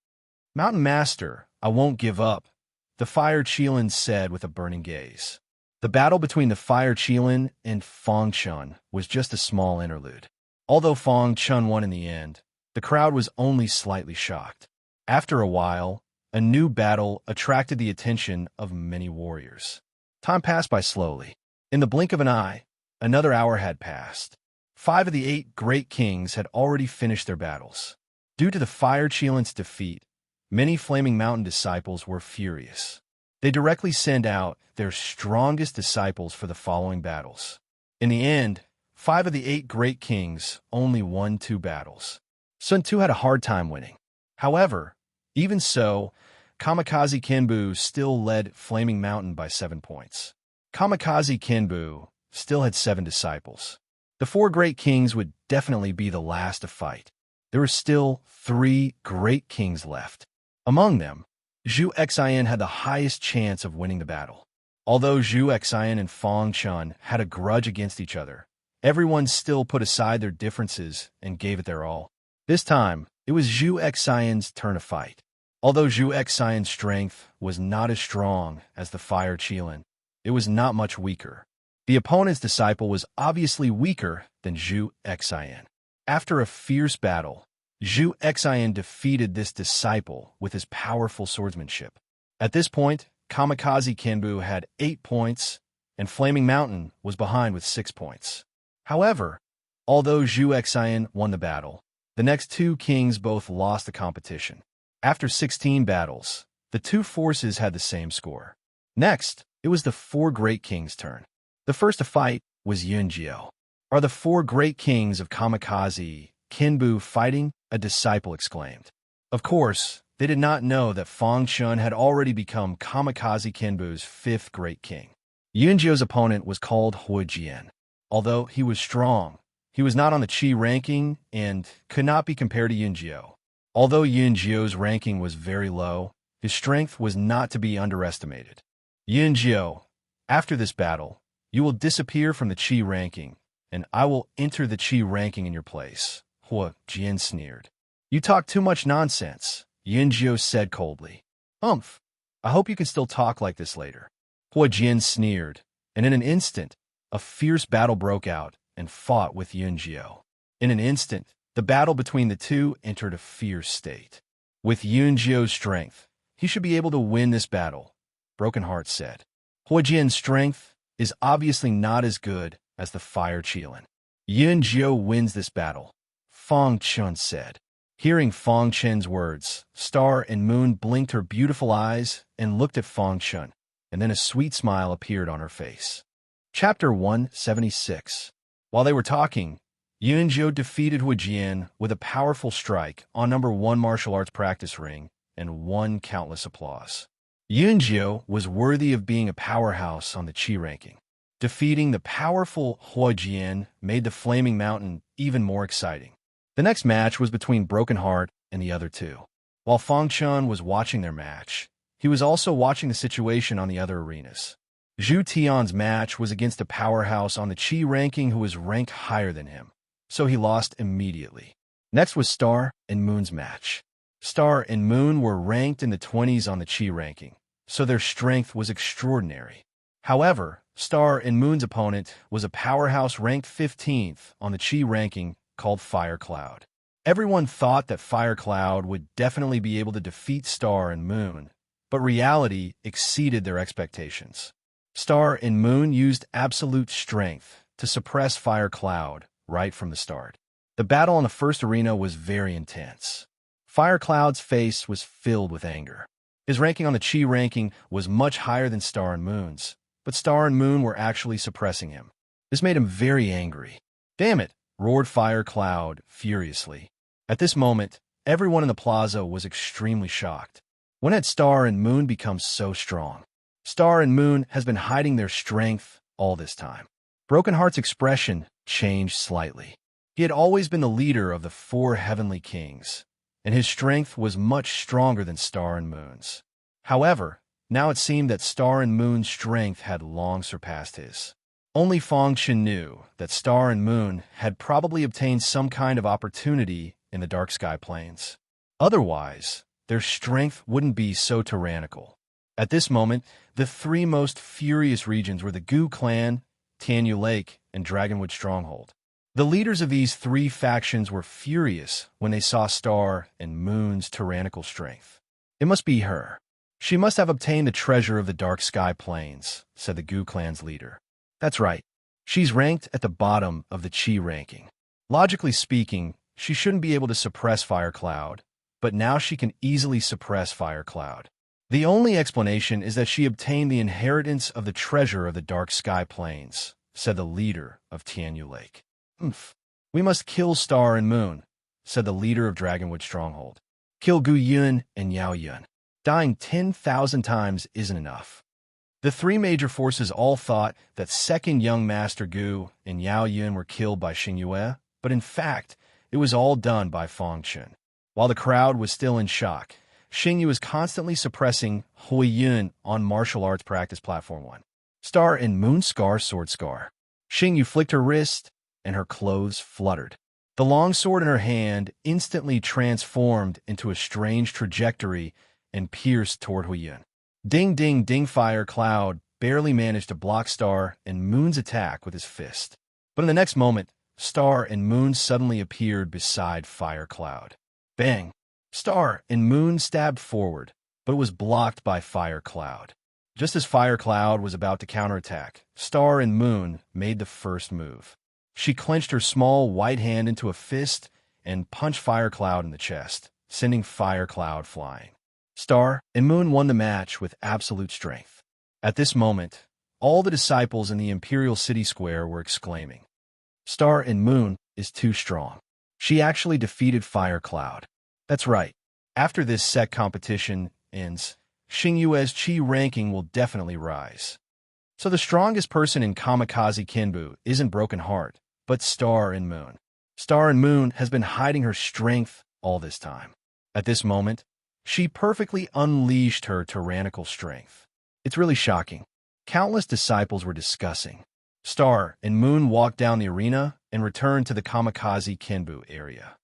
"Mountain Master, I won't give up," the Fire Qilin said with a burning gaze. The battle between the Fire Qilin and Fang Chun was just a small interlude. Although Fang Chun won in the end, the crowd was only slightly shocked. After a while, a new battle attracted the attention of many warriors. Time passed by slowly. In the blink of an eye, another hour had passed. 5 of the 8 great kings had already finished their battles. Due to the Fire Qilin's defeat, many Flaming Mountain disciples were furious. They directly sent out their strongest disciples for the following battles. In the end, 5 of the 8 great kings only won 2 battles. Sun Tzu had a hard time winning. However, even so, Kamikaze Kenbu still led Flaming Mountain by 7 points. Kamikaze Kenbu still had 7 disciples. The 4 great kings would definitely be the last to fight. There were still 3 great kings left. Among them, Zhu Xian had the highest chance of winning the battle. Although Zhu Xian and Fang Chun had a grudge against each other, everyone still put aside their differences and gave it their all. This time, it was Zhu Xian's turn to fight. Although Zhu Xian's strength was not as strong as the Fire Qilin, it was not much weaker. The opponent's disciple was obviously weaker than Zhu Xian. After a fierce battle, Zhu Xian defeated this disciple with his powerful swordsmanship. At this point, Kamikaze Kenbu had 8 points, and Flaming Mountain was behind with 6 points. However, although Zhu Xian won the battle, the next 2 kings both lost the competition. After 16 battles, the 2 forces had the same score. Next, it was the 4 great kings' turn. The first to fight was Yunjiao. "Are the 4 great kings of Kamikaze Kenbu fighting?" a disciple exclaimed. Of course, they did not know that Fang Chun had already become Kamikaze Kenbu's 5th great king. Yunjiao's opponent was called Huijian. Although he was strong, he was not on the Qi ranking and could not be compared to Yunjiao. Although Yunjiao's ranking was very low, his strength was not to be underestimated. "Yunjiao, after this battle, you will disappear from the Qi ranking, and I will enter the Qi ranking in your place," Huijian sneered. "You talk too much nonsense," Yunjiao said coldly. I hope you can still talk like this later." Huijian sneered, and in an instant, a fierce battle broke out and fought with Yunjiao. In an instant, the battle between the two entered a fierce state. With Yunjiao's strength, he should be able to win this battle, Broken Heart said. Huijian's strength is obviously not as good as the Fire Qilin. Yunjiao wins this battle, Fang Chun said. Hearing Fang Chun's words, Star and Moon blinked her beautiful eyes and looked at Fang Chun, and then a sweet smile appeared on her face. Chapter 176. While they were talking, Yunjiao defeated Huijian with a powerful strike on number 1 martial arts practice ring and won countless applause. Yunjiao was worthy of being a powerhouse on the Qi ranking. Defeating the powerful Huijian made the Flaming Mountain even more exciting. The next match was between Broken Heart and the other two. While Fang Chun was watching their match, he was also watching the situation on the other arenas. Zhu Tian's match was against a powerhouse on the Qi ranking who was ranked higher than him, so he lost immediately. Next was Star and Moon's match. Star and Moon were ranked in the 20s on the Qi ranking, so their strength was extraordinary. However, Star and Moon's opponent was a powerhouse ranked 15th on the Qi ranking called Fire Cloud. Everyone thought that Fire Cloud would definitely be able to defeat Star and Moon, but reality exceeded their expectations. Star and Moon used absolute strength to suppress Fire Cloud right from the start. The battle on the first arena was very intense. Fire Cloud's face was filled with anger. His ranking on the Qi ranking was much higher than Star and Moon's, but Star and Moon were actually suppressing him. This made him very angry. "Damn it!" roared Fire Cloud furiously. At this moment, everyone in the plaza was extremely shocked. When had Star and Moon become so strong? Star and Moon has been hiding their strength all this time. Broken Heart's expression changed slightly. He had always been the leader of the 4 heavenly kings, and his strength was much stronger than Star and Moon's. However, now it seemed that Star and Moon's strength had long surpassed his. Only Fong Chen knew that Star and Moon had probably obtained some kind of opportunity in the dark sky plains. Otherwise, their strength wouldn't be so tyrannical. At this moment, the 3 most furious regions were the Gu clan, Tianyu Lake, and Dragonwood Stronghold. The leaders of these 3 factions were furious when they saw Star and Moon's tyrannical strength. It must be her. She must have obtained the treasure of the dark sky plains, said the Gu clan's leader. That's right. She's ranked at the bottom of the Qi ranking. Logically speaking, she shouldn't be able to suppress Fire Cloud, but now she can easily suppress Fire Cloud. The only explanation is that she obtained the inheritance of the treasure of the dark sky plains, said the leader of Tianyu Lake. We must kill Star and Moon, said the leader of Dragonwood Stronghold. Kill Gu Yun and Yao Yun. Dying 10,000 times isn't enough. The 3 major forces all thought that second young Master Gu and Yao Yun were killed by Xing Yue, but in fact, it was all done by Fong Chen. While the crowd was still in shock, Xing Yue was constantly suppressing Hui Yun on martial arts practice platform 1. Star and Moon Scar Sword Scar. Xing Yue flicked her wrist, and her clothes fluttered. The long sword in her hand instantly transformed into a strange trajectory and pierced toward Hui Yun. Ding, ding, ding. Fire Cloud barely managed to block Star and Moon's attack with his fist. But in the next moment, Star and Moon suddenly appeared beside Fire Cloud. Bang! Star and Moon stabbed forward, but it was blocked by Fire Cloud. Just as Fire Cloud was about to counterattack, Star and Moon made the first move. She clenched her small white hand into a fist and punched Fire Cloud in the chest, sending Fire Cloud flying. Star and Moon won the match with absolute strength. At this moment, all the disciples in the Imperial City Square were exclaiming, Star and Moon is too strong. She actually defeated Fire Cloud. That's right. After this set competition ends, Xing Yue's Qi ranking will definitely rise. So the strongest person in Kamikaze Kinbu isn't Broken Heart, but Star and Moon. Star and Moon has been hiding her strength all this time. At this moment, she perfectly unleashed her tyrannical strength. It's really shocking. Countless disciples were discussing. Star and Moon walked down the arena and returned to the Kamikaze Kinbu area.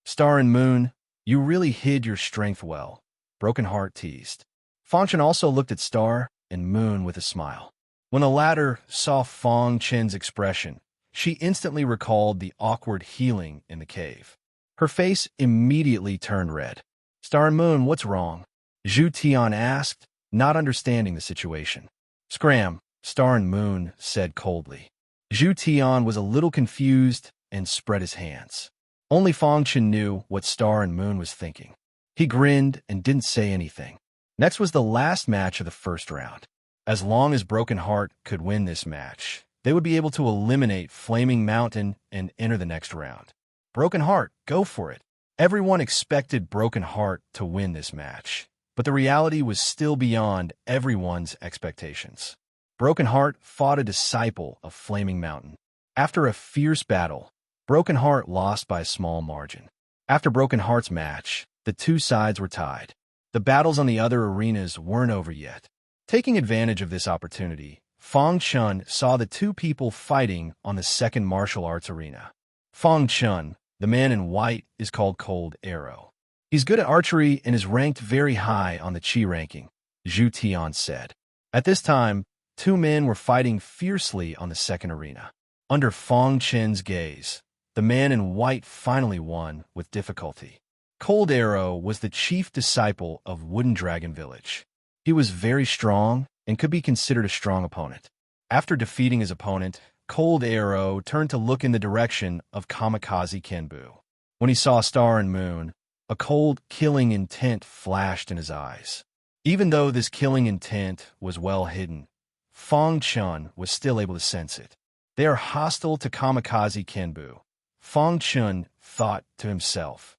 Star and Moon, you really hid your strength well, Broken Heart teased. Fong Chen also looked at Star and Moon with a smile. When the latter saw Fong Chen's expression, she instantly recalled the awkward healing in the cave. Her face immediately turned red. Star and Moon, what's wrong? Zhu Tian asked, not understanding the situation. Scram, Star and Moon said coldly. Zhu Tian was a little confused and spread his hands. Only Fong Chen knew what Star and Moon was thinking. He grinned and didn't say anything. Next was the last match of the first round. As long as Broken Heart could win this match, they would be able to eliminate Flaming Mountain and enter the next round. Broken Heart, go for it. Everyone expected Broken Heart to win this match, but the reality was still beyond everyone's expectations. Broken Heart fought a disciple of Flaming Mountain. After a fierce battle, Broken Heart lost by a small margin. After Broken Heart's match, the 2 sides were tied. The battles on the other arenas weren't over yet. Taking advantage of this opportunity, Fong Chen saw the 2 people fighting on the second martial arts arena. Fong Chen, the man in white, is called Cold Arrow. He's good at archery and is ranked very high on the Qi ranking, Zhu Tian said. At this time, 2 men were fighting fiercely on the second arena. Under Fong Chen's gaze, the man in white finally won with difficulty. Cold Arrow was the chief disciple of Wooden Dragon Village. He was very strong and could be considered a strong opponent. After defeating his opponent, Cold Arrow turned to look in the direction of Kamikaze Kinbu. When he saw Star and Moon, a cold, killing intent flashed in his eyes. Even though this killing intent was well hidden, Fong Chen was still able to sense it. They are hostile to Kamikaze Kinbu, Fong Chen thought to himself.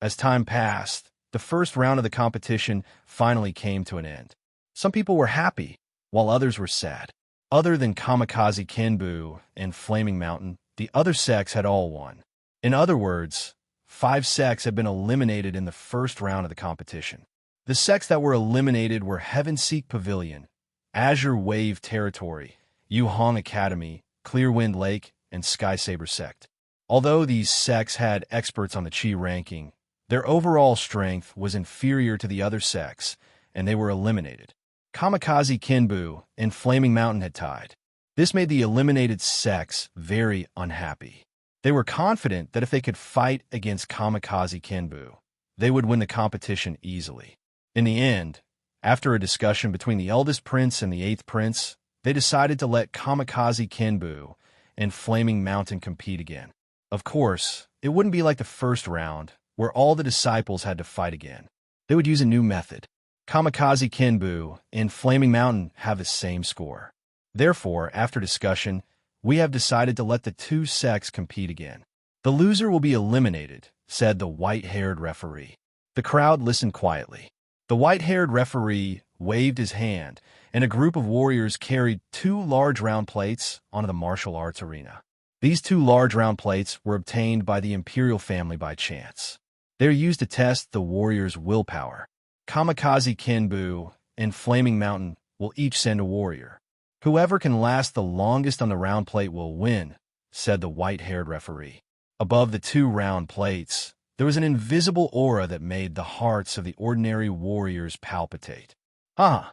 As time passed, the first round of the competition finally came to an end. Some people were happy, while others were sad. Other than Kamikaze Kinbu and Flaming Mountain, the other sex had all won. In other words, 5 sects had been eliminated in the first round of the competition. The sects that were eliminated were Heavenseek Pavilion, Azure Wave Territory, Yuhong Academy, Clearwind Lake, and Skysaber Sect. Although these sects had experts on the Qi ranking, their overall strength was inferior to the other sects, and they were eliminated. Kamikaze Kinbu and Flaming Mountain had tied. This made the eliminated sects very unhappy. They were confident that if they could fight against Kamikaze Kinbu, they would win the competition easily. In the end, after a discussion between the eldest prince and the 8th prince, they decided to let Kamikaze Kinbu and Flaming Mountain compete again. Of course, it wouldn't be like the first round, where all the disciples had to fight again. They would use a new method. Kamikaze Kinbu and Flaming Mountain have the same score. Therefore, after discussion, we have decided to let the 2 sects compete again. The loser will be eliminated, said the white-haired referee. The crowd listened quietly. The white-haired referee waved his hand, and a group of warriors carried 2 large round plates onto the martial arts arena. These 2 large round plates were obtained by the imperial family by chance. They are used to test the warrior's willpower. Kamikaze Kinbu and Flaming Mountain will each send a warrior. Whoever can last the longest on the round plate will win, said the white-haired referee. Above the 2 round plates, there was an invisible aura that made the hearts of the ordinary warriors palpitate. The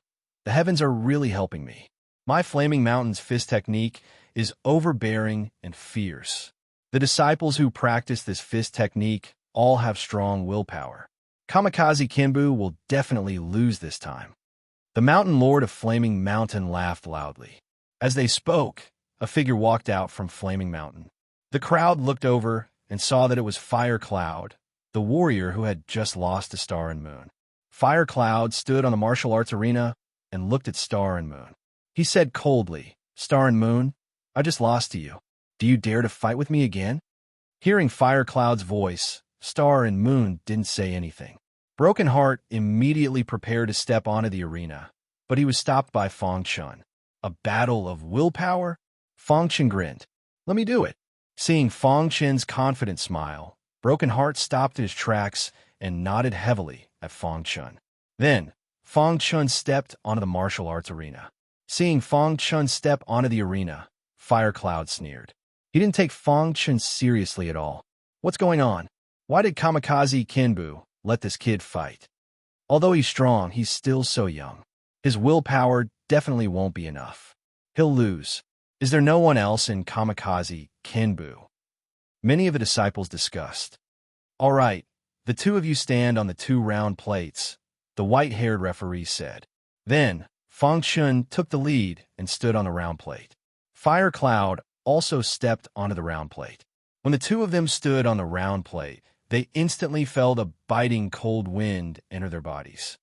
heavens are really helping me. My Flaming Mountain's fist technique is overbearing and fierce. The disciples who practice this fist technique all have strong willpower. Kamikaze Kinbu will definitely lose this time. The Mountain Lord of Flaming Mountain laughed loudly. As they spoke, a figure walked out from Flaming Mountain. The crowd looked over and saw that it was Fire Cloud, the warrior who had just lost to Star and Moon. Fire Cloud stood on the martial arts arena and looked at Star and Moon. He said coldly, "Star and Moon, I just lost to you. Do you dare to fight with me again?" Hearing Fire Cloud's voice, Star and Moon didn't say anything. Broken Heart immediately prepared to step onto the arena, but he was stopped by Fong Chun. A battle of willpower? Fong Chun grinned. "Let me do it." Seeing Fong Chun's confident smile, Broken Heart stopped in his tracks and nodded heavily at Fong Chun. Then, Fong Chun stepped onto the martial arts arena. Seeing Fong Chun step onto the arena, Fire Cloud sneered. He didn't take Fong Chun seriously at all. What's going on? Why did Kamikaze Kinbu let this kid fight? Although he's strong, he's still so young. His willpower definitely won't be enough. He'll lose. Is there no one else in Kamikaze Kinbu? Many of the disciples discussed. All right, the 2 of you stand on the 2 round plates, the white-haired referee said. Then, Fong Chun took the lead and stood on the round plate. Fire Cloud also stepped onto the round plate. When the 2 of them stood on the round plate, they instantly felt a biting cold wind enter their bodies.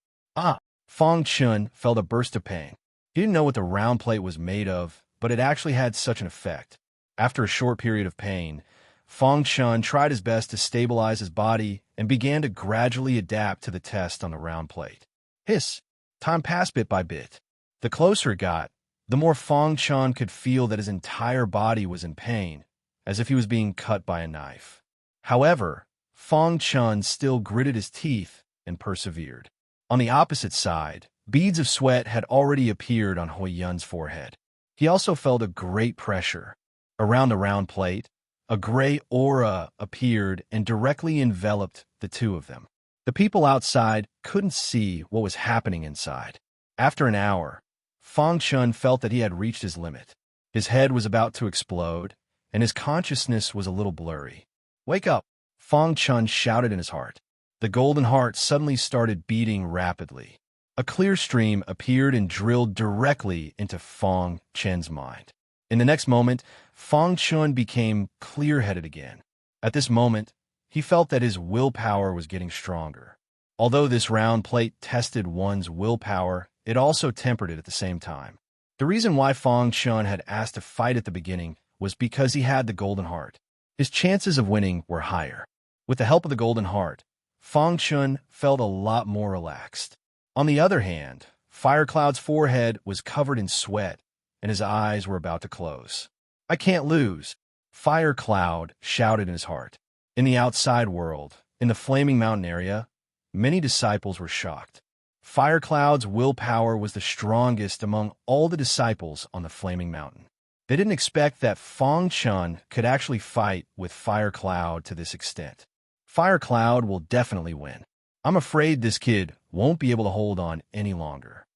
Fong Chun felt a burst of pain. He didn't know what the round plate was made of, but it actually had such an effect. After a short period of pain, Fong Chun tried his best to stabilize his body and began to gradually adapt to the test on the round plate. Hiss! Time passed bit by bit. The closer it got, the more Fong Chun could feel that his entire body was in pain, as if he was being cut by a knife. However, Fong Chun still gritted his teeth and persevered. On the opposite side, beads of sweat had already appeared on Hui Yun's forehead. He also felt a great pressure. Around the round plate, a gray aura appeared and directly enveloped the 2 of them. The people outside couldn't see what was happening inside. After an hour, Fong Chun felt that he had reached his limit. His head was about to explode, and his consciousness was a little blurry. "Wake up!" Fong Chun shouted in his heart. The golden heart suddenly started beating rapidly. A clear stream appeared and drilled directly into Fong Chun's mind. In the next moment, Fong Chun became clear-headed again. At this moment, he felt that his willpower was getting stronger. Although this round plate tested one's willpower, it also tempered it at the same time. The reason why Fong Chun had asked to fight at the beginning was because he had the golden heart. His chances of winning were higher. With the help of the golden heart, Fong Chun felt a lot more relaxed. On the other hand, Fire Cloud's forehead was covered in sweat, and his eyes were about to close. "I can't lose." Fire Cloud shouted in his heart. In the outside world, in the Flaming Mountain area, many disciples were shocked. Fire Cloud's willpower was the strongest among all the disciples on the Flaming Mountain. They didn't expect that Fang Chun could actually fight with Fire Cloud to this extent. Fire Cloud will definitely win. I'm afraid this kid won't be able to hold on any longer.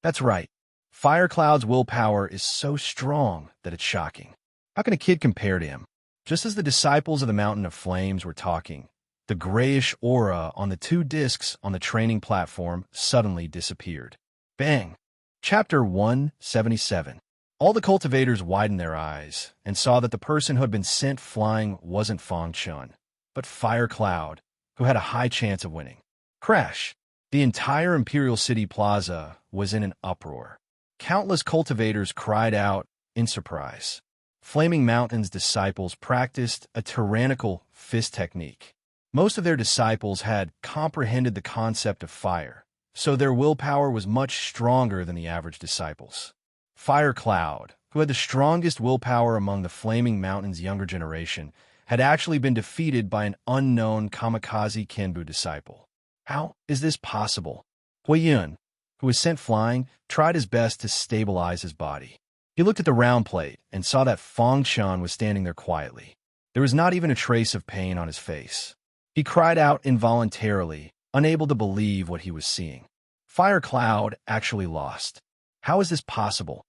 That's right. Fire Cloud's willpower is so strong that it's shocking. How can a kid compare to him? Just as the disciples of the Mountain of Flames were talking, the grayish aura on the two discs on the training platform suddenly disappeared. Bang! Chapter 177. All the cultivators widened their eyes and saw that the person who had been sent flying wasn't Fang Chun, but Fire Cloud, who had a high chance of winning. Crash! The entire Imperial City Plaza was in an uproar. Countless cultivators cried out in surprise. Flaming Mountain's disciples practiced a tyrannical fist technique. Most of their disciples had comprehended the concept of fire, so their willpower was much stronger than the average disciples. Fire Cloud, who had the strongest willpower among the Flaming Mountain's younger generation, had actually been defeated by an unknown kamikaze Kenbu disciple. How is this possible? Huiyun, who was sent flying, tried his best to stabilize his body. He looked at the round plate and saw that Fang Chun was standing there quietly. There was not even a trace of pain on his face. He cried out involuntarily, unable to believe what he was seeing. Fire Cloud actually lost. How is this possible?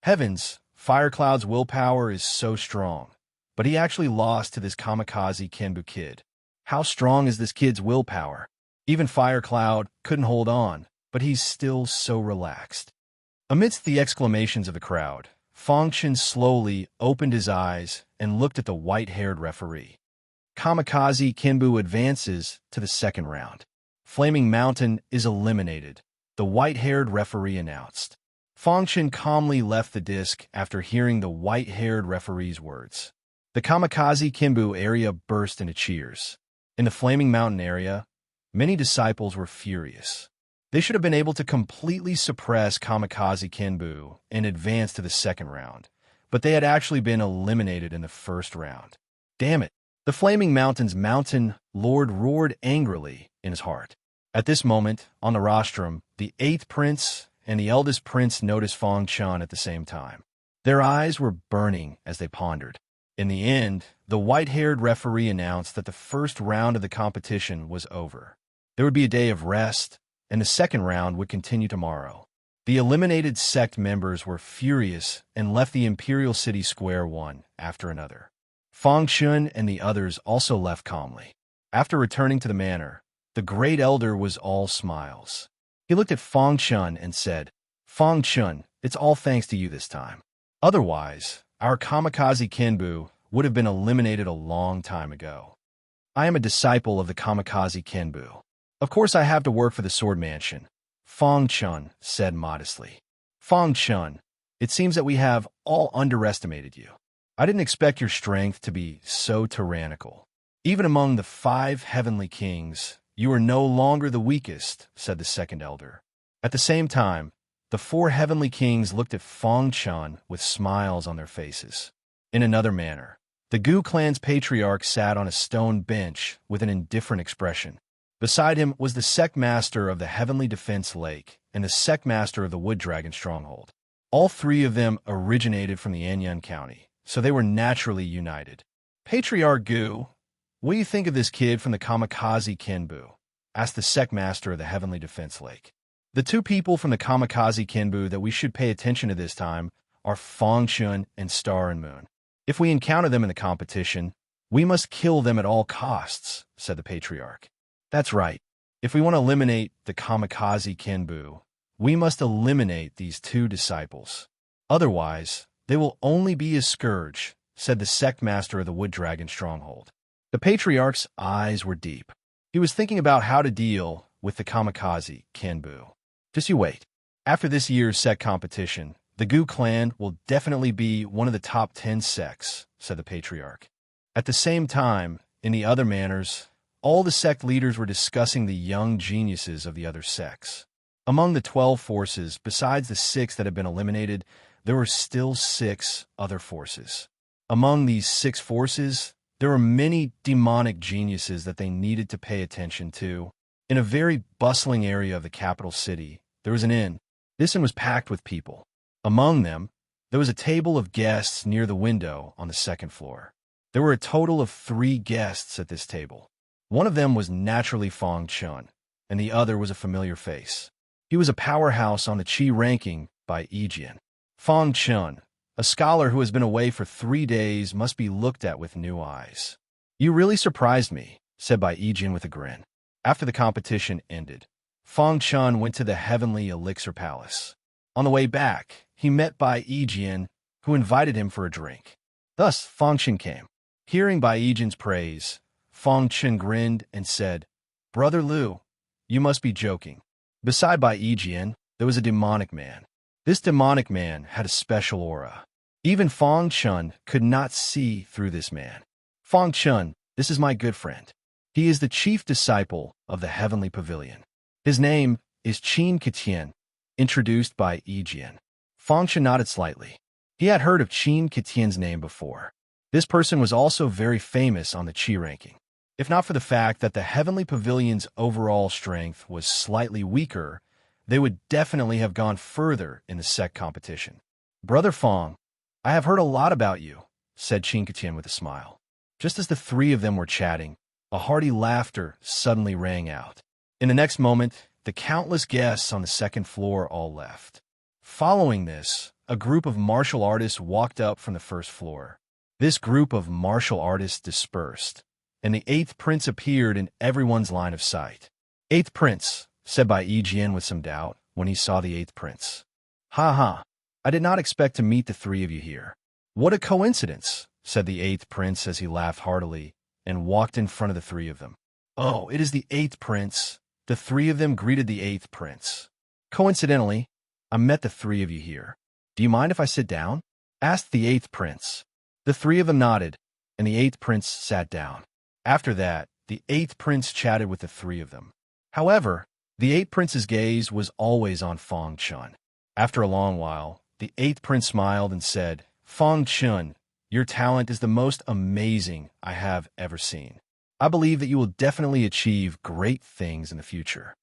Heavens, Fire Cloud's willpower is so strong, but he actually lost to this kamikaze Kenbu kid. How strong is this kid's willpower? Even Fire Cloud couldn't hold on, but he's still so relaxed. Amidst the exclamations of the crowd, Fang Chun slowly opened his eyes and looked at the white-haired referee. Kamikaze Kenbu advances to the second round. Flaming Mountain is eliminated, the white-haired referee announced. Fang Chun calmly left the disc after hearing the white-haired referee's words. The Kamikaze Kenbu area burst into cheers. In the Flaming Mountain area, many disciples were furious. They should have been able to completely suppress Kamikaze Kenbu and advance to the second round, but they had actually been eliminated in the first round. Damn it! The Flaming Mountain's Mountain Lord roared angrily in his heart. At this moment, on the rostrum, the 8th prince and the eldest prince noticed Fang Chun at the same time. Their eyes were burning as they pondered. In the end, the white-haired referee announced that the first round of the competition was over. There would be a day of rest, and the second round would continue tomorrow. The eliminated sect members were furious and left the Imperial City Square one after another. Fang Chun and the others also left calmly. After returning to the manor, the Great Elder was all smiles. He looked at Fang Chun and said, "Fang Chun, it's all thanks to you this time. Otherwise, our Kamikaze Kenbu would have been eliminated a long time ago. I am a disciple of the Kamikaze Kenbu. Of course I have to work for the Sword Mansion," Fang Chun said modestly. "Fang Chun, it seems that we have all underestimated you. I didn't expect your strength to be so tyrannical. Even among the 5 heavenly kings, you are no longer the weakest," said the second elder. At the same time, the 4 heavenly kings looked at Fang Chun with smiles on their faces. In another manner, the Gu clan's patriarch sat on a stone bench with an indifferent expression. Beside him was the sect master of the Heavenly Defense Lake and the sect master of the Wood Dragon Stronghold. All 3 of them originated from the Anyun County, so they were naturally united. "Patriarch Gu, what do you think of this kid from the Kamikaze Kenbu?" asked the sect master of the Heavenly Defense Lake. "The 2 people from the Kamikaze Kenbu that we should pay attention to this time are Fang Chun and Star and Moon. If we encounter them in the competition, we must kill them at all costs," said the patriarch. "That's right. If we want to eliminate the Kamikaze Kenbu, we must eliminate these 2 disciples. Otherwise, they will only be a scourge," said the sect master of the Wood Dragon Stronghold. The patriarch's eyes were deep. He was thinking about how to deal with the Kamikaze Kenbu. "Just you wait. After this year's sect competition, the Gu clan will definitely be one of the top 10 sects," said the patriarch. At the same time, in the other manors, all the sect leaders were discussing the young geniuses of the other sects. Among the 12 forces, besides the 6 that had been eliminated, there were still 6 other forces. Among these 6 forces, there were many demonic geniuses that they needed to pay attention to. In a very bustling area of the capital city, there was an inn. This inn was packed with people. Among them, there was a table of guests near the window on the 2nd floor. There were a total of 3 guests at this table. One of them was naturally Fong Chun, and the other was a familiar face. He was a powerhouse on the Qi ranking by Yijian. Fong Chun, a scholar who has been away for 3 days, must be looked at with new eyes. "You really surprised me," said Bai Yijian with a grin. After the competition ended, Fong Chun went to the Heavenly Elixir Palace. On the way back, he met Bai Yijian, who invited him for a drink. Thus, Fong Chun came. Hearing Bai Yijian's praise, Fong Chun grinned and said, "Brother Liu, you must be joking." Beside Bai Yijian, there was a demonic man. This demonic man had a special aura. Even Fong Chun could not see through this man. "Fong Chun, this is my good friend. He is the chief disciple of the Heavenly Pavilion. His name is Qin Katian," introduced by Yijian. Fong Chun nodded slightly. He had heard of Qin Katian's name before. This person was also very famous on the Qi ranking. If not for the fact that the Heavenly Pavilion's overall strength was slightly weaker, they would definitely have gone further in the sect competition. "Brother Fong, I have heard a lot about you," said Qin Katian with a smile. Just as the 3 of them were chatting, a hearty laughter suddenly rang out. In the next moment, the countless guests on the 2nd floor all left. Following this, a group of martial artists walked up from the 1st floor. This group of martial artists dispersed, and the 8th prince appeared in everyone's line of sight. "8th prince," said Bai Yijian with some doubt when he saw the 8th prince. "Ha ha, I did not expect to meet the 3 of you here." "What a coincidence," said the 8th prince as he laughed heartily and walked in front of the 3 of them. "Oh, it is the 8th prince." The 3 of them greeted the 8th prince. "Coincidentally, I met the 3 of you here. Do you mind if I sit down?" asked the 8th prince. The 3 of them nodded, and the 8th prince sat down. After that, the 8th prince chatted with the 3 of them. However, the 8th prince's gaze was always on Fong Chun. After a long while, the 8th prince smiled and said, "Fong Chun, your talent is the most amazing I have ever seen. I believe that you will definitely achieve great things in the future."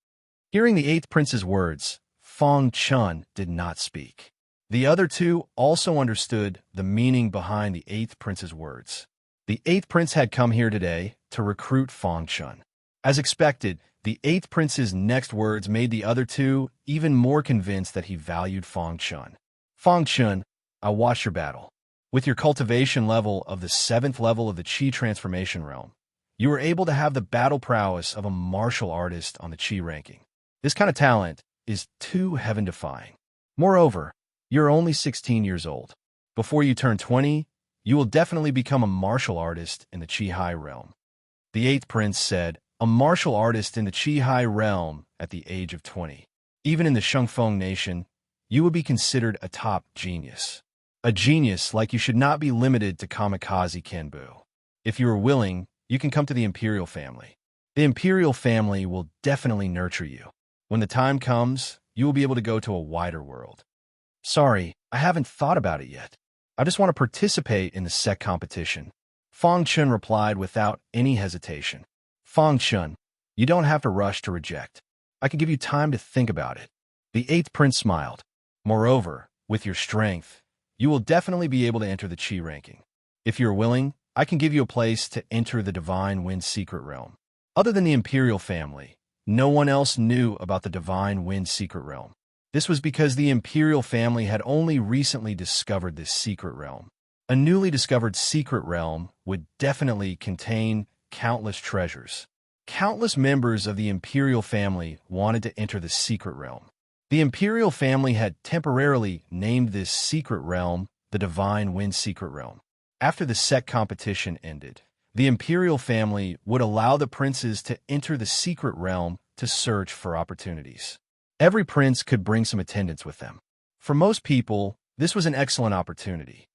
Hearing the 8th prince's words, Fong Chun did not speak. The other 2 also understood the meaning behind the 8th prince's words. The 8th prince had come here today to recruit Fong Chun. As expected, the 8th prince's next words made the other 2 even more convinced that he valued Fong Chun. "Fong Chun, I watched your battle. With your cultivation level of the 7th level of the Qi transformation realm, you were able to have the battle prowess of a martial artist on the Qi ranking. This kind of talent is too heaven-defying. Moreover, you're only 16 years old. Before you turn 20, you will definitely become a martial artist in the Qi High realm." The 8th prince said, "A martial artist in the Qi High realm at the age of 20. Even in the Shengfeng nation, you would be considered a top genius. A genius like you should not be limited to kamikaze kenbu. If you are willing, you can come to the Imperial family. The Imperial family will definitely nurture you. When the time comes, you will be able to go to a wider world." "Sorry, I haven't thought about it yet. I just want to participate in the sect competition," Fong Chun replied without any hesitation. "Fong Chun, you don't have to rush to reject. I can give you time to think about it." The 8th prince smiled. "Moreover, with your strength, you will definitely be able to enter the Qi ranking. If you're willing, I can give you a place to enter the Divine Wind Secret Realm." Other than the Imperial family, no one else knew about the Divine Wind Secret Realm. This was because the Imperial family had only recently discovered this secret realm. A newly discovered secret realm would definitely contain countless treasures. Countless members of the Imperial family wanted to enter the secret realm. The Imperial family had temporarily named this secret realm the Divine Wind Secret Realm. After the sect competition ended, the Imperial family would allow the princes to enter the secret realm to search for opportunities. Every prince could bring some attendants with them. For most people, this was an excellent opportunity.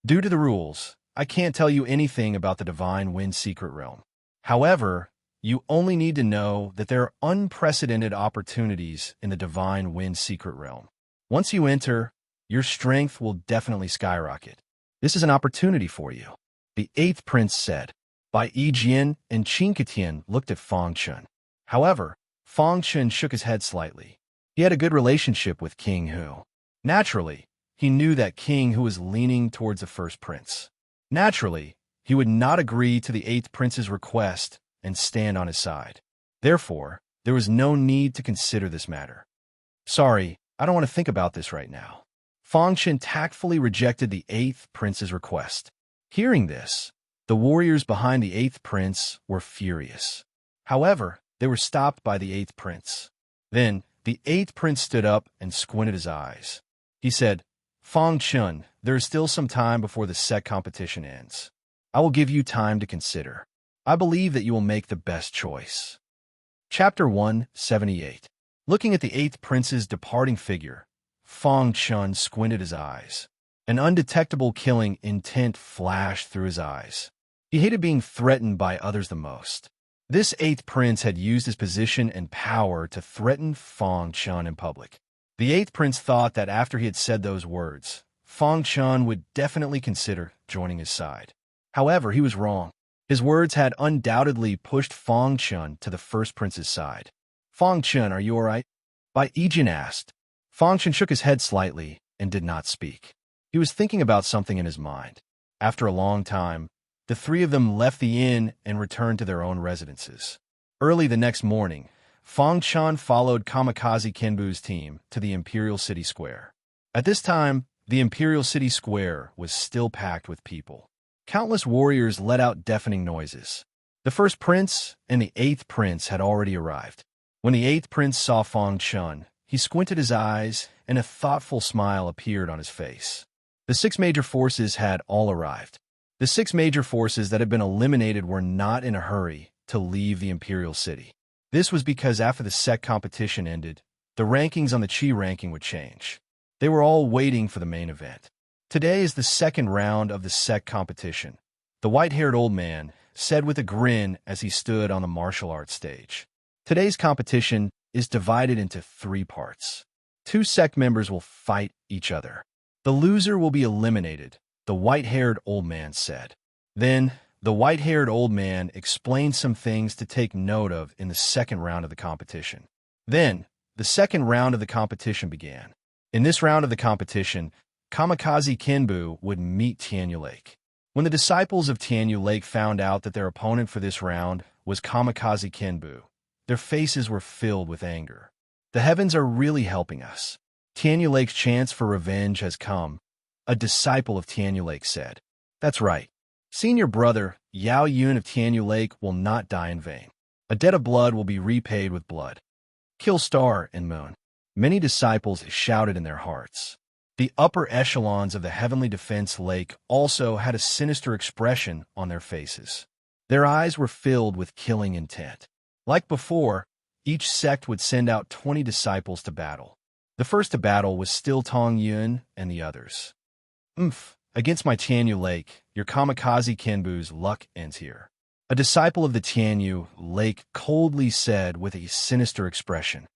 Due to the rules, I can't tell you anything about the Divine Wind Secret Realm. However, you only need to know that there are unprecedented opportunities in the Divine Wind Secret Realm. Once you enter, your strength will definitely skyrocket. This is an opportunity for you, the eighth prince said. Bai Yijian and Qin Ketian looked at Fang Chun. However, Fang Chun shook his head slightly. He had a good relationship with King Hu. Naturally, he knew that King Hu was leaning towards the first prince. Naturally, he would not agree to the eighth prince's request and stand on his side. Therefore, there was no need to consider this matter. Sorry, I don't want to think about this right now. Fang Chun tactfully rejected the eighth prince's request. Hearing this, the warriors behind the eighth prince were furious. However, they were stopped by the eighth prince. Then, the eighth prince stood up and squinted his eyes. He said, Fang Chun, there is still some time before the set competition ends. I will give you time to consider. I believe that you will make the best choice. Chapter 178. Looking at the eighth prince's departing figure, Fang Chun squinted his eyes. An undetectable killing intent flashed through his eyes. He hated being threatened by others the most. This eighth prince had used his position and power to threaten Fang Chun in public. The eighth prince thought that after he had said those words, Fang Chun would definitely consider joining his side. However, he was wrong. His words had undoubtedly pushed Fang Chun to the first prince's side. Fang Chun, are you all right? Bai Yijin asked. Fang Chun shook his head slightly and did not speak. He was thinking about something in his mind. After a long time, the three of them left the inn and returned to their own residences. Early the next morning, Fang Chun followed Kamikaze Kenbu's team to the Imperial City Square. At this time, the Imperial City Square was still packed with people. Countless warriors let out deafening noises. The first prince and the eighth prince had already arrived. When the eighth prince saw Fang Chun, he squinted his eyes and a thoughtful smile appeared on his face. The six major forces had all arrived. The six major forces that had been eliminated were not in a hurry to leave the Imperial City. This was because after the set competition ended, the rankings on the Qi ranking would change. They were all waiting for the main event. Today is the second round of the set competition, the white-haired old man said with a grin as he stood on the martial arts stage. Today's competition is divided into 3 parts. 2 sect members will fight each other. The loser will be eliminated, the white-haired old man said. Then, the white-haired old man explained some things to take note of in the second round of the competition. Then, the second round of the competition began. In this round of the competition, Kamikaze Kenbu would meet Tianyu Lake. When the disciples of Tianyu Lake found out that their opponent for this round was Kamikaze Kenbu, their faces were filled with anger. The heavens are really helping us. Tianyu Lake's chance for revenge has come, a disciple of Tianyu Lake said. That's right. Senior brother, Yao Yun of Tianyu Lake will not die in vain. A debt of blood will be repaid with blood. Kill Star and Moon. Many disciples shouted in their hearts. The upper echelons of the Heavenly Defense Lake also had a sinister expression on their faces. Their eyes were filled with killing intent. Like before, each sect would send out 20 disciples to battle. The first to battle was still Tong Yun and the others. Against my Tianyu Lake, your Kamikaze Kenbu's luck ends here. A disciple of the Tianyu Lake coldly said with a sinister expression.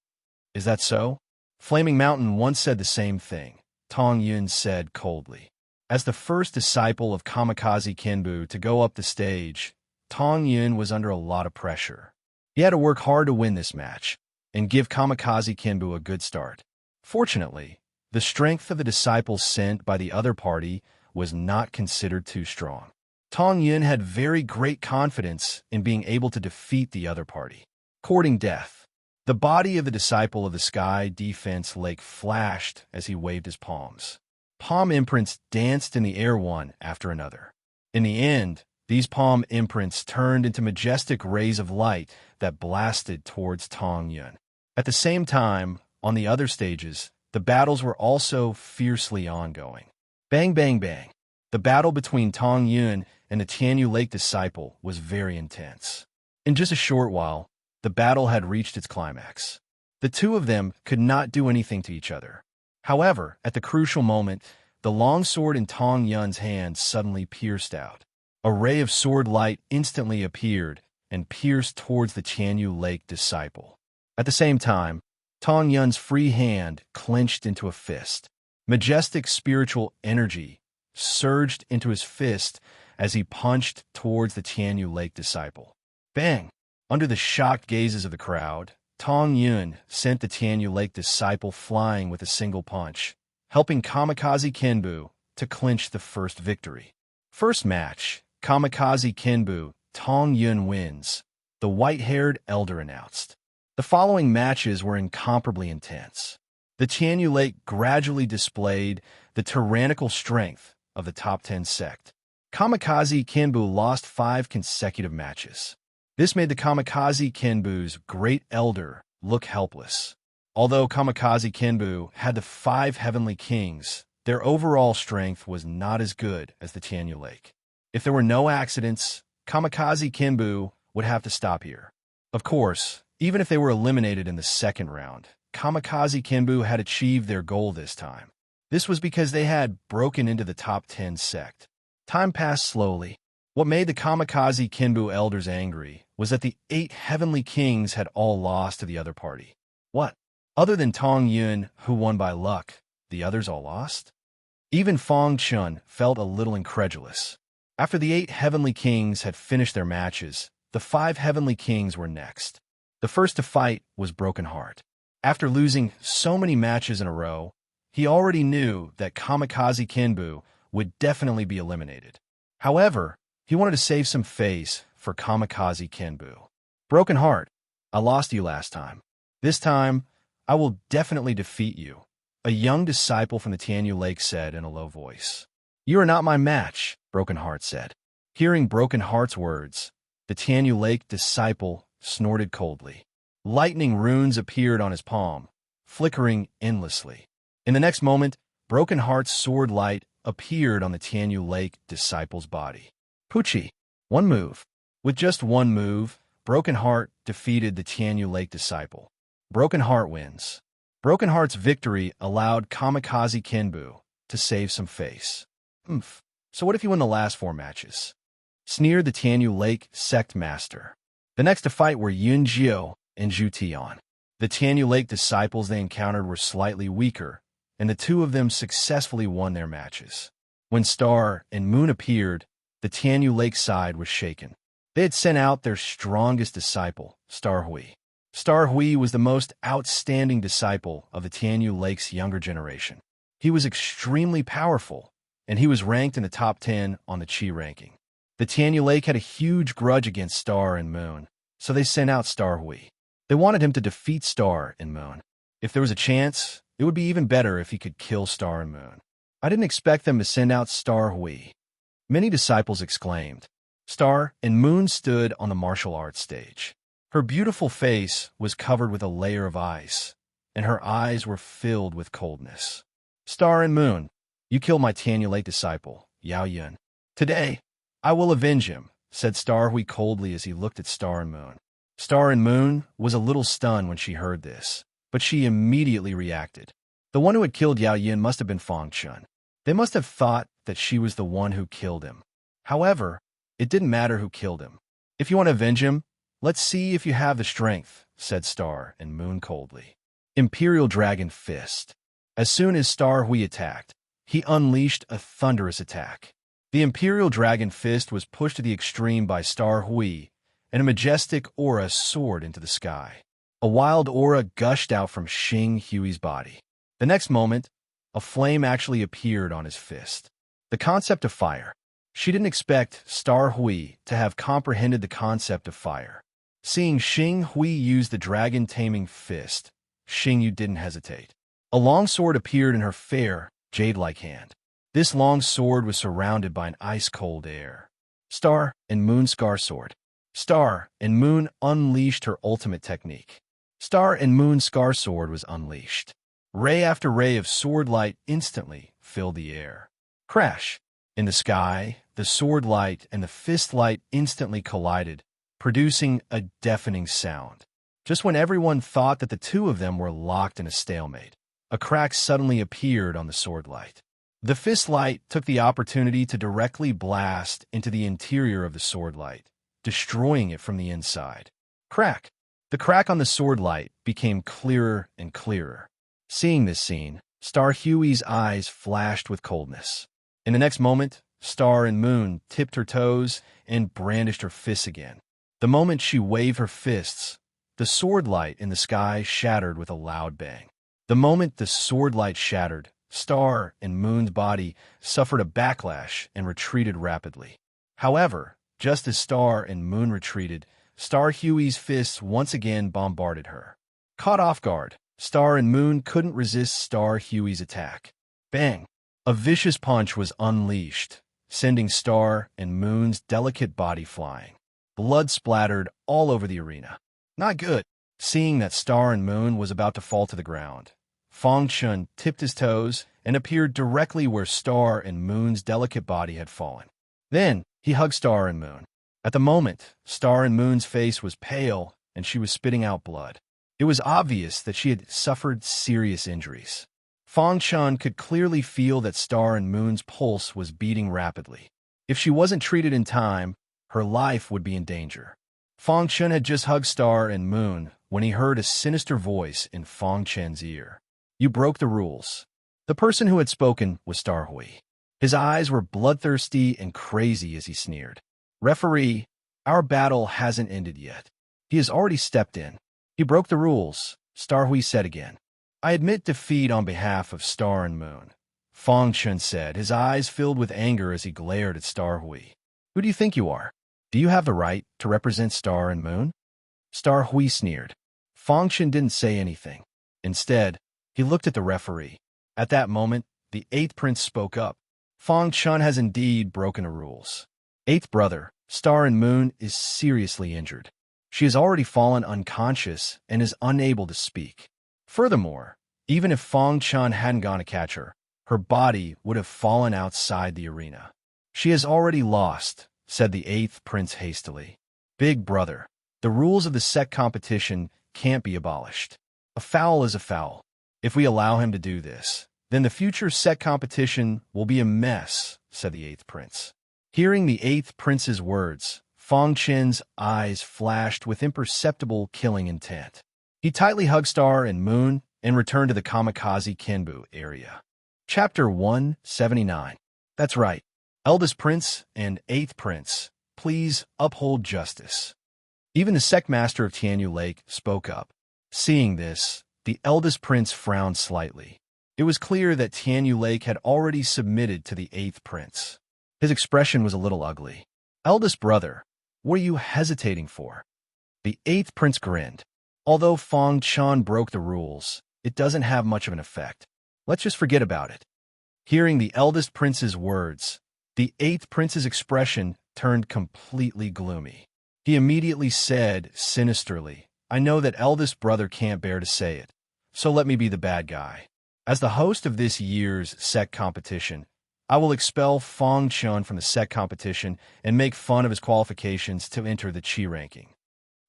Is that so? Flaming Mountain once said the same thing, Tong Yun said coldly. As the first disciple of Kamikaze Kenbu to go up the stage, Tong Yun was under a lot of pressure. He had to work hard to win this match and give Kamikaze Kenbu a good start. Fortunately, the strength of the disciples sent by the other party was not considered too strong. Tong Yun had very great confidence in being able to defeat the other party. Courting death. The body of the disciple of the Sky Defense Lake flashed as he waved his palms. Palm imprints danced in the air one after another. In the end, these palm imprints turned into majestic rays of light that blasted towards Tong Yun. At the same time, on the other stages, the battles were also fiercely ongoing. Bang, bang, bang. The battle between Tong Yun and the Tianyu Lake disciple was very intense. In just a short while, the battle had reached its climax. The two of them could not do anything to each other. However, at the crucial moment, the long sword in Tong Yun's hand suddenly pierced out. A ray of sword light instantly appeared and pierced towards the Tianyu Lake disciple. At the same time, Tong Yun's free hand clenched into a fist. Majestic spiritual energy surged into his fist as he punched towards the Tianyu Lake disciple. Bang! Under the shocked gazes of the crowd, Tong Yun sent the Tianyu Lake disciple flying with a single punch, helping Kamikaze Kenbu to clinch the first victory. First match, Kamikaze Kenbu, Tong Yun wins, the white-haired elder announced. The following matches were incomparably intense. The Tianyu Lake gradually displayed the tyrannical strength of the top 10 sect. Kamikaze Kenbu lost 5 consecutive matches. This made the Kamikaze Kenbu's great elder look helpless. Although Kamikaze Kenbu had the 5 heavenly kings, their overall strength was not as good as the Tianyu Lake. If there were no accidents, Kamikaze Kenbu would have to stop here. Of course, even if they were eliminated in the second round, Kamikaze Kenbu had achieved their goal this time. This was because they had broken into the top 10 sect. Time passed slowly. What made the Kamikaze Kenbu elders angry was that the 8 heavenly kings had all lost to the other party. What? Other than Tong Yun, who won by luck, the others all lost? Even Fong Chun felt a little incredulous. After the 8 heavenly kings had finished their matches, the 5 heavenly kings were next. The first to fight was Broken Heart. After losing so many matches in a row, he already knew that Kamikaze Kenbu would definitely be eliminated. However, he wanted to save some face for Kamikaze Kenbu. Broken Heart, I lost you last time. This time, I will definitely defeat you, a young disciple from the Tianyu Lake said in a low voice. You are not my match, Broken Heart said. Hearing Broken Heart's words, the Tianyu Lake disciple snorted coldly. Lightning runes appeared on his palm, flickering endlessly. In the next moment, Broken Heart's sword light appeared on the Tianyu Lake disciple's body. Pucci, one move. With just one move, Broken Heart defeated the Tianyu Lake disciple. Broken Heart wins. Broken Heart's victory allowed Kamikaze Kenbu to save some face. So what if you win the last 4 matches? Sneered the Tianyu Lake sect master. The next to fight were Yun Jiao and Zhu Tian. The Tianyu Lake disciples they encountered were slightly weaker, and the 2 of them successfully won their matches. When Star and Moon appeared, the Tianyu Lake side was shaken. They had sent out their strongest disciple, Star Hui. Star Hui was the most outstanding disciple of the Tianyu Lake's younger generation. He was extremely powerful, and he was ranked in the top 10 on the Qi ranking. The Tianyu Lake had a huge grudge against Star and Moon, so they sent out Star Hui. They wanted him to defeat Star and Moon. If there was a chance, it would be even better if he could kill Star and Moon. I didn't expect them to send out Star Hui. Many disciples exclaimed. Star and Moon stood on the martial arts stage. Her beautiful face was covered with a layer of ice, and her eyes were filled with coldness. Star and Moon, you killed my Tianyu Lake disciple, Yao Yun. Today, I will avenge him, said Star Hui coldly as he looked at Star and Moon. Star and Moon was a little stunned when she heard this, but she immediately reacted. The one who had killed Yao Yun must have been Fong Chun. They must have thought that she was the one who killed him. However, it didn't matter who killed him. If you want to avenge him, let's see if you have the strength, said Star and Moon coldly. Imperial Dragon Fist. As soon as Star Hui attacked, he unleashed a thunderous attack. The Imperial Dragon Fist was pushed to the extreme by Star Hui, and a majestic aura soared into the sky. A wild aura gushed out from Xing Hui's body. The next moment, a flame actually appeared on his fist. The concept of fire. She didn't expect Star Hui to have comprehended the concept of fire. Seeing Xing Hui use the dragon-taming fist, Xing Yu didn't hesitate. A long sword appeared in her fair, jade-like hand. This long sword was surrounded by an ice-cold air. Star and Moon Scar Sword. Star and Moon unleashed her ultimate technique. Star and Moon Scar Sword was unleashed. Ray after ray of sword light instantly filled the air. Crash! In the sky, the sword light and the fist light instantly collided, producing a deafening sound. Just when everyone thought that the 2 of them were locked in a stalemate, a crack suddenly appeared on the sword light. The fist light took the opportunity to directly blast into the interior of the sword light, destroying it from the inside. Crack! The crack on the sword light became clearer and clearer. Seeing this scene, Star Hui's eyes flashed with coldness. In the next moment, Star and Moon tipped her toes and brandished her fists again. The moment she waved her fists, the sword light in the sky shattered with a loud bang. The moment the sword light shattered, Star and Moon's body suffered a backlash and retreated rapidly. However, just as Star and Moon retreated, Star Huey's fists once again bombarded her. Caught off guard, Star and Moon couldn't resist Star Huey's attack. Bang! A vicious punch was unleashed, sending Star and Moon's delicate body flying. Blood splattered all over the arena. Not good. Seeing that Star and Moon was about to fall to the ground, Fang Chun tipped his toes and appeared directly where Star and Moon's delicate body had fallen. Then, he hugged Star and Moon. At the moment, Star and Moon's face was pale and she was spitting out blood. It was obvious that she had suffered serious injuries. Fang Chun could clearly feel that Star and Moon's pulse was beating rapidly. If she wasn't treated in time, her life would be in danger. Fang Chun had just hugged Star and Moon when he heard a sinister voice in Fang Chen's ear. "You broke the rules." The person who had spoken was Star Hui. His eyes were bloodthirsty and crazy as he sneered. "Referee, our battle hasn't ended yet." He has already stepped in. "He broke the rules," Star Hui said again. "I admit defeat on behalf of Star and Moon," Fang Chun said, his eyes filled with anger as he glared at Star Hui. "Who do you think you are? Do you have the right to represent Star and Moon?" Star Hui sneered. Fang Chun didn't say anything. Instead, he looked at the referee. At that moment, the 8th Prince spoke up. "Fang Chun has indeed broken the rules. 8th brother, Star and Moon, is seriously injured. She has already fallen unconscious and is unable to speak. Furthermore, even if Fang Chun hadn't gone to catch her, her body would have fallen outside the arena." "She has already lost," said the 8th Prince hastily. "Big brother, the rules of the set competition can't be abolished. A foul is a foul. If we allow him to do this, then the future set competition will be a mess," said the 8th Prince. Hearing the 8th Prince's words, Fang Chen's eyes flashed with imperceptible killing intent. He tightly hugged Star and Moon and returned to the Kamikaze Kenbu area. Chapter 179. That's right. Eldest Prince and 8th Prince, please uphold justice. Even the sect master of Tianyu Lake spoke up. Seeing this, the eldest prince frowned slightly. It was clear that Tianyu Lake had already submitted to the 8th Prince. His expression was a little ugly. "Eldest brother, what are you hesitating for?" The 8th Prince grinned. "Although Fang Chun broke the rules, it doesn't have much of an effect. Let's just forget about it." Hearing the eldest prince's words, the 8th Prince's expression turned completely gloomy. He immediately said, sinisterly, "I know that eldest brother can't bear to say it, so let me be the bad guy. As the host of this year's sect competition, I will expel Fang Chun from the sect competition and make fun of his qualifications to enter the Qi ranking."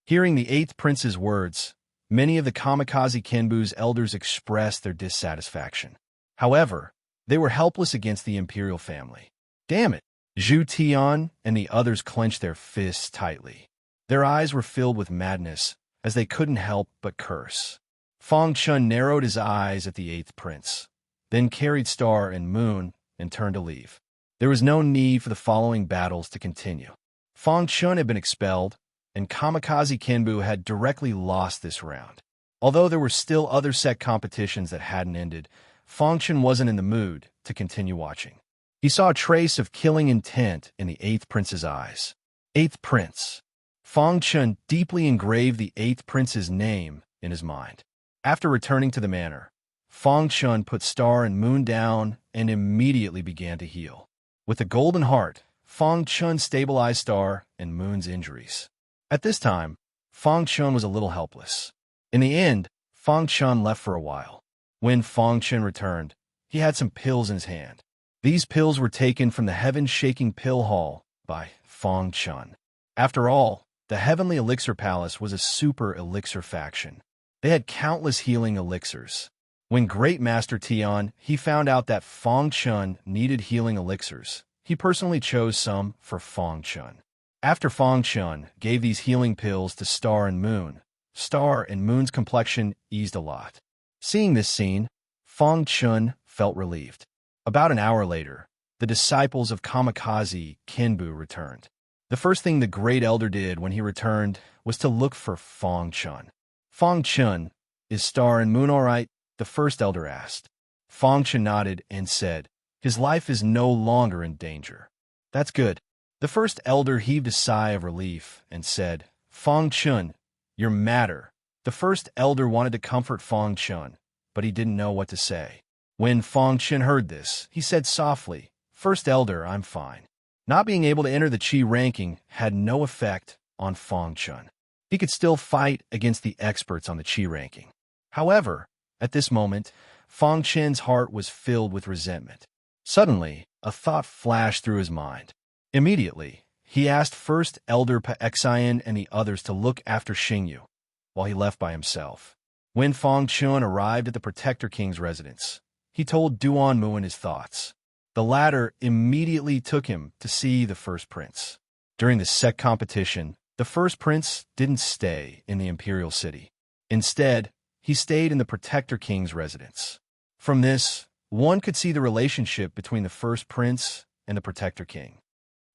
Hearing the 8th Prince's words, many of the Kamikaze Kenbu's elders expressed their dissatisfaction. However, they were helpless against the imperial family. "Damn it!" Zhu Tian and the others clenched their fists tightly. Their eyes were filled with madness, as they couldn't help but curse. Fang Chun narrowed his eyes at the 8th Prince, then carried Star and Moon and turned to leave. There was no need for the following battles to continue. Fang Chun had been expelled, and Kamikaze Kenbu had directly lost this round. Although there were still other sect competitions that hadn't ended, Fang Chun wasn't in the mood to continue watching. He saw a trace of killing intent in the 8th Prince's eyes. 8th Prince. Fang Chun deeply engraved the 8th Prince's name in his mind. After returning to the manor, Fang Chun put Star and Moon down and immediately began to heal. With the golden heart, Fang Chun stabilized Star and Moon's injuries. At this time, Fang Chun was a little helpless. In the end, Fang Chun left for a while. When Fang Chun returned, he had some pills in his hand. These pills were taken from the heaven-shaking pill hall by Fang Chun. After all, the Heavenly Elixir Palace was a super elixir faction. They had countless healing elixirs. When Great Master Tian he found out that Fang Chun needed healing elixirs, he personally chose some for Fang Chun. After Fang Chun gave these healing pills to Star and Moon, Star and Moon's complexion eased a lot. Seeing this scene, Fang Chun felt relieved. About an hour later, the the disciples of Kamikaze Kinbu returned. The first thing the great elder did when he returned was to look for Fong Chun. Fong Chun, is Star and Moon all right? The first elder asked. Fong Chun nodded and said, his life is no longer in danger. That's good. The first elder heaved a sigh of relief and said, Fong Chun, your matter. The first elder wanted to comfort Fong Chun, but he didn't know what to say. When Fong Chun heard this, he said softly, First elder, I'm fine. Not being able to enter the Qi ranking had no effect on Fong Chun. He could still fight against the experts on the Qi ranking. However, at this moment, Fong Chun's heart was filled with resentment. Suddenly, a thought flashed through his mind. Immediately, he asked First Elder Paexian and the others to look after Xingyu, while he left by himself. When Fong Chun arrived at the Protector King's residence, he told Duan Muan his thoughts. The latter immediately took him to see the first prince. During the sect competition, the first prince didn't stay in the imperial city. Instead, he stayed in the Protector King's residence. From this, one could see the relationship between the first prince and the Protector King.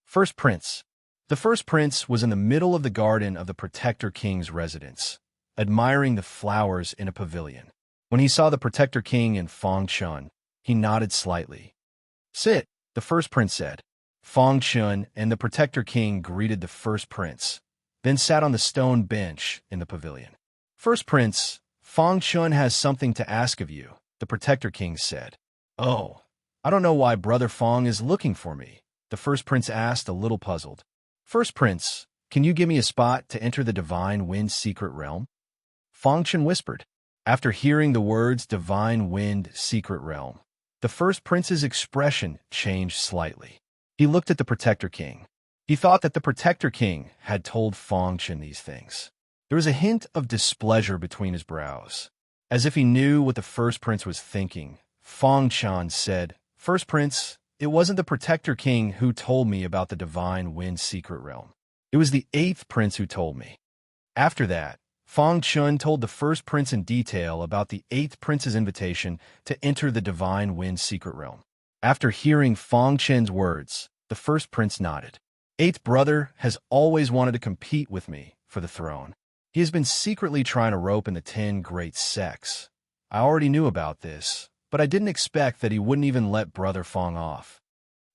First prince. The first prince was in the middle of the garden of the Protector King's residence, admiring the flowers in a pavilion. When he saw the Protector King and Fong Chun, he nodded slightly. Sit, the first prince said. Fong Chun and the Protector King greeted the first prince, then sat on the stone bench in the pavilion. First prince, Fong Chun has something to ask of you, the Protector King said. Oh, I don't know why Brother Fong is looking for me, the first prince asked, a little puzzled. First prince, can you give me a spot to enter the Divine Wind Secret Realm? Fong Chun whispered. After hearing the words Divine Wind Secret Realm, the first prince's expression changed slightly. He looked at the Protector King. He thought that the Protector King had told Fong Chun these things. There was a hint of displeasure between his brows. As if he knew what the first prince was thinking, Fong Chun said, First prince, it wasn't the Protector King who told me about the Divine Wind Secret Realm. It was the 8th prince who told me. After that, Fong Chun told the first prince in detail about the 8th prince's invitation to enter the Divine Wind Secret Realm. After hearing Fong Chun's words, the first prince nodded. 8th brother has always wanted to compete with me for the throne. He has been secretly trying to rope in the 10 great sects. I already knew about this, but I didn't expect that he wouldn't even let Brother Fong off.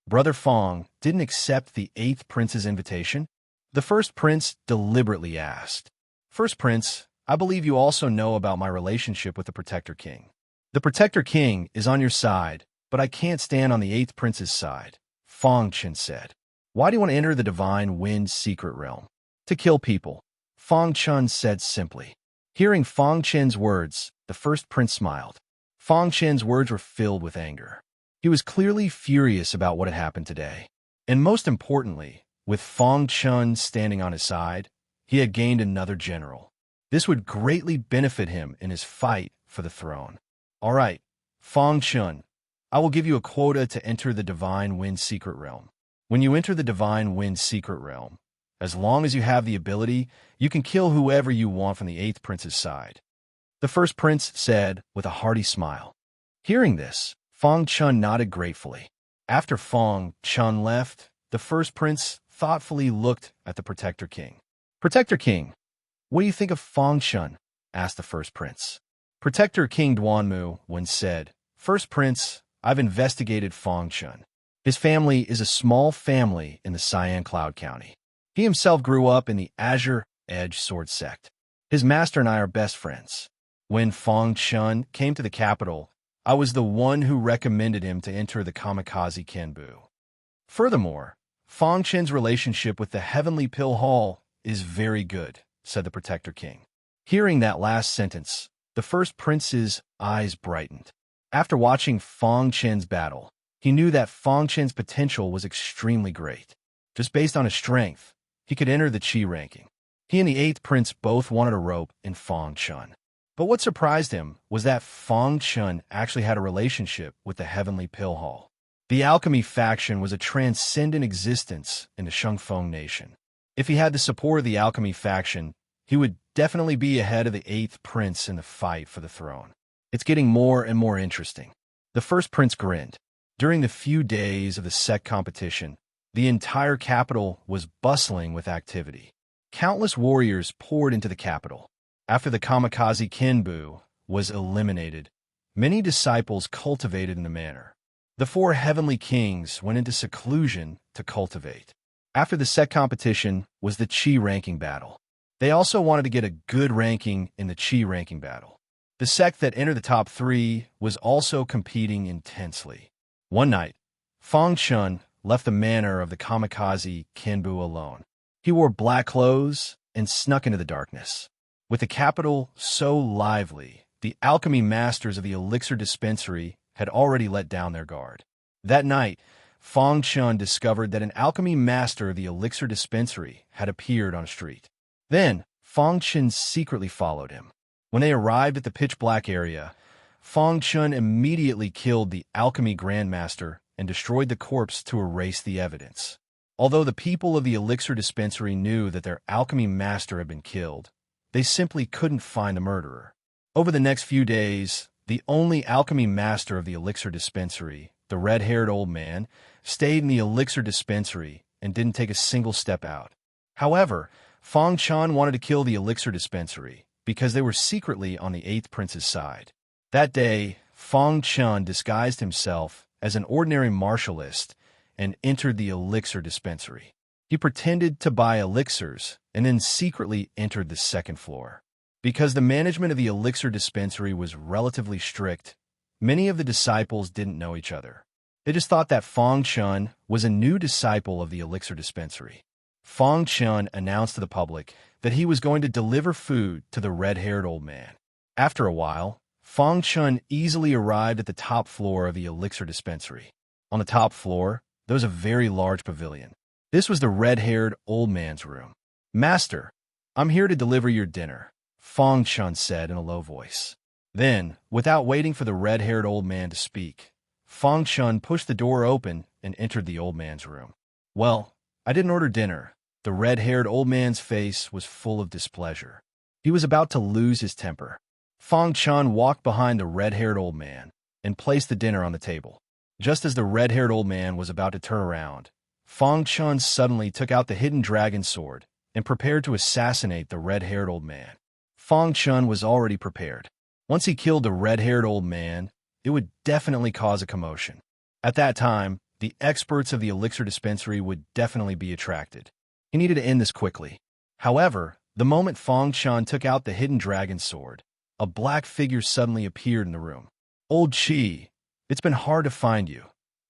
Brother Fong didn't accept the 8th prince's invitation? The first prince deliberately asked. First prince, I believe you also know about my relationship with the Protector King. The Protector King is on your side, but I can't stand on the 8th prince's side, Fong Chun said. Why do you want to enter the Divine Wind Secret Realm? To kill people, Fong Chun said simply. Hearing Fong Chun's words, the first prince smiled. Fong Chun's words were filled with anger. He was clearly furious about what had happened today. And most importantly, with Fong Chun standing on his side, he had gained another general. This would greatly benefit him in his fight for the throne. All right, Fong Chun, I will give you a quota to enter the Divine Wind Secret Realm. When you enter the Divine Wind Secret Realm, as long as you have the ability, you can kill whoever you want from the 8th prince's side. The first prince said with a hearty smile. Hearing this, Fong Chun nodded gratefully. After Fong Chun left, the first prince thoughtfully looked at the Protector King. Protector King, what do you think of Fong Chun? Asked the first prince. Protector King Duanmu once said, First prince, I've investigated Fong Chun. His family is a small family in the Cyan Cloud County. He himself grew up in the Azure Edge Sword sect. His master and I are best friends. When Fong Chun came to the capital, I was the one who recommended him to enter the Kamikaze Kinbu. Furthermore, Fong Chun's relationship with the Heavenly Pill Hall is very good, said the Protector King. Hearing that last sentence, the first prince's eyes brightened. After watching Fong Chun's battle, he knew that Fong Chun's potential was extremely great. Just based on his strength, he could enter the Qi ranking. He and the 8th prince both wanted a rope in Fong Chun. But what surprised him was that Fong Chun actually had a relationship with the Heavenly Pill Hall. The alchemy faction was a transcendent existence in the Shungfeng nation. If he had the support of the alchemy faction, he would definitely be ahead of the 8th prince in the fight for the throne. It's getting more and more interesting. The first prince grinned. During the few days of the sect competition, the entire capital was bustling with activity. Countless warriors poured into the capital. After the kamikaze Kinbu was eliminated, many disciples cultivated in the manner. The four heavenly kings went into seclusion to cultivate. After the sect competition was the Chi ranking battle. They also wanted to get a good ranking in the Chi ranking battle. The sect that entered the top 3 was also competing intensely. One night, Fang Chun left the manor of the kamikaze Kinbu alone. He wore black clothes and snuck into the darkness. With the capital so lively, the alchemy masters of the elixir dispensary had already let down their guard. That night, Fang Chun discovered that an alchemy master of the elixir dispensary had appeared on a street. Then, Fang Chun secretly followed him. When they arrived at the pitch-black area, Fang Chun immediately killed the alchemy grandmaster and destroyed the corpse to erase the evidence. Although the people of the elixir dispensary knew that their alchemy master had been killed, they simply couldn't find the murderer. Over the next few days, the only alchemy master of the elixir dispensary, the red-haired old man, stayed in the elixir dispensary and didn't take a single step out. However, Fang Chun wanted to kill the elixir dispensary because they were secretly on the 8th prince's side. That day, Fang Chun disguised himself as an ordinary martialist and entered the elixir dispensary. He pretended to buy elixirs and then secretly entered the second floor. Because the management of the elixir dispensary was relatively strict, many of the disciples didn't know each other. They just thought that Fang Chun was a new disciple of the elixir dispensary. Fang Chun announced to the public that he was going to deliver food to the red-haired old man. After a while, Fang Chun easily arrived at the top floor of the elixir dispensary. On the top floor, there was a very large pavilion. This was the red-haired old man's room. "Master, I'm here to deliver your dinner," Fang Chun said in a low voice. Then, without waiting for the red-haired old man to speak, Fang Chun pushed the door open and entered the old man's room. "Well, I didn't order dinner." The red-haired old man's face was full of displeasure. He was about to lose his temper. Fang Chun walked behind the red-haired old man and placed the dinner on the table. Just as the red-haired old man was about to turn around, Fang Chun suddenly took out the hidden dragon sword and prepared to assassinate the red-haired old man. Fang Chun was already prepared. Once he killed the red-haired old man, it would definitely cause a commotion. At that time, the experts of the elixir dispensary would definitely be attracted. He needed to end this quickly. However, the moment Fang Chun took out the hidden dragon sword, a black figure suddenly appeared in the room. "Old Chi, it's been hard to find you,"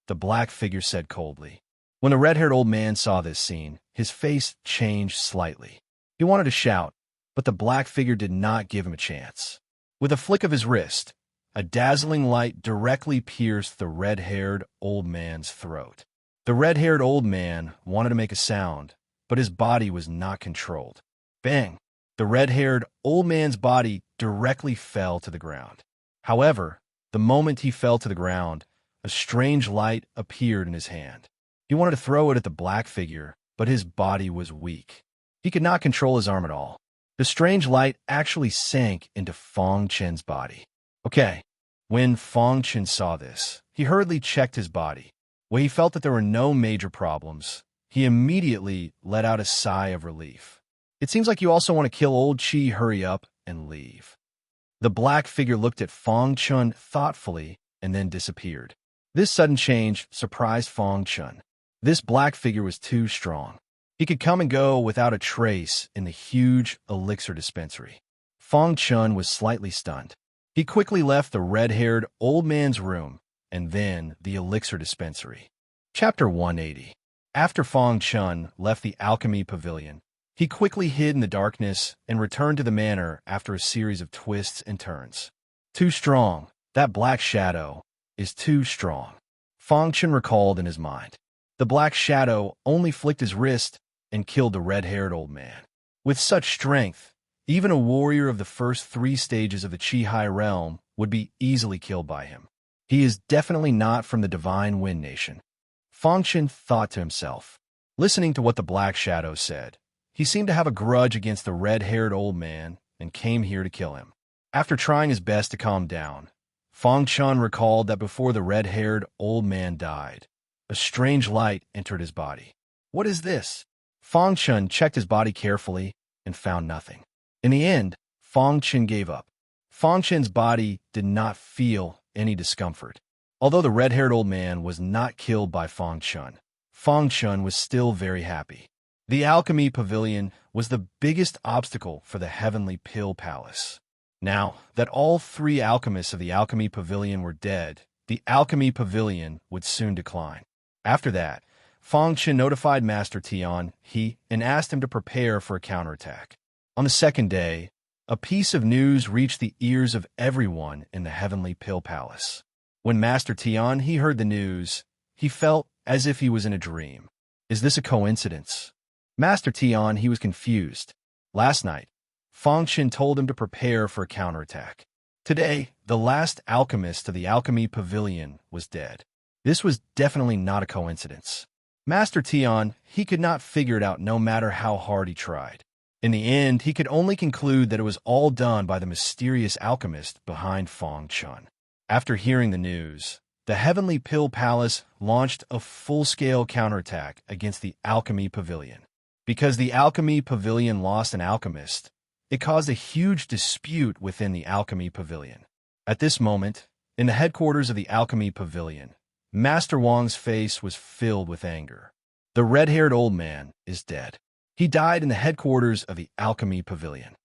the black figure said coldly. When the red-haired old man saw this scene, his face changed slightly. He wanted to shout, but the black figure did not give him a chance. With a flick of his wrist, a dazzling light directly pierced the red-haired old man's throat. The red-haired old man wanted to make a sound, but his body was not controlled. Bang! The red-haired old man's body directly fell to the ground. However, the moment he fell to the ground, a strange light appeared in his hand. He wanted to throw it at the black figure, but his body was weak. He could not control his arm at all. The strange light actually sank into Fang Chun's body. Okay. When Fang Chun saw this, he hurriedly checked his body. When he felt that there were no major problems, he immediately let out a sigh of relief. "It seems like you also want to kill old Chi. Hurry up and leave." The black figure looked at Fang Chun thoughtfully and then disappeared. This sudden change surprised Fang Chun. This black figure was too strong. He could come and go without a trace in the huge elixir dispensary. Fang Chun was slightly stunned. He quickly left the red-haired old man's room and then the elixir dispensary. Chapter 180. After Fang Chun left the alchemy pavilion, he quickly hid in the darkness and returned to the manor after a series of twists and turns. "Too strong. That black shadow is too strong," Fang Chun recalled in his mind. The black shadow only flicked his wrist and killed the red-haired old man. With such strength, even a warrior of the first 3 stages of the Chi High realm would be easily killed by him. He is definitely not from the Divine Wind Nation. Fang Chun thought to himself. Listening to what the black shadow said, he seemed to have a grudge against the red-haired old man and came here to kill him. After trying his best to calm down, Fong Chun recalled that before the red-haired old man died, a strange light entered his body. What is this? Fong Chun checked his body carefully and found nothing. In the end, Fong Chun gave up. Fong Chun's body did not feel any discomfort. Although the red-haired old man was not killed by Fong Chun was still very happy. The alchemy pavilion was the biggest obstacle for the Heavenly Pill Palace. Now that all three alchemists of the alchemy pavilion were dead, the alchemy pavilion would soon decline. After that, Fong Chun notified Master Tian and asked him to prepare for a counterattack. On the second day, a piece of news reached the ears of everyone in the Heavenly Pill Palace. When Master Tian heard the news, he felt as if he was in a dream. Is this a coincidence? Master Tian was confused. Last night, Fong Chun told him to prepare for a counterattack. Today, the last alchemist of the alchemy pavilion was dead. This was definitely not a coincidence. Master Tian could not figure it out no matter how hard he tried. In the end, he could only conclude that it was all done by the mysterious alchemist behind Fong Chun. After hearing the news, the Heavenly Pill Palace launched a full-scale counterattack against the alchemy pavilion. Because the alchemy pavilion lost an alchemist, it caused a huge dispute within the alchemy pavilion. At this moment, in the headquarters of the alchemy pavilion, Master Wang's face was filled with anger. The red-haired old man is dead. He died in the headquarters of the alchemy pavilion.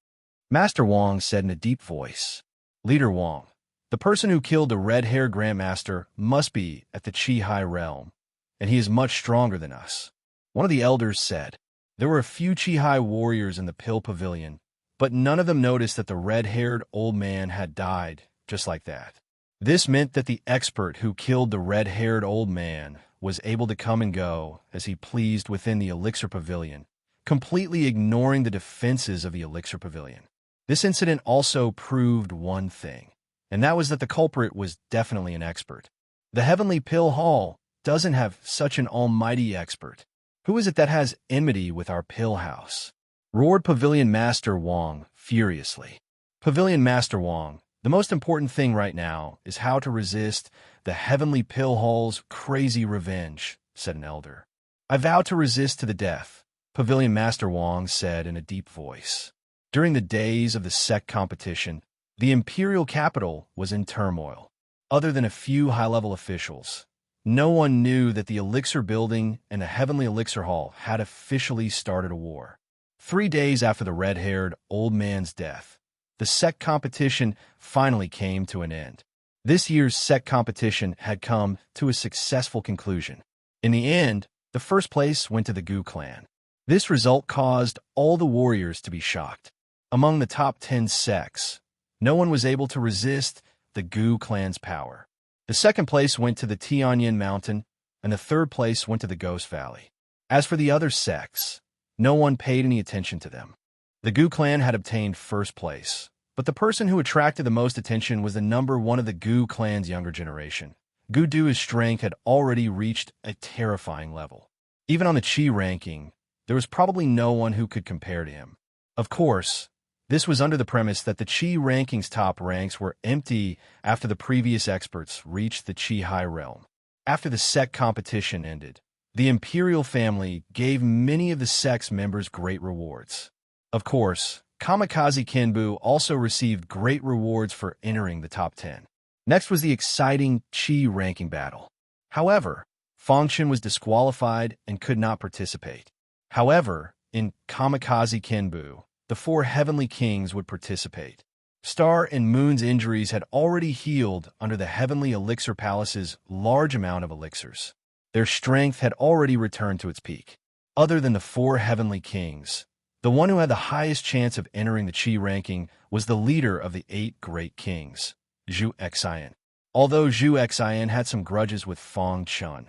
Master Wang said in a deep voice, "Leader Wang, the person who killed the red-haired Grandmaster must be at the Qi realm, and he is much stronger than us." One of the elders said, "There were a few Qi warriors in the Pill Pavilion, but none of them noticed that the red-haired old man had died just like that." This meant that the expert who killed the red-haired old man was able to come and go as he pleased within the Elixir Pavilion, completely ignoring the defenses of the Elixir Pavilion. This incident also proved one thing, and that was that the culprit was definitely an expert. The Heavenly Pill Hall doesn't have such an almighty expert. Who is it that has enmity with our pill house? Roared Pavilion Master Wang furiously. Pavilion Master Wang, the most important thing right now is how to resist the Heavenly Pill Hall's crazy revenge, said an elder. I vow to resist to the death, Pavilion Master Wang said in a deep voice. During the days of the sect competition, the imperial capital was in turmoil. Other than a few high-level officials, no one knew that the Elixir Building and the Heavenly Elixir Hall had officially started a war. 3 days after the red-haired old man's death, the sect competition finally came to an end. This year's sect competition had come to a successful conclusion. In the end, the first place went to the Gu clan. This result caused all the warriors to be shocked. Among the top 10 sects, no one was able to resist the Gu clan's power. The second place went to the Tianyin Mountain, and the third place went to the Ghost Valley. As for the other sects, no one paid any attention to them. The Gu clan had obtained first place, but the person who attracted the most attention was the number one of the Gu clan's younger generation. Gu Du's strength had already reached a terrifying level. Even on the Qi ranking, there was probably no one who could compare to him. Of course, this was under the premise that the Qi ranking's top ranks were empty after the previous experts reached the Qi High realm. After the sect competition ended, the imperial family gave many of the sect's members great rewards. Of course, Kamikaze Kenbu also received great rewards for entering the top 10. Next was the exciting Qi ranking battle. However, Fong Chun was disqualified and could not participate. However, in Kamikaze Kenbu, the 4 heavenly kings would participate. Star and Moon's injuries had already healed under the Heavenly Elixir Palace's large amount of elixirs. Their strength had already returned to its peak. Other than the 4 heavenly kings, the one who had the highest chance of entering the Qi ranking was the leader of the 8 great kings, Zhu Xian. Although Zhu Xian had some grudges with Fong Chun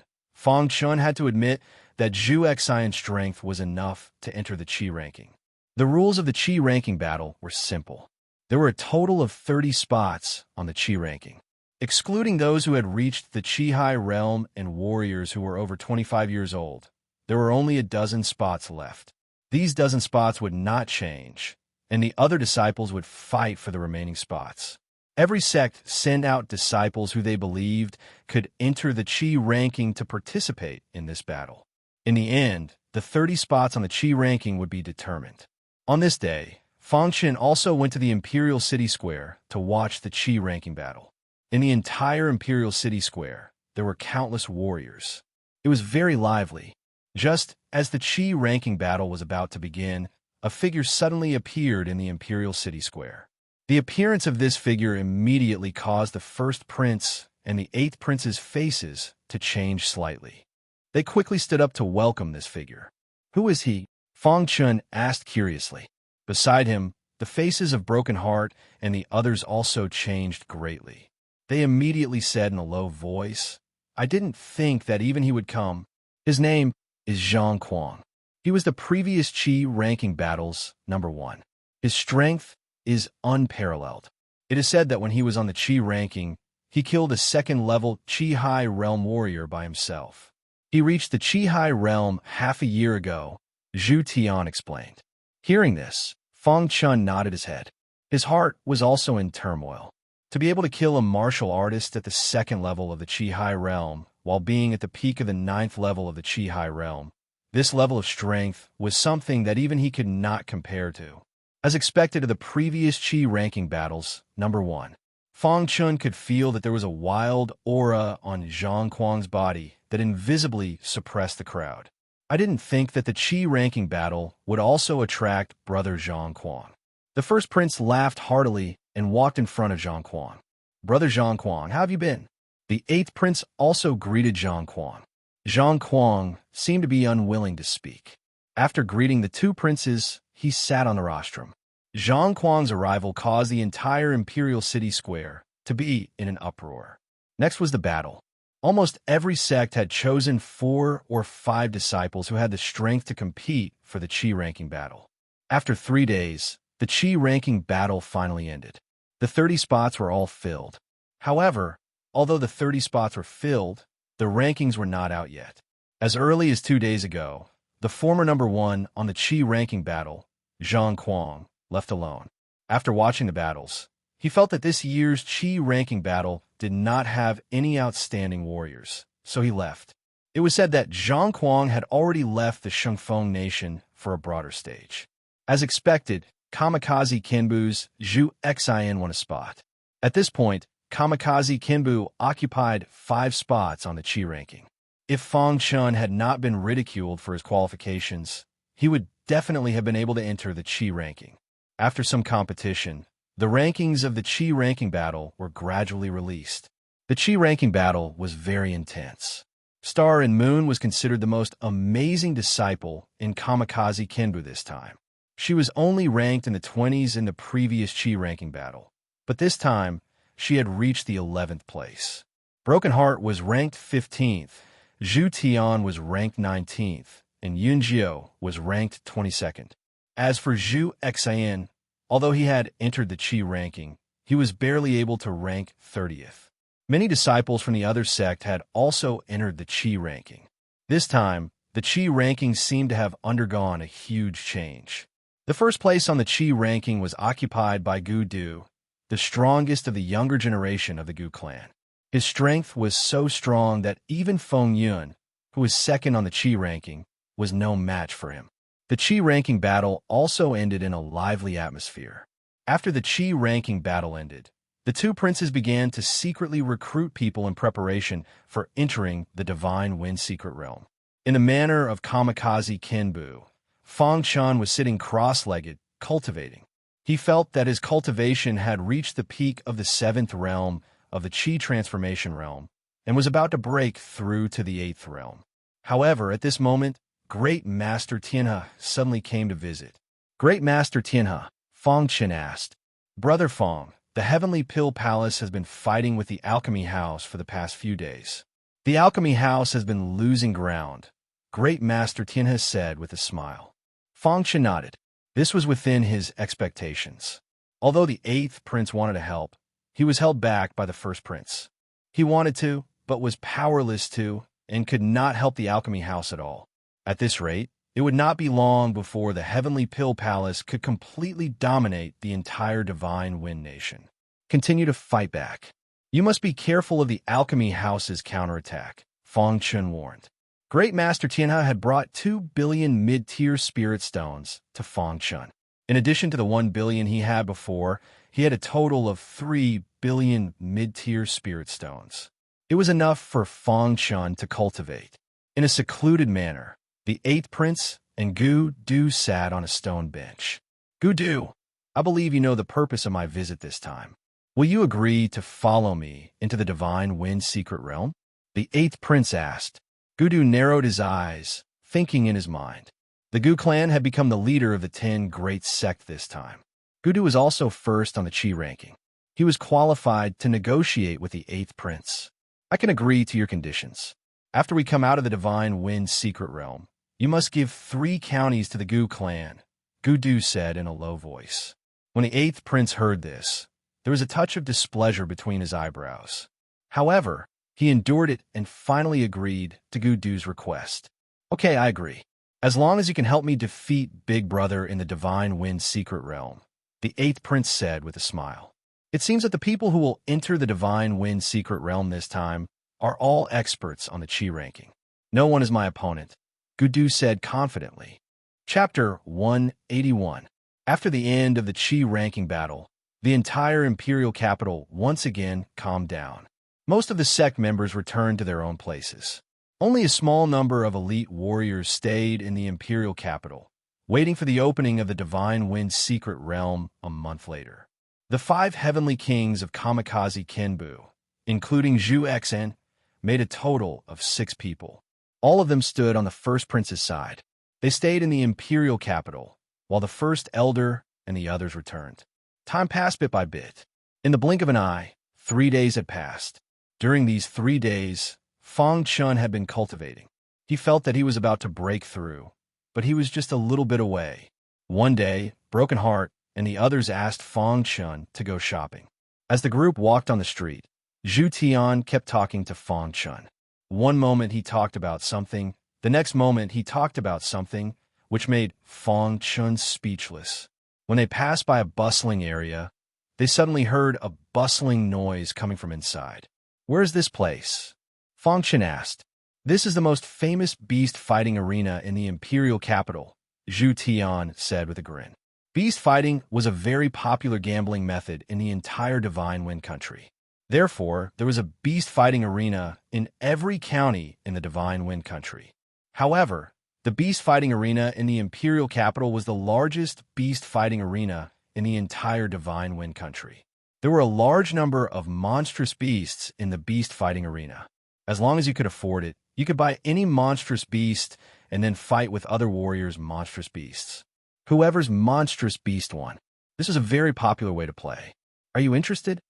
had to admit that Zhu Xian's strength was enough to enter the Qi ranking. The rules of the Qi ranking battle were simple. There were a total of 30 spots on the Qi ranking. Excluding those who had reached the Qi High realm and warriors who were over 25 years old, there were only a dozen spots left. These dozen spots would not change, and the other disciples would fight for the remaining spots. Every sect sent out disciples who they believed could enter the Qi ranking to participate in this battle. In the end, the 30 spots on the Qi ranking would be determined. On this day, Fang Qin also went to the Imperial City Square to watch the Qi ranking battle. In the entire Imperial City Square, there were countless warriors. It was very lively. Just as the Qi ranking battle was about to begin, a figure suddenly appeared in the Imperial City Square. The appearance of this figure immediately caused the first prince and the 8th prince's faces to change slightly. They quickly stood up to welcome this figure. "Who is he?" Fang Chun asked curiously. Beside him, the faces of Broken Heart and the others also changed greatly. They immediately said in a low voice, "I didn't think that even he would come." His name is Zhang Kuang. He was the previous Qi ranking battle's number 1. His strength is unparalleled. It is said that when he was on the Qi ranking, he killed a second-level Qi High Realm warrior by himself. He reached the Qi High Realm half a year ago, Zhu Tian explained. Hearing this, Fang Chun nodded his head. His heart was also in turmoil. To be able to kill a martial artist at the 2nd level of the Qi High Realm while being at the peak of the 9th level of the Qi High Realm, this level of strength was something that even he could not compare to. As expected of the previous Qi ranking battles, number 1, Fang Chun could feel that there was a wild aura on Zhang Kuang's body that invisibly suppressed the crowd. I didn't think that the Qi ranking battle would also attract Brother Zhang Kuang. The first prince laughed heartily and walked in front of Zhang Kuang. "Brother Zhang Kuang, how have you been?" The 8th prince also greeted Zhang Kuang. Zhang Kuang seemed to be unwilling to speak. After greeting the 2 princes, he sat on the rostrum. Zhang Kuang's arrival caused the entire Imperial City Square to be in an uproar. Next was the battle. Almost every sect had chosen 4 or 5 disciples who had the strength to compete for the Qi ranking battle. After 3 days, the Qi ranking battle finally ended. The 30 spots were all filled. However, although the 30 spots were filled, the rankings were not out yet. As early as 2 days ago, the former number 1 on the Qi ranking battle, Zhang Kuang, left alone. After watching the battles, he felt that this year's Qi ranking battle did not have any outstanding warriors, so he left. It was said that Zhang Kuang had already left the Shengfeng nation for a broader stage. As expected, Kamikaze Kinbu's Zhu Xin won a spot. At this point, Kamikaze Kinbu occupied 5 spots on the Qi ranking. If Fang Chun had not been ridiculed for his qualifications, he would definitely have been able to enter the Qi ranking. After some competition, the rankings of the Qi ranking battle were gradually released. The Qi ranking battle was very intense. Star and Moon was considered the most amazing disciple in Kamikaze Kinbu this time. She was only ranked in the 20s in the previous Qi ranking battle, but this time, she had reached the 11th place. Broken Heart was ranked 15th, Zhu Tian was ranked 19th, and Yunjiu was ranked 22nd. As for Zhu Xin, although he had entered the Qi ranking, he was barely able to rank 30th. Many disciples from the other sect had also entered the Qi ranking. This time, the Qi ranking seemed to have undergone a huge change. The first place on the Qi ranking was occupied by Gu Du, the strongest of the younger generation of the Gu clan. His strength was so strong that even Feng Yun, who was second on the Qi ranking, was no match for him. The Qi ranking battle also ended in a lively atmosphere. After the Qi ranking battle ended, the 2 princes began to secretly recruit people in preparation for entering the Divine Wind Secret Realm. In the manner of Kamikaze Kinbu, Fang Chun was sitting cross-legged, cultivating. He felt that his cultivation had reached the peak of the 7th realm of the Qi transformation realm and was about to break through to the 8th realm. However, at this moment, Great Master Tianhe suddenly came to visit. Great Master Tianhe, Fang Chun asked. "Brother Fang, the Heavenly Pill Palace has been fighting with the Alchemy House for the past few days. The Alchemy House has been losing ground," Great Master Tianhe said with a smile. Fang Chun nodded. This was within his expectations. Although the 8th prince wanted to help, he was held back by the 1st prince. He wanted to, but was powerless to, and could not help the Alchemy House at all. At this rate, it would not be long before the Heavenly Pill Palace could completely dominate the entire Divine Wind Nation. Continue to fight back. You must be careful of the alchemy house's counterattack, Fong Chun warned. Great Master Tianhe had brought 2 billion mid-tier spirit stones to Fong Chun. In addition to the 1 billion he had before, he had a total of 3 billion mid-tier spirit stones. It was enough for Fong Chun to cultivate. In a secluded manner, the 8th prince and Gu Du sat on a stone bench. Gu Du, I believe you know the purpose of my visit this time. Will you agree to follow me into the Divine Wind's secret realm? The 8th prince asked. Gu Du narrowed his eyes, thinking in his mind. The Gu clan had become the leader of the 10 great sect this time. Gu Du was also first on the Qi ranking. He was qualified to negotiate with the 8th prince. I can agree to your conditions. After we come out of the Divine Wind's secret realm, you must give 3 counties to the Gu clan, Gu Du said in a low voice. When the 8th prince heard this, there was a touch of displeasure between his eyebrows. However, he endured it and finally agreed to Gu Du's request. Okay, I agree. As long as you can help me defeat Big Brother in the Divine Wind's secret realm, the 8th prince said with a smile. It seems that the people who will enter the Divine Wind's secret realm this time are all experts on the Qi ranking. No one is my opponent, Gu Du said confidently. Chapter 181. After the end of the Qi ranking battle, the entire imperial capital once again calmed down. Most of the sect members returned to their own places. Only a small number of elite warriors stayed in the imperial capital, waiting for the opening of the Divine Wind's secret realm a month later. The 5 heavenly kings of Kamikaze Kenbu, including Zhu Xen, made a total of 6 people. All of them stood on the first prince's side. They stayed in the imperial capital, while the first elder and the others returned. Time passed bit by bit. In the blink of an eye, 3 days had passed. During these 3 days, Fong Chun had been cultivating. He felt that he was about to break through, but he was just a little bit away. One day, Broken Heart and the others asked Fong Chun to go shopping. As the group walked on the street, Zhu Tian kept talking to Fong Chun. One moment he talked about something, the next moment he talked about something, which made Fong Chun speechless. When they passed by a bustling area, they suddenly heard a bustling noise coming from inside. Where is this place? Fong Chun asked. This is the most famous beast fighting arena in the imperial capital, Zhu Tian said with a grin. Beast fighting was a very popular gambling method in the entire Divine Wind country. Therefore, there was a beast fighting arena in every county in the Divine Wind country. However, the beast fighting arena in the imperial capital was the largest beast fighting arena in the entire Divine Wind country. There were a large number of monstrous beasts in the beast fighting arena. As long as you could afford it, you could buy any monstrous beast and then fight with other warriors' monstrous beasts. Whoever's monstrous beast won. This is a very popular way to play. Are you interested?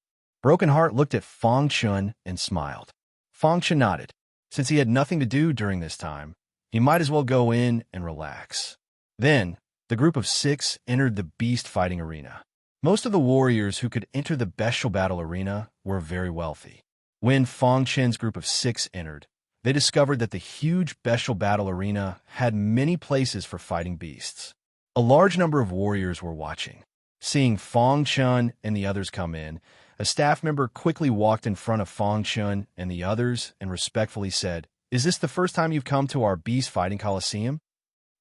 Broken Heart looked at Fong Chun and smiled. Fong Chun nodded. Since he had nothing to do during this time, he might as well go in and relax. Then, the group of 6 entered the beast fighting arena. Most of the warriors who could enter the bestial battle arena were very wealthy. When Fong Chun's group of 6 entered, they discovered that the huge bestial battle arena had many places for fighting beasts. A large number of warriors were watching. Seeing Fong Chun and the others come in, a staff member quickly walked in front of Fong Chun and the others and respectfully said, "Is this the first time you've come to our beast fighting coliseum?"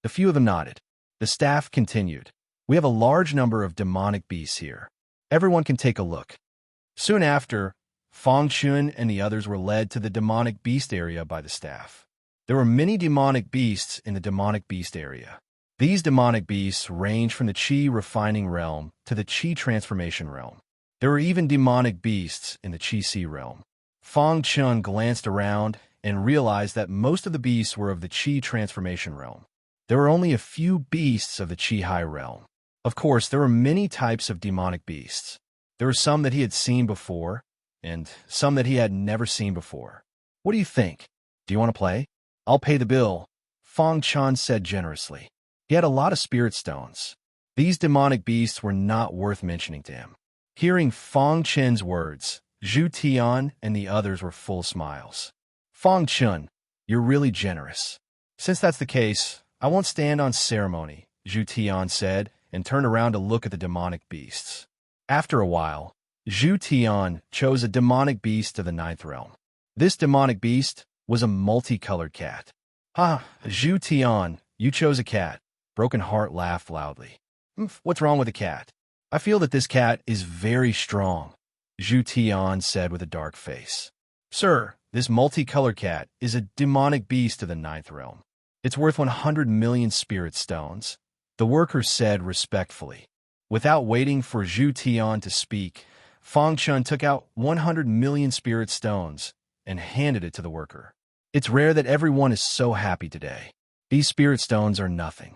A few of them nodded. The staff continued, "We have a large number of demonic beasts here. Everyone can take a look." Soon after, Fong Chun and the others were led to the demonic beast area by the staff. There were many demonic beasts in the demonic beast area. These demonic beasts range from the Qi refining realm to the Qi transformation realm. There were even demonic beasts in the Qi Sea realm. Fong Chun glanced around and realized that most of the beasts were of the Qi transformation realm. There were only a few beasts of the Qi High realm. Of course, there were many types of demonic beasts. There were some that he had seen before, and some that he had never seen before. What do you think? Do you want to play? I'll pay the bill, Fong Chun said generously. He had a lot of spirit stones. These demonic beasts were not worth mentioning to him. Hearing Fong Chun's words, Zhu Tian and the others were full smiles. Fong Chun, you're really generous. Since that's the case, I won't stand on ceremony, Zhu Tian said, and turned around to look at the demonic beasts. After a while, Zhu Tian chose a demonic beast of the ninth realm. This demonic beast was a multicolored cat. Ha, Zhu Tian, you chose a cat. Broken Heart laughed loudly. What's wrong with the cat? I feel that this cat is very strong, Zhu Tian said with a dark face. Sir, this multicolored cat is a demonic beast of the ninth realm. It's worth 100 million spirit stones, the worker said respectfully. Without waiting for Zhu Tian to speak, Fang Chun took out 100 million spirit stones and handed it to the worker. It's rare that everyone is so happy today. These spirit stones are nothing.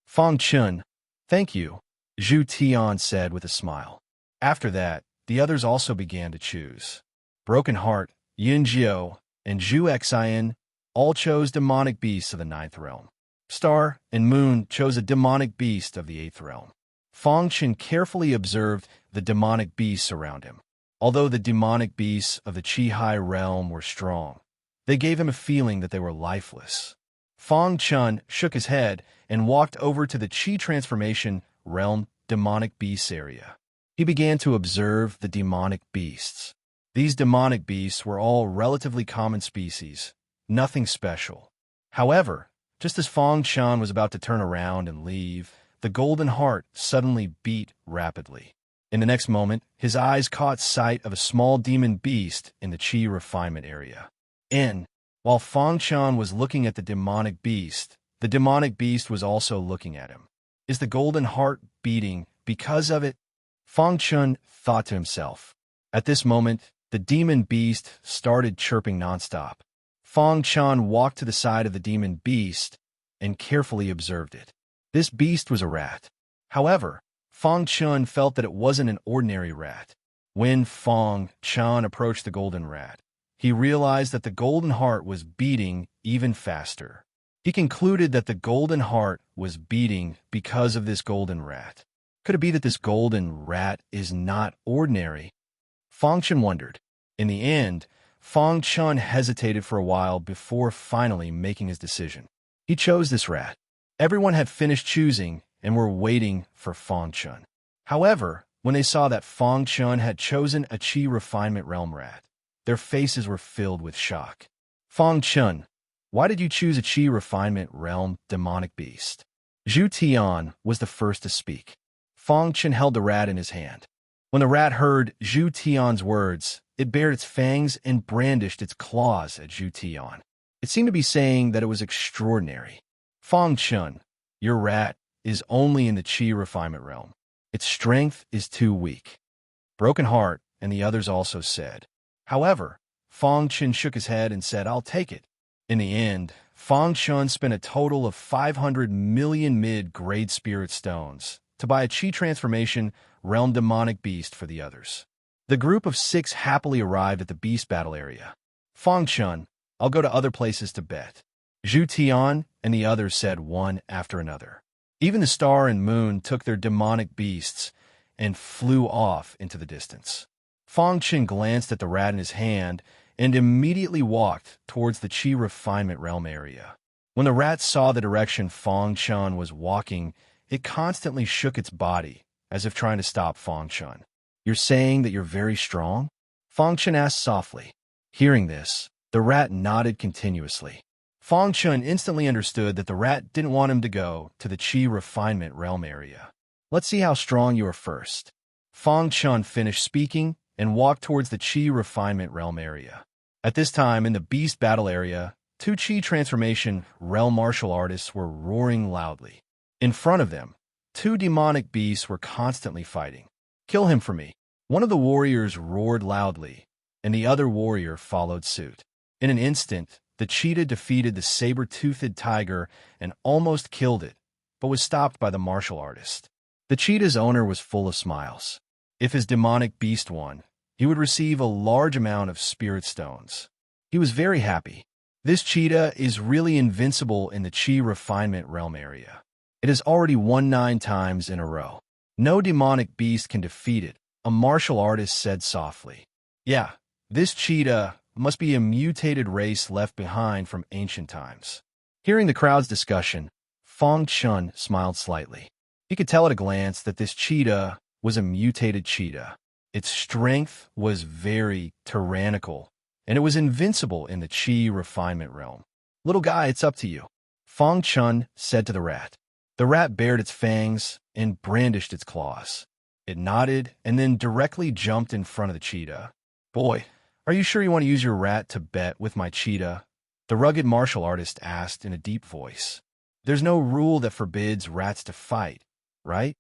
Fang Chun, thank you, Zhu Tian said with a smile. After that, the others also began to choose. Broken Heart, Yin Jiao, and Zhu Xian all chose demonic beasts of the ninth realm. Star and Moon chose a demonic beast of the eighth realm. Fang Chun carefully observed the demonic beasts around him. Although the demonic beasts of the Qi-Hai realm were strong, they gave him a feeling that they were lifeless. Fang Chun shook his head and walked over to the Qi transformation realm demonic beasts area. He began to observe the demonic beasts. These demonic beasts were all relatively common species, nothing special. However, just as Fang Chun was about to turn around and leave, the golden heart suddenly beat rapidly. In the next moment, his eyes caught sight of a small demon beast in the Qi refinement area. While Fang Chun was looking at the demonic beast was also looking at him. Is the golden heart beating because of it? Fang Chun thought to himself. At this moment, the demon beast started chirping nonstop. Fang Chun walked to the side of the demon beast and carefully observed it. This beast was a rat. However, Fang Chun felt that it wasn't an ordinary rat. When Fang Chun approached the golden rat, he realized that the golden heart was beating even faster. He concluded that the golden heart was beating because of this golden rat. Could it be that this golden rat is not ordinary? Fang Chun wondered. In the end, Fang Chun hesitated for a while before finally making his decision. He chose this rat. Everyone had finished choosing and were waiting for Fang Chun. However, when they saw that Fang Chun had chosen a Qi refinement realm rat, their faces were filled with shock. Fang Chun, why did you choose a Qi refinement realm demonic beast? Zhu Tian was the first to speak. Fang Chun held the rat in his hand. When the rat heard Zhu Tian's words, it bared its fangs and brandished its claws at Zhu Tian. It seemed to be saying that it was extraordinary. Fang Chun, your rat is only in the Qi refinement realm. Its strength is too weak. Broken Heart and the others also said. However, Fang Chun shook his head and said, I'll take it. In the end, Fang Chun spent a total of 500 million mid-grade spirit stones to buy a Qi transformation realm demonic beast for the others. The group of 6 happily arrived at the beast battle area. Fang Chun, I'll go to other places to bet. Zhu Tian and the others said one after another. Even the Star and Moon took their demonic beasts and flew off into the distance. Fang Chun glanced at the rat in his hand and immediately walked towards the Qi refinement realm area. When the rat saw the direction Fang Chun was walking, it constantly shook its body, as if trying to stop Fang Chun. You're saying that you're very strong? Fang Chun asked softly. Hearing this, the rat nodded continuously. Fang Chun instantly understood that the rat didn't want him to go to the Qi refinement realm area. Let's see how strong you are first. Fang Chun finished speaking and walked towards the Qi refinement realm area. At this time, in the beast battle area, 2 Qi transformation realm martial artists were roaring loudly. In front of them, 2 demonic beasts were constantly fighting. Kill him for me. One of the warriors roared loudly, and the other warrior followed suit. In an instant, the cheetah defeated the saber-toothed tiger and almost killed it, but was stopped by the martial artist. The cheetah's owner was full of smiles. If his demonic beast won, he would receive a large amount of spirit stones. He was very happy. This cheetah is really invincible in the Qi refinement realm area. It has already won 9 times in a row. No demonic beast can defeat it, a martial artist said softly. Yeah, this cheetah must be a mutated race left behind from ancient times. Hearing the crowd's discussion, Fang Chun smiled slightly. He could tell at a glance that this cheetah was a mutated cheetah. Its strength was very tyrannical, and it was invincible in the Qi refinement realm. Little guy, it's up to you, Fong Chun said to the rat. The rat bared its fangs and brandished its claws. It nodded and then directly jumped in front of the cheetah. Boy, are you sure you want to use your rat to bet with my cheetah? The rugged martial artist asked in a deep voice. There's no rule that forbids rats to fight, right?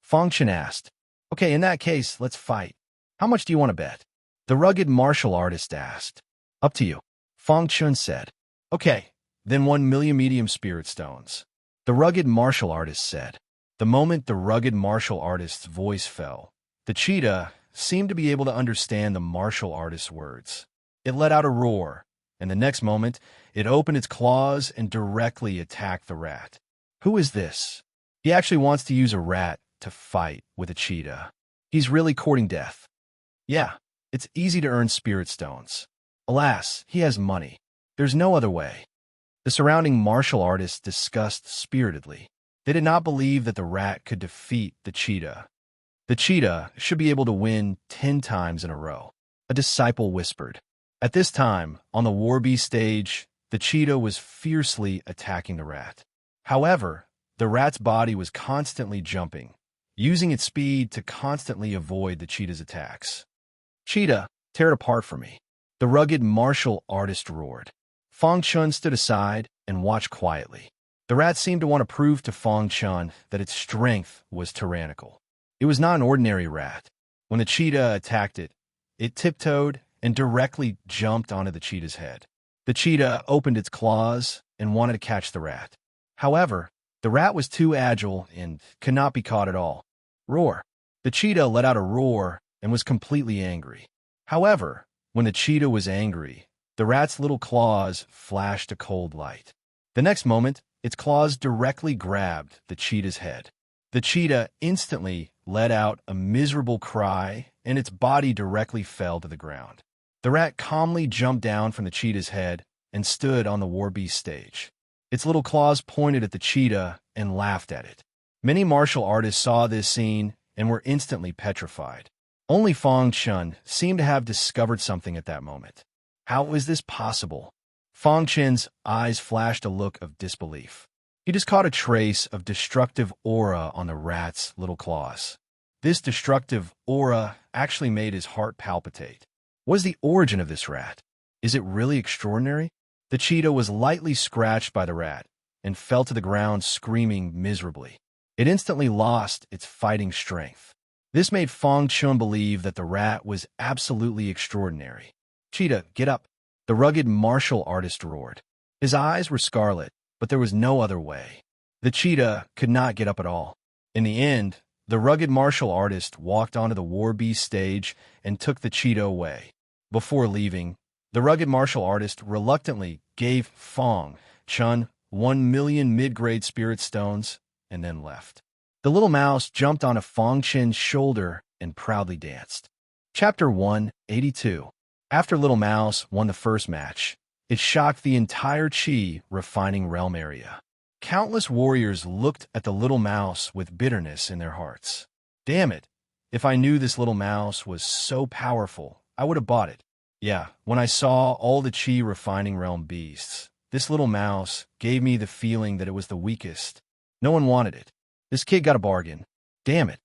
Fong Chun asked. Okay, in that case, let's fight. How much do you want to bet? The rugged martial artist asked. Up to you, Fong Chun said. Okay, then 1,000,000 medium spirit stones. The rugged martial artist said. The moment the rugged martial artist's voice fell, the cheetah seemed to be able to understand the martial artist's words. It let out a roar, and the next moment, it opened its claws and directly attacked the rat. Who is this? He actually wants to use a rat to fight with a cheetah. He's really courting death. Yeah, it's easy to earn spirit stones. Alas, he has money. There's no other way. The surrounding martial artists discussed spiritedly. They did not believe that the rat could defeat the cheetah. The cheetah should be able to win 10 times in a row. A disciple whispered. At this time, on the war beast stage, the cheetah was fiercely attacking the rat. However, the rat's body was constantly jumping, using its speed to constantly avoid the cheetah's attacks. Cheetah, tear it apart for me. The rugged martial artist roared. Fong Chun stood aside and watched quietly. The rat seemed to want to prove to Fong Chun that its strength was tyrannical. It was not an ordinary rat. When the cheetah attacked it, it tiptoed and directly jumped onto the cheetah's head. The cheetah opened its claws and wanted to catch the rat. However, the rat was too agile and could not be caught at all. Roar. The cheetah let out a roar and was completely angry. However, when the cheetah was angry, the rat's little claws flashed a cold light. The next moment, its claws directly grabbed the cheetah's head. The cheetah instantly let out a miserable cry, and its body directly fell to the ground. The rat calmly jumped down from the cheetah's head and stood on the war beast stage. Its little claws pointed at the cheetah and laughed at it. Many martial artists saw this scene and were instantly petrified. Only Fong Chun seemed to have discovered something at that moment. How is this possible? Fong Chun's eyes flashed a look of disbelief. He just caught a trace of destructive aura on the rat's little claws. This destructive aura actually made his heart palpitate. What is the origin of this rat? Is it really extraordinary? The cheetah was lightly scratched by the rat and fell to the ground screaming miserably. It instantly lost its fighting strength. This made Fong Chun believe that the rat was absolutely extraordinary. Cheetah, get up! The rugged martial artist roared. His eyes were scarlet, but there was no other way. The cheetah could not get up at all. In the end, the rugged martial artist walked onto the war beast stage and took the cheetah away. Before leaving, the rugged martial artist reluctantly gave Fong Chun 1,000,000 mid-grade spirit stones and then left. The little mouse jumped onto Fong Chun's shoulder and proudly danced. Chapter 182. After Little Mouse won the first match, it shocked the entire Qi refining realm area. Countless warriors looked at the little mouse with bitterness in their hearts. Damn it! If I knew this little mouse was so powerful, I would have bought it. Yeah, when I saw all the Qi refining realm beasts, this little mouse gave me the feeling that it was the weakest. No one wanted it. This kid got a bargain. Damn it.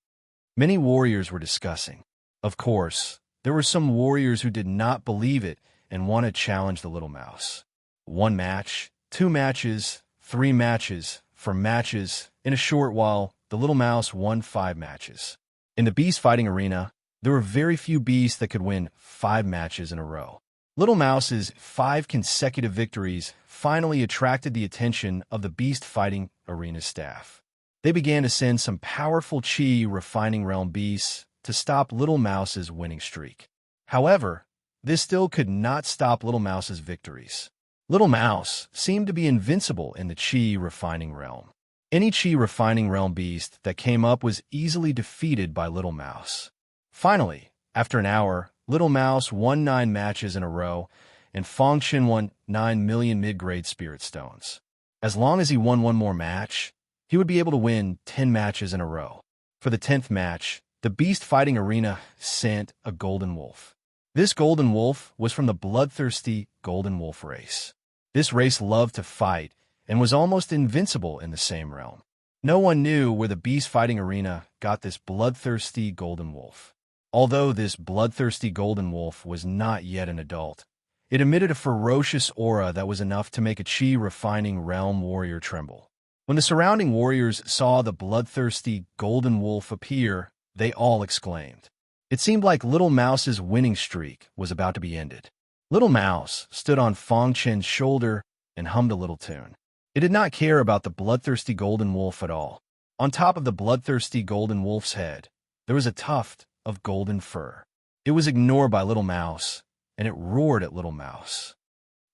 Many warriors were discussing. Of course, there were some warriors who did not believe it and wanted to challenge the little mouse. 1 match, 2 matches, 3 matches. For matches, in a short while, the little mouse won 5 matches. In the beast fighting arena, there were very few beasts that could win 5 matches in a row. Little Mouse's 5 consecutive victories finally attracted the attention of the beast fighting arena staff. They began to send some powerful Qi refining realm beasts to stop Little Mouse's winning streak. However, this still could not stop Little Mouse's victories. Little Mouse seemed to be invincible in the Qi refining realm. Any Qi refining realm beast that came up was easily defeated by Little Mouse. Finally, after an hour, Little Mouse won 9 matches in a row, and Fong Chun won 9,000,000 mid-grade spirit stones. As long as he won 1 more match, he would be able to win 10 matches in a row. For the 10th match, the beast fighting arena sent a golden wolf. This golden wolf was from the bloodthirsty golden wolf race. This race loved to fight and was almost invincible in the same realm. No one knew where the beast fighting arena got this bloodthirsty golden wolf. Although this bloodthirsty golden wolf was not yet an adult, it emitted a ferocious aura that was enough to make a chi-refining realm warrior tremble. When the surrounding warriors saw the bloodthirsty golden wolf appear, they all exclaimed. It seemed like Little Mouse's winning streak was about to be ended. Little Mouse stood on Fong Chen's shoulder and hummed a little tune. It did not care about the bloodthirsty golden wolf at all. On top of the bloodthirsty golden wolf's head, there was a tuft of golden fur. It was ignored by Little Mouse, and it roared at Little Mouse.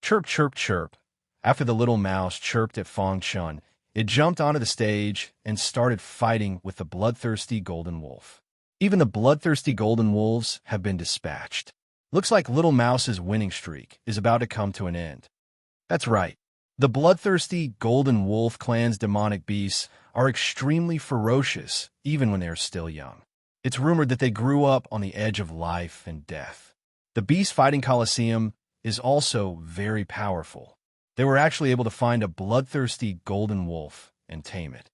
Chirp, chirp, chirp. After the Little Mouse chirped at Fong Chen, it jumped onto the stage and started fighting with the bloodthirsty golden wolf. Even the bloodthirsty golden wolves have been dispatched. Looks like Little Mouse's winning streak is about to come to an end. That's right. The bloodthirsty golden wolf clan's demonic beasts are extremely ferocious even when they are still young. It's rumored that they grew up on the edge of life and death. The beast fighting coliseum is also very powerful. They were actually able to find a bloodthirsty golden wolf and tame it.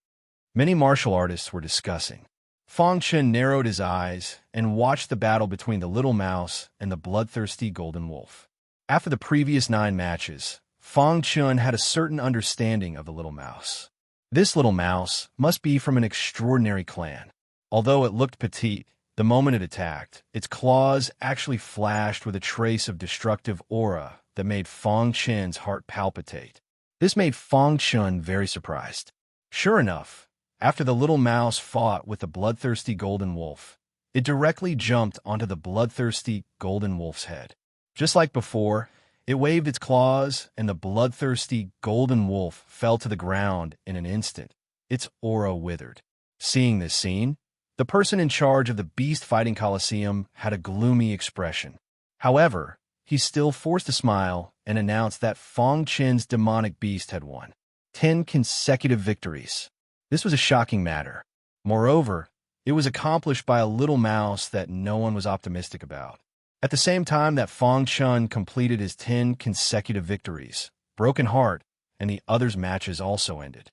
Many martial artists were discussing. Fong Chen narrowed his eyes and watched the battle between the Little Mouse and the bloodthirsty golden wolf. After the previous 9 matches, Fong Chen had a certain understanding of the Little Mouse. This Little Mouse must be from an extraordinary clan. Although it looked petite, the moment it attacked, its claws actually flashed with a trace of destructive aura that made Fong Chen's heart palpitate. This made Fong Chen very surprised. Sure enough, after the Little Mouse fought with the bloodthirsty golden wolf, it directly jumped onto the bloodthirsty golden wolf's head. Just like before, it waved its claws, and the bloodthirsty golden wolf fell to the ground in an instant. Its aura withered. Seeing this scene, the person in charge of the Beast Fighting Coliseum had a gloomy expression. However, he still forced a smile and announced that Fong Chen's demonic beast had won 10 consecutive victories. This was a shocking matter. Moreover, it was accomplished by a Little Mouse that no one was optimistic about. At the same time that Fong Chen completed his 10 consecutive victories, Broken Heart and the others' matches also ended.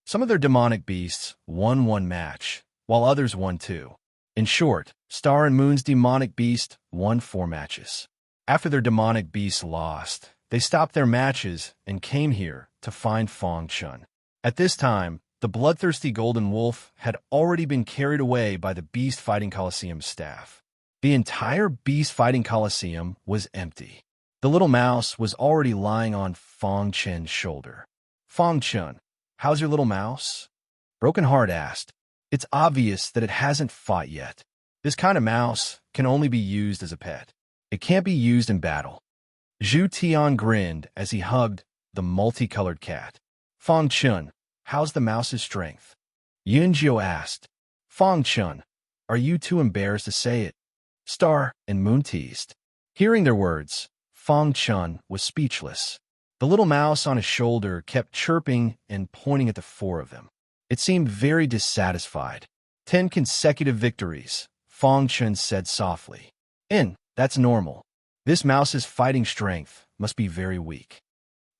Some of their demonic beasts won 1 match, while others won 2. In short, Star and Moon's demonic beast won 4 matches. After their demonic beasts lost, they stopped their matches and came here to find Fong Chen. At this time, the bloodthirsty golden wolf had already been carried away by the Beast Fighting Coliseum staff. The entire Beast Fighting Coliseum was empty. The Little Mouse was already lying on Fong Chen's shoulder. Fong Chen, how's your little mouse? Broken Heart asked. It's obvious that it hasn't fought yet. This kind of mouse can only be used as a pet. It can't be used in battle. Zhu Tian grinned as he hugged the multicolored cat. Fong Chen, how's the mouse's strength? Yunjiu asked. Fong Chen, are you too embarrassed to say it? Star and Moon teased. Hearing their words, Fong Chen was speechless. The little mouse on his shoulder kept chirping and pointing at the 4 of them. It seemed very dissatisfied. 10 consecutive victories, Fong Chen said softly. That's normal. This mouse's fighting strength must be very weak.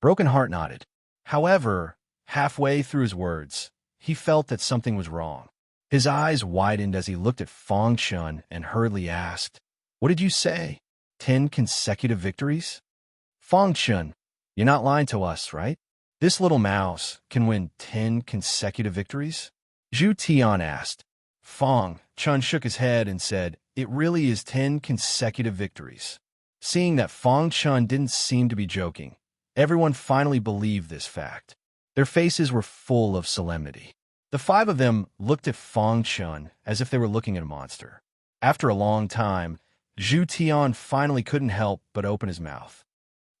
Broken Heart nodded. However, halfway through his words, he felt that something was wrong. His eyes widened as he looked at Fong Chen and hurriedly asked, What did you say? 10 consecutive victories? Fong Chen, you're not lying to us, right? This little mouse can win 10 consecutive victories? Zhu Tian asked. Fong Chen shook his head and said, It really is 10 consecutive victories. Seeing that Fong Chen didn't seem to be joking, everyone finally believed this fact. Their faces were full of solemnity. The 5 of them looked at Fong Chen as if they were looking at a monster. After a long time, Zhu Tian finally couldn't help but open his mouth.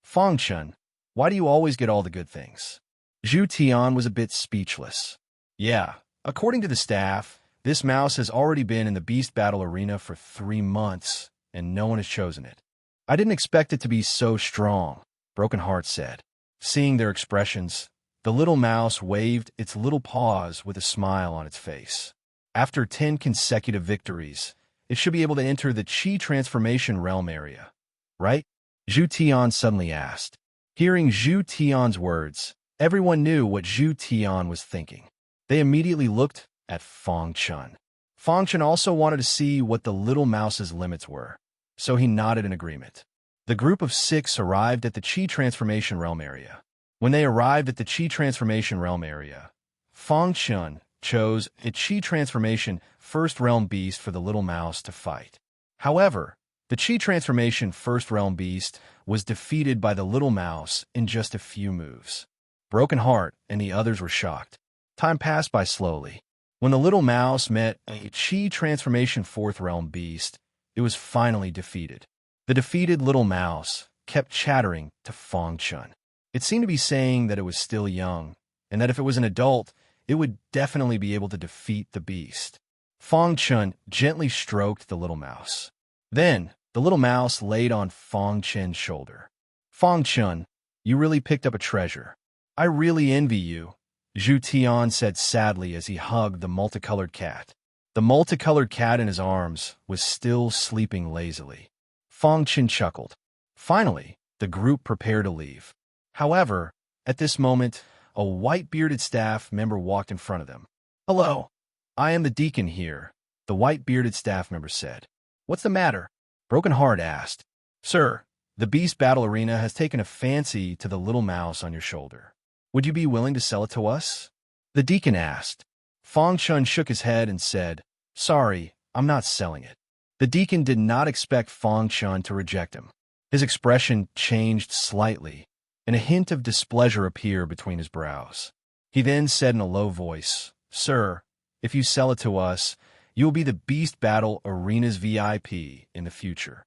Fong Chen, why do you always get all the good things? Zhu Tian was a bit speechless. Yeah, according to the staff, this mouse has already been in the beast battle arena for 3 months, and no one has chosen it. I didn't expect it to be so strong, Broken Heart said. Seeing their expressions, the little mouse waved its little paws with a smile on its face. After 10 consecutive victories, it should be able to enter the Qi transformation realm area, right? Zhu Tian suddenly asked. Hearing Zhu Tian's words, everyone knew what Zhu Tian was thinking. They immediately looked at Feng Chun. Feng Chun also wanted to see what the little mouse's limits were, so he nodded in agreement. The group of 6 arrived at the Qi transformation realm area. When they arrived at the Qi transformation realm area, Feng Chun chose a Qi transformation first realm beast for the little mouse to fight. However, the Qi transformation first realm beast was defeated by the little mouse in just a few moves. Broken Heart and the others were shocked. Time passed by slowly. When the little mouse met a Qi transformation fourth realm beast, it was finally defeated. The defeated little mouse kept chattering to Feng Chun. It seemed to be saying that it was still young, and that if it was an adult, it would definitely be able to defeat the beast. Feng Chun gently stroked the little mouse. Then, the little mouse laid on Feng Chun's shoulder. Feng Chun, you really picked up a treasure. I really envy you, Zhu Tian said sadly as he hugged the multicolored cat. The multicolored cat in his arms was still sleeping lazily. Feng Chun chuckled. Finally, the group prepared to leave. However, at this moment, a white-bearded staff member walked in front of them. Hello, I am the deacon here, the white-bearded staff member said. What's the matter? Broken Heart asked. Sir, the Beast Battle Arena has taken a fancy to the little mouse on your shoulder. Would you be willing to sell it to us? The deacon asked. Feng Chun shook his head and said, Sorry, I'm not selling it. The deacon did not expect Feng Chun to reject him. His expression changed slightly, and a hint of displeasure appeared between his brows. He then said in a low voice, Sir, if you sell it to us, you will be the Beast Battle Arena's VIP in the future.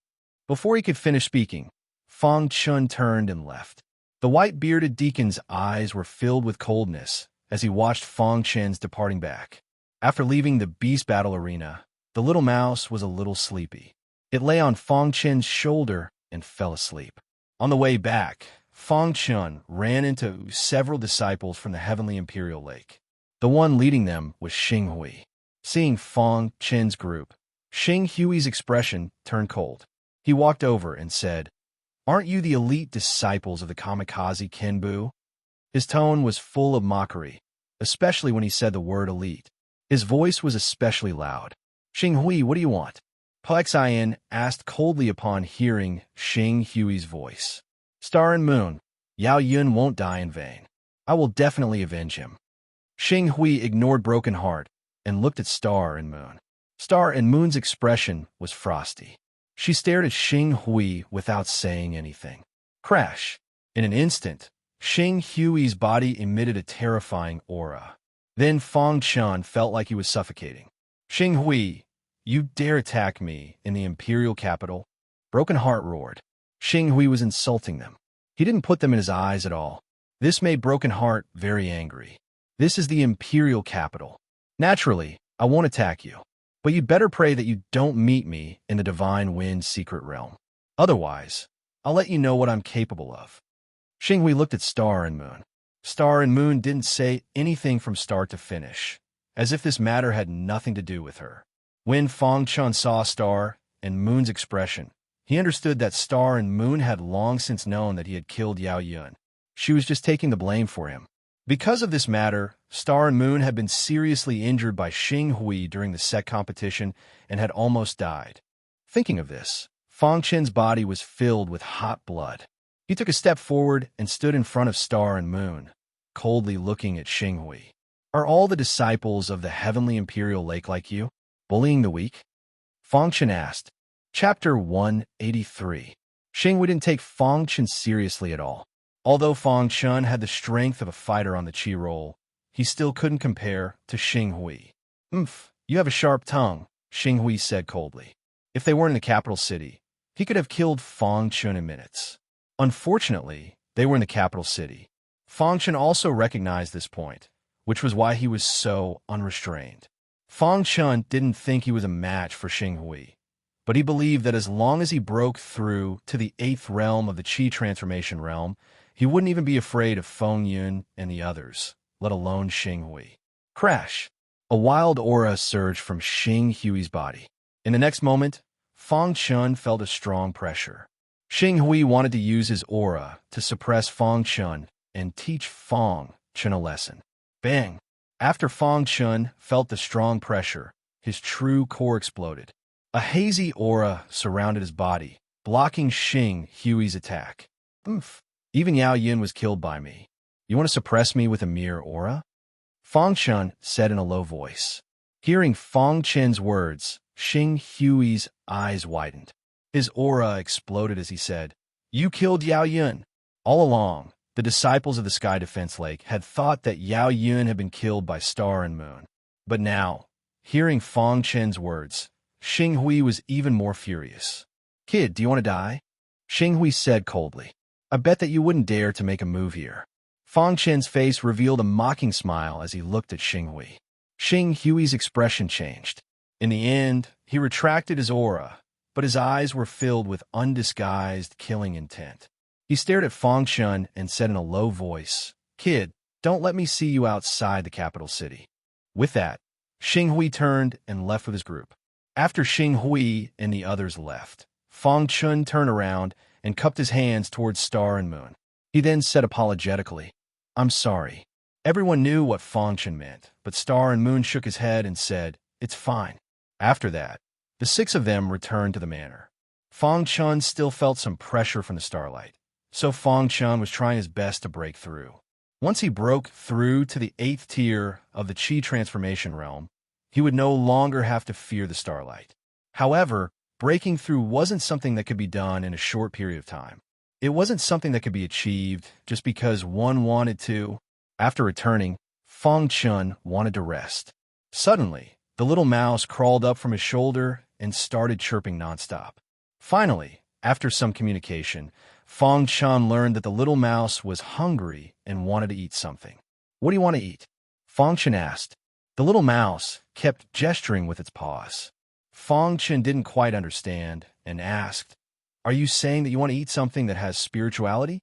Before he could finish speaking, Feng Chun turned and left. The white-bearded deacon's eyes were filled with coldness as he watched Feng Chun's departing back. After leaving the Beast Battle Arena, the little mouse was a little sleepy. It lay on Feng Chun's shoulder and fell asleep. On the way back, Feng Chun ran into several disciples from the Heavenly Imperial Lake. The one leading them was Xing Hui. Seeing Feng Chun's group, Xing Hui's expression turned cold. He walked over and said, Aren't you the elite disciples of the kamikaze Kenbu? His tone was full of mockery, especially when he said the word elite. His voice was especially loud. Xing Hui, what do you want? Plexian asked coldly upon hearing Xing Hui's voice. Star and Moon, Yao Yun won't die in vain. I will definitely avenge him. Xing Hui ignored Broken Heart and looked at Star and Moon. Star and Moon's expression was frosty. She stared at Xing Hui without saying anything. Crash! In an instant, Xing Hui's body emitted a terrifying aura. Then Feng Chun felt like he was suffocating. Xing Hui, you dare attack me in the imperial capital? Broken Heart roared. Xing Hui was insulting them. He didn't put them in his eyes at all. This made Broken Heart very angry. This is the imperial capital. Naturally, I won't attack you. But you'd better pray that you don't meet me in the Divine Wind secret realm. Otherwise, I'll let you know what I'm capable of. Xing Hui looked at Star and Moon. Star and Moon didn't say anything from start to finish, as if this matter had nothing to do with her. When Feng Chun saw Star and Moon's expression, he understood that Star and Moon had long since known that he had killed Yao Yun. She was just taking the blame for him. Because of this matter, Star and Moon had been seriously injured by Xing Hui during the set competition and had almost died. Thinking of this, Feng Chun's body was filled with hot blood. He took a step forward and stood in front of Star and Moon, coldly looking at Xing Hui. Are all the disciples of the Heavenly Imperial Lake like you, bullying the weak? Feng Chun asked. Chapter 183. Xing Hui didn't take Feng Chun seriously at all. Although Feng Chun had the strength of a fighter on the Qi roll, he still couldn't compare to Xing Hui. You have a sharp tongue, Xing Hui said coldly. If they weren't in the capital city, he could have killed Feng Chun in minutes. Unfortunately, they were in the capital city. Feng Chun also recognized this point, which was why he was so unrestrained. Feng Chun didn't think he was a match for Xing Hui, but he believed that as long as he broke through to the 8th realm of the Qi transformation realm, he wouldn't even be afraid of Feng Yun and the others, let alone Xing Hui. Crash! A wild aura surged from Xing Hui's body. In the next moment, Fang Chun felt a strong pressure. Xing Hui wanted to use his aura to suppress Fang Chun and teach Fang Chun a lesson. Bang! After Fang Chun felt the strong pressure, his true core exploded. A hazy aura surrounded his body, blocking Xing Hui's attack. Oof! Even Yao Yun was killed by me. You want to suppress me with a mere aura? Fang Chun said in a low voice. Hearing Fang Chen's words, Xing Hui's eyes widened. His aura exploded as he said, You killed Yao Yun. All along, the disciples of the Sky Defense Lake had thought that Yao Yun had been killed by Star and Moon. But now, hearing Fang Chen's words, Xing Hui was even more furious. Kid, do you want to die? Xing Hui said coldly. I bet that you wouldn't dare to make a move here. Fang Chen's face revealed a mocking smile as he looked at Xing Hui. Xing Hui's expression changed. In the end, he retracted his aura, but his eyes were filled with undisguised killing intent. He stared at Fang Chun and said in a low voice, Kid, don't let me see you outside the capital city. With that, Xing Hui turned and left with his group. After Xing Hui and the others left, Fang Chun turned around and cupped his hands towards Star and Moon. He then said apologetically, I'm sorry. Everyone knew what Fang Chun meant, but Star and Moon shook his head and said, It's fine. After that, the six of them returned to the manor. Fang Chun still felt some pressure from the starlight, so Fang Chun was trying his best to break through. Once he broke through to the 8th tier of the Qi transformation realm, he would no longer have to fear the starlight. However, breaking through wasn't something that could be done in a short period of time. It wasn't something that could be achieved just because one wanted to. After returning, Fang Chun wanted to rest. Suddenly, the little mouse crawled up from his shoulder and started chirping nonstop. Finally, after some communication, Fang Chun learned that the little mouse was hungry and wanted to eat something. What do you want to eat? Fang Chun asked. The little mouse kept gesturing with its paws. Fang Chun didn't quite understand and asked, Are you saying that you want to eat something that has spirituality?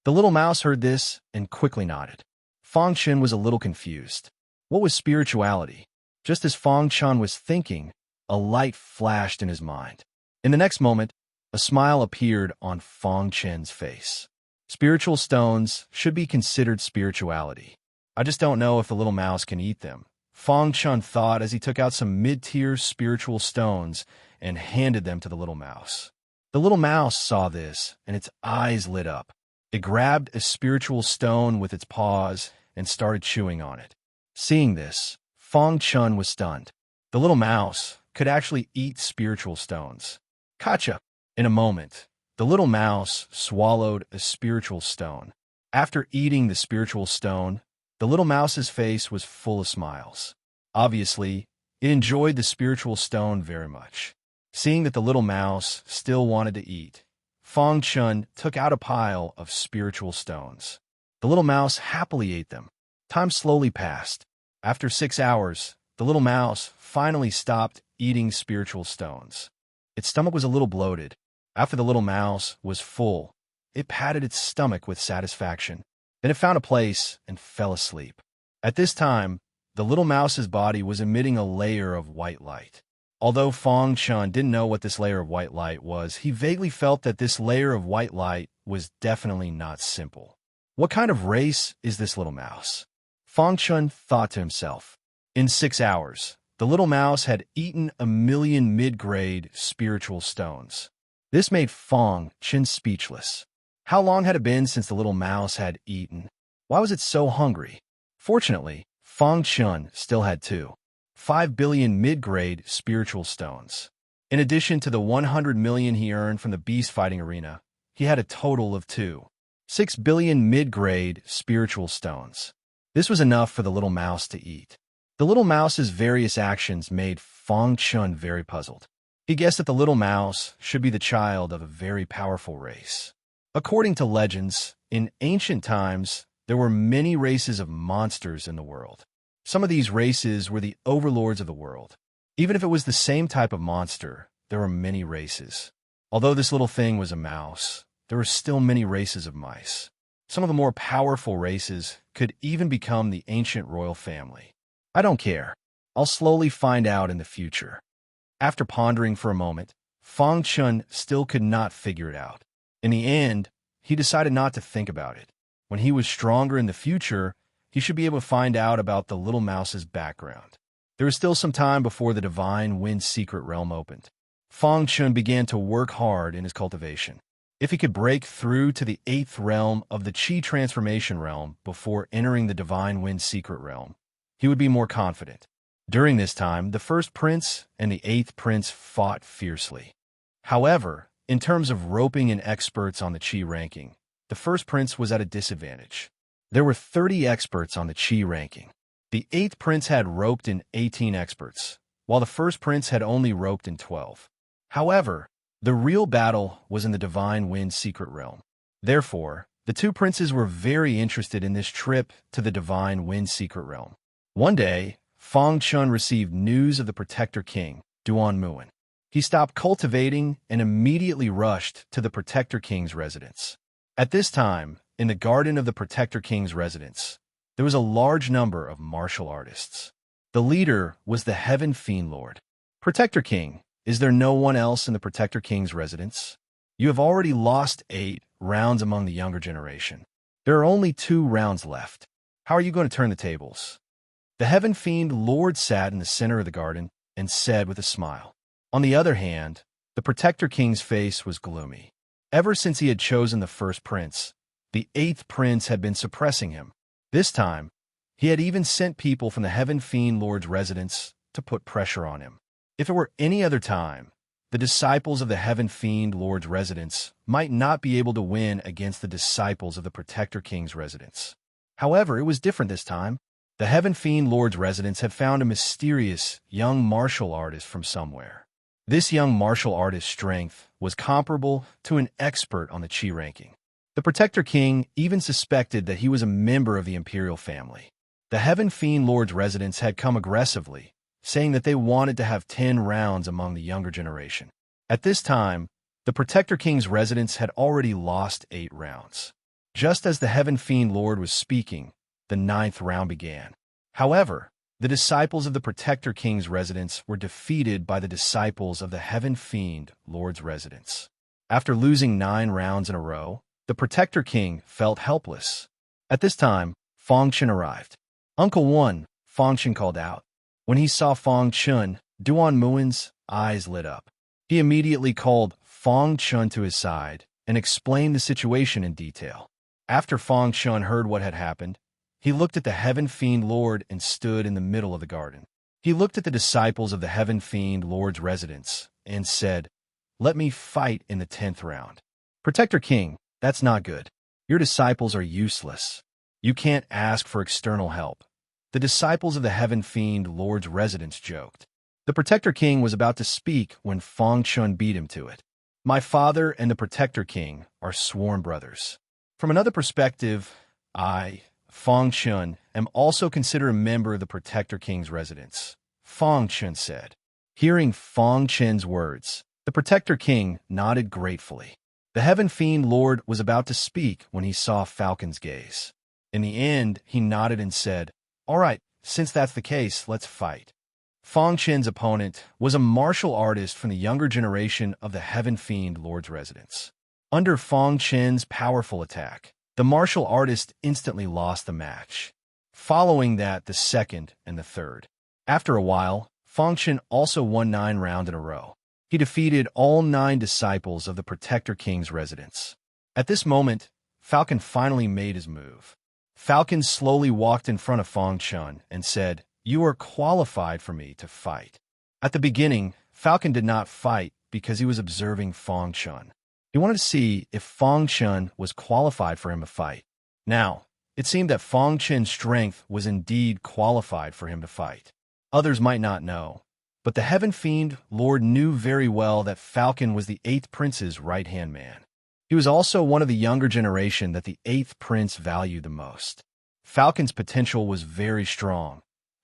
The little mouse heard this and quickly nodded. Fang Chun was a little confused. What was spirituality? Just as Fang Chun was thinking, a light flashed in his mind. In the next moment, a smile appeared on Fang Chun's face. Spiritual stones should be considered spirituality. I just don't know if the little mouse can eat them. Fang Chun thought as he took out some mid-tier spiritual stones and handed them to the little mouse. The little mouse saw this, and its eyes lit up. It grabbed a spiritual stone with its paws and started chewing on it. Seeing this, Fang Chun was stunned. The little mouse could actually eat spiritual stones. Gotcha! In a moment, the little mouse swallowed a spiritual stone. After eating the spiritual stone, the little mouse's face was full of smiles. Obviously, it enjoyed the spiritual stone very much. Seeing that the little mouse still wanted to eat, Fang Chun took out a pile of spiritual stones. The little mouse happily ate them. Time slowly passed. After 6 hours, the little mouse finally stopped eating spiritual stones. Its stomach was a little bloated. After the little mouse was full, it patted its stomach with satisfaction. Then it found a place and fell asleep. At this time, the little mouse's body was emitting a layer of white light. Although Fang Chun didn't know what this layer of white light was, he vaguely felt that this layer of white light was definitely not simple. What kind of race is this little mouse? Fang Chun thought to himself. In 6 hours, the little mouse had eaten 1,000,000 mid-grade spiritual stones. This made Fang Chun speechless. How long had it been since the little mouse had eaten? Why was it so hungry? Fortunately, Fang Chun still had 5 billion mid-grade spiritual stones. In addition to the 100 million he earned from the beast fighting arena, he had a total of 6 billion mid-grade spiritual stones. This was enough for the little mouse to eat. The little mouse's various actions made Fang Chun very puzzled. He guessed that the little mouse should be the child of a very powerful race. According to legends, in ancient times, there were many races of monsters in the world. Some of these races were the overlords of the world. Even if it was the same type of monster, there were many races. Although this little thing was a mouse, there were still many races of mice. Some of the more powerful races could even become the ancient royal family. I don't care. I'll slowly find out in the future. After pondering for a moment, Fang Chun still could not figure it out. In the end, he decided not to think about it. When he was stronger in the future, he should be able to find out about the little mouse's background. There was still some time before the divine wind secret realm opened. Fang Chun began to work hard in his cultivation. If he could break through to the 8th realm of the Qi transformation realm before entering the divine wind secret realm, he would be more confident. During this time, the first prince and the 8th prince fought fiercely. However, in terms of roping in experts on the Qi ranking, the first prince was at a disadvantage. There were 30 experts on the Qi ranking. The 8th prince had roped in 18 experts, while the first prince had only roped in 12. However, the real battle was in the divine wind secret realm. Therefore, the two princes were very interested in this trip to the divine wind secret realm. One day, Fang Chun received news of the protector king, Duan Muan. He stopped cultivating and immediately rushed to the protector king's residence. At this time, in the garden of the protector king's residence, there was a large number of martial artists. The leader was the Heaven Fiend Lord. Protector King, is there no one else in the Protector King's residence? You have already lost 8 rounds among the younger generation. There are only 2 rounds left. How are you going to turn the tables? The Heaven Fiend Lord sat in the center of the garden and said with a smile. On the other hand, the Protector King's face was gloomy. Ever since he had chosen the first prince, the 8th prince had been suppressing him. This time, he had even sent people from the Heaven Fiend Lord's residence to put pressure on him. If it were any other time, the disciples of the Heaven Fiend Lord's residence might not be able to win against the disciples of the Protector King's residence. However, it was different this time. The Heaven Fiend Lord's residence had found a mysterious young martial artist from somewhere. This young martial artist's strength was comparable to an expert on the Qi ranking. The Protector King even suspected that he was a member of the imperial family. The Heaven Fiend Lord's residence had come aggressively, saying that they wanted to have 10 rounds among the younger generation. At this time, the Protector King's residence had already lost 8 rounds. Just as the Heaven Fiend Lord was speaking, the 9th round began. However, the disciples of the Protector King's residence were defeated by the disciples of the Heaven Fiend Lord's residence. After losing 9 rounds in a row, the Protector King felt helpless. At this time, Fang Chun arrived. "Uncle One," Fang Chun called out. When he saw Fang Chun, Duan Muan's eyes lit up. He immediately called Fang Chun to his side and explained the situation in detail. After Fang Chun heard what had happened, he looked at the Heaven Fiend Lord and stood in the middle of the garden. He looked at the disciples of the Heaven Fiend Lord's residence and said, "Let me fight in the 10th round." "Protector King, that's not good. Your disciples are useless. You can't ask for external help." The disciples of the Heaven Fiend Lord's residence joked. The Protector King was about to speak when Fang Chun beat him to it. "My father and the Protector King are sworn brothers. From another perspective, I, Fang Chun, am also considered a member of the Protector King's residence," Fang Chun said. Hearing Fang Chun's words, the Protector King nodded gratefully. The Heaven Fiend Lord was about to speak when he saw Falcon's gaze. In the end, he nodded and said, "All right, since that's the case, let's fight." Fang Chun's opponent was a martial artist from the younger generation of the Heaven Fiend Lord's residence. Under Fang Chun's powerful attack, the martial artist instantly lost the match. Following that, the second and the third. After a while, Fang Chun also won 9 rounds in a row. He defeated all 9 disciples of the Protector King's residence. At this moment, Falcon finally made his move. Falcon slowly walked in front of Fang Chun and said, "You are qualified for me to fight." At the beginning, Falcon did not fight because he was observing Fang Chun. He wanted to see if Fang Chun was qualified for him to fight. Now, it seemed that Fang Chun's strength was indeed qualified for him to fight. Others might not know, but the Heaven Fiend Lord knew very well that Falcon was the 8th prince's right-hand man. He was also one of the younger generation that the 8th prince valued the most. Falcon's potential was very strong,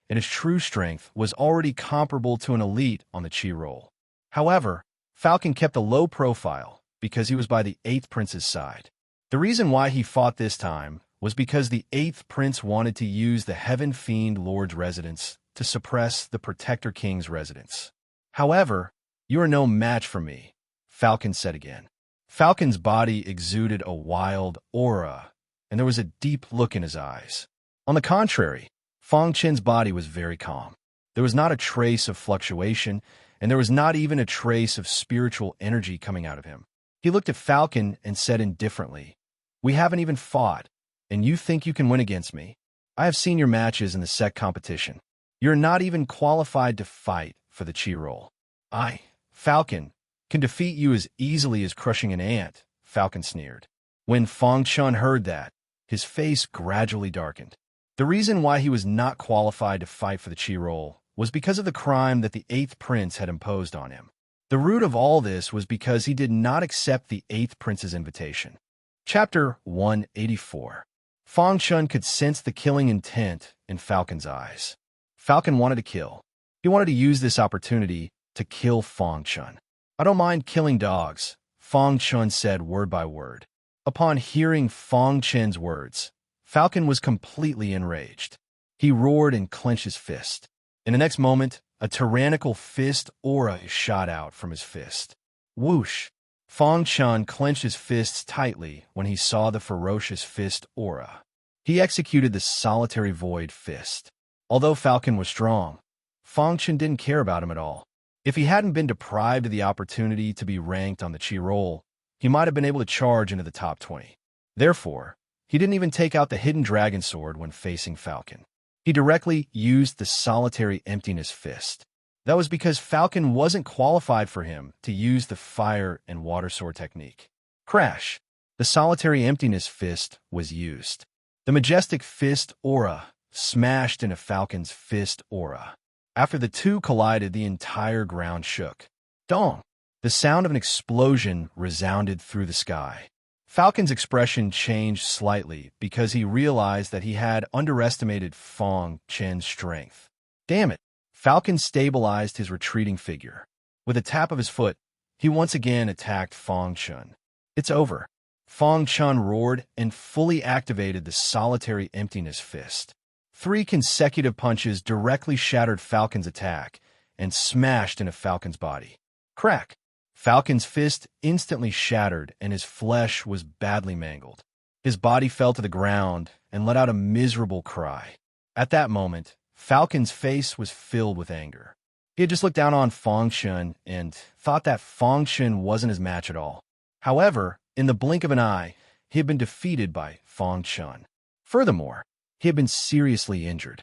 and his true strength was already comparable to an elite on the Qi roll. However, Falcon kept a low profile because he was by the 8th prince's side. The reason why he fought this time was because the 8th prince wanted to use the Heaven Fiend Lord's residence to suppress the Protector King's residence. However, you are no match for me, Falcon said again. Falcon's body exuded a wild aura, and there was a deep look in his eyes. On the contrary, Fang Chen's body was very calm. There was not a trace of fluctuation, and there was not even a trace of spiritual energy coming out of him. He looked at Falcon and said indifferently, "We haven't even fought, and you think you can win against me? I have seen your matches in the sect competition. You're not even qualified to fight for the Qi role. I, Falcon, can defeat you as easily as crushing an ant," Falcon sneered. When Fang Chen heard that, his face gradually darkened. The reason why he was not qualified to fight for the Qi role was because of the crime that the 8th Prince had imposed on him. The root of all this was because he did not accept the 8th Prince's invitation. Chapter 184. Fang Chen could sense the killing intent in Falcon's eyes. Falcon wanted to kill. He wanted to use this opportunity to kill Fang Chen. "I don't mind killing dogs," Fang Chen said word by word. Upon hearing Fang Chen's words, Falcon was completely enraged. He roared and clenched his fist. In the next moment, a tyrannical fist aura shot out from his fist. Whoosh! Fang Chen clenched his fists tightly when he saw the ferocious fist aura. He executed the solitary void fist. Although Falcon was strong, Fang Chen didn't care about him at all. If he hadn't been deprived of the opportunity to be ranked on the Qi roll, he might have been able to charge into the top 20. Therefore, he didn't even take out the hidden dragon sword when facing Falcon. He directly used the solitary emptiness fist. That was because Falcon wasn't qualified for him to use the fire and water sword technique. Crash! The solitary emptiness fist was used. The majestic fist aura smashed into Falcon's fist aura. After the two collided, the entire ground shook. Dong! The sound of an explosion resounded through the sky. Falcon's expression changed slightly because he realized that he had underestimated Fang Chen's strength. Damn it! Falcon stabilized his retreating figure. With a tap of his foot, he once again attacked Fang Chen. "It's over." Fang Chen roared and fully activated the solitary emptiness fist. 3 consecutive punches directly shattered Falcon's attack and smashed into Falcon's body. Crack! Falcon's fist instantly shattered and his flesh was badly mangled. His body fell to the ground and let out a miserable cry. At that moment, Falcon's face was filled with anger. He had just looked down on Fang Chen and thought that Fang Chen wasn't his match at all. However, in the blink of an eye, he had been defeated by Fang Chen. Furthermore, he had been seriously injured.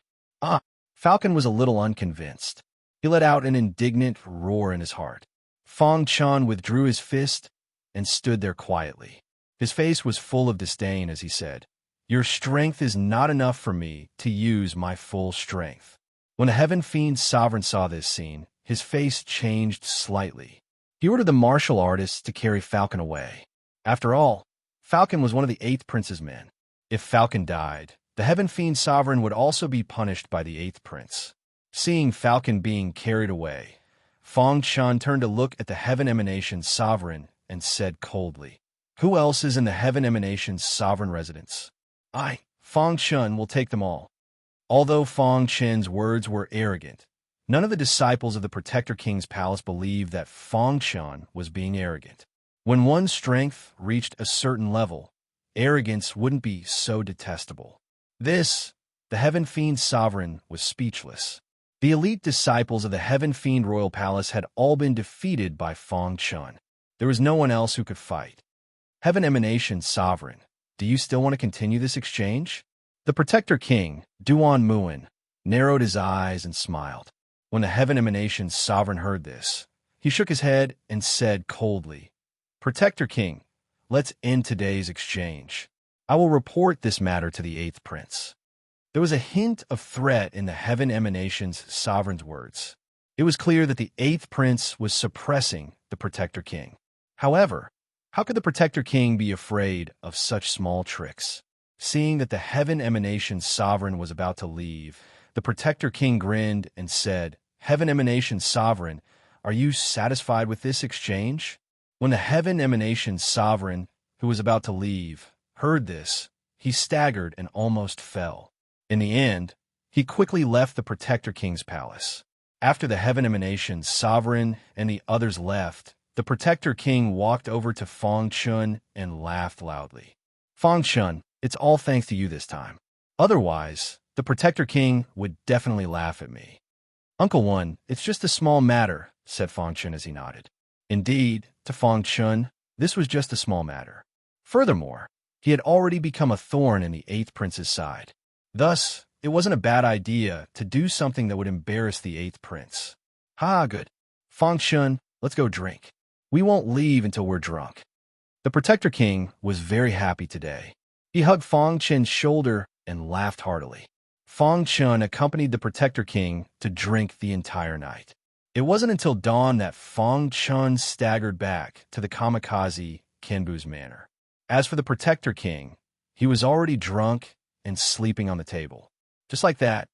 Falcon was a little unconvinced. He let out an indignant roar in his heart. Fang Chen withdrew his fist and stood there quietly. His face was full of disdain as he said, "Your strength is not enough for me to use my full strength." When the Heaven Fiend Sovereign saw this scene, his face changed slightly. He ordered the martial artists to carry Falcon away. After all, Falcon was one of the 8th Prince's men. If Falcon died, the Heaven Fiend Sovereign would also be punished by the 8th Prince. Seeing Falcon being carried away, Fang Chen turned to look at the Heaven Emanation Sovereign and said coldly, "Who else is in the Heaven Emanation's sovereign residence?" "I, Fang Chen, will take them all." Although Fang Chen's words were arrogant, none of the disciples of the Protector King's palace believed that Fang Chen was being arrogant. When one's strength reached a certain level, arrogance wouldn't be so detestable. The Heaven Fiend Sovereign was speechless. The elite disciples of the Heaven Fiend Royal Palace had all been defeated by Fang Chen. There was no one else who could fight. "Heaven Emanation Sovereign, do you still want to continue this exchange?" The Protector King, Duan Muin, narrowed his eyes and smiled. When the Heaven Emanation Sovereign heard this, he shook his head and said coldly, "Protector King, let's end today's exchange. I will report this matter to the 8th Prince." There was a hint of threat in the Heaven Emanation's Sovereign's words. It was clear that the 8th Prince was suppressing the Protector King. However, how could the Protector King be afraid of such small tricks? Seeing that the Heaven Emanation Sovereign was about to leave, the Protector King grinned and said, "Heaven Emanation Sovereign, are you satisfied with this exchange?" When the Heaven Emanation Sovereign, who was about to leave, heard this, he staggered and almost fell. In the end, he quickly left the Protector King's palace. After the Heaven Emanation, Sovereign, and the others left, the Protector King walked over to Feng Chun and laughed loudly. Feng Chun, it's all thanks to you this time. Otherwise, the Protector King would definitely laugh at me. Uncle One, it's just a small matter, said Feng Chun as he nodded. Indeed, to Feng Chun, this was just a small matter. Furthermore, he had already become a thorn in the 8th prince's side. Thus, it wasn't a bad idea to do something that would embarrass the 8th prince. Ha, good. Feng Chun, let's go drink. We won't leave until we're drunk. The Protector King was very happy today. He hugged Feng Chun's shoulder and laughed heartily. Feng Chun accompanied the Protector King to drink the entire night. It wasn't until dawn that Feng Chun staggered back to the kamikaze Kenbu's manor. As for the Protector King, he was already drunk and sleeping on the table. Just like that,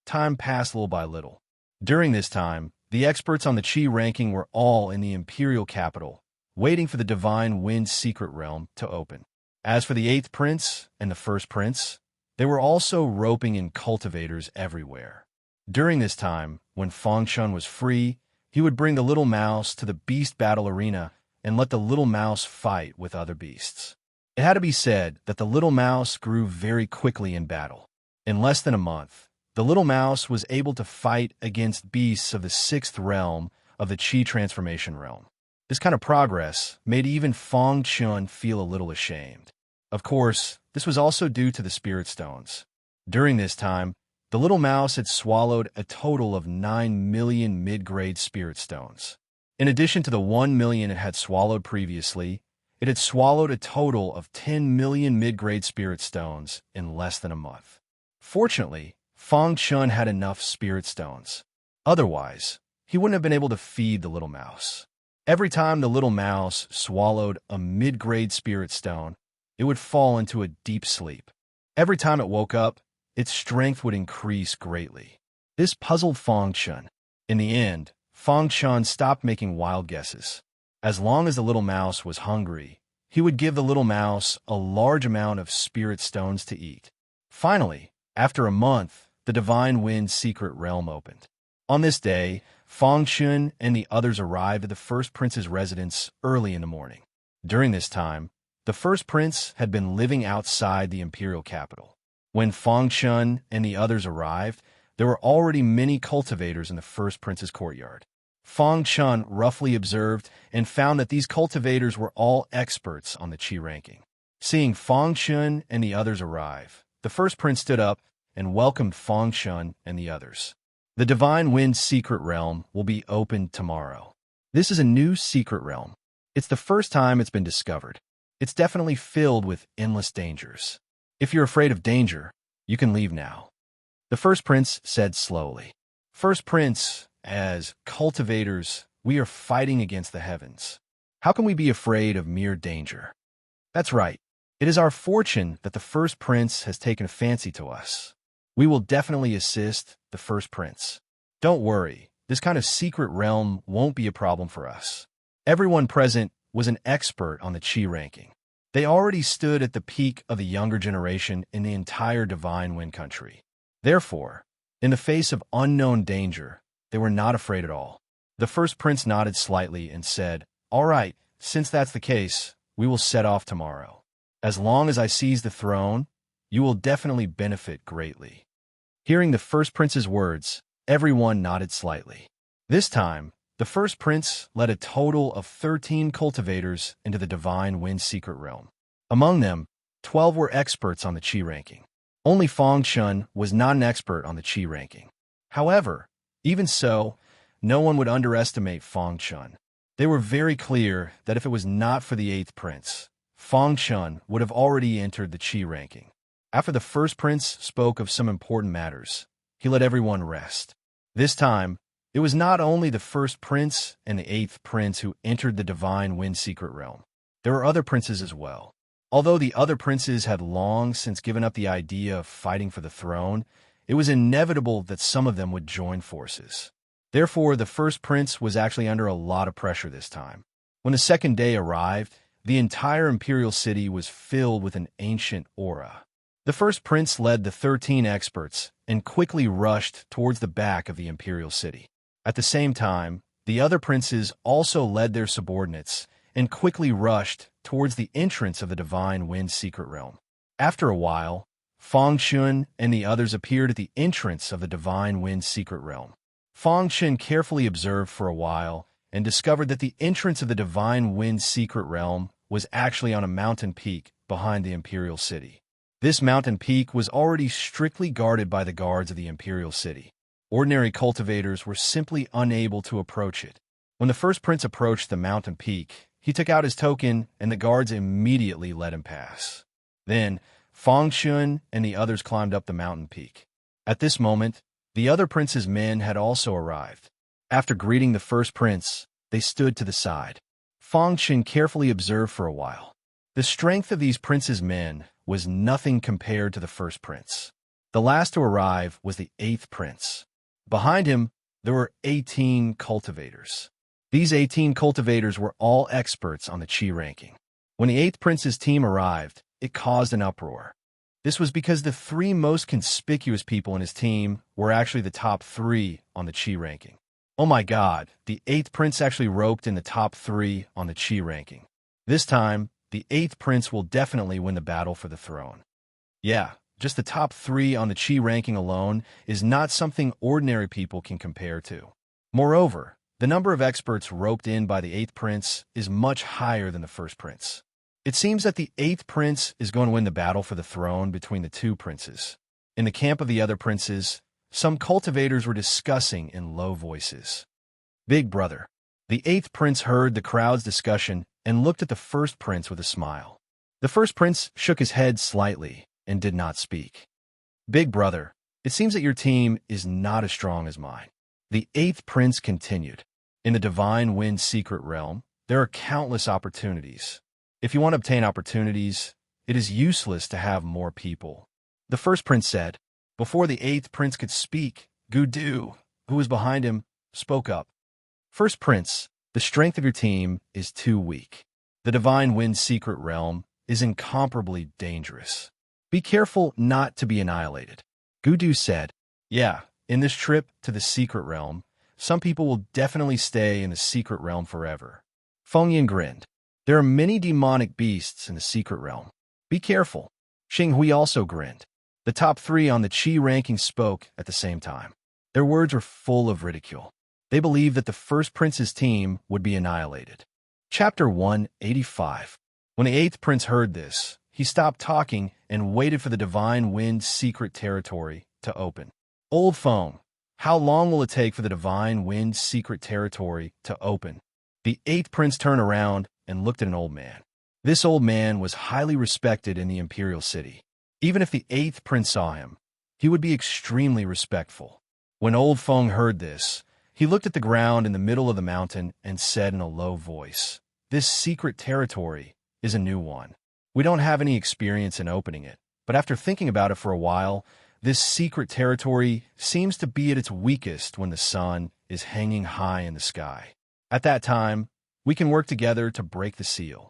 time passed little by little. During this time, the experts on the Qi ranking were all in the imperial capital, waiting for the Divine Wind secret realm to open. As for the 8th prince and the 1st prince, they were also roping in cultivators everywhere. During this time, when Feng Chun was free, he would bring the little mouse to the beast battle arena and let the little mouse fight with other beasts. It had to be said that the little mouse grew very quickly in battle. In less than a month, the little mouse was able to fight against beasts of the 6th realm of the Qi transformation realm. This kind of progress made even Feng Chun feel a little ashamed. Of course, this was also due to the spirit stones. During this time, the little mouse had swallowed a total of 9 million mid-grade spirit stones. In addition to the 1 million it had swallowed previously, it had swallowed a total of 10 million mid-grade spirit stones in less than a month. Fortunately, Feng Chun had enough spirit stones. Otherwise, he wouldn't have been able to feed the little mouse. Every time the little mouse swallowed a mid-grade spirit stone, it would fall into a deep sleep. Every time it woke up, its strength would increase greatly. This puzzled Feng Chun. In the end, Feng Chun stopped making wild guesses. As long as the little mouse was hungry, he would give the little mouse a large amount of spirit stones to eat. Finally, after a month, the Divine Wind secret realm opened. On this day, Feng Chun and the others arrived at the 1st prince's residence early in the morning. During this time, the 1st prince had been living outside the imperial capital. When Feng Chun and the others arrived, there were already many cultivators in the 1st prince's courtyard. Feng Chun roughly observed and found that these cultivators were all experts on the Qi ranking. Seeing Feng Chun and the others arrive, the 1st prince stood up and welcomed Feng Chun and the others. The Divine Wind secret realm will be opened tomorrow. This is a new secret realm. It's the first time it's been discovered. It's definitely filled with endless dangers. If you're afraid of danger, you can leave now. The 1st prince said slowly. 1st prince, as cultivators, we are fighting against the heavens. How can we be afraid of mere danger? That's right. It is our fortune that the 1st prince has taken a fancy to us. We will definitely assist the 1st prince. Don't worry, this kind of secret realm won't be a problem for us. Everyone present was an expert on the Qi ranking. They already stood at the peak of the younger generation in the entire Divine Wind country. Therefore, in the face of unknown danger, they were not afraid at all. The 1st prince nodded slightly and said, "All right, since that's the case, we will set off tomorrow. As long as I seize the throne, you will definitely benefit greatly." Hearing the 1st prince's words, everyone nodded slightly. This time, the 1st prince led a total of 13 cultivators into the Divine Wind secret realm. Among them, 12 were experts on the Qi ranking. Only Feng Chun was not an expert on the Qi ranking. However, even so, no one would underestimate Feng Chun. They were very clear that if it was not for the 8th prince, Feng Chun would have already entered the Qi ranking. After the 1st prince spoke of some important matters, he let everyone rest. This time, it was not only the 1st prince and the 8th prince who entered the Divine Wind secret realm. There were other princes as well. Although the other princes had long since given up the idea of fighting for the throne, it was inevitable that some of them would join forces. Therefore, the 1st prince was actually under a lot of pressure this time. When the 2nd day arrived, the entire imperial city was filled with an ancient aura. The first prince led the 13 experts and quickly rushed towards the back of the imperial city. At the same time, the other princes also led their subordinates and quickly rushed towards the entrance of the Divine Wind's secret realm. After a while, Feng Xuan and the others appeared at the entrance of the Divine Wind's secret realm. Feng Xuan carefully observed for a while and discovered that the entrance of the Divine Wind's secret realm was actually on a mountain peak behind the imperial city. This mountain peak was already strictly guarded by the guards of the imperial city. Ordinary cultivators were simply unable to approach it. When the first prince approached the mountain peak, he took out his token and the guards immediately let him pass. Then, Feng Xuan and the others climbed up the mountain peak. At this moment, the other prince's men had also arrived. After greeting the first prince, they stood to the side. Feng Xuan carefully observed for a while. The strength of these princes' men was nothing compared to the first prince. The last to arrive was the 8th prince. Behind him, there were 18 cultivators. These 18 cultivators were all experts on the Qi ranking. When the 8th prince's team arrived, it caused an uproar. This was because the 3 most conspicuous people in his team were actually the top 3 on the Qi ranking. Oh my god, the 8th prince actually roped in the top 3 on the Qi ranking. This time, the 8th prince will definitely win the battle for the throne. Yeah, just the top 3 on the Qi ranking alone is not something ordinary people can compare to. Moreover, the number of experts roped in by the 8th prince is much higher than the first prince. It seems that the 8th prince is going to win the battle for the throne between the 2 princes. In the camp of the other princes, some cultivators were discussing in low voices. Big brother. The 8th prince heard the crowd's discussion and looked at the first prince with a smile. The first prince shook his head slightly and did not speak. Big brother, it seems that your team is not as strong as mine. The 8th prince continued. In the Divine Wind's secret realm, there are countless opportunities. If you want to obtain opportunities, it is useless to have more people. The first prince said. Before the 8th prince could speak, Gudu, who was behind him, spoke up. First prince, the strength of your team is too weak. The Divine Wind's secret realm is incomparably dangerous. Be careful not to be annihilated. Gudu said. Yeah, in this trip to the secret realm, some people will definitely stay in the secret realm forever. Feng Yin grinned. There are many demonic beasts in the secret realm. Be careful. Xing Hui also grinned. The top 3 on the Qi ranking spoke at the same time. Their words were full of ridicule. They believed that the first prince's team would be annihilated. Chapter 185. When the 8th prince heard this, he stopped talking and waited for the Divine Wind's secret territory to open. Old Feng, how long will it take for the Divine Wind's secret territory to open? The 8th prince turned around and looked at an old man. This old man was highly respected in the imperial city. Even if the 8th prince saw him, he would be extremely respectful. When old Feng heard this, he looked at the ground in the middle of the mountain and said in a low voice, "This secret territory is a new one. We don't have any experience in opening it, but after thinking about it for a while, this secret territory seems to be at its weakest when the sun is hanging high in the sky. At that time, we can work together to break the seal.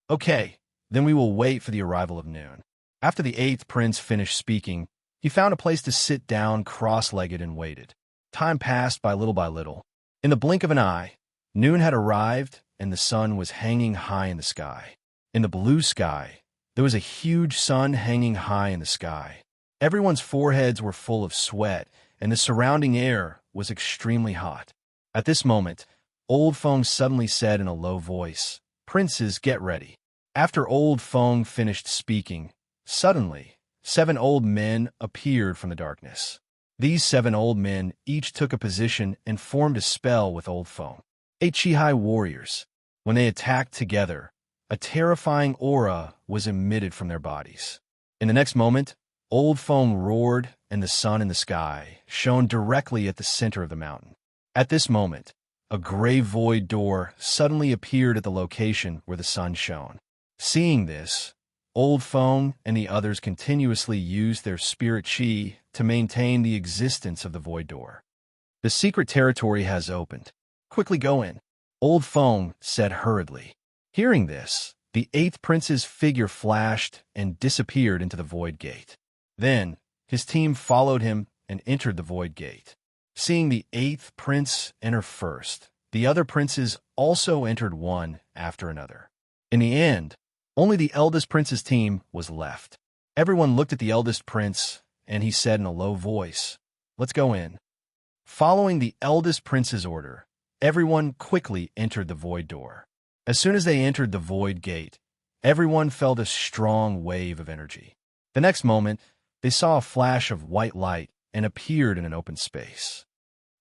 Okay, then we will wait for the arrival of noon." After the 8th prince finished speaking, he found a place to sit down cross-legged and waited. Time passed by little. In the blink of an eye, noon had arrived and the sun was hanging high in the sky. In the blue sky, there was a huge sun hanging high in the sky. Everyone's foreheads were full of sweat and the surrounding air was extremely hot. At this moment, Old Feng suddenly said in a low voice, "Princes, get ready." After Old Feng finished speaking, suddenly, 7 old men appeared from the darkness. These 7 old men each took a position and formed a spell with Old Feng. 8 Qihai warriors. When they attacked together, a terrifying aura was emitted from their bodies. In the next moment, Old Feng roared and the sun in the sky shone directly at the center of the mountain. At this moment, a gray void door suddenly appeared at the location where the sun shone. Seeing this, Old Feng and the others continuously used their spirit qi to maintain the existence of the void door. The secret territory has opened. Quickly go in, Old Feng said hurriedly. Hearing this, The eighth prince's figure flashed and disappeared into the void gate. Then, his team followed him and entered the void gate. Seeing the eighth prince enter first, the other princes also entered one after another. In the end, only the eldest prince's team was left. Everyone looked at the eldest prince, and he said in a low voice, "Let's go in." Following the eldest prince's order, everyone quickly entered the void door. As soon as they entered the void gate, everyone felt a strong wave of energy. The next moment, they saw a flash of white light and appeared in an open space.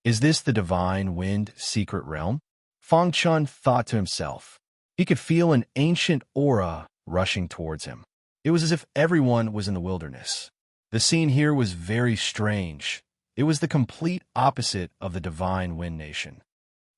Is this the divine wind secret realm? Fang Chun thought to himself. He could feel an ancient aura rushing towards him. It was as if everyone was in the wilderness. The scene here was very strange. It was the complete opposite of the divine wind nation.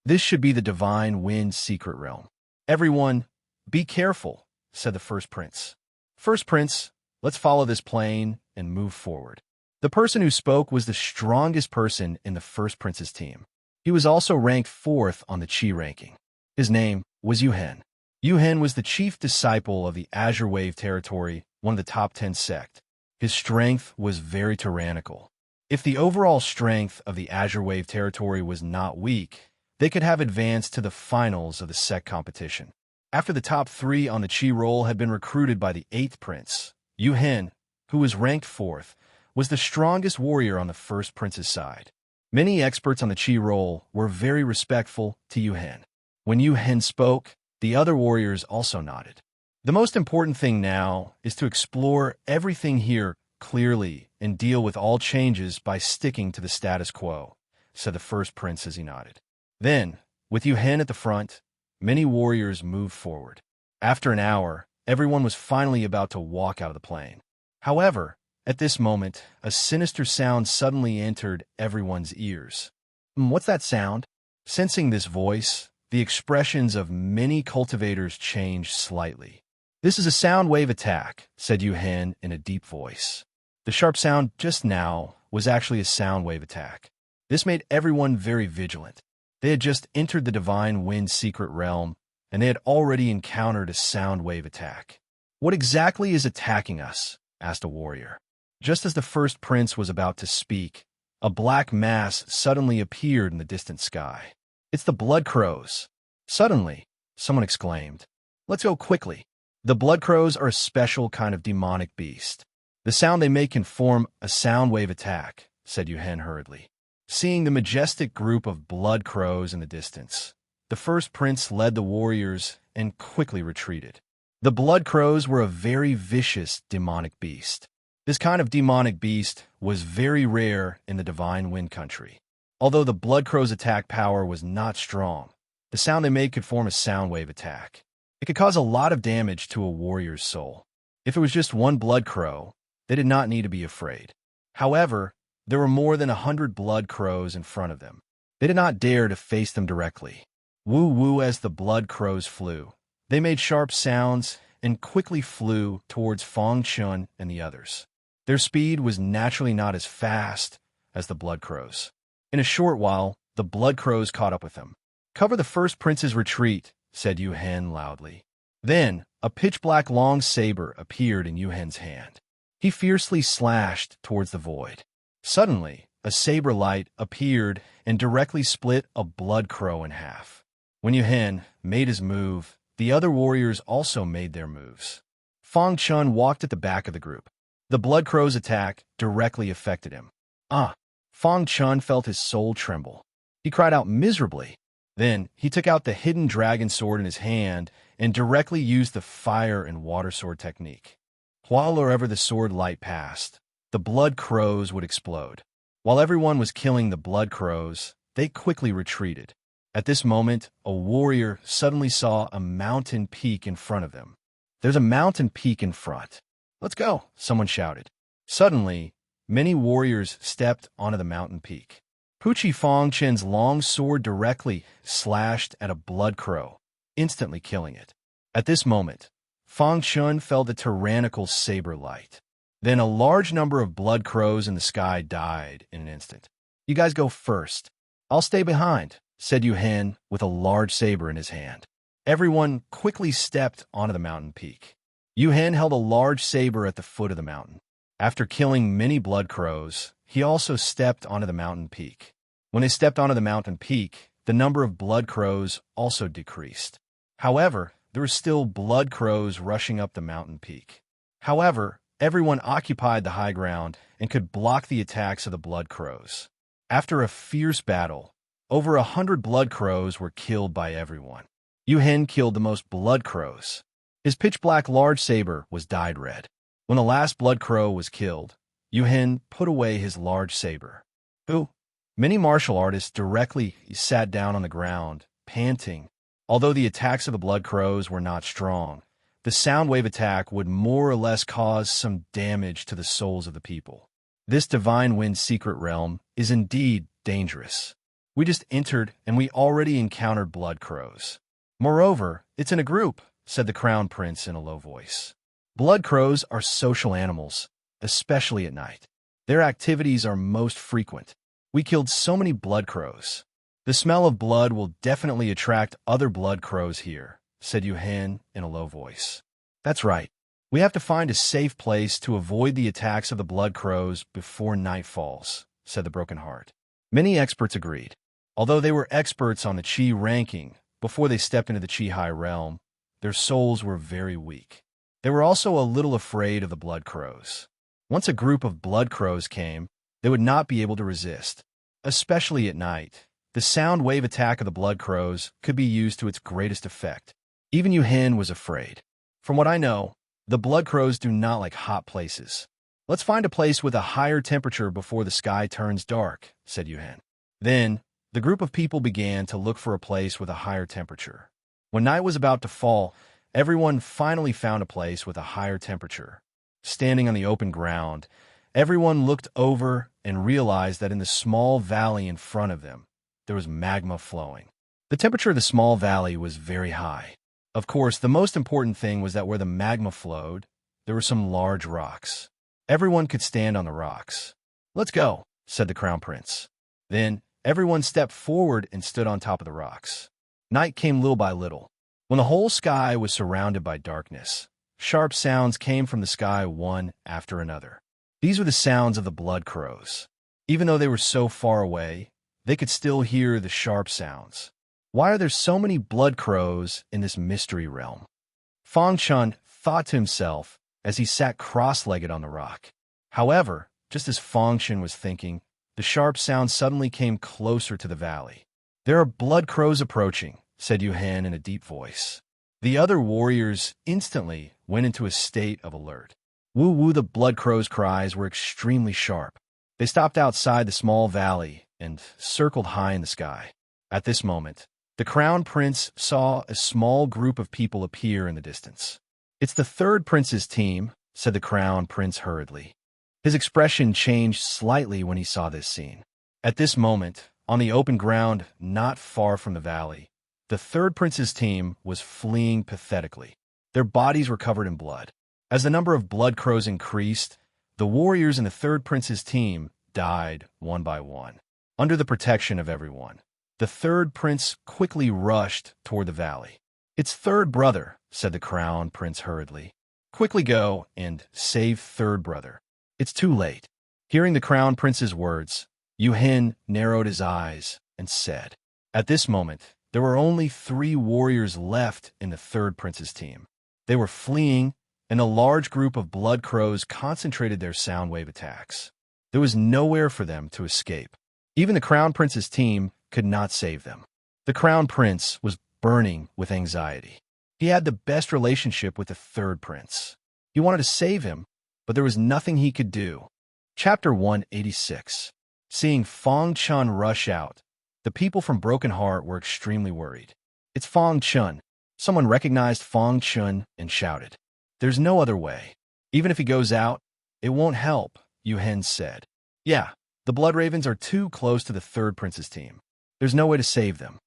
This should be the divine wind secret realm. Everyone, be careful, said the first prince. First prince, let's follow this plane and move forward. The person who spoke was the strongest person in the first prince's team. He was also ranked 4th on the Qi ranking. His name was Yuhen. Yuhen was the chief disciple of the Azure Wave territory, one of the top 10 sect. His strength was very tyrannical. If the overall strength of the Azure Wave territory was not weak, they could have advanced to the finals of the sect competition. After the top 3 on the Qi roll had been recruited by the 8th prince, Yuhen, who was ranked 4th, was the strongest warrior on the first prince's side. Many experts on the Qi roll were very respectful to Yuhen. When Yuhen spoke, the other warriors also nodded. The most important thing now is to explore everything here clearly and deal with all changes by sticking to the status quo, said the first prince as he nodded. Then, with Yuhen at the front, many warriors moved forward. After an hour, everyone was finally about to walk out of the plane. However, at this moment, a sinister sound suddenly entered everyone's ears. What's that sound? Sensing this voice, the expressions of many cultivators changed slightly. This is a sound wave attack, said Yuhen in a deep voice. The sharp sound just now was actually a sound wave attack. This made everyone very vigilant. They had just entered the divine wind secret realm, and they had already encountered a sound wave attack. What exactly is attacking us? Asked a warrior. Just as the first prince was about to speak, a black mass suddenly appeared in the distant sky. It's the blood crows. Suddenly, someone exclaimed, "Let's go quickly." The blood crows are a special kind of demonic beast. The sound they make can form a sound wave attack, said Yuhen hurriedly. Seeing the majestic group of blood crows in the distance, the first prince led the warriors and quickly retreated. The blood crows were a very vicious demonic beast. This kind of demonic beast was very rare in the divine wind country. Although the blood crow's attack power was not strong, the sound they made could form a sound wave attack. It could cause a lot of damage to a warrior's soul. If it was just one blood crow, they did not need to be afraid. However, there were more than 100 blood crows in front of them. They did not dare to face them directly. Woo-woo as the blood crows flew. They made sharp sounds and quickly flew towards Fang Chun and the others. Their speed was naturally not as fast as the blood crows. In a short while, the blood crows caught up with them. "Cover the first prince's retreat," said Yuhen loudly. Then, a pitch-black long saber appeared in Yuhen's hand. He fiercely slashed towards the void. Suddenly, a saber light appeared and directly split a blood crow in half. When Yuhen made his move, the other warriors also made their moves. Fang Chun walked at the back of the group. The blood crow's attack directly affected him. Fang Chun felt his soul tremble. He cried out miserably. Then, he took out the hidden dragon sword in his hand and directly used the fire and water sword technique. While wherever the sword light passed, the blood crows would explode. While everyone was killing the blood crows, they quickly retreated. At this moment, a warrior suddenly saw a mountain peak in front of them. "There's a mountain peak in front. Let's go," someone shouted. Suddenly, many warriors stepped onto the mountain peak. Puchi Fang Chen's long sword directly slashed at a blood crow, instantly killing it. At this moment, Fang Chun felt the tyrannical saber light. Then a large number of blood crows in the sky died in an instant. "You guys go first. I'll stay behind," said Yuhen with a large saber in his hand. Everyone quickly stepped onto the mountain peak. Yuhen held a large saber at the foot of the mountain. After killing many blood crows, he also stepped onto the mountain peak. When they stepped onto the mountain peak, the number of blood crows also decreased. However, there were still blood crows rushing up the mountain peak. However, everyone occupied the high ground and could block the attacks of the blood crows. After a fierce battle, over 100 blood crows were killed by everyone. Yuhen killed the most blood crows. His pitch-black large saber was dyed red. When the last blood crow was killed, Yuhen put away his large saber. Many martial artists directly sat down on the ground, panting. Although the attacks of the blood crows were not strong, the sound wave attack would more or less cause some damage to the souls of the people. This Divine Wind secret realm is indeed dangerous. We just entered and we already encountered blood crows. Moreover, it's in a group, said the Crown Prince in a low voice. Blood crows are social animals, especially at night. Their activities are most frequent. We killed so many blood crows. The smell of blood will definitely attract other blood crows here, said Yuhen in a low voice. That's right. We have to find a safe place to avoid the attacks of the blood crows before night falls, said the Broken Heart. Many experts agreed. Although they were experts on the Qi ranking before they stepped into the Qi High Realm, their souls were very weak. They were also a little afraid of the blood crows. Once a group of blood crows came, they would not be able to resist. Especially at night, the sound wave attack of the blood crows could be used to its greatest effect. Even Yuhen was afraid. From what I know, the blood crows do not like hot places. Let's find a place with a higher temperature before the sky turns dark, said Yuhen. Then, the group of people began to look for a place with a higher temperature. When night was about to fall, everyone finally found a place with a higher temperature. Standing on the open ground, everyone looked over and realized that in the small valley in front of them, there was magma flowing. The temperature of the small valley was very high. Of course, the most important thing was that where the magma flowed, there were some large rocks. Everyone could stand on the rocks. Let's go, said the Crown Prince. Then, everyone stepped forward and stood on top of the rocks. Night came little by little. When the whole sky was surrounded by darkness, sharp sounds came from the sky one after another. These were the sounds of the blood crows. Even though they were so far away, they could still hear the sharp sounds. Why are there so many blood crows in this mystery realm? Fang Chun thought to himself as he sat cross-legged on the rock. However, just as Fang Chun was thinking, the sharp sound suddenly came closer to the valley. There are blood crows approaching, said Yuhen in a deep voice. The other warriors instantly went into a state of alert. Woo-woo, the blood crow's cries were extremely sharp. They stopped outside the small valley and circled high in the sky. At this moment, the Crown Prince saw a small group of people appear in the distance. It's the third prince's team, said the Crown Prince hurriedly. His expression changed slightly when he saw this scene. At this moment, on the open ground not far from the valley, the third prince's team was fleeing pathetically. Their bodies were covered in blood. As the number of blood crows increased, the warriors in the third prince's team died one by one. Under the protection of everyone, the third prince quickly rushed toward the valley. It's third brother, said the Crown Prince hurriedly. Quickly go and save third brother. It's too late. Hearing the Crown Prince's words, Yuhen narrowed his eyes and said, at this moment, there were only 3 warriors left in the third prince's team. They were fleeing, and a large group of blood crows concentrated their sound wave attacks. There was nowhere for them to escape. Even the Crown Prince's team could not save them. The Crown Prince was burning with anxiety. He had the best relationship with the third prince. He wanted to save him, but there was nothing he could do. Chapter 186. Seeing Fang Chun rush out, the people from Broken Heart were extremely worried. It's Fang Chun. Someone recognized Fang Chun and shouted. There's no other way. Even if he goes out, it won't help, Yuhen said. Yeah, the Blood Ravens are too close to the third prince's team. There's no way to save them.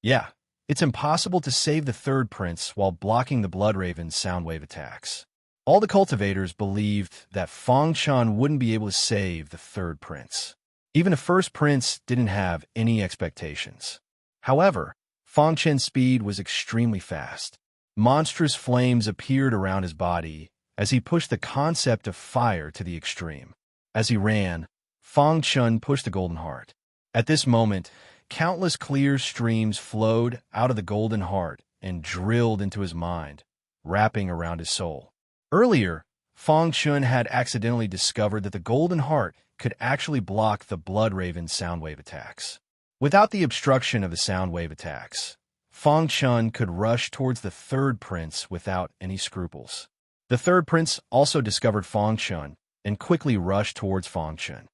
Yeah, it's impossible to save the third prince while blocking the Blood Raven's sound wave attacks. All the cultivators believed that Fang Chun wouldn't be able to save the third prince. Even the first prince didn't have any expectations. However, Fong Chen's speed was extremely fast. Monstrous flames appeared around his body as he pushed the concept of fire to the extreme. As he ran, Fong Chen pushed the golden heart. At this moment, countless clear streams flowed out of the golden heart and drilled into his mind, wrapping around his soul. Earlier, Fong Chen had accidentally discovered that the golden heart could actually block the blood raven's sound wave attacks. Without the obstruction of the sound wave attacks, Fong Chen could rush towards the third prince without any scruples. The third prince also discovered Fong Chen and quickly rushed towards Fong Chen.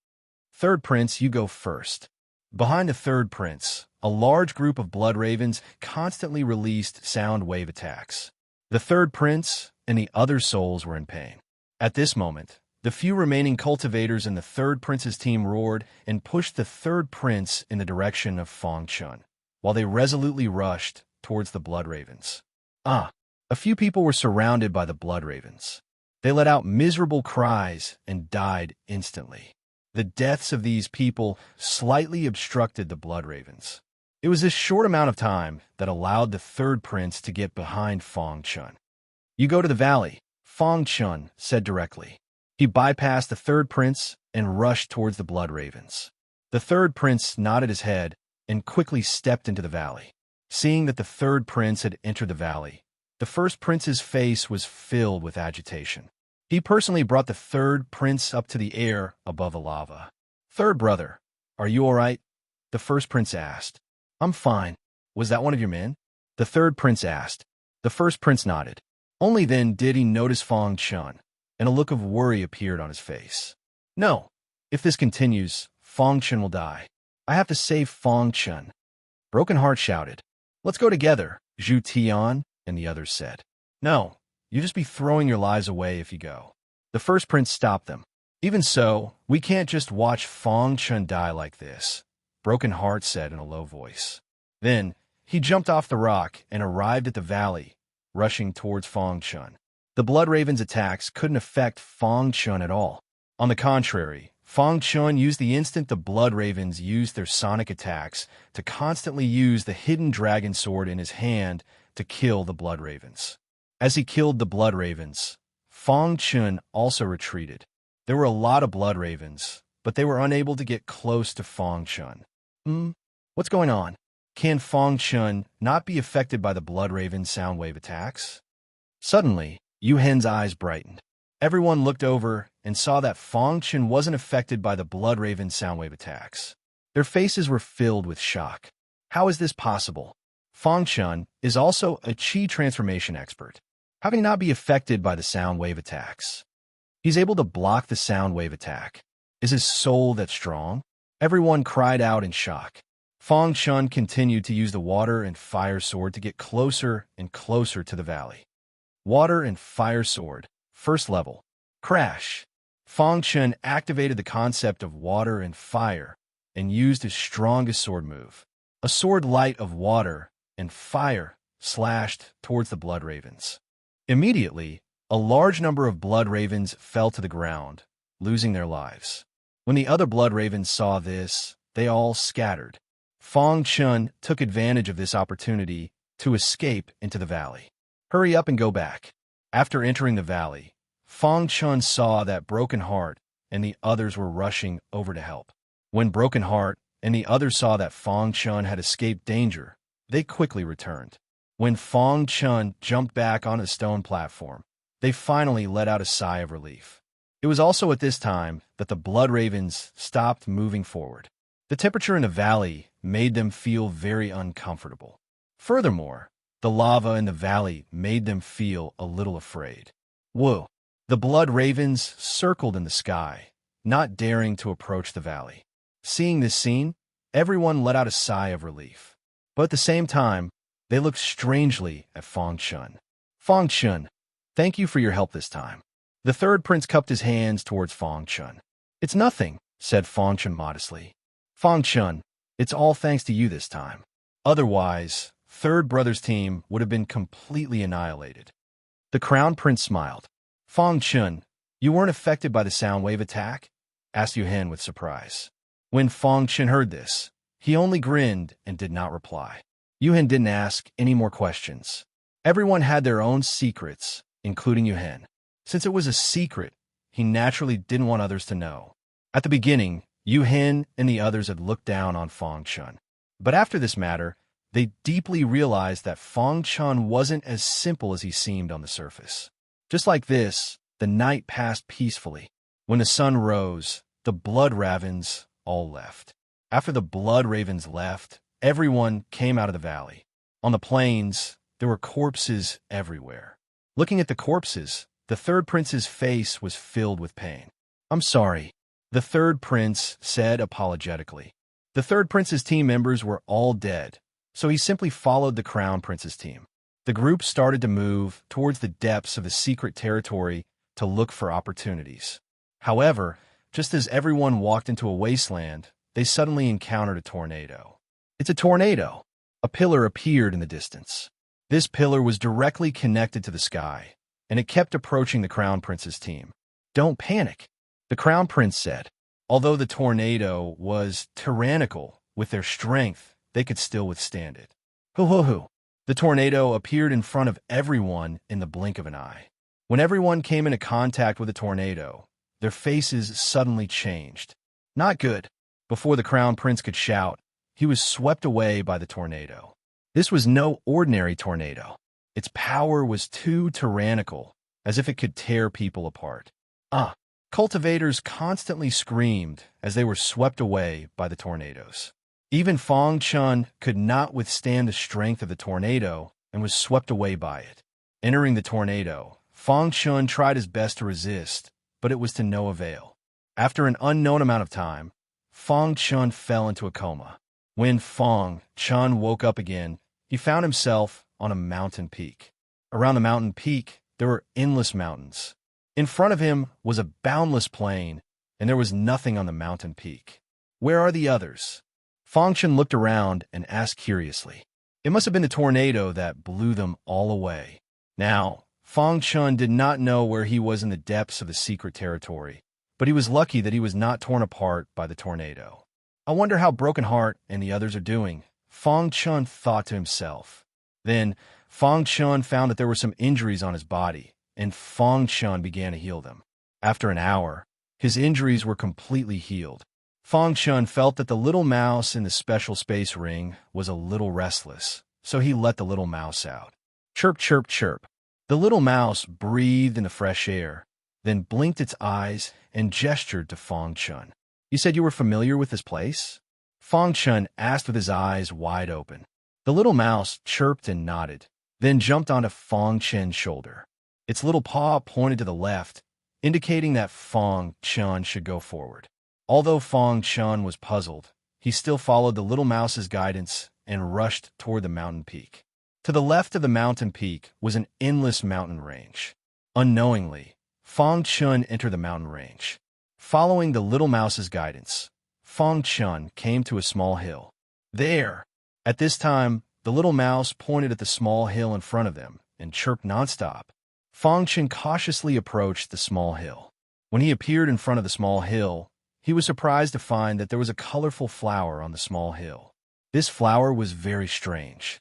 Third prince, you go first. Behind the third prince, a large group of blood ravens constantly released sound wave attacks. The third prince and the other souls were in pain. At this moment, the few remaining cultivators in the third prince's team roared and pushed the third prince in the direction of Fong Chen, while they resolutely rushed towards the blood ravens. A few people were surrounded by the blood ravens. They let out miserable cries and died instantly. The deaths of these people slightly obstructed the blood ravens. It was this short amount of time that allowed the third prince to get behind Fong Chen. You go to the valley, Fong Chen said directly. He bypassed the third prince and rushed towards the blood ravens. The third prince nodded his head and quickly stepped into the valley. Seeing that the third prince had entered the valley, the first prince's face was filled with agitation. He personally brought the third prince up to the air above the lava. Third brother, are you all right? The first prince asked. I'm fine. Was that one of your men? The third prince asked. The first prince nodded. Only then did he notice Fong Chen, and a look of worry appeared on his face. No, if this continues, Fong Chen will die. I have to save Fong Chen. Broken Heart shouted. Let's go together, Zhu Tian, and the others said. No, you just be throwing your lives away if you go. The first prince stopped them. Even so, we can't just watch Fong Chen die like this, Broken Heart said in a low voice. Then, he jumped off the rock and arrived at the valley, rushing towards Fong Chen. The blood raven's attacks couldn't affect Fong Chen at all. On the contrary, Fong Chen used the instant the blood ravens used their sonic attacks to constantly use the hidden dragon sword in his hand to kill the blood ravens. As he killed the blood ravens, Fong Chen also retreated. There were a lot of blood ravens, but they were unable to get close to Fong Chen. What's going on? Can Fong Chen not be affected by the blood raven's sound wave attacks? Suddenly, Yu Hen's eyes brightened. Everyone looked over and saw that Fong Chen wasn't affected by the blood raven's sound wave attacks. Their faces were filled with shock. How is this possible? Fong Chen is also a Qi transformation expert. How can he not be affected by the sound wave attacks? He's able to block the sound wave attack. Is his soul that strong? Everyone cried out in shock. Fong Chen continued to use the water and fire sword to get closer and closer to the valley. Water and fire sword, first level. Crash. Fong Chen activated the concept of water and fire and used his strongest sword move. A sword light of water and fire slashed towards the blood ravens. Immediately, a large number of blood ravens fell to the ground, losing their lives. When the other blood ravens saw this, they all scattered. Fong Chen took advantage of this opportunity to escape into the valley. Hurry up and go back. After entering the valley, Fong Chen saw that Broken Heart and the others were rushing over to help. When Broken Heart and the others saw that Fong Chen had escaped danger, they quickly returned. When Fong Chen jumped back on the stone platform, they finally let out a sigh of relief. It was also at this time that the blood ravens stopped moving forward. The temperature in the valley made them feel very uncomfortable. Furthermore, the lava in the valley made them feel a little afraid. Whoa! The blood ravens circled in the sky, not daring to approach the valley. Seeing this scene, everyone let out a sigh of relief. But at the same time, they looked strangely at Fong Chen. Fong Chen, thank you for your help this time. The third prince cupped his hands towards Fong Chen. It's nothing, said Fong Chen modestly. Fong Chen, it's all thanks to you this time. Otherwise, third brother's team would have been completely annihilated. The crown prince smiled. Fong Chen, you weren't affected by the sound wave attack? Asked Yu Hen with surprise. When Fong Chen heard this, he only grinned and did not reply. Yuhen didn't ask any more questions. Everyone had their own secrets, including Yuhen. Since it was a secret, he naturally didn't want others to know. At the beginning, Yuhen and the others had looked down on Fang Chun. But after this matter, they deeply realized that Fang Chun wasn't as simple as he seemed on the surface. Just like this, the night passed peacefully. When the sun rose, the blood ravens all left. After the blood ravens left, everyone came out of the valley. On the plains, there were corpses everywhere. Looking at the corpses, the third prince's face was filled with pain. "I'm sorry," the third prince said apologetically. The third prince's team members were all dead, so he simply followed the crown prince's team. The group started to move towards the depths of the secret territory to look for opportunities. However, just as everyone walked into a wasteland, they suddenly encountered a tornado. "It's a tornado!" A pillar appeared in the distance. This pillar was directly connected to the sky, and it kept approaching the crown prince's team. "Don't panic," the crown prince said. Although the tornado was tyrannical, with their strength, they could still withstand it. Hoo-hoo-hoo! The tornado appeared in front of everyone in the blink of an eye. When everyone came into contact with the tornado, their faces suddenly changed. Not good. Before the crown prince could shout, he was swept away by the tornado. This was no ordinary tornado. Its power was too tyrannical, as if it could tear people apart. Cultivators constantly screamed as they were swept away by the tornadoes. Even Fang Chun could not withstand the strength of the tornado and was swept away by it. Entering the tornado, Fang Chun tried his best to resist, but it was to no avail. After an unknown amount of time, Fang Chun fell into a coma. When Fang Chun woke up again, he found himself on a mountain peak. Around the mountain peak, there were endless mountains. In front of him was a boundless plain, and there was nothing on the mountain peak. "Where are the others?" Fang Chun looked around and asked curiously. It must have been the tornado that blew them all away. Now, Fang Chun did not know where he was in the depths of the secret territory, but he was lucky that he was not torn apart by the tornado. "I wonder how Broken Heart and the others are doing," Fang Chun thought to himself. Then, Fang Chun found that there were some injuries on his body, and Fang Chun began to heal them. After an hour, his injuries were completely healed. Fang Chun felt that the little mouse in the special space ring was a little restless, so he let the little mouse out. Chirp, chirp, chirp. The little mouse breathed in the fresh air, then blinked its eyes and gestured to Fang Chun. "You said you were familiar with this place?" Fang Chun asked with his eyes wide open. The little mouse chirped and nodded, then jumped onto Fang Chun's shoulder. Its little paw pointed to the left, indicating that Fang Chun should go forward. Although Fang Chun was puzzled, he still followed the little mouse's guidance and rushed toward the mountain peak. To the left of the mountain peak was an endless mountain range. Unknowingly, Fang Chun entered the mountain range. Following the little mouse's guidance, Fang Chun came to a small hill. "There!" At this time, the little mouse pointed at the small hill in front of them and chirped nonstop. Fang Chun cautiously approached the small hill. When he appeared in front of the small hill, he was surprised to find that there was a colorful flower on the small hill. This flower was very strange.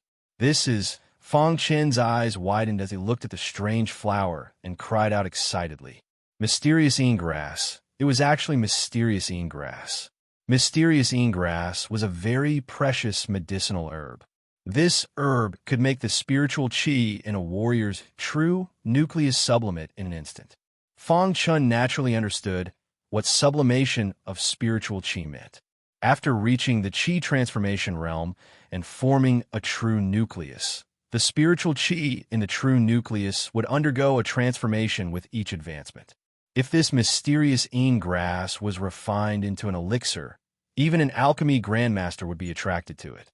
Fang Chun's eyes widened as he looked at the strange flower and cried out excitedly. Mysterious Ingrass. It was actually mysterious Ingrass. Mysterious Ingrass was a very precious medicinal herb. This herb could make the spiritual chi in a warrior's true nucleus sublimate in an instant. Fang Chun naturally understood what sublimation of spiritual chi meant. After reaching the chi transformation realm and forming a true nucleus, the spiritual chi in the true nucleus would undergo a transformation with each advancement. If this mysterious Ingrass was refined into an elixir, even an alchemy grandmaster would be attracted to it.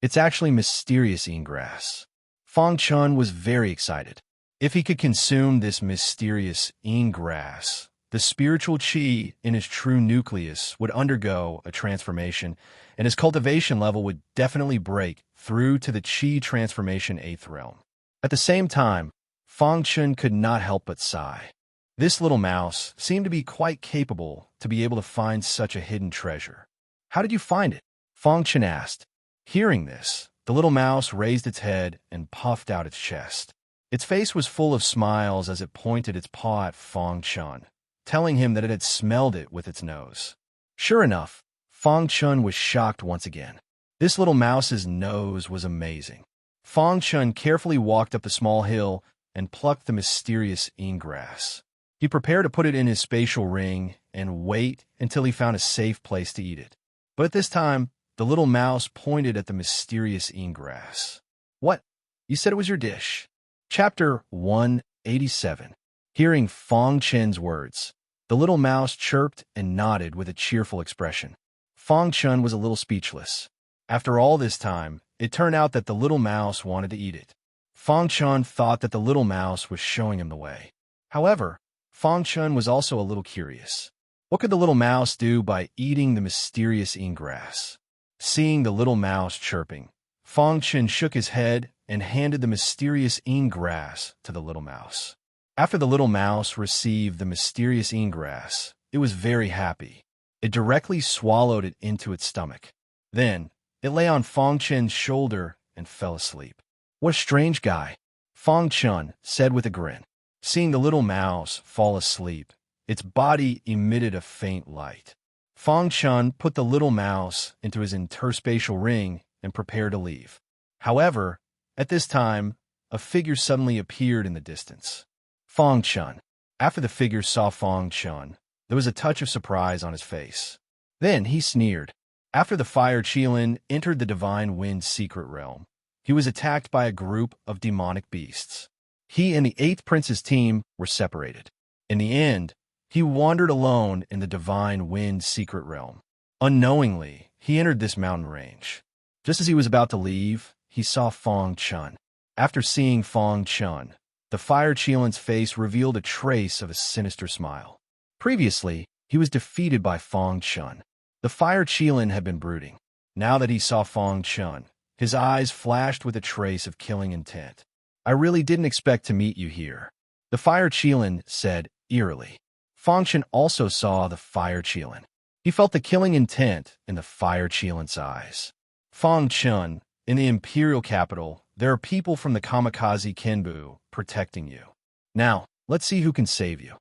It's actually mysterious Ingrass. Fang Chun was very excited. If he could consume this mysterious Ingrass, the spiritual chi in his true nucleus would undergo a transformation, and his cultivation level would definitely break through to the chi transformation 8th realm. At the same time, Fang Chun could not help but sigh. This little mouse seemed to be quite capable to be able to find such a hidden treasure. "How did you find it?" Fang Chun asked. Hearing this, The little mouse raised its head and puffed out its chest. Its face was full of smiles as it pointed its paw at Fong Chun, telling him that it had smelled it with its nose. Sure enough, Fong Chun was shocked once again. This little mouse's nose was amazing. Fong Chun carefully walked up the small hill and plucked the mysterious grass. He prepared to put it in his spatial ring and wait until he found a safe place to eat it. But at this time, the little mouse pointed at the mysterious grass. "What? You said it was your dish." Chapter 187. Hearing Fong Chun's words, the little mouse chirped and nodded with a cheerful expression. Fong Chun was a little speechless. After all this time, it turned out that the little mouse wanted to eat it. Fong Chun thought that the little mouse was showing him the way. However, Fong Chun was also a little curious. What could the little mouse do by eating the mysterious grass? Seeing the little mouse chirping, Fong Chun shook his head and handed the mysterious grass to the little mouse. After the little mouse received the mysterious grass, it was very happy. It directly swallowed it into its stomach. Then, it lay on Fong Chun's shoulder and fell asleep. "What a strange guy," Fong Chun said with a grin. Seeing the little mouse fall asleep, its body emitted a faint light. Fong Chun put the little mouse into his interspatial ring and prepared to leave. However, at this time, a figure suddenly appeared in the distance. Fong Chun. After the figure saw Fong Chun, there was a touch of surprise on his face. Then he sneered. After the Fire Qilin entered the Divine Wind's secret realm, he was attacked by a group of demonic beasts. He and the 8th Prince's team were separated. In the end, he wandered alone in the Divine Wind's secret realm. Unknowingly, he entered this mountain range. Just as he was about to leave, he saw Fong Chun. After seeing Fong Chun, the Fire Qilin's face revealed a trace of a sinister smile. Previously, he was defeated by Fong Chun. The Fire Qilin had been brooding. Now that he saw Fong Chun, his eyes flashed with a trace of killing intent. "I really didn't expect to meet you here," the Fire Qilin said eerily. Fong Chun also saw the Fire Qilin. He felt the killing intent in the Fire Qilin's eyes. "Fong Chun, in the Imperial capital, there are people from the Kamikaze Kenbu protecting you. Now, let's see who can save you."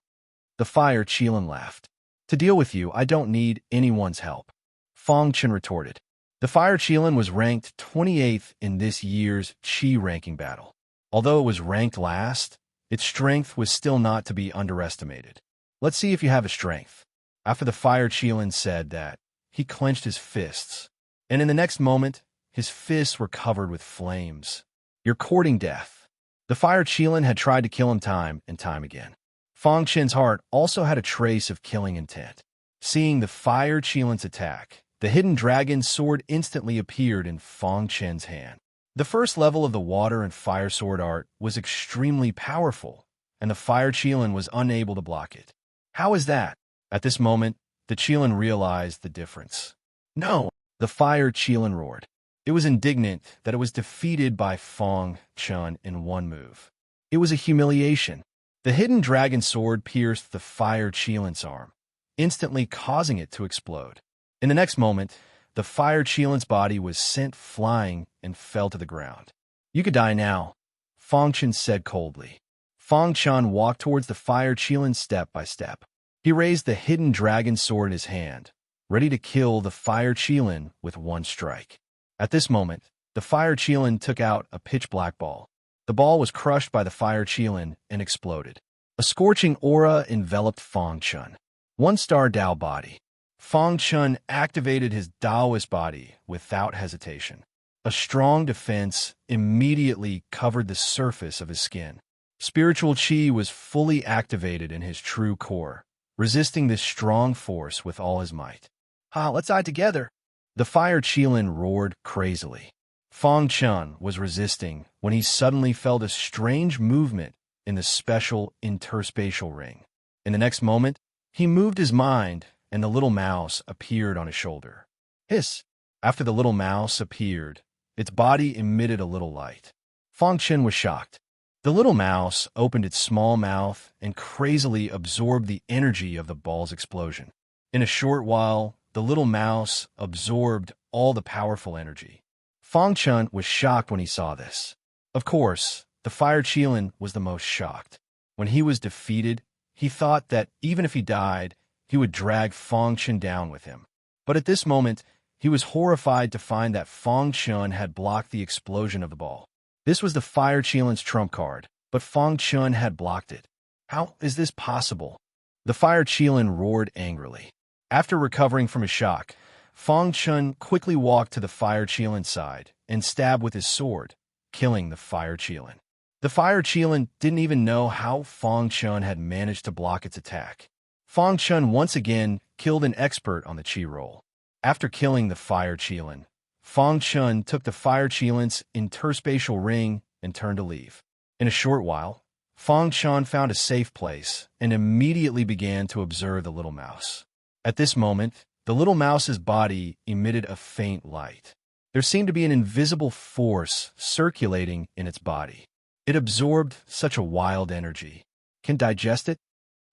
The Fire Qilin laughed. "To deal with you, I don't need anyone's help," Fong Chun retorted. The Fire Qilin was ranked 28th in this year's Qi ranking battle. Although it was ranked last, its strength was still not to be underestimated. "Let's see if you have a strength." After the Fire Qilin said that, he clenched his fists, and in the next moment, his fists were covered with flames. "You're courting death." The Fire Qilin had tried to kill him time and time again. Fong Chun's heart also had a trace of killing intent. Seeing the Fire Qilin's attack, the hidden dragon sword instantly appeared in Fong Chun's hand. The first level of the water and fire sword art was extremely powerful, and the Fire Qilin was unable to block it. "How is that?" At this moment, the Qilin realized the difference. "No!" the Fire Qilin roared. It was indignant that it was defeated by Fong Chun in one move. It was a humiliation. The hidden dragon sword pierced the Fire Qilin's arm, instantly causing it to explode. In the next moment, the Fire Qilin's body was sent flying and fell to the ground. "You could die now," Fong Chun said coldly. Fong Chun walked towards the Fire Qilin step by step. He raised the hidden dragon sword in his hand, ready to kill the Fire Qilin with one strike. At this moment, the Fire Qilin took out a pitch-black ball. The ball was crushed by the Fire Qilin and exploded. A scorching aura enveloped Fong Chun. One-star Dao body. Fong Chun activated his Daoist body without hesitation. A strong defense immediately covered the surface of his skin. Spiritual Qi was fully activated in his true core, resisting this strong force with all his might. Let's die together!" The Fire Qilin roared crazily. Fong Chun was resisting when he suddenly felt a strange movement in the special interspatial ring. In the next moment, he moved his mind, and the little mouse appeared on his shoulder. Hiss! After the little mouse appeared, its body emitted a little light. Fong Chun was shocked. The little mouse opened its small mouth and crazily absorbed the energy of the ball's explosion. In a short while, the little mouse absorbed all the powerful energy. Fong Chun was shocked when he saw this. Of course, the Fire Qilin was the most shocked. When he was defeated, he thought that even if he died, he would drag Fong Chun down with him. But at this moment, he was horrified to find that Fong Chun had blocked the explosion of the ball. This was the Fire Qilin's trump card, but Fong Chun had blocked it. How is this possible? The Fire Qilin roared angrily. After recovering from his shock, Fong Chun quickly walked to the Fire Qilin's side and stabbed with his sword, killing the Fire Qilin. The Fire Qilin didn't even know how Fong Chun had managed to block its attack. Fong Chun once again killed an expert on the Qi roll. After killing the Fire Qilin, Fong Chun took the Fire Qilin's interspatial ring and turned to leave. In a short while, Fong Chun found a safe place and immediately began to observe the little mouse. At this moment, the little mouse's body emitted a faint light. There seemed to be an invisible force circulating in its body. It absorbed such a wild energy. Can digest it?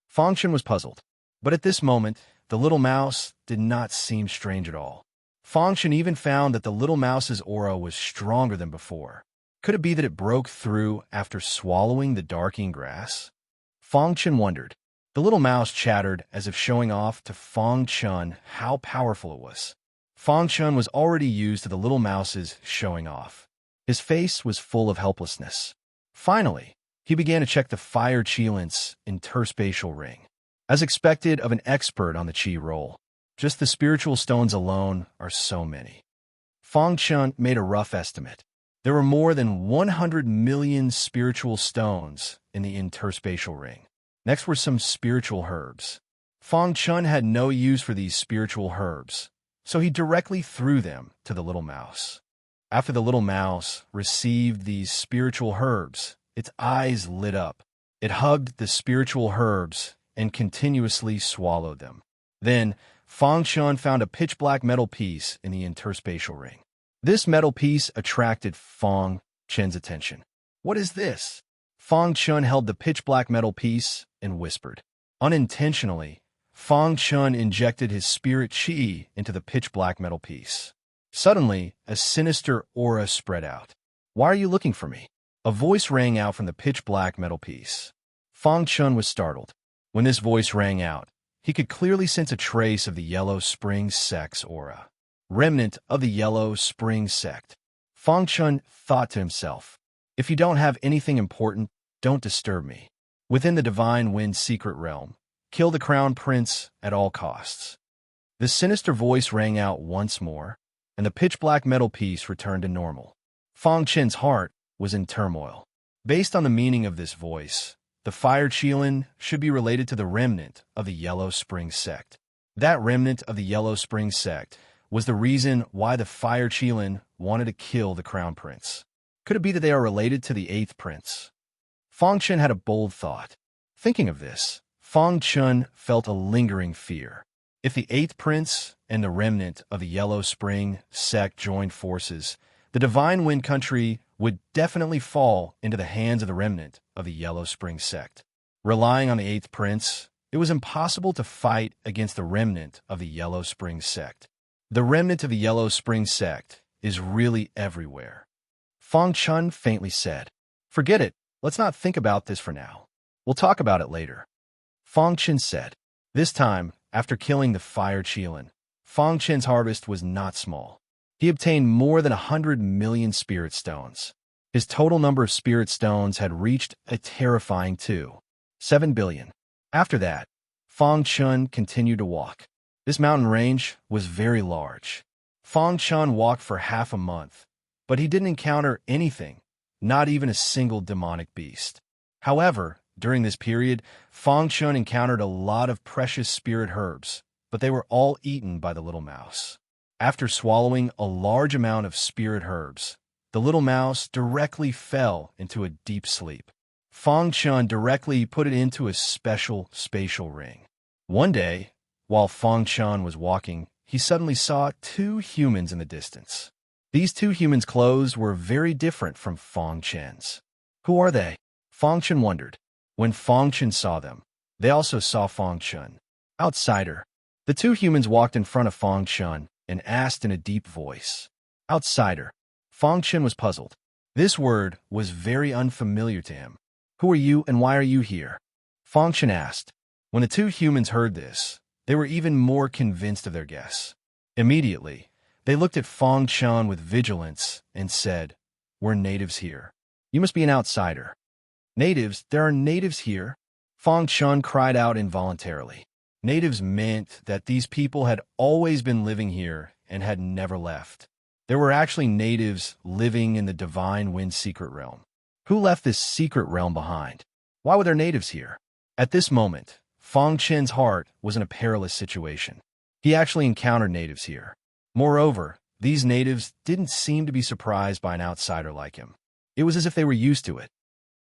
Fong Chun was puzzled. But at this moment, the little mouse did not seem strange at all. Fong Chun even found that the little mouse's aura was stronger than before. Could it be that it broke through after swallowing the darking grass? Fong Chun wondered. The little mouse chattered as if showing off to Fong Chun how powerful it was. Fong Chun was already used to the little mouse's showing off. His face was full of helplessness. Finally, he began to check the Fire Qilin's interspatial ring. As expected of an expert on the Qi roll, just the spiritual stones alone are so many. Fong Chun made a rough estimate. There were more than 100 million spiritual stones in the interspatial ring. Next were some spiritual herbs. Fong Chun had no use for these spiritual herbs, so he directly threw them to the little mouse. After the little mouse received these spiritual herbs, its eyes lit up. It hugged the spiritual herbs and continuously swallowed them. Then, Fong Chun found a pitch-black metal piece in the interspatial ring. This metal piece attracted Fong Chun's attention. What is this? Fong Chun held the pitch-black metal piece and whispered. Unintentionally, Fong Chun injected his spirit qi into the pitch-black metal piece. Suddenly, a sinister aura spread out. Why are you looking for me? A voice rang out from the pitch-black metal piece. Fong Chun was startled. When this voice rang out, he could clearly sense a trace of the Yellow Spring Sect's aura. Remnant of the Yellow Spring Sect. Fong Chun thought to himself, if you don't have anything important, don't disturb me. Within the Divine Wind's secret realm, kill the Crown Prince at all costs. The sinister voice rang out once more, and the pitch-black metal piece returned to normal. Fong Chun's heart was in turmoil. Based on the meaning of this voice, the Fire Qilin should be related to the remnant of the Yellow Spring Sect. That remnant of the Yellow Spring Sect was the reason why the Fire Qilin wanted to kill the Crown Prince. Could it be that they are related to the 8th Prince? Fong Chun had a bold thought. Thinking of this, Fong Chun felt a lingering fear. If the 8th Prince and the remnant of the Yellow Spring Sect joined forces, the Divine Wind country would definitely fall into the hands of the remnant of the Yellow Spring Sect. Relying on the 8th Prince, it was impossible to fight against the remnant of the Yellow Spring Sect. The remnant of the Yellow Spring Sect is really everywhere. Fong Chun faintly said, "Forget it. Let's not think about this for now. We'll talk about it later." Fong Chun said. This time, after killing the Fire Qilin, Fong Chun's harvest was not small. He obtained more than 100 million spirit stones. His total number of spirit stones had reached a terrifying 7 billion. After that, Fong Chun continued to walk. This mountain range was very large. Fong Chun walked for half a month, but he didn't encounter anything, not even a single demonic beast. However, during this period, Fong Chun encountered a lot of precious spirit herbs, but they were all eaten by the little mouse. After swallowing a large amount of spirit herbs, the little mouse directly fell into a deep sleep. Fong Chun directly put it into a special spatial ring. One day, while Fong Chun was walking, he suddenly saw 2 humans in the distance. These 2 humans' clothes were very different from Fong Chun's. Who are they? Fong Chun wondered. When Fong Chun saw them, they also saw Fong Chun. Outsider. The 2 humans walked in front of Fong Chun and asked in a deep voice. Outsider. Fong Chen was puzzled. This word was very unfamiliar to him. Who are you and why are you here? Fong Chen asked. When the two humans heard this, they were even more convinced of their guess. Immediately, they looked at Fong Chen with vigilance and said, "We're natives here. You must be an outsider." "Natives? There are natives here?" Fong Chen cried out involuntarily. Natives meant that these people had always been living here and had never left. There were actually natives living in the Divine Wind secret realm. Who left this secret realm behind? Why were there natives here? At this moment, Fong Chen's heart was in a perilous situation. He actually encountered natives here. Moreover, these natives didn't seem to be surprised by an outsider like him. It was as if they were used to it.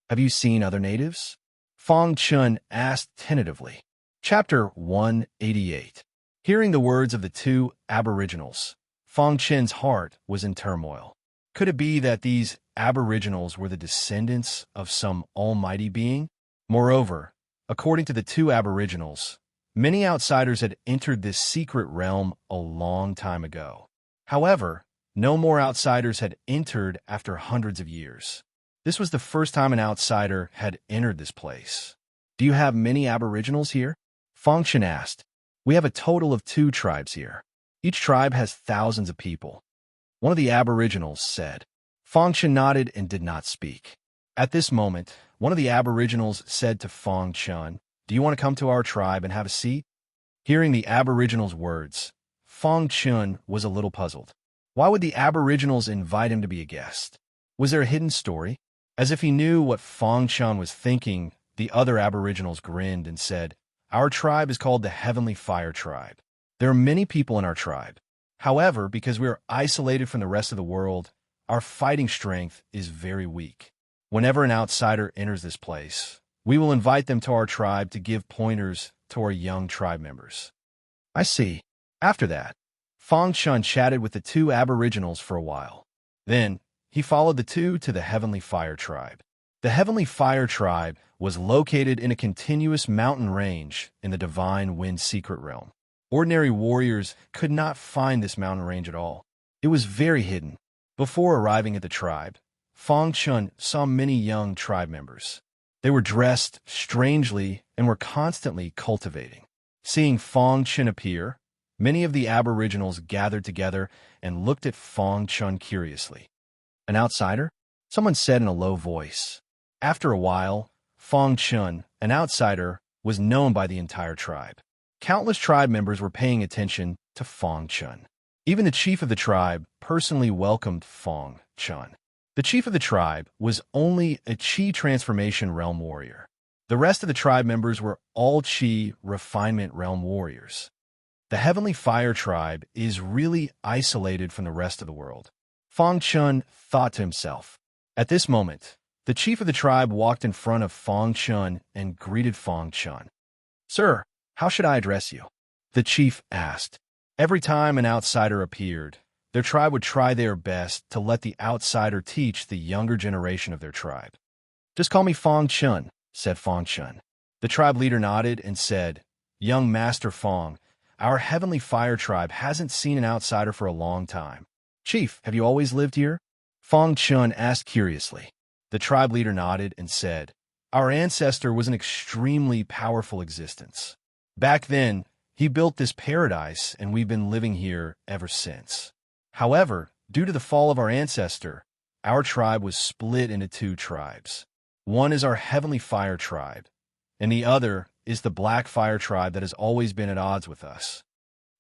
"Have you seen other natives?" Fong Chen asked tentatively. Chapter 188. Hearing the words of the two aboriginals, Fong Chen's heart was in turmoil. Could it be that these aboriginals were the descendants of some almighty being? Moreover, according to the two aboriginals, many outsiders had entered this secret realm a long time ago. However, no more outsiders had entered after hundreds of years. This was the first time an outsider had entered this place. "Do you have many aboriginals here?" Fong Chen asked. "We have a total of 2 tribes here. Each tribe has thousands of people," one of the aboriginals said. Fong Chen nodded and did not speak. At this moment, one of the aboriginals said to Fong Chen, "Do you want to come to our tribe and have a seat?" Hearing the aboriginals' words, Fong Chen was a little puzzled. Why would the aboriginals invite him to be a guest? Was there a hidden story? As if he knew what Fong Chen was thinking, the other aboriginals grinned and said, "Our tribe is called the Heavenly Fire Tribe. There are many people in our tribe. However, because we are isolated from the rest of the world, our fighting strength is very weak. Whenever an outsider enters this place, we will invite them to our tribe to give pointers to our young tribe members." "I see." After that, Fong Chen chatted with the two aboriginals for a while. Then, he followed the two to the Heavenly Fire Tribe. The Heavenly Fire Tribe was located in a continuous mountain range in the Divine Wind secret realm. Ordinary warriors could not find this mountain range at all. It was very hidden. Before arriving at the tribe, Fong Chen saw many young tribe members. They were dressed strangely and were constantly cultivating. Seeing Fong Chen appear, many of the aboriginals gathered together and looked at Fong Chen curiously. "An outsider?" someone said in a low voice. After a while, Fong Chen, an outsider, was known by the entire tribe. Countless tribe members were paying attention to Fong Chen. Even the chief of the tribe personally welcomed Fong Chen. The chief of the tribe was only a Qi transformation realm warrior. The rest of the tribe members were all Qi refinement realm warriors. The Heavenly Fire Tribe is really isolated from the rest of the world. Fong Chen thought to himself. At this moment, the chief of the tribe walked in front of Fong Chen and greeted Fong Chen. "Sir, how should I address you?" the chief asked. Every time an outsider appeared, their tribe would try their best to let the outsider teach the younger generation of their tribe. "Just call me Fong Chen," said Fong Chen. The tribe leader nodded and said, "Young Master Fong, our Heavenly Fire Tribe hasn't seen an outsider for a long time." "Chief, have you always lived here?" Fong Chen asked curiously. The tribe leader nodded and said, "Our ancestor was an extremely powerful existence. Back then, he built this paradise and we've been living here ever since. However, due to the fall of our ancestor, our tribe was split into 2 tribes. One is our Heavenly Fire Tribe, and the other is the Black Fire Tribe that has always been at odds with us."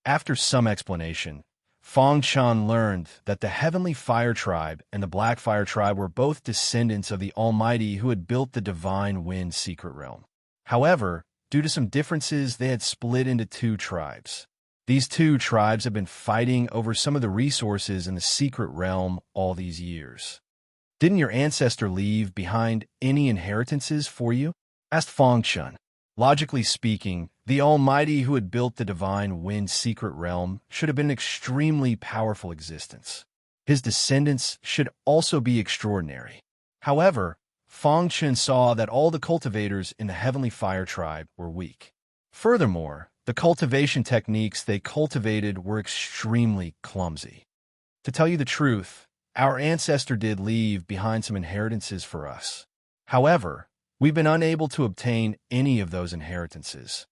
After some explanation, Fong Chen learned that the Heavenly Fire Tribe and the Black Fire Tribe were both descendants of the Almighty who had built the Divine Wind secret realm. However, due to some differences, they had split into 2 tribes. These 2 tribes have been fighting over some of the resources in the secret realm all these years. "Didn't your ancestor leave behind any inheritances for you?" asked Fong Chen. Logically speaking, the Almighty who had built the Divine Wind secret realm should have been an extremely powerful existence. His descendants should also be extraordinary. However, Fong Chen saw that all the cultivators in the Heavenly Fire Tribe were weak. Furthermore, the cultivation techniques they cultivated were extremely clumsy. To tell you the truth, Our ancestor did leave behind some inheritances for us. However, we've been unable to obtain any of those inheritances.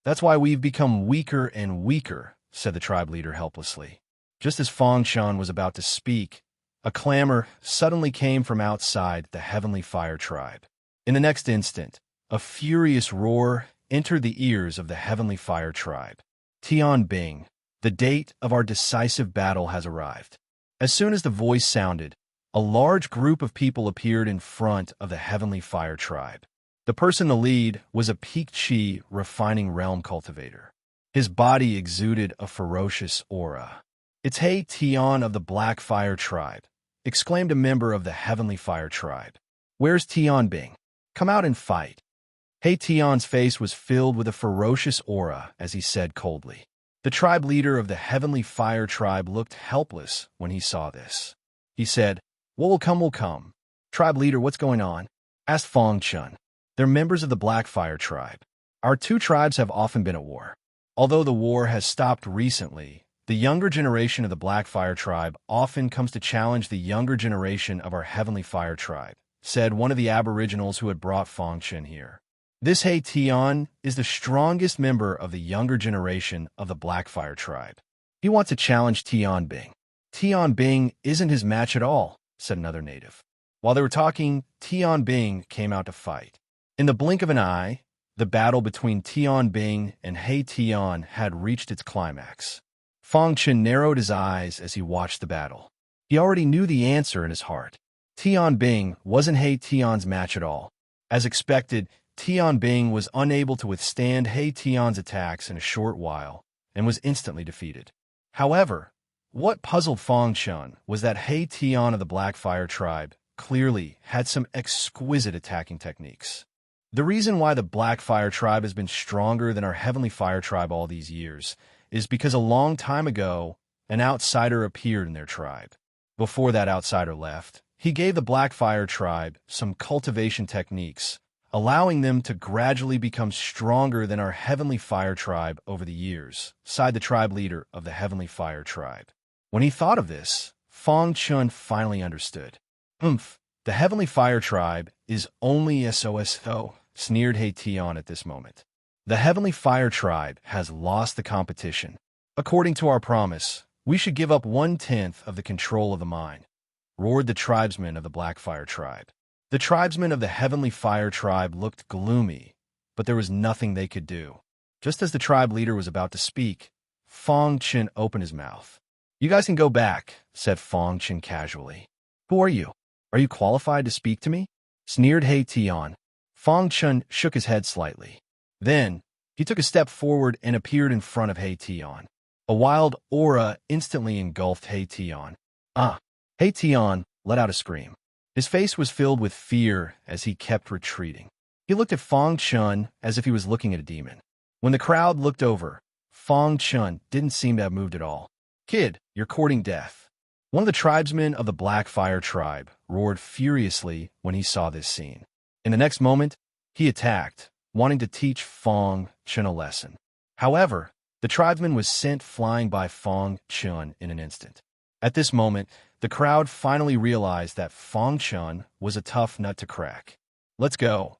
That's why we've become weaker and weaker, said the tribe leader helplessly. Just as Fong Shan was about to speak, a clamor suddenly came from outside the Heavenly Fire tribe. In the next instant, a furious roar entered the ears of the Heavenly Fire tribe. Tian Bing, the date of our decisive battle has arrived. As soon as the voice sounded, a large group of people appeared in front of the Heavenly Fire tribe. The person in the lead was a peak chi refining realm cultivator. His body exuded a ferocious aura. "It's He Tian of the Black Fire tribe," exclaimed a member of the Heavenly Fire tribe. "Where's Tian Bing? Come out and fight." He Tian's face was filled with a ferocious aura as he said coldly. The tribe leader of the Heavenly Fire tribe looked helpless when he saw this. He said, "What will come will come." "Tribe leader, what's going on?" asked Fong Chun. "They're members of the Black Fire tribe. Our two tribes have often been at war. Although the war has stopped recently, the younger generation of the Black Fire tribe often comes to challenge the younger generation of our Heavenly Fire tribe," said one of the aboriginals who had brought Fong Chun here. "This He Tian is the strongest member of the younger generation of the Black Fire tribe. He wants to challenge Tian Bing." "Tian Bing isn't his match at all," said another native. While they were talking, Tian Bing came out to fight. In the blink of an eye, the battle between Tian Bing and He Tian had reached its climax. Fong Chun narrowed his eyes as he watched the battle. He already knew the answer in his heart. Tian Bing wasn't He Tian's match at all. As expected, Tian Bing was unable to withstand He Tian's attacks in a short while and was instantly defeated. However, what puzzled Fong Chun was that He Tian of the Black Fire tribe clearly had some exquisite attacking techniques. The reason why the Black Fire tribe has been stronger than our Heavenly Fire tribe all these years is because a long time ago, an outsider appeared in their tribe. Before that outsider left, he gave the Black Fire tribe some cultivation techniques, allowing them to gradually become stronger than our Heavenly Fire tribe over the years, sighed the tribe leader of the Heavenly Fire tribe. When he thought of this, Fong Chun finally understood. The Heavenly Fire tribe is only SOSO, sneered He Tian at this moment. The Heavenly Fire tribe has lost the competition. According to our promise, we should give up 1/10 of the control of the mind, roared the tribesmen of the Black Fire tribe. The tribesmen of the Heavenly Fire tribe looked gloomy, but there was nothing they could do. Just as the tribe leader was about to speak, Fong Chun opened his mouth. "You guys can go back," said Fong Chun casually. "Who are you? Are you qualified to speak to me?" sneered He Tian. Fong Chun shook his head slightly. Then, he took a step forward and appeared in front of He Tian. A wild aura instantly engulfed He Tian. He Tian let out a scream. His face was filled with fear as he kept retreating. He looked at Fong Chun as if he was looking at a demon. When the crowd looked over, Fong Chun didn't seem to have moved at all. "Kid, you're courting death." One of the tribesmen of the Black Fire tribe roared furiously when he saw this scene. In the next moment, he attacked, wanting to teach Fong Chun a lesson. However, the tribesman was sent flying by Fong Chun in an instant. At this moment, the crowd finally realized that Fong Chun was a tough nut to crack. "Let's go."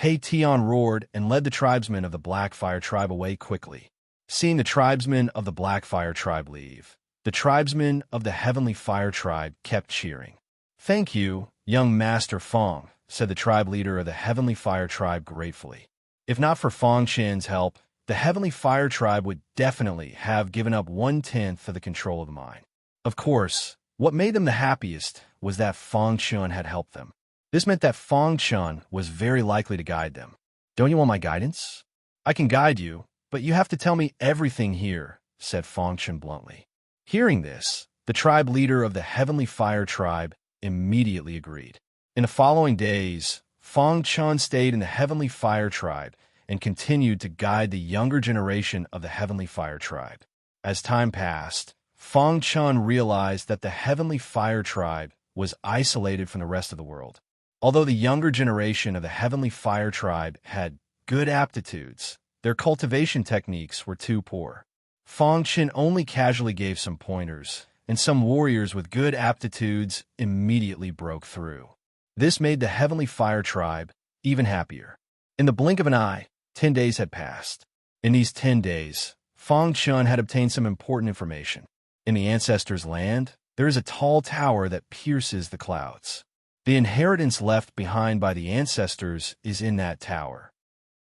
He Tian roared and led the tribesmen of the Black Fire tribe away quickly. Seeing the tribesmen of the Black Fire tribe leave, the tribesmen of the Heavenly Fire tribe kept cheering. "Thank you, young Master Fong," said the tribe leader of the Heavenly Fire tribe gratefully. If not for Fong Chun's help, the Heavenly Fire tribe would definitely have given up 1/10 of the control of the mind. Of course, what made them the happiest was that Fong Chun had helped them. This meant that Fong Chun was very likely to guide them. "Don't you want my guidance?" "I can guide you, but you have to tell me everything here," said Fong Chun bluntly. Hearing this, the tribe leader of the Heavenly Fire tribe immediately agreed. In the following days, Fong Chun stayed in the Heavenly Fire tribe and continued to guide the younger generation of the Heavenly Fire tribe. As time passed, Fong Chun realized that the Heavenly Fire tribe was isolated from the rest of the world. Although the younger generation of the Heavenly Fire tribe had good aptitudes, their cultivation techniques were too poor. Fong Chun only casually gave some pointers, and some warriors with good aptitudes immediately broke through. This made the Heavenly Fire Tribe even happier. In the blink of an eye, 10 days had passed. In these 10 days, Fang Chun had obtained some important information. In the ancestors' land, there is a tall tower that pierces the clouds. The inheritance left behind by the ancestors is in that tower.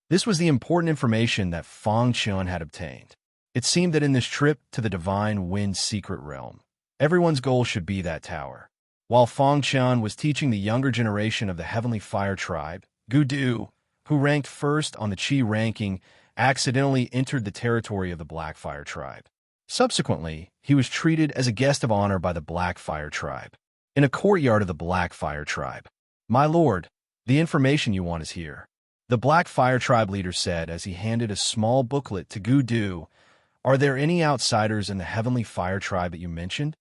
This was the important information that Fang Chun had obtained. It seemed that in this trip to the Divine Wind Secret Realm, everyone's goal should be that tower. While Fang Chun was teaching the younger generation of the Heavenly Fire Tribe, Gudu, who ranked first on the Qi ranking, accidentally entered the territory of the Black Fire Tribe. Subsequently, he was treated as a guest of honor by the Black Fire Tribe. In a courtyard of the Black Fire Tribe. "My lord, the information you want is here," the Black Fire Tribe leader said as he handed a small booklet to Gudu. "Are there any outsiders in the Heavenly Fire Tribe that you mentioned?"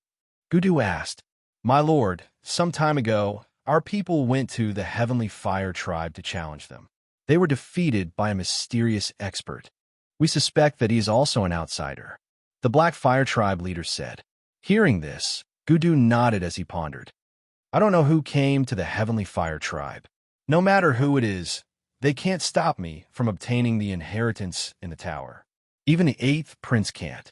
Gudu asked. "My lord, some time ago, our people went to the Heavenly Fire Tribe to challenge them. They were defeated by a mysterious expert. We suspect that he is also an outsider," the Black Fire Tribe leader said. Hearing this, Gudu nodded as he pondered. "I don't know who came to the Heavenly Fire Tribe. No matter who it is, they can't stop me from obtaining the inheritance in the tower. Even the 8th prince can't."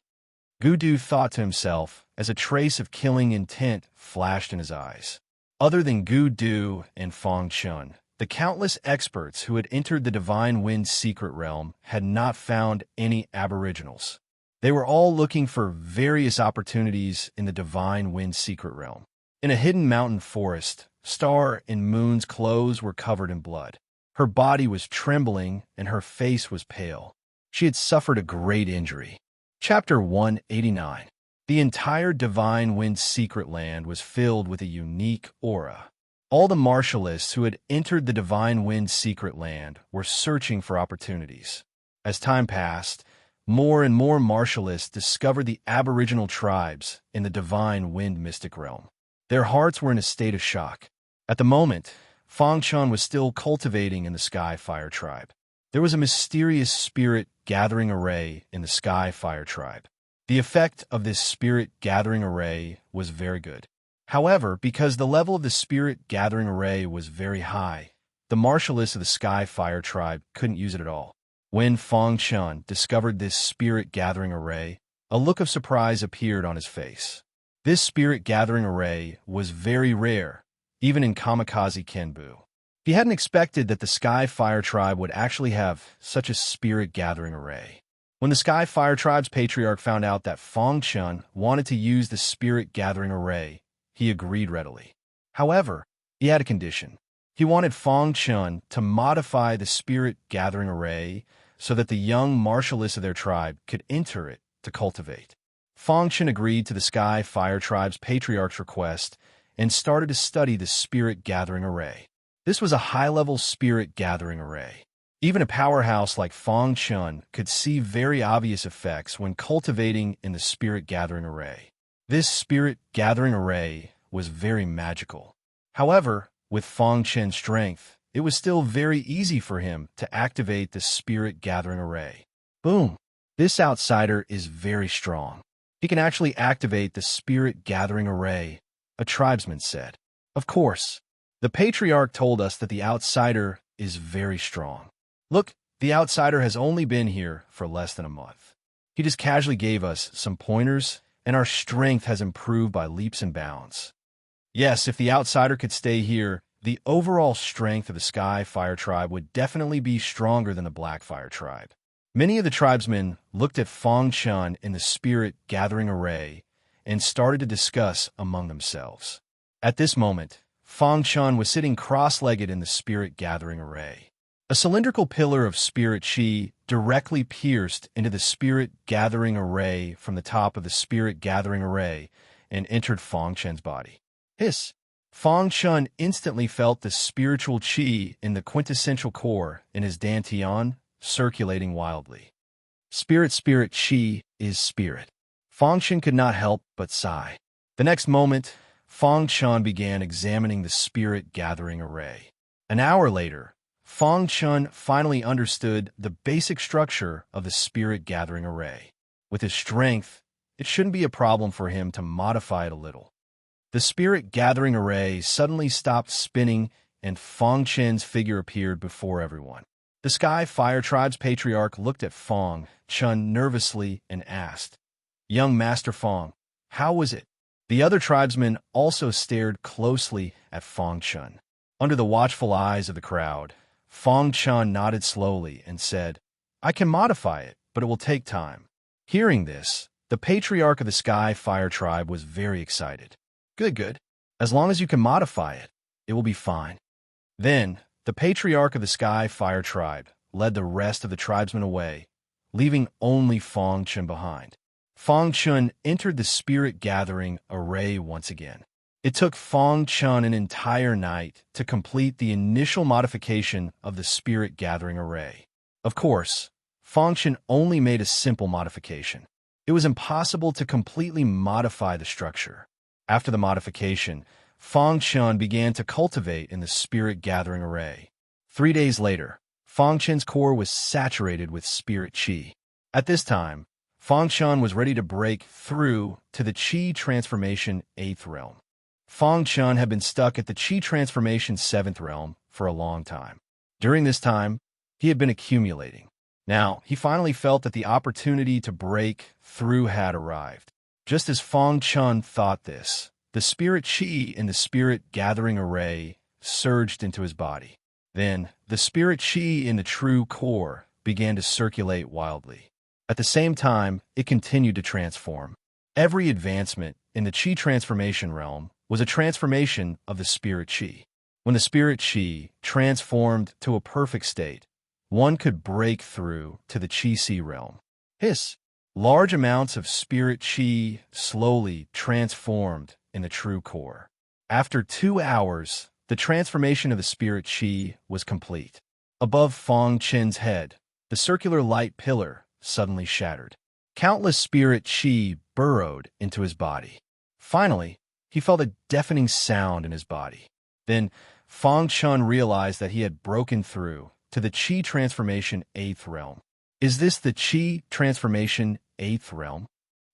Gudu thought to himself as a trace of killing intent flashed in his eyes. Other than Gudu and Fang Chun, the countless experts who had entered the Divine Wind Secret Realm had not found any aboriginals. They were all looking for various opportunities in the Divine Wind Secret Realm. In a hidden mountain forest, Star and Moon's clothes were covered in blood. Her body was trembling and her face was pale. She had suffered a great injury. Chapter 189. The entire Divine Wind Secret Land was filled with a unique aura. All the martialists who had entered the Divine Wind Secret Land were searching for opportunities. As time passed, more and more martialists discovered the aboriginal tribes in the Divine Wind Mystic Realm. Their hearts were in a state of shock. At the moment, Fang Chun was still cultivating in the Sky Fire Tribe. There was a mysterious spirit gathering array in the Sky Fire Tribe. The effect of this spirit gathering array was very good. However, because the level of the spirit gathering array was very high, the martialists of the Sky Fire Tribe couldn't use it at all. When Fang Chun discovered this spirit gathering array, a look of surprise appeared on his face. This spirit gathering array was very rare, even in Kamikaze Kenbu. He hadn't expected that the Sky Fire Tribe would actually have such a spirit gathering array. When the Sky Fire Tribe's patriarch found out that Fang Chun wanted to use the spirit gathering array, he agreed readily. However, he had a condition. He wanted Fang Chun to modify the spirit gathering array so that the young martialists of their tribe could enter it to cultivate. Fang Chun agreed to the Sky Fire Tribe's patriarch's request and started to study the spirit gathering array. This was a high-level spirit gathering array. Even a powerhouse like Fang Chun could see very obvious effects when cultivating in the spirit gathering array. This spirit gathering array was very magical. However, with Fang Chun's strength, it was still very easy for him to activate the spirit gathering array. Boom! This outsider is very strong. He can actually activate the spirit gathering array, a tribesman said. Of course, the patriarch told us that the outsider is very strong. Look, the outsider has only been here for less than a month. He just casually gave us some pointers, and our strength has improved by leaps and bounds. Yes, if the outsider could stay here, the overall strength of the Sky Fire Tribe would definitely be stronger than the Black Fire Tribe. Many of the tribesmen looked at Fang Chun in the spirit gathering array and started to discuss among themselves. At this moment, Fang Chun was sitting cross-legged in the spirit gathering array. A cylindrical pillar of spirit chi directly pierced into the spirit gathering array from the top of the spirit gathering array and entered Fang Chun's body. Hiss! Fang Chun instantly felt the spiritual chi in the quintessential core in his dantian circulating wildly. Spirit chi is spirit. Fang Chun could not help but sigh. The next moment, Fang Chun began examining the spirit gathering array. An hour later, Fang Chun finally understood the basic structure of the spirit gathering array. With his strength, it shouldn't be a problem for him to modify it a little. The spirit-gathering array suddenly stopped spinning, and Fong Chen's figure appeared before everyone. The Sky Fire Tribe's patriarch looked at Fong Chen nervously and asked, "Young Master Fong, how was it?" The other tribesmen also stared closely at Fong Chen. Under the watchful eyes of the crowd, Fong Chen nodded slowly and said, "I can modify it, but it will take time." Hearing this, the patriarch of the Sky Fire Tribe was very excited. Good. As long as you can modify it, it will be fine." Then, the patriarch of the Sky Fire Tribe led the rest of the tribesmen away, leaving only Fong Chen behind. Fong Chen entered the spirit-gathering array once again. It took Fong Chen an entire night to complete the initial modification of the spirit-gathering array. Of course, Fong Chen only made a simple modification. It was impossible to completely modify the structure. After the modification, Fong Chen began to cultivate in the spirit-gathering array. 3 days later, Fong Chen's core was saturated with spirit qi. At this time, Fong Chen was ready to break through to the qi transformation 8th realm. Fong Chen had been stuck at the qi transformation 7th realm for a long time. During this time, he had been accumulating. Now, he finally felt that the opportunity to break through had arrived. Just as Fong Chen thought this, the spirit qi in the spirit-gathering array surged into his body. Then, the spirit qi in the true core began to circulate wildly. At the same time, it continued to transform. Every advancement in the qi transformation realm was a transformation of the spirit qi. When the spirit qi transformed to a perfect state, one could break through to the qi realm. Large amounts of spirit qi slowly transformed in the true core. After 2 hours, the transformation of the spirit qi was complete. Above Fong Chen's head, the circular light pillar suddenly shattered. Countless spirit qi burrowed into his body. Finally, he felt a deafening sound in his body. Then, Fong Chen realized that he had broken through to the qi transformation 8th realm. Is this the qi transformation 8th realm?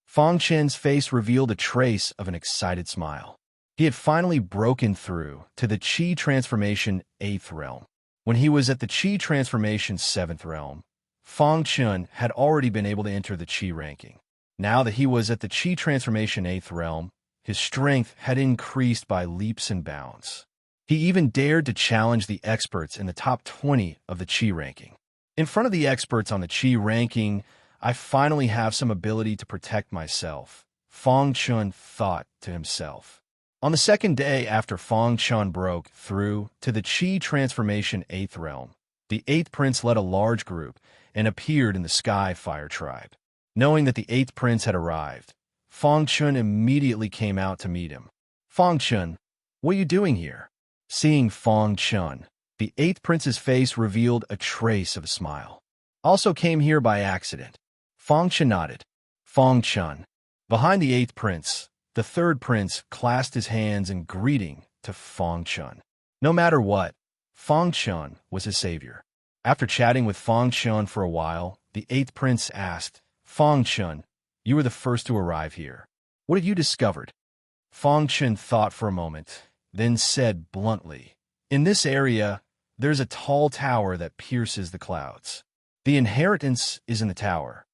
Fong Chen's face revealed a trace of an excited smile. He had finally broken through to the qi transformation 8th realm. When he was at the qi transformation 7th realm, Fong Chen had already been able to enter the qi ranking. Now that he was at the qi transformation 8th realm, his strength had increased by leaps and bounds. He even dared to challenge the experts in the top 20 of the qi ranking. In front of the experts on the qi ranking, I finally have some ability to protect myself, Fong Chen thought to himself. On the second day after Fong Chen broke through to the qi transformation 8th realm, the 8th prince led a large group and appeared in the Sky Fire Tribe. Knowing that the 8th prince had arrived, Fong Chen immediately came out to meet him. "Fong Chen, what are you doing here?" Seeing Fong Chen, the 8th prince's face revealed a trace of a smile. "Also came here by accident." Fong Chen nodded. Fong Chen. Behind the 8th prince, the 3rd prince clasped his hands in greeting to Fong Chen. No matter what, Fong Chen was his savior. After chatting with Fong Chen for a while, the 8th prince asked, "Fong Chen, you were the first to arrive here. What have you discovered?" Fong Chen thought for a moment, then said bluntly, "In this area, there's a tall tower that pierces the clouds. The inheritance is in the tower."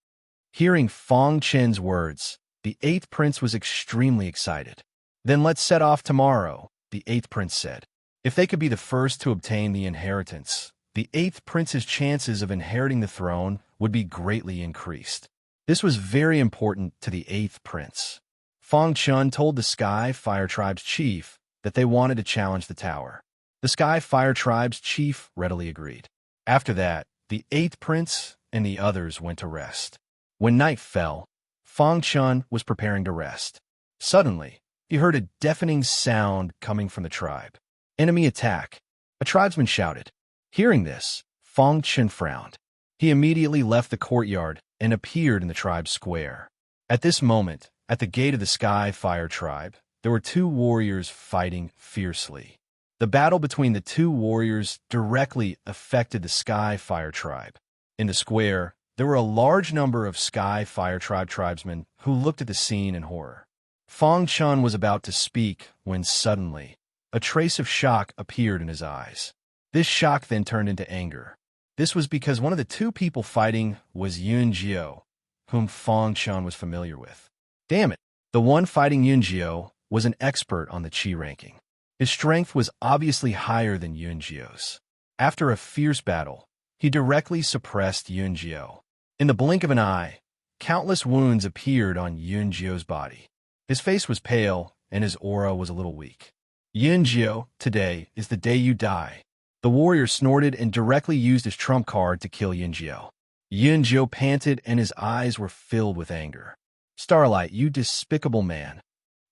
Hearing Fong Chen's words, the 8th prince was extremely excited. "Then let's set off tomorrow," the 8th prince said. If they could be the first to obtain the inheritance, the 8th prince's chances of inheriting the throne would be greatly increased. This was very important to the 8th prince. Fong Chen told the Sky Fire Tribe's chief that they wanted to challenge the tower. The Sky Fire Tribe's chief readily agreed. After that, the 8th prince and the others went to rest. When night fell, Fong Chen was preparing to rest. Suddenly, he heard a deafening sound coming from the tribe. "Enemy attack!" a tribesman shouted. Hearing this, Fong Chen frowned. He immediately left the courtyard and appeared in the tribe's square. At this moment, at the gate of the Sky Fire Tribe, there were 2 warriors fighting fiercely. The battle between the 2 warriors directly affected the Sky Fire Tribe. In the square, There were a large number of Sky Fire Tribe tribesmen who looked at the scene in horror. Fong Chun was about to speak when suddenly a trace of shock appeared in his eyes. This shock then turned into anger. This was because one of the two people fighting was Yun Jiao, whom Fong Chun was familiar with. Damn it! The one fighting Yun Jiao was an expert on the Qi ranking. His strength was obviously higher than Yun Jiao's. After a fierce battle, he directly suppressed Yun Jiao. In the blink of an eye, countless wounds appeared on Yun Jiao's body. His face was pale, and his aura was a little weak. Yun Jiao, today is the day you die. The warrior snorted and directly used his trump card to kill Yun Jiao. Yun Jiao panted, and his eyes were filled with anger. Starlight, you despicable man!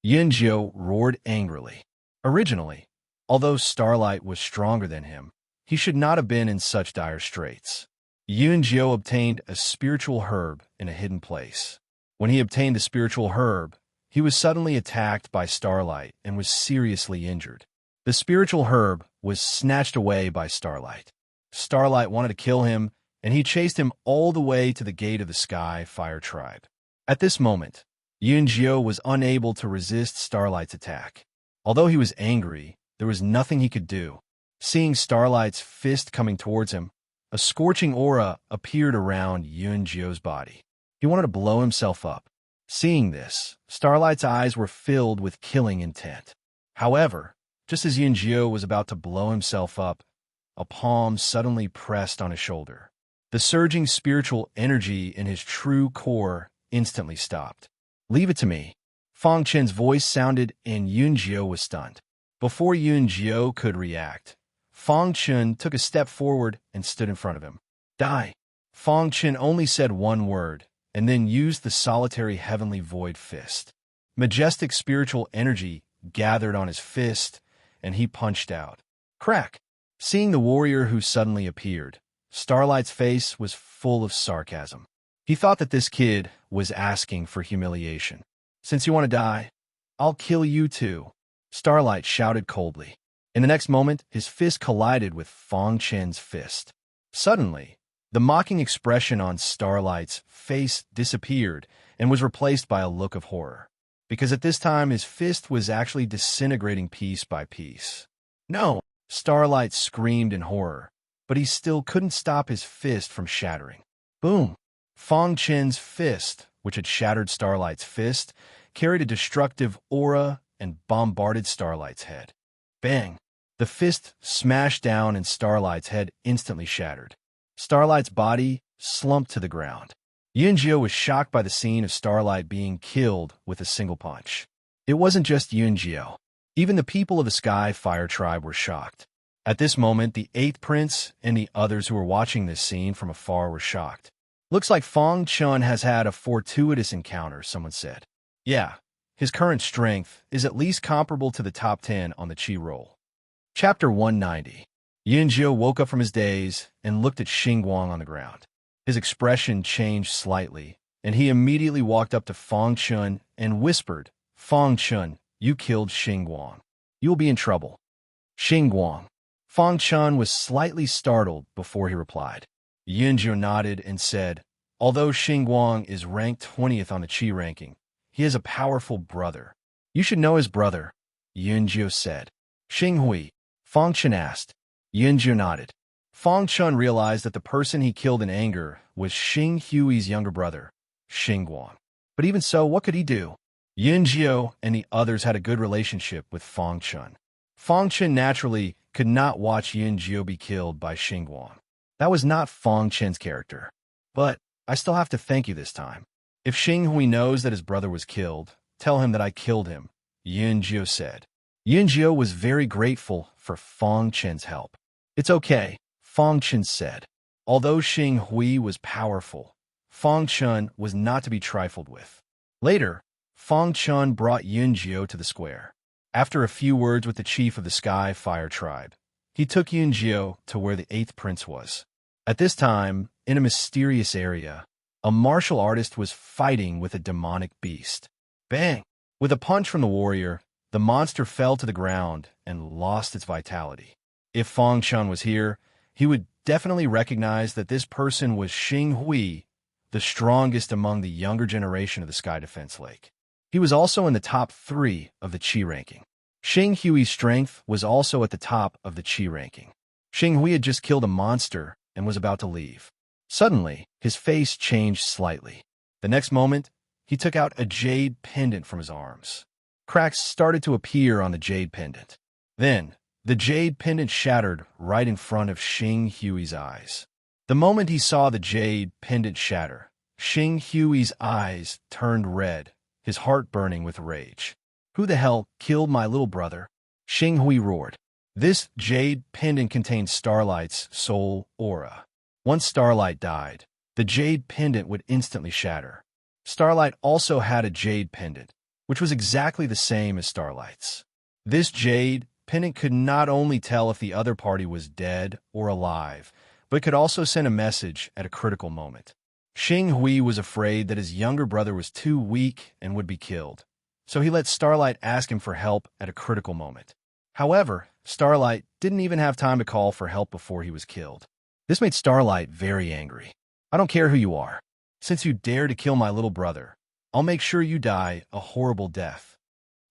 Yun Jiao roared angrily. Originally, although Starlight was stronger than him, he should not have been in such dire straits. Yun Jiao obtained a spiritual herb in a hidden place. When he obtained the spiritual herb, he was suddenly attacked by Starlight and was seriously injured. The spiritual herb was snatched away by Starlight. Starlight wanted to kill him, and he chased him all the way to the gate of the Sky Fire Tribe. At this moment, Yun Jiao was unable to resist Starlight's attack. Although he was angry, there was nothing he could do. Seeing Starlight's fist coming towards him, a scorching aura appeared around Yun Jiao's body. He wanted to blow himself up. Seeing this, Starlight's eyes were filled with killing intent. However, just as Yun Jiao was about to blow himself up, a palm suddenly pressed on his shoulder. The surging spiritual energy in his true core instantly stopped. "Leave it to me." Fong Chen's voice sounded, and Yun Jiao was stunned. Before Yun Jiao could react, Fong Chen took a step forward and stood in front of him. "Die." Fong Chen only said one word, and then used the solitary heavenly void fist. Majestic spiritual energy gathered on his fist, and he punched out. Crack! Seeing the warrior who suddenly appeared, Starlight's face was full of sarcasm. He thought that this kid was asking for humiliation. "Since you want to die, I'll kill you too," Starlight shouted coldly. In the next moment, his fist collided with Fong Chen's fist. Suddenly, the mocking expression on Starlight's face disappeared and was replaced by a look of horror, because at this time his fist was actually disintegrating piece by piece. "No!" Starlight screamed in horror, but he still couldn't stop his fist from shattering. Boom! Fong Chen's fist, which had shattered Starlight's fist, carried a destructive aura and bombarded Starlight's head. Bang! The fist smashed down and Starlight's head instantly shattered. Starlight's body slumped to the ground. Yun Jiao was shocked by the scene of Starlight being killed with a single punch. It wasn't just Yun Jiao. Even the people of the Sky Fire Tribe were shocked. At this moment, the 8th Prince and the others who were watching this scene from afar were shocked. "Looks like Fong Chun has had a fortuitous encounter," someone said. "Yeah, his current strength is at least comparable to the top 10 on the Qi roll." Chapter 190. Yun Jiao woke up from his daze and looked at Xingguang on the ground. His expression changed slightly, and he immediately walked up to Fong Chun and whispered, "Fong Chun, you killed Xingguang. You will be in trouble." "Xingguang." Fong Chun was slightly startled before he replied. Yun Jiao nodded and said, "Although Xingguang is ranked 20th on the Qi ranking, he is a powerful brother. You should know his brother," Yun Jiao said. "Xing Hui?" Fong Chun asked. Yun Jiao nodded. Fong Chun realized that the person he killed in anger was Xing Hui's younger brother, Xingguang. But even so, what could he do? Yun Jiao and the others had a good relationship with Fong Chun. Fong Chun naturally could not watch Yun Jiao be killed by Xingguang. That was not Fong Chen's character. "But I still have to thank you this time. If Xing Hui knows that his brother was killed, tell him that I killed him," Yun Jiao said. Yun Jiao was very grateful for Fong Chen's help. "It's okay," Fong Chen said. Although Xing Hui was powerful, Fong Chun was not to be trifled with. Later, Fong Chun brought Yun Jiao to the square. After a few words with the chief of the Sky Fire Tribe, he took Yun Jiao to where the 8th Prince was. At this time, in a mysterious area, a martial artist was fighting with a demonic beast. Bang! With a punch from the warrior, the monster fell to the ground and lost its vitality. If Fong Chun was here, he would definitely recognize that this person was Xing Hui, the strongest among the younger generation of the Sky Defense Lake. He was also in the top 3 of the Qi ranking. Xing Hui's strength was also at the top of the Qi ranking. Xing Hui had just killed a monster and was about to leave. Suddenly, his face changed slightly. The next moment, he took out a jade pendant from his arms. Cracks started to appear on the jade pendant. Then, the jade pendant shattered right in front of Xing Hui's eyes. The moment he saw the jade pendant shatter, Xing Hui's eyes turned red, his heart burning with rage. "Who the hell killed my little brother?" Xing Hui roared. This jade pendant contained Starlight's soul aura. Once Starlight died, the jade pendant would instantly shatter. Starlight also had a jade pendant, which was exactly the same as Starlight's. This jade pendant could not only tell if the other party was dead or alive, but could also send a message at a critical moment. Xing Hui was afraid that his younger brother was too weak and would be killed, so he let Starlight ask him for help at a critical moment. However, Starlight didn't even have time to call for help before he was killed. This made Starlight very angry. "I don't care who you are. Since you dare to kill my little brother, I'll make sure you die a horrible death."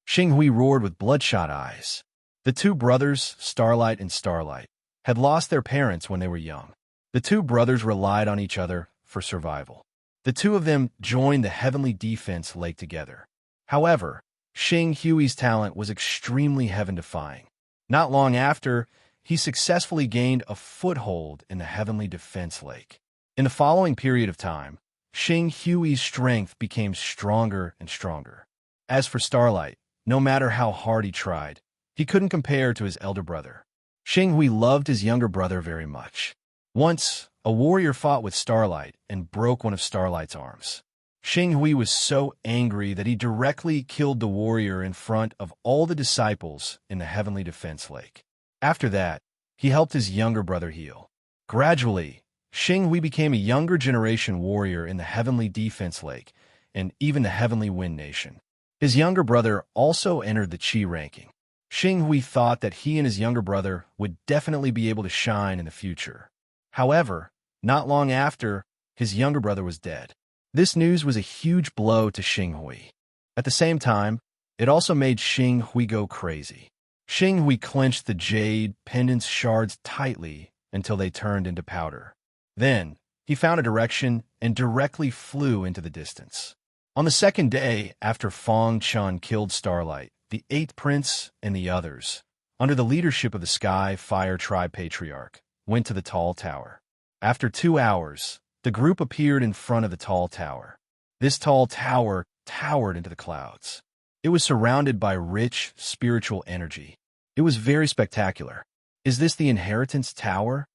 Xing Hui roared with bloodshot eyes. The two brothers, Starlight and Starlight, had lost their parents when they were young. The two brothers relied on each other for survival. The two of them joined the Heavenly Defense Lake together. However, Xing Hui's talent was extremely heaven-defying. Not long after, he successfully gained a foothold in the Heavenly Defense Lake. In the following period of time, Xing Hui's strength became stronger and stronger. As for Starlight, no matter how hard he tried, he couldn't compare to his elder brother. Xing Hui loved his younger brother very much. Once, a warrior fought with Starlight and broke one of Starlight's arms. Xing Hui was so angry that he directly killed the warrior in front of all the disciples in the Heavenly Defense Lake. After that, he helped his younger brother heal. Gradually, Xing Hui became a younger generation warrior in the Heavenly Defense Lake and even the Heavenly Wind Nation. His younger brother also entered the Qi ranking. Xing Hui thought that he and his younger brother would definitely be able to shine in the future. However, not long after, his younger brother was dead. This news was a huge blow to Xing Hui. At the same time, it also made Xing Hui go crazy. Xing Hui clenched the jade pendant's shards tightly until they turned into powder. Then, he found a direction and directly flew into the distance. On the second day after Fong Chun killed Starlight, the 8th Prince and the others, under the leadership of the Sky Fire Tribe Patriarch, went to the tall tower. After 2 hours, the group appeared in front of the tall tower. This tall tower towered into the clouds. It was surrounded by rich spiritual energy. It was very spectacular. "Is this the Inheritance Tower?"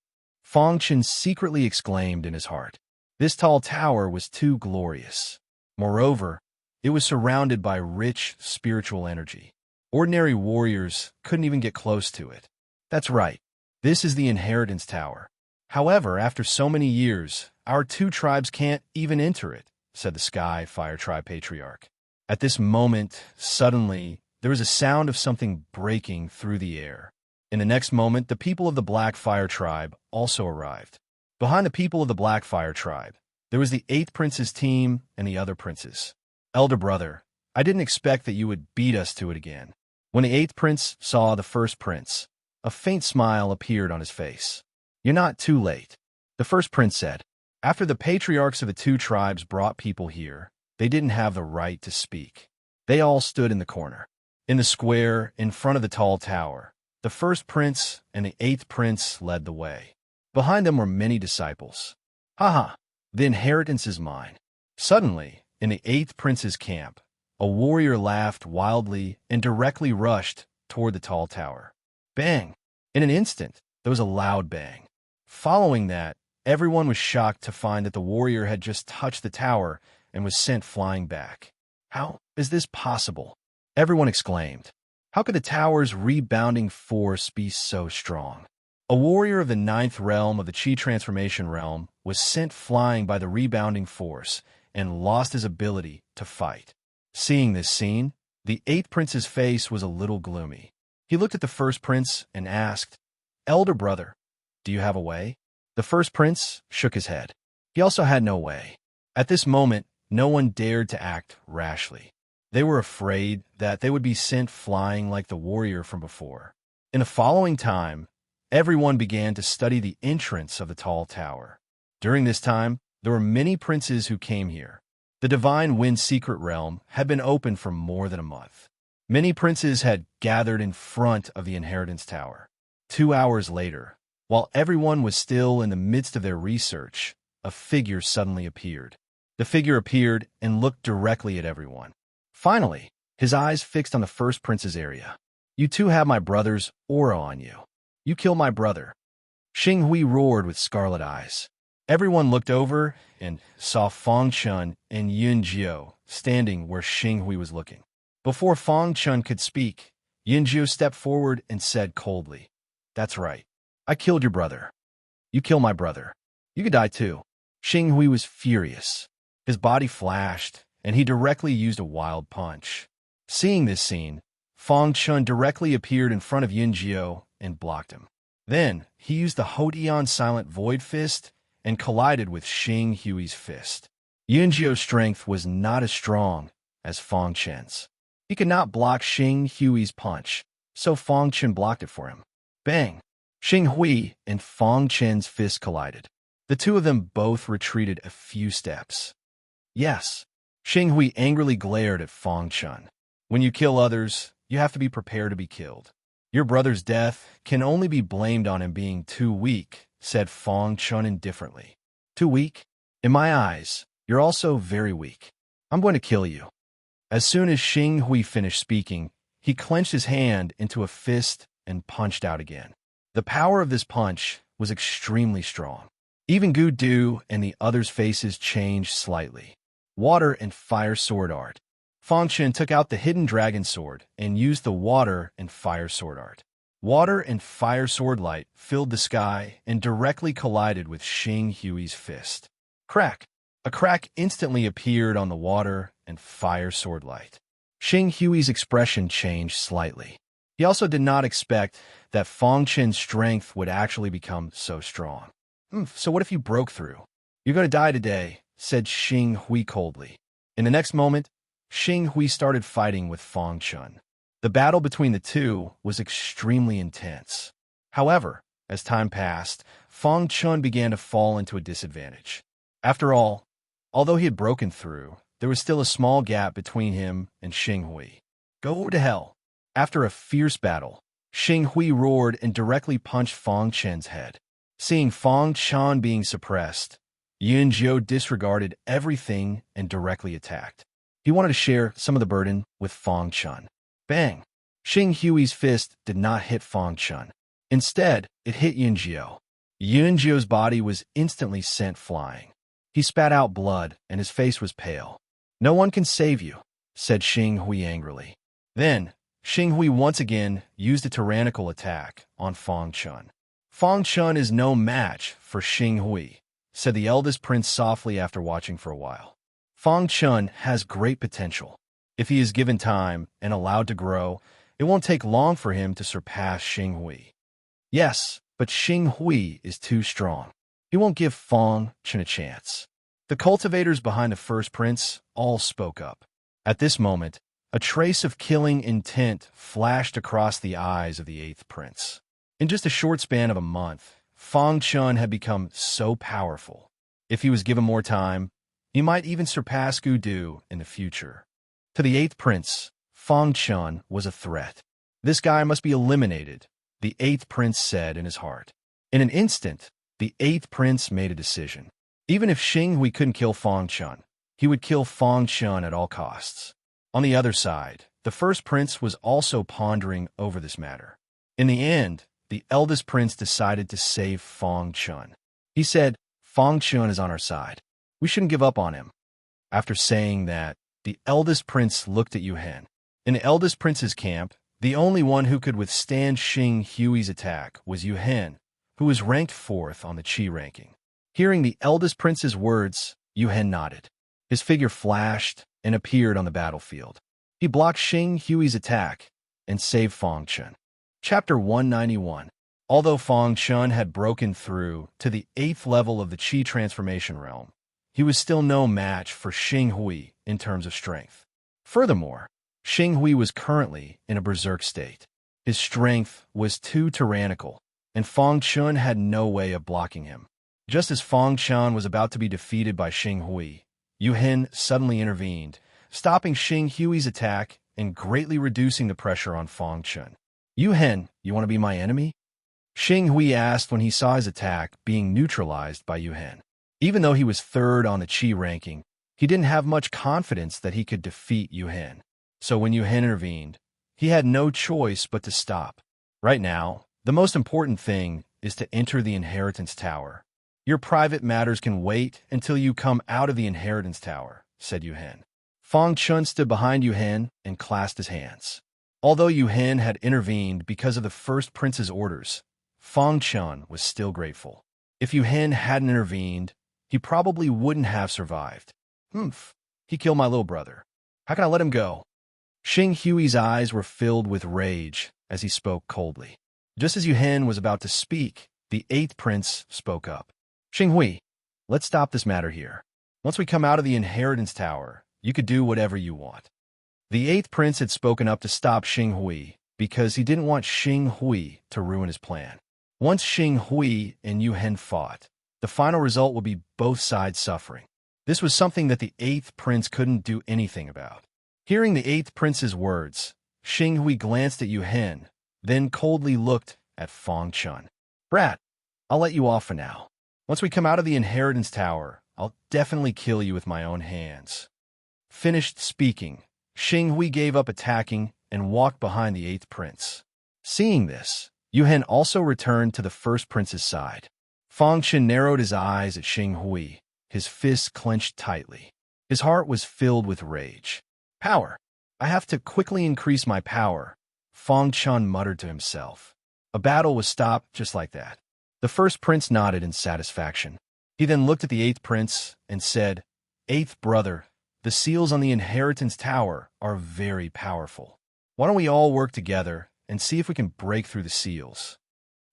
Fong Chun secretly exclaimed in his heart. This tall tower was too glorious. Moreover, it was surrounded by rich spiritual energy. Ordinary warriors couldn't even get close to it. That's right. This is the Inheritance Tower. However, after so many years, our 2 tribes can't even enter it, said the Sky Fire Tribe Patriarch. At this moment, suddenly, there was a sound of something breaking through the air. In the next moment, the people of the Black Fire Tribe also arrived. Behind the people of the Black Fire Tribe, there was the 8th Prince's team and the other princes. "Elder brother, I didn't expect that you would beat us to it again." When the 8th Prince saw the 1st Prince, a faint smile appeared on his face. "You're not too late," the 1st Prince said. After the patriarchs of the 2 tribes brought people here, they didn't have the right to speak. They all stood in the corner. In the square, in front of the tall tower, the 1st Prince and the 8th Prince led the way. Behind them were many disciples. "Haha, the inheritance is mine." Suddenly, in the 8th Prince's camp, a warrior laughed wildly and directly rushed toward the tall tower. Bang! In an instant, there was a loud bang. Following that, everyone was shocked to find that the warrior had just touched the tower and was sent flying back. "How is this possible?" everyone exclaimed. "How could the tower's rebounding force be so strong?" A warrior of the 9th realm of the Qi Transformation Realm was sent flying by the rebounding force and lost his ability to fight. Seeing this scene, the 8th Prince's face was a little gloomy. He looked at the 1st Prince and asked, "Elder brother, do you have a way?" The 1st Prince shook his head. He also had no way. At this moment, no one dared to act rashly. They were afraid that they would be sent flying like the warrior from before. In the following time, everyone began to study the entrance of the tall tower. During this time, there were many princes who came here. The divine wind secret realm had been open for more than a month. Many princes had gathered in front of the inheritance tower. 2 hours later, while everyone was still in the midst of their research, a figure suddenly appeared. The figure appeared and looked directly at everyone. Finally, his eyes fixed on the first prince's area. "You too have my brother's aura on you. You killed my brother." Xing Hui roared with scarlet eyes. Everyone looked over and saw Fang Chun and Yun Jiao standing where Xing Hui was looking. Before Fang Chun could speak, Yun Jiao stepped forward and said coldly, "That's right. I killed your brother. You kill my brother. You could die too." Xing Hui was furious. His body flashed, and he directly used a wild punch. Seeing this scene, Fang Chun directly appeared in front of Yun Jiao and blocked him. Then, he used the Hodian Silent Void Fist and collided with Xing Hui's fist. Yun Jiao's strength was not as strong as Fang Chen's. He could not block Xing Hui's punch, so Fang Chen blocked it for him. Bang! Xing Hui and Fang Chen's fists collided. The two of them both retreated a few steps. "Yes." Xing Hui angrily glared at Fang Chun. "When you kill others, you have to be prepared to be killed. Your brother's death can only be blamed on him being too weak," said Fang Chun indifferently. "Too weak? In my eyes, you're also very weak. I'm going to kill you." As soon as Xing Hui finished speaking, he clenched his hand into a fist and punched out again. The power of this punch was extremely strong. Even Gu Du and the others' faces changed slightly. Water and fire sword art. Fang Chen took out the hidden dragon sword and used the water and fire sword art. Water and fire sword light filled the sky and directly collided with Xing Hui's fist. Crack! A crack instantly appeared on the water and fire sword light. Xing Hui's expression changed slightly. He also did not expect that Fang Chen's strength would actually become so strong. "So what if you broke through?" "You're going to die today," said Xing Hui coldly. In the next moment, Xing Hui started fighting with Fang Chun. The battle between the two was extremely intense. However, as time passed, Fang Chun began to fall into a disadvantage. After all, although he had broken through, there was still a small gap between him and Xing Hui. "Go to hell." After a fierce battle, Xing Hui roared and directly punched Fang Chen's head. Seeing Fang Chun being suppressed, Yun Jiao disregarded everything and directly attacked. He wanted to share some of the burden with Fang Chun. Bang! Xing Hui's fist did not hit Fang Chun. Instead, it hit Yun Jiao. Yun Jiao's body was instantly sent flying. He spat out blood, and his face was pale. "No one can save you," said Xing Hui angrily. Then, Xing Hui once again used a tyrannical attack on Fang Chun. "Fang Chun is no match for Xing Hui," said the eldest prince softly after watching for a while. "Fang Chun has great potential. If he is given time and allowed to grow, it won't take long for him to surpass Xing Hui." "Yes, but Xing Hui is too strong. He won't give Fang Chun a chance." The cultivators behind the first prince all spoke up. At this moment, a trace of killing intent flashed across the eyes of the eighth prince. In just a short span of a month, Fang Chun had become so powerful. If he was given more time, he might even surpass Gu Du in the future. To the eighth prince, Fang Chun was a threat. "This guy must be eliminated," the eighth prince said in his heart. In an instant, the eighth prince made a decision. Even if Xing Hui couldn't kill Fang Chun, he would kill Fang Chun at all costs. On the other side, the first prince was also pondering over this matter. In the end, the eldest prince decided to save Fang Chun. He said, "Fang Chun is on our side. We shouldn't give up on him." After saying that, the eldest prince looked at Yuhen. In the eldest prince's camp, the only one who could withstand Xing Hui's attack was Yuhen, who was ranked 4th on the Qi ranking. Hearing the eldest prince's words, Yuhen nodded. His figure flashed and appeared on the battlefield. He blocked Xing Hui's attack and saved Fang Chun. Chapter 191. Although Fang Chun had broken through to the 8th level of the Qi transformation realm, he was still no match for Xing Hui in terms of strength. Furthermore, Xing Hui was currently in a berserk state. His strength was too tyrannical, and Fang Chun had no way of blocking him. Just as Fang Chun was about to be defeated by Xing Hui, Yu Hen suddenly intervened, stopping Xing Hui's attack and greatly reducing the pressure on Fang Chun. "Yu Hen, you want to be my enemy?" Xing Hui asked when he saw his attack being neutralized by Yu Hen. Even though he was third on the Qi ranking, he didn't have much confidence that he could defeat Yu Hen. So when Yu Hen intervened, he had no choice but to stop. Right now, the most important thing is to enter the Inheritance Tower. "Your private matters can wait until you come out of the Inheritance Tower," said Yu Hen. Fang Chun stood behind Yu Hen and clasped his hands. Although Yu Hen had intervened because of the first prince's orders, Fang Chun was still grateful. If Yu Hen hadn't intervened, he probably wouldn't have survived. He killed my little brother. How can I let him go?" Xing Hui's eyes were filled with rage as he spoke coldly. Just as Yu Hen was about to speak, the 8th prince spoke up. "Xing Hui, let's stop this matter here. Once we come out of the Inheritance Tower, you could do whatever you want." The 8th prince had spoken up to stop Xing Hui because he didn't want Xing Hui to ruin his plan. Once Xing Hui and Yu Hen fought, the final result would be both sides suffering. This was something that the 8th prince couldn't do anything about. Hearing the 8th prince's words, Xing Hui glanced at Yu Hen, then coldly looked at Fang Chun. "Brat, I'll let you off for now. Once we come out of the Inheritance Tower, I'll definitely kill you with my own hands." Finished speaking, Xing Hui gave up attacking and walked behind the 8th prince. Seeing this, Yu Hen also returned to the 1st prince's side. Fang Chun narrowed his eyes at Xing Hui, his fists clenched tightly. His heart was filled with rage. "Power! I have to quickly increase my power," Fang Chun muttered to himself. A battle was stopped just like that. The 1st prince nodded in satisfaction. He then looked at the 8th prince and said, "8th brother, the seals on the Inheritance Tower are very powerful. Why don't we all work together and see if we can break through the seals?"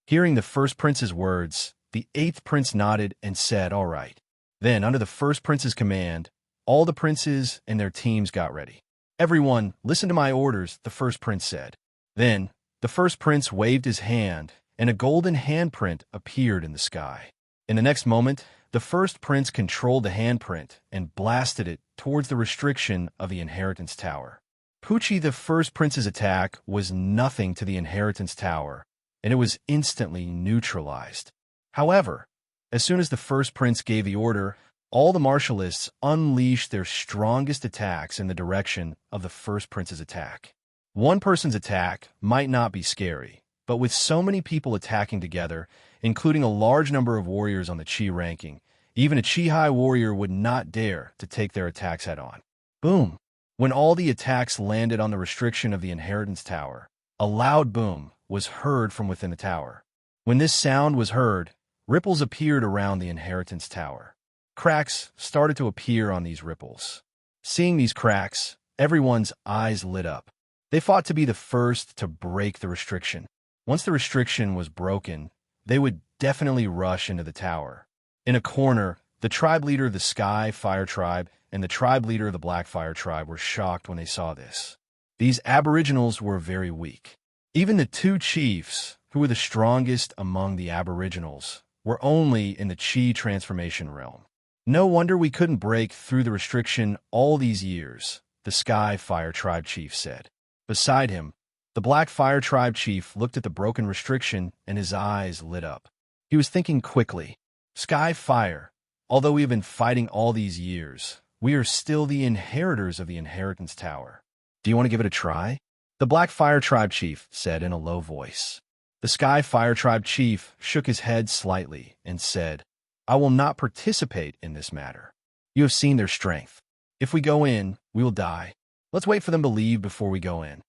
Hearing the 1st prince's words, the 8th prince nodded and said, "All right." Then, under the 1st prince's command, all the princes and their teams got ready. "Everyone, listen to my orders," the 1st prince said. Then, the 1st prince waved his hand, and a golden handprint appeared in the sky. In the next moment, the 1st prince controlled the handprint and blasted it towards the restriction of the Inheritance Tower. Pucci, the 1st prince's attack, was nothing to the Inheritance Tower, and it was instantly neutralized. However, as soon as the 1st prince gave the order, all the martialists unleashed their strongest attacks in the direction of the 1st prince's attack. One person's attack might not be scary, but with so many people attacking together, including a large number of warriors on the Qi ranking, even a Qi high warrior would not dare to take their attacks head-on. Boom! When all the attacks landed on the restriction of the Inheritance Tower, a loud boom was heard from within the tower. When this sound was heard, ripples appeared around the Inheritance Tower. Cracks started to appear on these ripples. Seeing these cracks, everyone's eyes lit up. They fought to be the first to break the restriction. Once the restriction was broken, they would definitely rush into the tower. In a corner, the tribe leader of the Sky Fire Tribe and the tribe leader of the Black Fire Tribe were shocked when they saw this. These aboriginals were very weak. Even the 2 chiefs, who were the strongest among the aboriginals, were only in the Qi transformation realm. "No wonder we couldn't break through the restriction all these years," the Sky Fire Tribe chief said. Beside him, the Black Fire Tribe chief looked at the broken restriction and his eyes lit up. He was thinking quickly. "Sky Fire, although we have been fighting all these years, we are still the inheritors of the Inheritance Tower. Do you want to give it a try?" The Black Fire Tribe chief said in a low voice. The Sky Fire Tribe chief shook his head slightly and said, "I will not participate in this matter. You have seen their strength. If we go in, we will die. Let's wait for them to leave before we go in."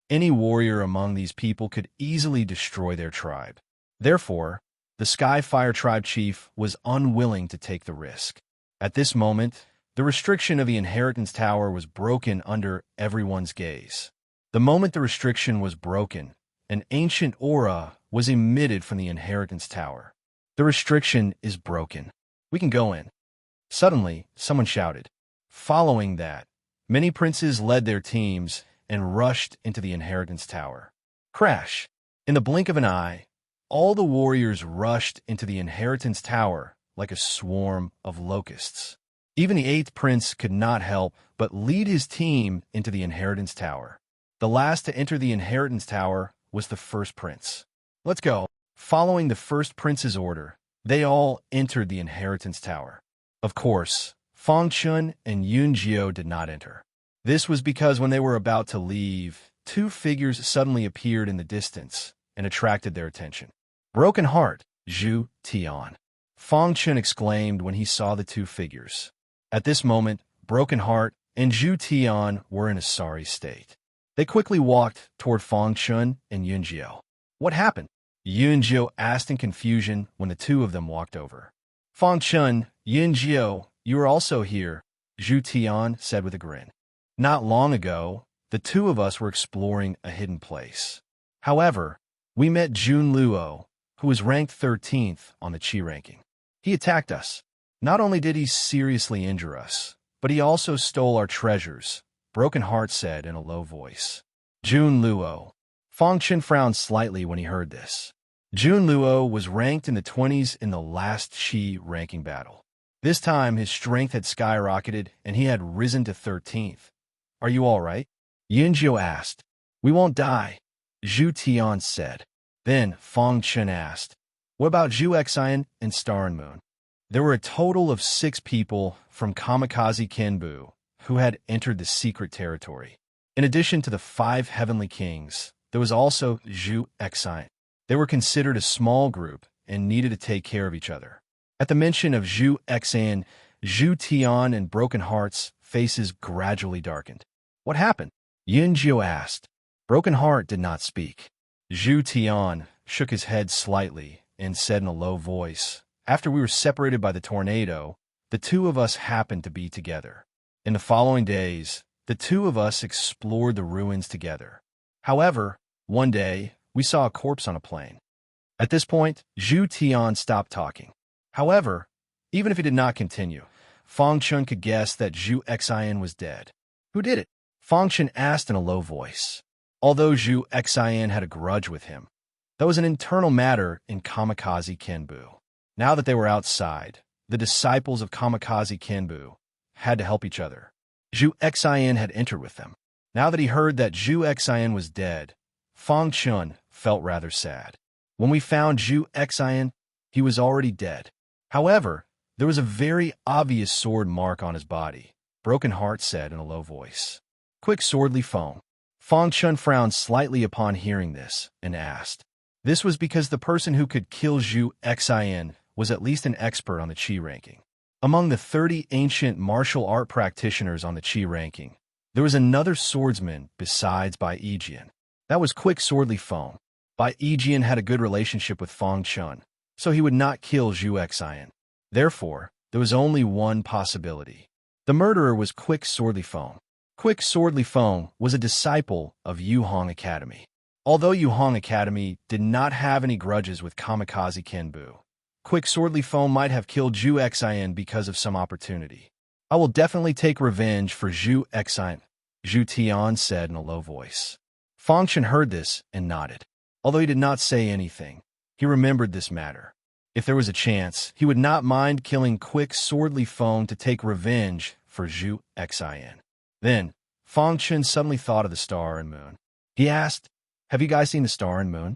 Any warrior among these people could easily destroy their tribe. Therefore, the Sky Fire Tribe chief was unwilling to take the risk. At this moment, the restriction of the Inheritance Tower was broken under everyone's gaze. The moment the restriction was broken, an ancient aura was emitted from the Inheritance Tower. "The restriction is broken. We can go in." Suddenly, someone shouted. Following that, many princes led their teams and rushed into the inheritance tower. Crash! In the blink of an eye, all the warriors rushed into the inheritance tower like a swarm of locusts. Even the eighth prince could not help but lead his team into the inheritance tower. The last to enter the inheritance tower was the first prince. Let's go. Following the first prince's order, they all entered the inheritance tower. Of course, Fang Chun and Yun Jiao did not enter. This was because when they were about to leave, two figures suddenly appeared in the distance and attracted their attention. Broken Heart, Zhu Tian. Fang Chun exclaimed when he saw the two figures. At this moment, Broken Heart and Zhu Tian were in a sorry state. They quickly walked toward Fang Chun and Yun Jiao. What happened? Yun Jiao asked in confusion when the two of them walked over. Fang Chun, Yun Jiao, you are also here, Zhu Tian said with a grin. Not long ago, the two of us were exploring a hidden place. However, we met Jun Luo, who was ranked 13th on the Qi ranking. He attacked us. Not only did he seriously injure us, but he also stole our treasures, Broken Heart said in a low voice. Jun Luo. Fang Chun frowned slightly when he heard this. Jun Luo was ranked in the 20s in the last Qi ranking battle. This time, his strength had skyrocketed and he had risen to 13th. Are you all right? Yun Jiao asked. We won't die, Zhu Tian said. Then Fang Chun asked, what about Zhu Xian and Star and Moon? There were a total of 6 people from Kamikaze Kenbu who had entered the secret territory. In addition to the 5 heavenly kings, there was also Zhu Xian. They were considered a small group and needed to take care of each other. At the mention of Zhu Xian, Zhu Tian and Broken Heart's faces gradually darkened. What happened? Yun Jiao asked. Broken Heart did not speak. Zhu Tian shook his head slightly and said in a low voice, after we were separated by the tornado, the two of us happened to be together. In the following days, the two of us explored the ruins together. However, one day, we saw a corpse on a plane. At this point, Zhu Tian stopped talking. However, even if he did not continue, Fang Chun could guess that Zhu Xian was dead. Who did it? Fang Chun asked in a low voice. Although Zhu Xian had a grudge with him, that was an internal matter in Kamikaze Kenbu. Now that they were outside, the disciples of Kamikaze Kenbu had to help each other. Zhu Xian had entered with them. Now that he heard that Zhu Xian was dead, Fang Chun felt rather sad. When we found Zhu Xian, he was already dead. However, there was a very obvious sword mark on his body, Broken Heart said in a low voice. Quick swordly foam. Fang Chun frowned slightly upon hearing this and asked. This was because the person who could kill Zhu Xian was at least an expert on the Qi ranking. Among the 30 ancient martial art practitioners on the Qi ranking, there was another swordsman besides Bai Yijian. That was Quick Swordly Foam. Bai Yijian had a good relationship with Fang Chun, so he would not kill Zhu Xian. Therefore, there was only one possibility. The murderer was Quick Swordly Foam. Quick Swordly Foam was a disciple of Yuhong Academy. Although Yuhong Academy did not have any grudges with Kamikaze Kenbu, Quick Swordly Foam might have killed Zhu Xian because of some opportunity. I will definitely take revenge for Zhu Xian, Zhu Tian said in a low voice. Fang Chun heard this and nodded. Although he did not say anything, he remembered this matter. If there was a chance, he would not mind killing Quick Swordly Foam to take revenge for Zhu Xian. Then, Fang Chun suddenly thought of the Star and Moon. He asked, have you guys seen the Star and Moon?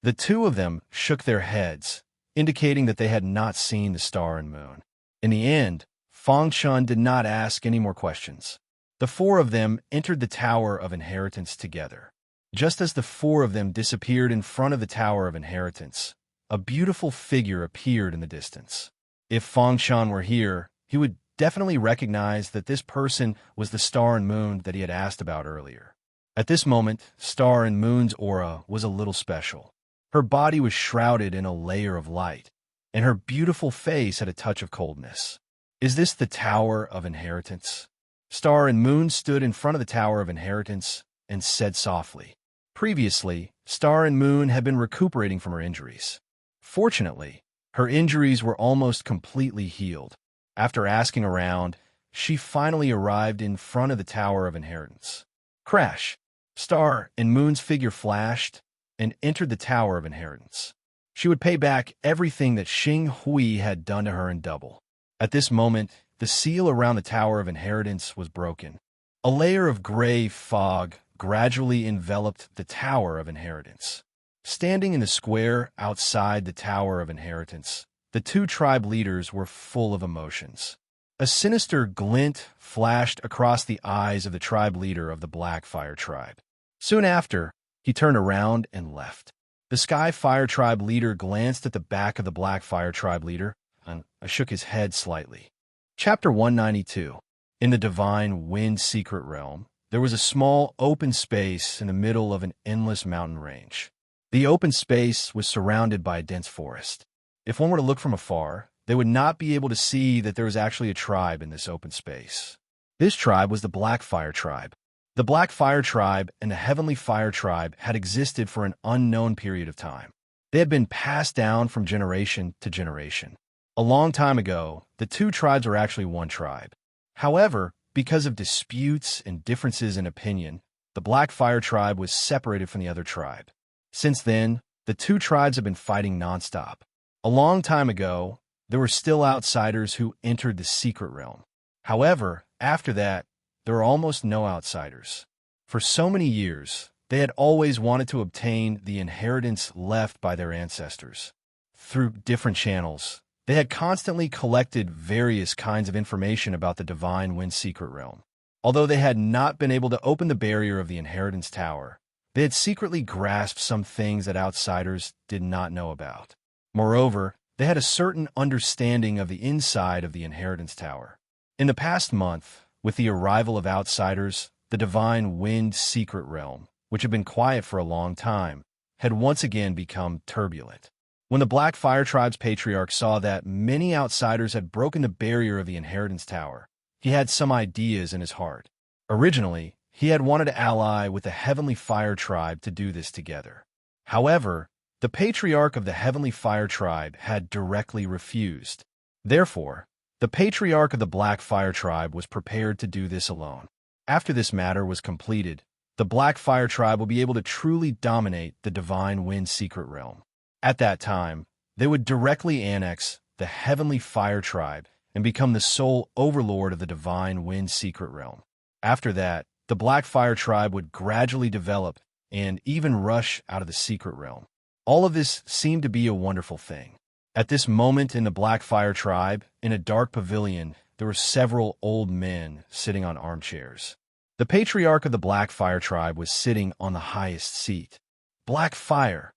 The two of them shook their heads, indicating that they had not seen the Star and Moon. In the end, Fang Chun did not ask any more questions. The 4 of them entered the Tower of Inheritance together. Just as the 4 of them disappeared in front of the Tower of Inheritance, a beautiful figure appeared in the distance. If Fang Chun were here, he would definitely recognize that this person was the Star and Moon that he had asked about earlier. At this moment, Star and Moon's aura was a little special. Her body was shrouded in a layer of light, and her beautiful face had a touch of coldness. Is this the Tower of Inheritance? Star and Moon stood in front of the Tower of Inheritance and said softly. Previously, Star and Moon had been recuperating from her injuries. Fortunately, her injuries were almost completely healed. After asking around, she finally arrived in front of the Tower of Inheritance. Crash! Star and Moon's figure flashed and entered the Tower of Inheritance. She would pay back everything that Xing Hui had done to her in double. At this moment, the seal around the Tower of Inheritance was broken. A layer of gray fog gradually enveloped the Tower of Inheritance. Standing in the square outside the Tower of Inheritance, the two tribe leaders were full of emotions. A sinister glint flashed across the eyes of the tribe leader of the Blackfire tribe. Soon after, he turned around and left. The Skyfire tribe leader glanced at the back of the Blackfire tribe leader and shook his head slightly. Chapter 192. In the Divine Wind Secret Realm, there was a small open space in the middle of an endless mountain range. The open space was surrounded by a dense forest. If one were to look from afar, they would not be able to see that there was actually a tribe in this open space. This tribe was the Blackfire tribe. The Blackfire tribe and the Heavenly Fire tribe had existed for an unknown period of time. They had been passed down from generation to generation. A long time ago, the two tribes were actually one tribe. However, because of disputes and differences in opinion, the Blackfire tribe was separated from the other tribe. Since then, the two tribes have been fighting nonstop. A long time ago, there were still outsiders who entered the secret realm. However, after that, there were almost no outsiders. For so many years, they had always wanted to obtain the inheritance left by their ancestors. Through different channels, they had constantly collected various kinds of information about the Divine Wind Secret Realm. Although they had not been able to open the barrier of the Inheritance Tower, they had secretly grasped some things that outsiders did not know about. Moreover, they had a certain understanding of the inside of the Inheritance Tower. In the past month, with the arrival of outsiders, the Divine Wind Secret Realm, which had been quiet for a long time, had once again become turbulent. When the Blackfire tribe's patriarch saw that many outsiders had broken the barrier of the Inheritance Tower, he had some ideas in his heart. Originally, he had wanted to ally with the Heavenly Fire tribe to do this together. However, the patriarch of the Heavenly Fire tribe had directly refused. Therefore, the patriarch of the Blackfire tribe was prepared to do this alone. After this matter was completed, the Blackfire tribe will be able to truly dominate the Divine Wind Secret Realm. At that time, they would directly annex the Heavenly Fire tribe and become the sole overlord of the Divine Wind Secret Realm. After that, the Blackfire tribe would gradually develop and even rush out of the Secret Realm. All of this seemed to be a wonderful thing. At this moment in the Blackfire tribe, in a dark pavilion, there were several old men sitting on armchairs. The patriarch of the Blackfire tribe was sitting on the highest seat. "Blackfire,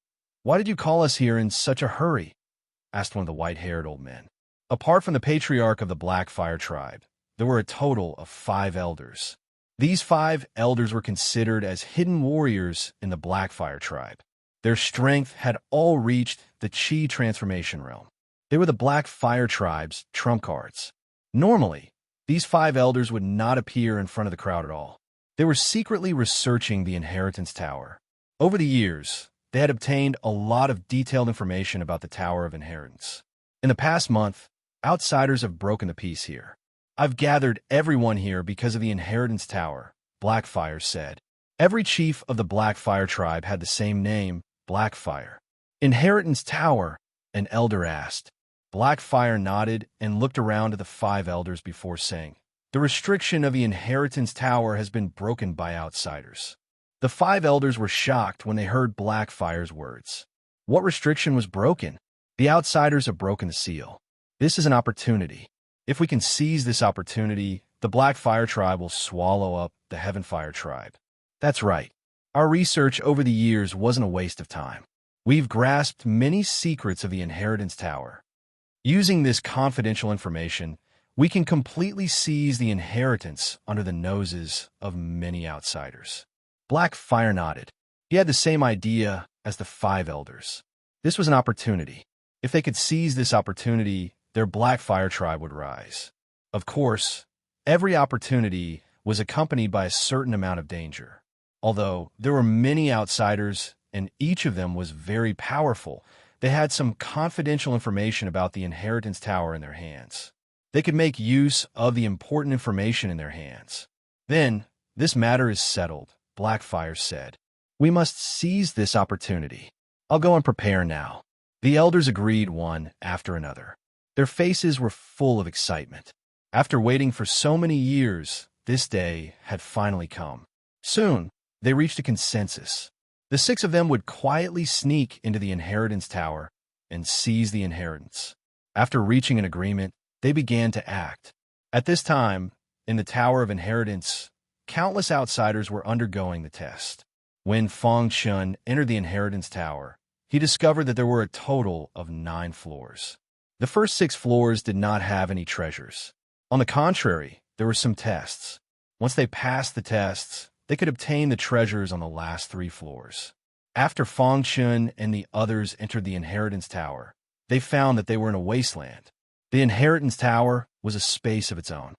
why did you call us here in such a hurry?" asked one of the white-haired old men. Apart from the patriarch of the Blackfire tribe, there were a total of 5 elders. These 5 elders were considered as hidden warriors in the Blackfire tribe. Their strength had all reached the Qi transformation realm. They were the Blackfire tribe's trump cards. Normally, these 5 elders would not appear in front of the crowd at all. They were secretly researching the Inheritance Tower. Over the years, they had obtained a lot of detailed information about the Tower of Inheritance. In the past month, outsiders have broken the peace here. "I've gathered everyone here because of the Inheritance Tower," Blackfire said. Every chief of the Blackfire tribe had the same name, Blackfire. "Inheritance Tower?" an elder asked. Blackfire nodded and looked around at the 5 elders before saying, "The restriction of the Inheritance Tower has been broken by outsiders." The 5 elders were shocked when they heard Blackfire's words. What restriction was broken? "The outsiders have broken the seal. This is an opportunity. If we can seize this opportunity, the Blackfire tribe will swallow up the Heavenfire tribe." "That's right. Our research over the years wasn't a waste of time. We've grasped many secrets of the Inheritance Tower. Using this confidential information, we can completely seize the inheritance under the noses of many outsiders." Blackfire nodded. He had the same idea as the 5 elders. This was an opportunity. If they could seize this opportunity, their Blackfire tribe would rise. Of course, every opportunity was accompanied by a certain amount of danger. Although there were many outsiders and each of them was very powerful, they had some confidential information about the Inheritance Tower in their hands. They could make use of the important information in their hands. Then, this matter is settled, Blackfire said. We must seize this opportunity. I'll go and prepare now. The elders agreed one after another. Their faces were full of excitement. After waiting for so many years, this day had finally come. Soon, they reached a consensus. The 6 of them would quietly sneak into the inheritance tower and seize the inheritance. After reaching an agreement, they began to act. At this time, in the Tower of Inheritance, countless outsiders were undergoing the test. When Fong Chun entered the inheritance tower, he discovered that there were a total of 9 floors. The first 6 floors did not have any treasures. On the contrary, there were some tests. Once they passed the tests, they could obtain the treasures on the last 3 floors. After Fong Chun and the others entered the inheritance tower, they found that they were in a wasteland. The inheritance tower was a space of its own.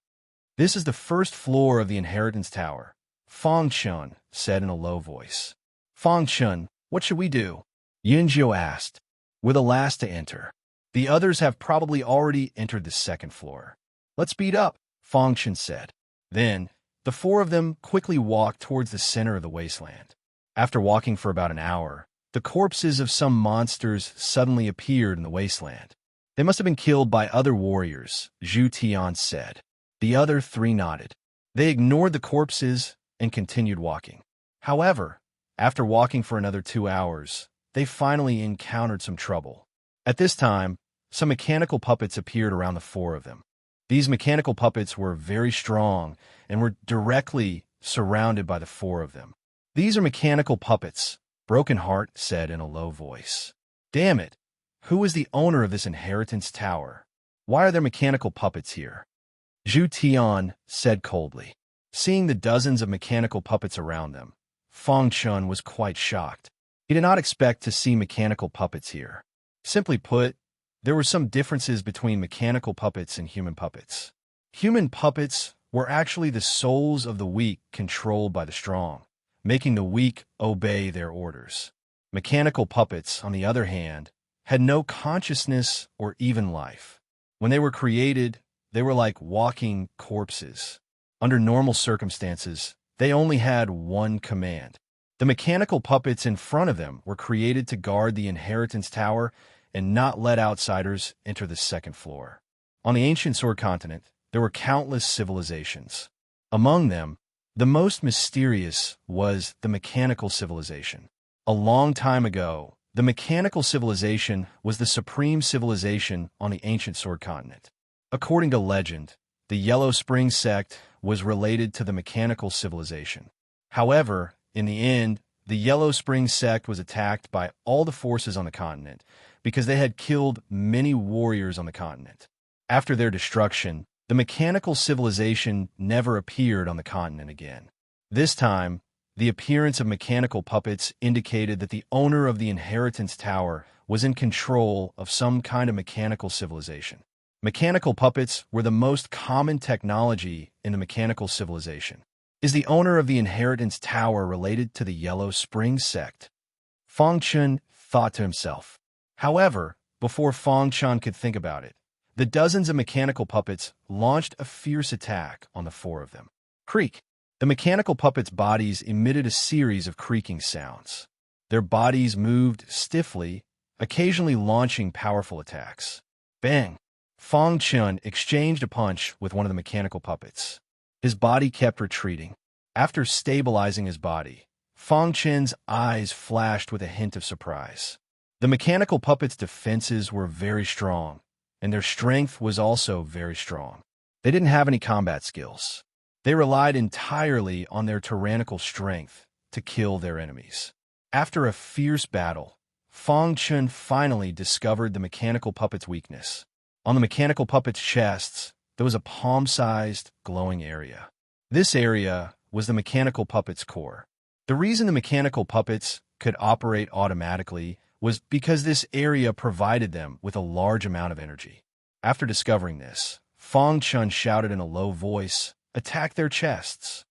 This is the first floor of the inheritance tower, Fong Chun said in a low voice. Fong Chun, what should we do? Yinjiu asked. We're the last to enter. The others have probably already entered the second floor. Let's speed up, Fong Chun said. Then, the 4 of them quickly walked towards the center of the wasteland. After walking for about an hour, the corpses of some monsters suddenly appeared in the wasteland. They must have been killed by other warriors, Zhu Tian said. The other 3 nodded. They ignored the corpses and continued walking. However, after walking for another 2 hours, they finally encountered some trouble. At this time, some mechanical puppets appeared around the 4 of them. These mechanical puppets were very strong and were directly surrounded by the 4 of them. These are mechanical puppets, Broken Heart said in a low voice. Damn it! Who is the owner of this inheritance tower? Why are there mechanical puppets here? Zhu Tian said coldly. Seeing the dozens of mechanical puppets around them, Fong Chun was quite shocked. He did not expect to see mechanical puppets here. Simply put, there were some differences between mechanical puppets and human puppets. Human puppets were actually the souls of the weak controlled by the strong, making the weak obey their orders. Mechanical puppets, on the other hand, had no consciousness or even life. When they were created, they were like walking corpses. Under normal circumstances, they only had one command. The mechanical puppets in front of them were created to guard the inheritance tower and not let outsiders enter the second floor. On the ancient Sword continent, there were countless civilizations. Among them, the most mysterious was the mechanical civilization. A long time ago, the mechanical civilization was the supreme civilization on the ancient Sword continent. According to legend, the Yellow Spring sect was related to the mechanical civilization. However, in the end, the Yellow Spring sect was attacked by all the forces on the continent because they had killed many warriors on the continent. After their destruction, the mechanical civilization never appeared on the continent again. This time, the appearance of mechanical puppets indicated that the owner of the inheritance tower was in control of some kind of mechanical civilization. Mechanical puppets were the most common technology in the mechanical civilization. Is the owner of the inheritance tower related to the Yellow Spring sect? Fong Chun thought to himself. However, before Fong Chun could think about it, the dozens of mechanical puppets launched a fierce attack on the 4 of them. Creak! The mechanical puppets' bodies emitted a series of creaking sounds. Their bodies moved stiffly, occasionally launching powerful attacks. Bang! Fong Chun exchanged a punch with one of the mechanical puppets. His body kept retreating. After stabilizing his body, Fong Chun's eyes flashed with a hint of surprise. The mechanical puppets' defenses were very strong, and their strength was also very strong. They didn't have any combat skills. They relied entirely on their tyrannical strength to kill their enemies. After a fierce battle, Fong Chun finally discovered the mechanical puppet's weakness. On the mechanical puppet's chests, there was a palm-sized, glowing area. This area was the mechanical puppet's core. The reason the mechanical puppets could operate automatically was because this area provided them with a large amount of energy. After discovering this, Fong Chun shouted in a low voice, "Attack their chests."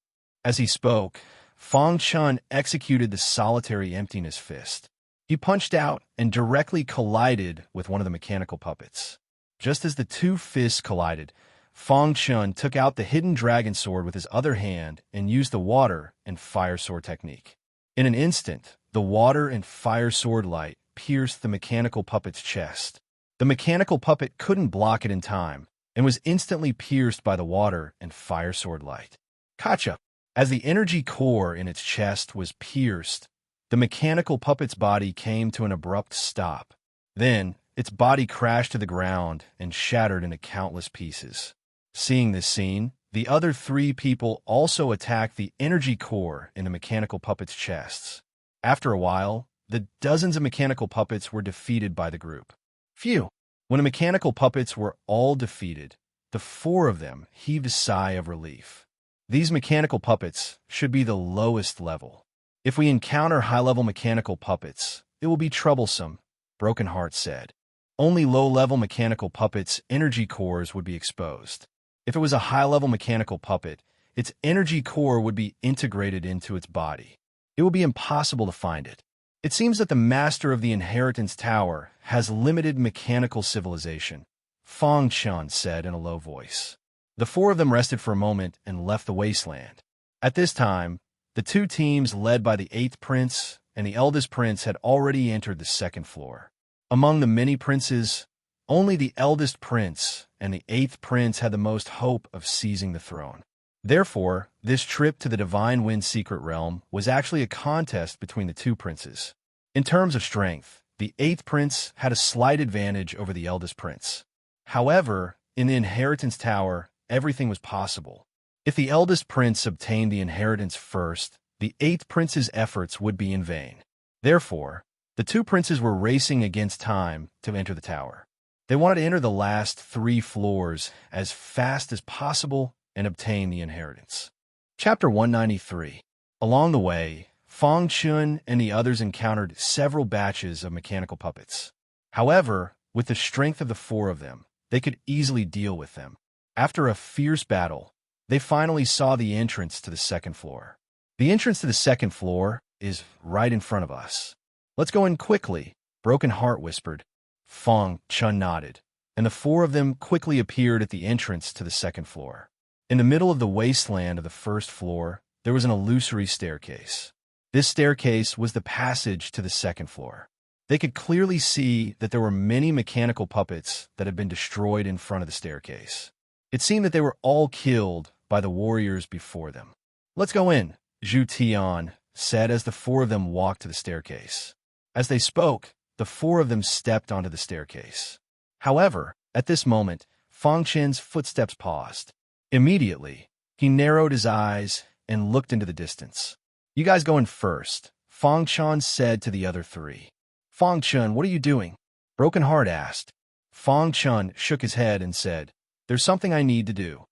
As he spoke, Fong Chun executed the solitary emptiness fist. He punched out and directly collided with one of the mechanical puppets. Just as the 2 fists collided, Fong Chun took out the hidden dragon sword with his other hand and used the water and fire sword technique. In an instant, the water and fire sword light pierced the mechanical puppet's chest. The mechanical puppet couldn't block it in time and was instantly pierced by the water and fire sword light. Gotcha! As the energy core in its chest was pierced, the mechanical puppet's body came to an abrupt stop. Then, its body crashed to the ground and shattered into countless pieces. Seeing this scene, the other 3 people also attacked the energy core in the mechanical puppet's chests. After a while, the dozens of mechanical puppets were defeated by the group. Phew! When the mechanical puppets were all defeated, the 4 of them heaved a sigh of relief. These mechanical puppets should be the lowest level. If we encounter high-level mechanical puppets, it will be troublesome, Broken Heart said. Only low-level mechanical puppets' energy cores would be exposed. If it was a high-level mechanical puppet, its energy core would be integrated into its body. It would be impossible to find it. It seems that the master of the Inheritance Tower has limited mechanical civilization, Fong Chun said in a low voice. The 4 of them rested for a moment and left the wasteland. At this time, the 2 teams led by the 8th prince and the eldest prince had already entered the 2nd floor. Among the many princes, only the eldest prince and the 8th prince had the most hope of seizing the throne. Therefore, this trip to the Divine Wind Secret Realm was actually a contest between the 2 princes. In terms of strength, the 8th prince had a slight advantage over the eldest prince. However, in the Inheritance Tower, everything was possible. If the eldest prince obtained the inheritance first, the 8th prince's efforts would be in vain. Therefore, the 2 princes were racing against time to enter the tower. They wanted to enter the last 3 floors as fast as possible and obtain the inheritance. Chapter 193. Along the way, Fong Chun and the others encountered several batches of mechanical puppets. However, with the strength of the 4 of them, they could easily deal with them. After a fierce battle, they finally saw the entrance to the 2nd floor. The entrance to the 2nd floor is right in front of us. Let's go in quickly, Broken Heart whispered. Fong Chun nodded, and the 4 of them quickly appeared at the entrance to the 2nd floor. In the middle of the wasteland of the 1st floor, there was an illusory staircase. This staircase was the passage to the 2nd floor. They could clearly see that there were many mechanical puppets that had been destroyed in front of the staircase. It seemed that they were all killed by the warriors before them. Let's go in, Zhu Tian said as the 4 of them walked to the staircase. As they spoke, the 4 of them stepped onto the staircase. However, at this moment, Fong Chen's footsteps paused. Immediately, he narrowed his eyes and looked into the distance. You guys go in first, Fong Chun said to the other 3. Fong Chun, what are you doing? Broken Heart asked. Fong Chun shook his head and said, There's something I need to do.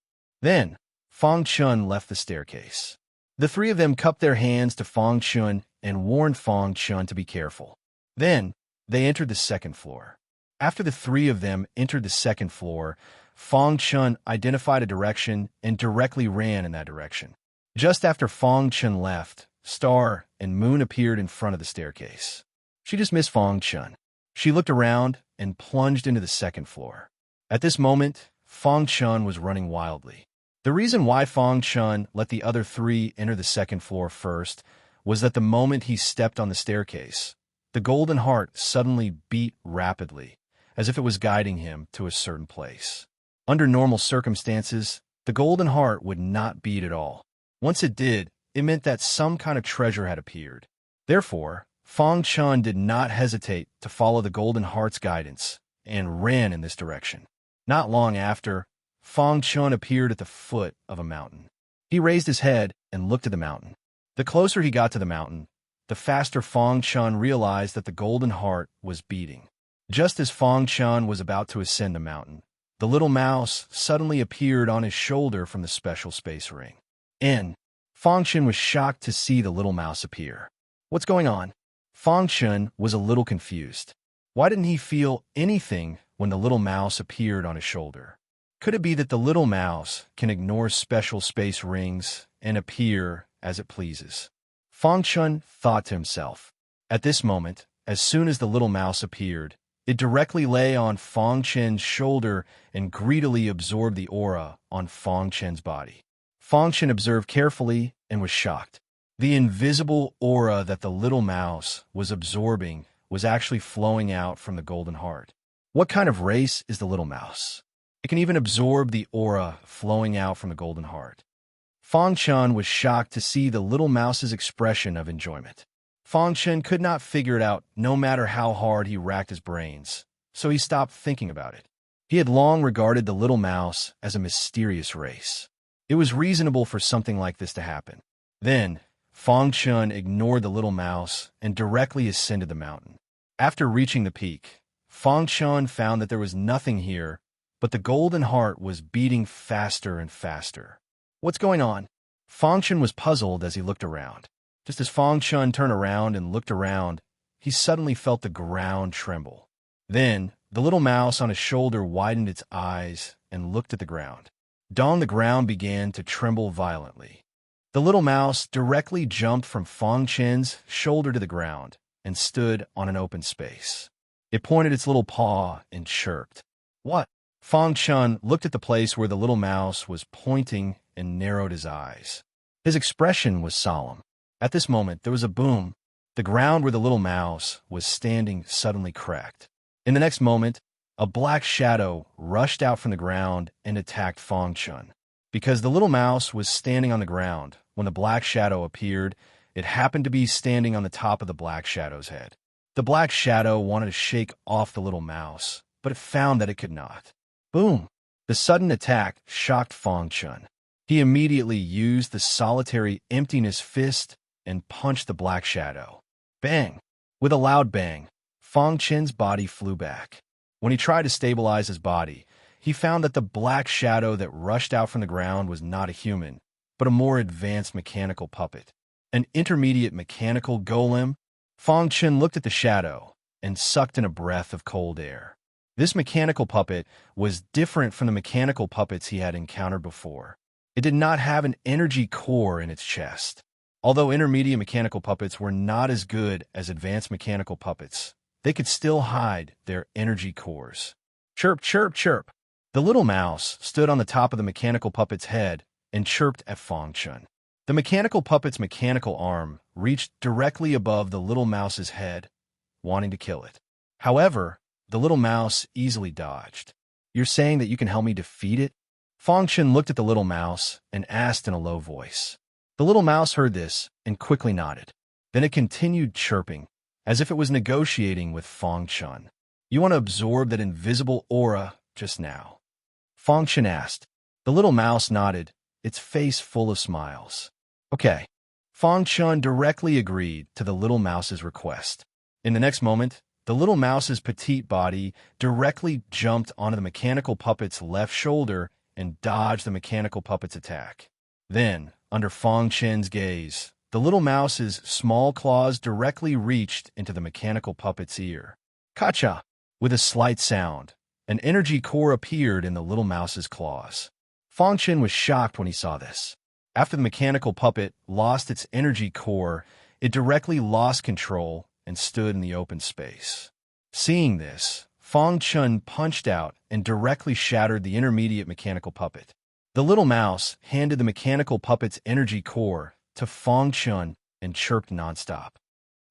Then, Fong Chun left the staircase. The 3 of them cupped their hands to Fong Chun and warned Fong Chun to be careful. Then, they entered the 2nd floor. After the 3 of them entered the 2nd floor, Fong Chun identified a direction and directly ran in that direction. Just after Fong Chun left, Star and Moon appeared in front of the staircase. She just missed Fong Chun. She looked around and plunged into the 2nd floor. At this moment, Fong Chun was running wildly. The reason why Fong Chun let the other 3 enter the 2nd floor first was that the moment he stepped on the staircase, the golden heart suddenly beat rapidly, as if it was guiding him to a certain place. Under normal circumstances, the golden heart would not beat at all. Once it did, it meant that some kind of treasure had appeared. Therefore, Fong Chun did not hesitate to follow the golden heart's guidance and ran in this direction. Not long after, Fong Chun appeared at the foot of a mountain. He raised his head and looked at the mountain. The closer he got to the mountain, the faster Fong Chun realized that the golden heart was beating. Just as Fong Chun was about to ascend the mountain, the little mouse suddenly appeared on his shoulder from the special space ring. Fong Chun was shocked to see the little mouse appear. What's going on? Fong Chun was a little confused. Why didn't he feel anything when the little mouse appeared on his shoulder? Could it be that the little mouse can ignore special space rings and appear as it pleases? Fong Chun thought to himself. At this moment, as soon as the little mouse appeared, It directly lay on Fong Chen's shoulder and greedily absorbed the aura on Fong Chen's body. Fong Chen observed carefully and was shocked. The invisible aura that the little mouse was absorbing was actually flowing out from the golden heart. What kind of race is the little mouse? It can even absorb the aura flowing out from the golden heart. Fong Chen was shocked to see the little mouse's expression of enjoyment. Fong Chen could not figure it out no matter how hard he racked his brains, so he stopped thinking about it. He had long regarded the little mouse as a mysterious race. It was reasonable for something like this to happen. Then, Fong Chen ignored the little mouse and directly ascended the mountain. After reaching the peak, Fong Chen found that there was nothing here, but the golden heart was beating faster and faster. What's going on? Fong Chen was puzzled as he looked around. Just as Fong Chen turned around and looked around, he suddenly felt the ground tremble. Then, the little mouse on his shoulder widened its eyes and looked at the ground. The ground began to tremble violently. The little mouse directly jumped from Fong Chen's shoulder to the ground and stood on an open space. It pointed its little paw and chirped. What? Fong Chen looked at the place where the little mouse was pointing and narrowed his eyes. His expression was solemn. At this moment, there was a boom. The ground where the little mouse was standing suddenly cracked. In the next moment, a black shadow rushed out from the ground and attacked Fong Chen. Because the little mouse was standing on the ground, when the black shadow appeared, it happened to be standing on the top of the black shadow's head. The black shadow wanted to shake off the little mouse, but it found that it could not. Boom! The sudden attack shocked Fong Chen. He immediately used the solitary emptiness fist and punched the black shadow. Bang! With a loud bang, Fong Chen's body flew back. When he tried to stabilize his body, he found that the black shadow that rushed out from the ground was not a human, but a more advanced mechanical puppet. An intermediate mechanical golem. Fong Chen looked at the shadow and sucked in a breath of cold air. This mechanical puppet was different from the mechanical puppets he had encountered before. It did not have an energy core in its chest. Although intermediate mechanical puppets were not as good as advanced mechanical puppets, they could still hide their energy cores. Chirp, chirp, chirp. The little mouse stood on the top of the mechanical puppet's head and chirped at Fong Chen. The mechanical puppet's mechanical arm reached directly above the little mouse's head, wanting to kill it. However, the little mouse easily dodged. You're saying that you can help me defeat it? Fong Chen looked at the little mouse and asked in a low voice. The little mouse heard this and quickly nodded. Then it continued chirping, as if it was negotiating with Fong Chen. You want to absorb that invisible aura just now? Fong Chen asked. The little mouse nodded, its face full of smiles. Okay. Fong Chen directly agreed to the little mouse's request. In the next moment, the little mouse's petite body directly jumped onto the mechanical puppet's left shoulder and dodged the mechanical puppet's attack. Then, under Fong Chen's gaze, the little mouse's small claws directly reached into the mechanical puppet's ear. Kacha! With a slight sound, an energy core appeared in the little mouse's claws. Fong Chen was shocked when he saw this. After the mechanical puppet lost its energy core, it directly lost control and stood in the open space. Seeing this, Fong Chen punched out and directly shattered the intermediate mechanical puppet. The little mouse handed the mechanical puppet's energy core to Fong Chen and chirped nonstop.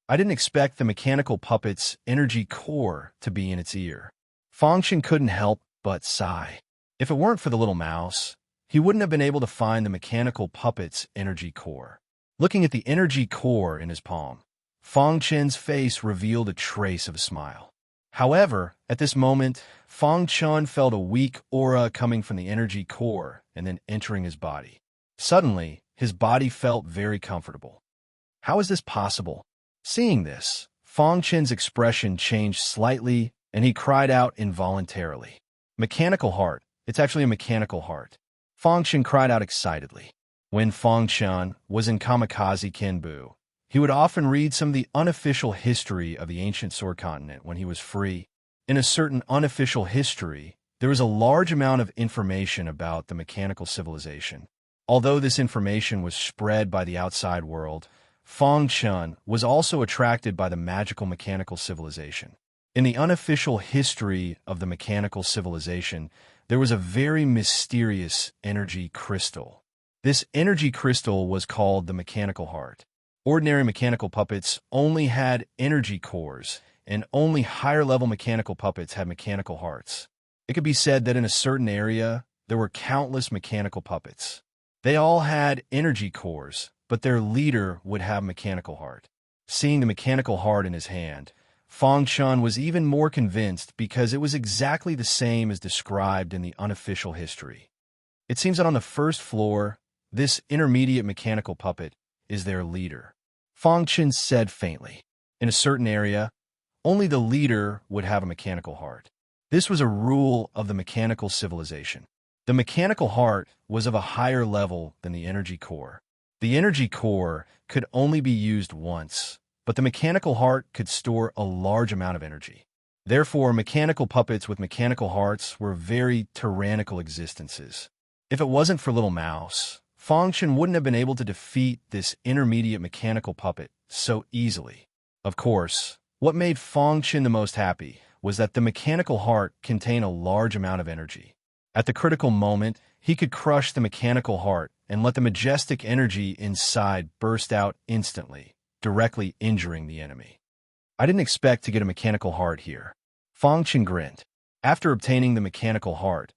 I didn't expect the mechanical puppet's energy core to be in its ear. Fong Chen couldn't help but sigh. If it weren't for the little mouse, he wouldn't have been able to find the mechanical puppet's energy core. Looking at the energy core in his palm, Fong Chen's face revealed a trace of a smile. However, at this moment, Fong Chen felt a weak aura coming from the energy core and then entering his body. Suddenly, his body felt very comfortable. How is this possible? Seeing this, Fong Chen's expression changed slightly and he cried out involuntarily. Mechanical heart. It's actually a mechanical heart. Fong Chen cried out excitedly. When Fong Chen was in Kamikaze Kenbu, he would often read some of the unofficial history of the ancient Sword Continent when he was free. In a certain unofficial history, there was a large amount of information about the mechanical civilization. Although this information was spread by the outside world, Fong Chen was also attracted by the magical mechanical civilization. In the unofficial history of the mechanical civilization, there was a very mysterious energy crystal. This energy crystal was called the mechanical heart. Ordinary mechanical puppets only had energy cores, and only higher-level mechanical puppets had mechanical hearts. It could be said that in a certain area, there were countless mechanical puppets. They all had energy cores, but their leader would have mechanical heart. Seeing the mechanical heart in his hand, Fang Chun was even more convinced because it was exactly the same as described in the unofficial history. It seems that on the first floor, this intermediate mechanical puppet is their leader. Fang Chun said faintly, in a certain area, only the leader would have a mechanical heart. This was a rule of the mechanical civilization. The mechanical heart was of a higher level than the energy core. The energy core could only be used once, but the mechanical heart could store a large amount of energy. Therefore, mechanical puppets with mechanical hearts were very tyrannical existences. If it wasn't for Little Mouse, Fang Chun wouldn't have been able to defeat this intermediate mechanical puppet so easily. Of course, what made Fang Chun the most happy was that the mechanical heart contained a large amount of energy. At the critical moment, he could crush the mechanical heart and let the majestic energy inside burst out instantly, directly injuring the enemy. I didn't expect to get a mechanical heart here. Fang Chun grinned. After obtaining the mechanical heart,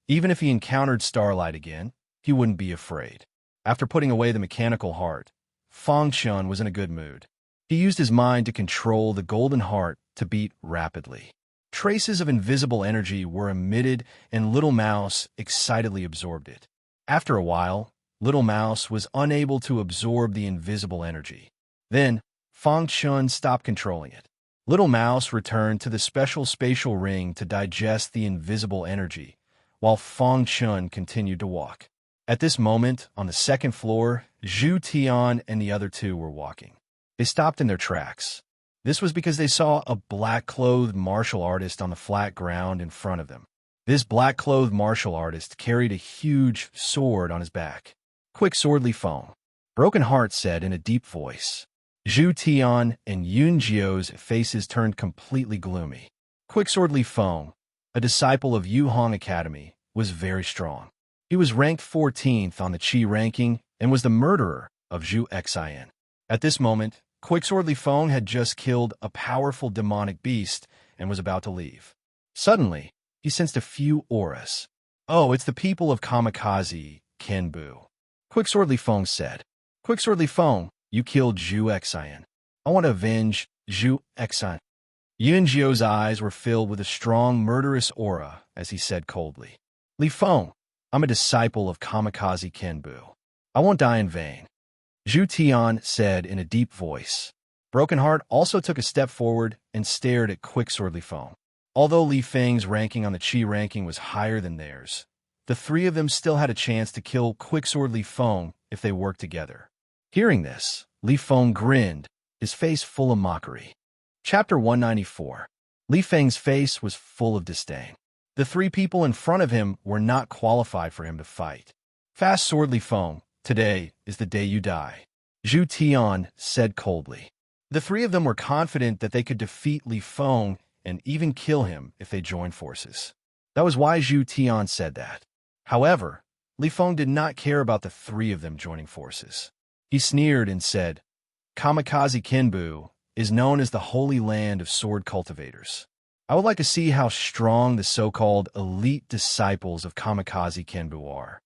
even if he encountered Starlight again, he wouldn't be afraid. After putting away the mechanical heart, Fang Chun was in a good mood. He used his mind to control the golden heart to beat rapidly. Traces of invisible energy were emitted, and Little Mouse excitedly absorbed it. After a while, Little Mouse was unable to absorb the invisible energy. Then, Fang Chun stopped controlling it. Little Mouse returned to the special spatial ring to digest the invisible energy, while Fang Chun continued to walk. At this moment, on the second floor, Zhu Tian and the other two were walking. They stopped in their tracks. This was because they saw a black-clothed martial artist on the flat ground in front of them. This black-clothed martial artist carried a huge sword on his back. "Quick sword, Li Feng," Broken Heart said in a deep voice. Zhu Tian and Yun Jiao's faces turned completely gloomy. Quick sword Li Feng, a disciple of Yu Hong Academy, was very strong. He was ranked 14th on the Qi ranking and was the murderer of Zhu Xian. At this moment, Quicksword Li Feng had just killed a powerful demonic beast and was about to leave. Suddenly, he sensed a few auras. "Oh, it's the people of Kamikaze, Kenbu," Quicksword Li Feng said. "Quicksword Li Feng, you killed Zhu Xian. I want to avenge Zhu Xian." Yun Jiao's eyes were filled with a strong, murderous aura as he said coldly, "Li Feng, I'm a disciple of Kamikaze Kenbu. I won't die in vain." Zhu Tian said in a deep voice. Broken Heart also took a step forward and stared at Quicksword Li Feng. Although Li Feng's ranking on the Qi ranking was higher than theirs, the three of them still had a chance to kill Quicksword Li Feng if they worked together. Hearing this, Li Feng grinned, his face full of mockery. Chapter 194. Li Feng's face was full of disdain. The three people in front of him were not qualified for him to fight. "Fast sword Li Feng, today is the day you die," Zhu Tian said coldly. The three of them were confident that they could defeat Li Feng and even kill him if they joined forces. That was why Zhu Tian said that. However, Li Feng did not care about the three of them joining forces. He sneered and said, "Kamikaze Kenbu is known as the holy land of sword cultivators. I would like to see how strong the so-called elite disciples of Kamikaze Kenbu are."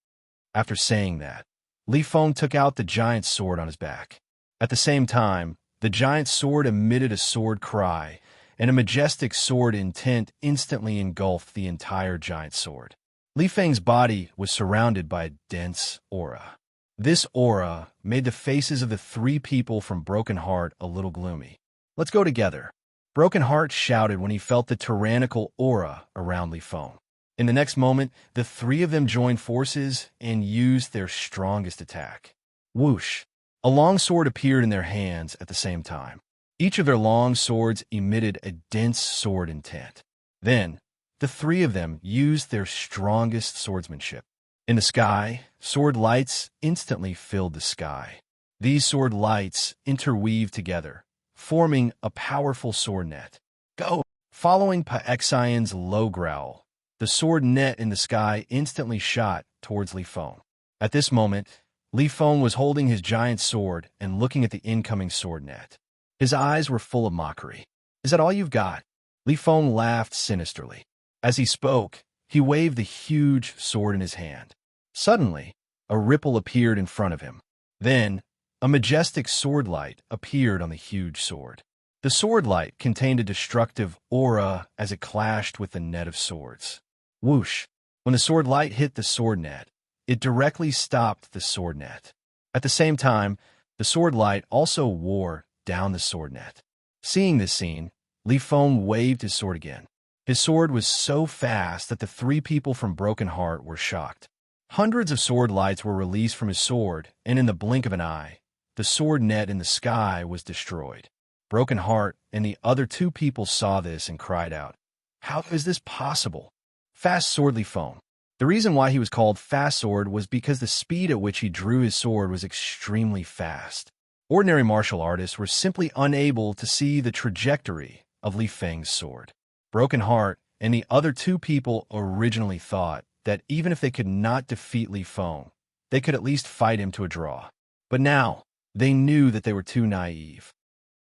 After saying that, Li Feng took out the giant sword on his back. At the same time, the giant sword emitted a sword cry, and a majestic sword intent instantly engulfed the entire giant sword. Li Feng's body was surrounded by a dense aura. This aura made the faces of the three people from Broken Heart a little gloomy. "Let's go together," Broken Heart shouted when he felt the tyrannical aura around Li Feng. In the next moment, the three of them joined forces and used their strongest attack. Whoosh! A long sword appeared in their hands at the same time. Each of their long swords emitted a dense sword intent. Then, the three of them used their strongest swordsmanship. In the sky, sword lights instantly filled the sky. These sword lights interweaved together, forming a powerful sword net. "Go!" Following Paexian's low growl, the sword net in the sky instantly shot towards Li Feng. At this moment, Li Feng was holding his giant sword and looking at the incoming sword net. His eyes were full of mockery. "Is that all you've got?" Li Feng laughed sinisterly. As he spoke, he waved the huge sword in his hand. Suddenly, a ripple appeared in front of him. Then, a majestic sword light appeared on the huge sword. The sword light contained a destructive aura as it clashed with the net of swords. Whoosh! When the sword light hit the sword net, it directly stopped the sword net. At the same time, the sword light also wore down the sword net. Seeing this scene, Li Feng waved his sword again. His sword was so fast that the three people from Broken Heart were shocked. Hundreds of sword lights were released from his sword, and in the blink of an eye, the sword net in the sky was destroyed. Broken Heart and the other two people saw this and cried out, "How is this possible?" Fast Sword Li Feng. The reason why he was called Fast Sword was because the speed at which he drew his sword was extremely fast. Ordinary martial artists were simply unable to see the trajectory of Li Feng's sword. Broken Heart and the other two people originally thought that even if they could not defeat Li Feng, they could at least fight him to a draw. But now, they knew that they were too naive.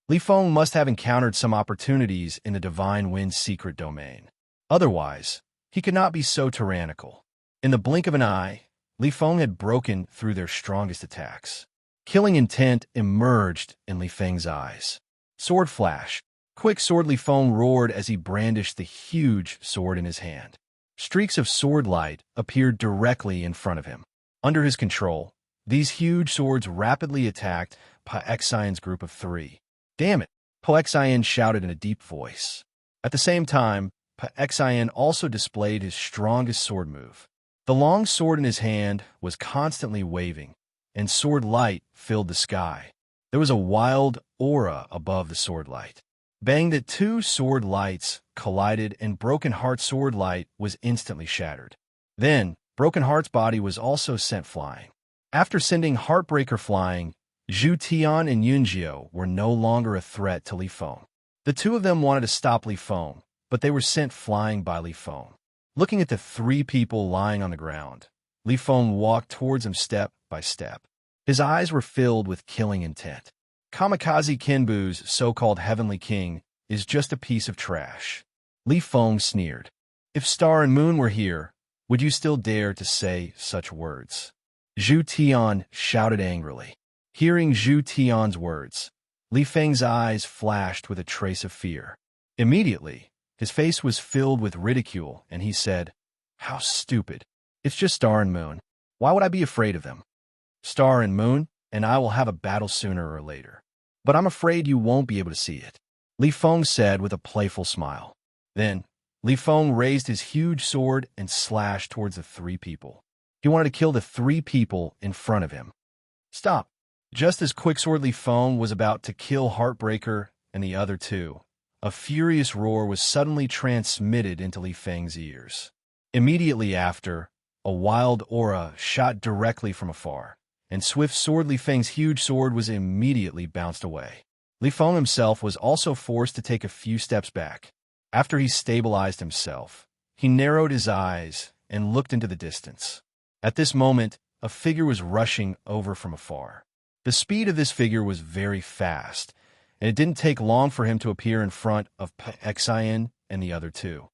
Li Feng must have encountered some opportunities in the Divine Wind's secret domain. Otherwise, he could not be so tyrannical. In the blink of an eye, Li Feng had broken through their strongest attacks. Killing intent emerged in Li Feng's eyes. Sword flash. Quick Sword Li Feng roared as he brandished the huge sword in his hand. Streaks of sword light appeared directly in front of him. Under his control, these huge swords rapidly attacked Paexian's group of three. "Damn it!" Paexian shouted in a deep voice. At the same time, Paexian also displayed his strongest sword move. The long sword in his hand was constantly waving, and sword light filled the sky. There was a wild aura above the sword light. Bang! The two sword lights collided and Broken Heart's sword light was instantly shattered. Then, Broken Heart's body was also sent flying. After sending Heartbreaker flying, Zhu Tian and Yunjiao were no longer a threat to Li Feng. The two of them wanted to stop Li Feng, but they were sent flying by Li Feng. Looking at the three people lying on the ground, Li Feng walked towards them step by step. His eyes were filled with killing intent. Kamikaze Kinbu's so-called Heavenly King is just a piece of trash. Li Feng sneered. "If Star and Moon were here, would you still dare to say such words?" Zhu Tian shouted angrily. Hearing Zhu Tian's words, Li Feng's eyes flashed with a trace of fear. Immediately, his face was filled with ridicule, and he said, "How stupid. It's just Star and Moon. Why would I be afraid of them? Star and Moon and I will have a battle sooner or later. But I'm afraid you won't be able to see it," Li Feng said with a playful smile. Then, Li Feng raised his huge sword and slashed towards the three people. He wanted to kill the three people in front of him. "Stop!" Just as Quicksword Li Feng was about to kill Heartbreaker and the other two, a furious roar was suddenly transmitted into Li Feng's ears. Immediately after, a wild aura shot directly from afar, and Swift Sword Li Feng's huge sword was immediately bounced away. Li Feng himself was also forced to take a few steps back. After he stabilized himself, he narrowed his eyes and looked into the distance. At this moment, a figure was rushing over from afar. The speed of this figure was very fast, and it didn't take long for him to appear in front of Paexian and the other two.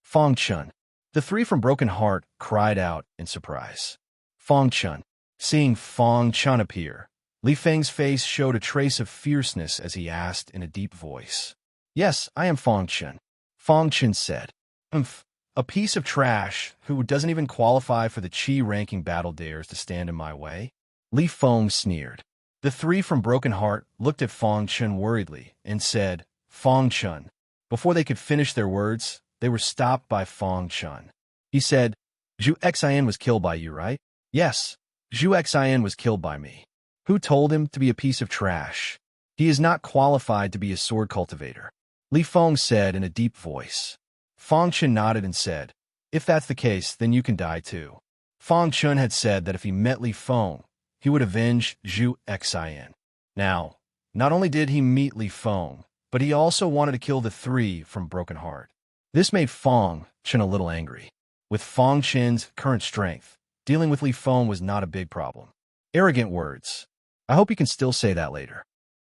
"Feng Chun." The three from Broken Heart cried out in surprise. "Feng Chun." Seeing Feng Chun appear, Li Feng's face showed a trace of fierceness as he asked in a deep voice. "Yes, I am Feng Chun." Feng Chun said, "A piece of trash who doesn't even qualify for the Chi-ranking battle dares to stand in my way?" Li Feng sneered. The three from Broken Heart looked at Feng Chun worriedly and said, "Feng Chun." Before they could finish their words, they were stopped by Feng Chun. He said, "Zhu Xian was killed by you, right?" "Yes, Zhu Xian was killed by me." "Who told him to be a piece of trash? He is not qualified to be a sword cultivator," Li Feng said in a deep voice. Feng Chun nodded and said, "If that's the case, then you can die too." Feng Chun had said that if he met Li Feng, he would avenge Zhu Xian. Now, not only did he meet Li Feng, but he also wanted to kill the three from Broken Heart. This made Fong Chen a little angry. With Fong Chen's current strength, dealing with Li Feng was not a big problem. Arrogant words. I hope you can still say that later.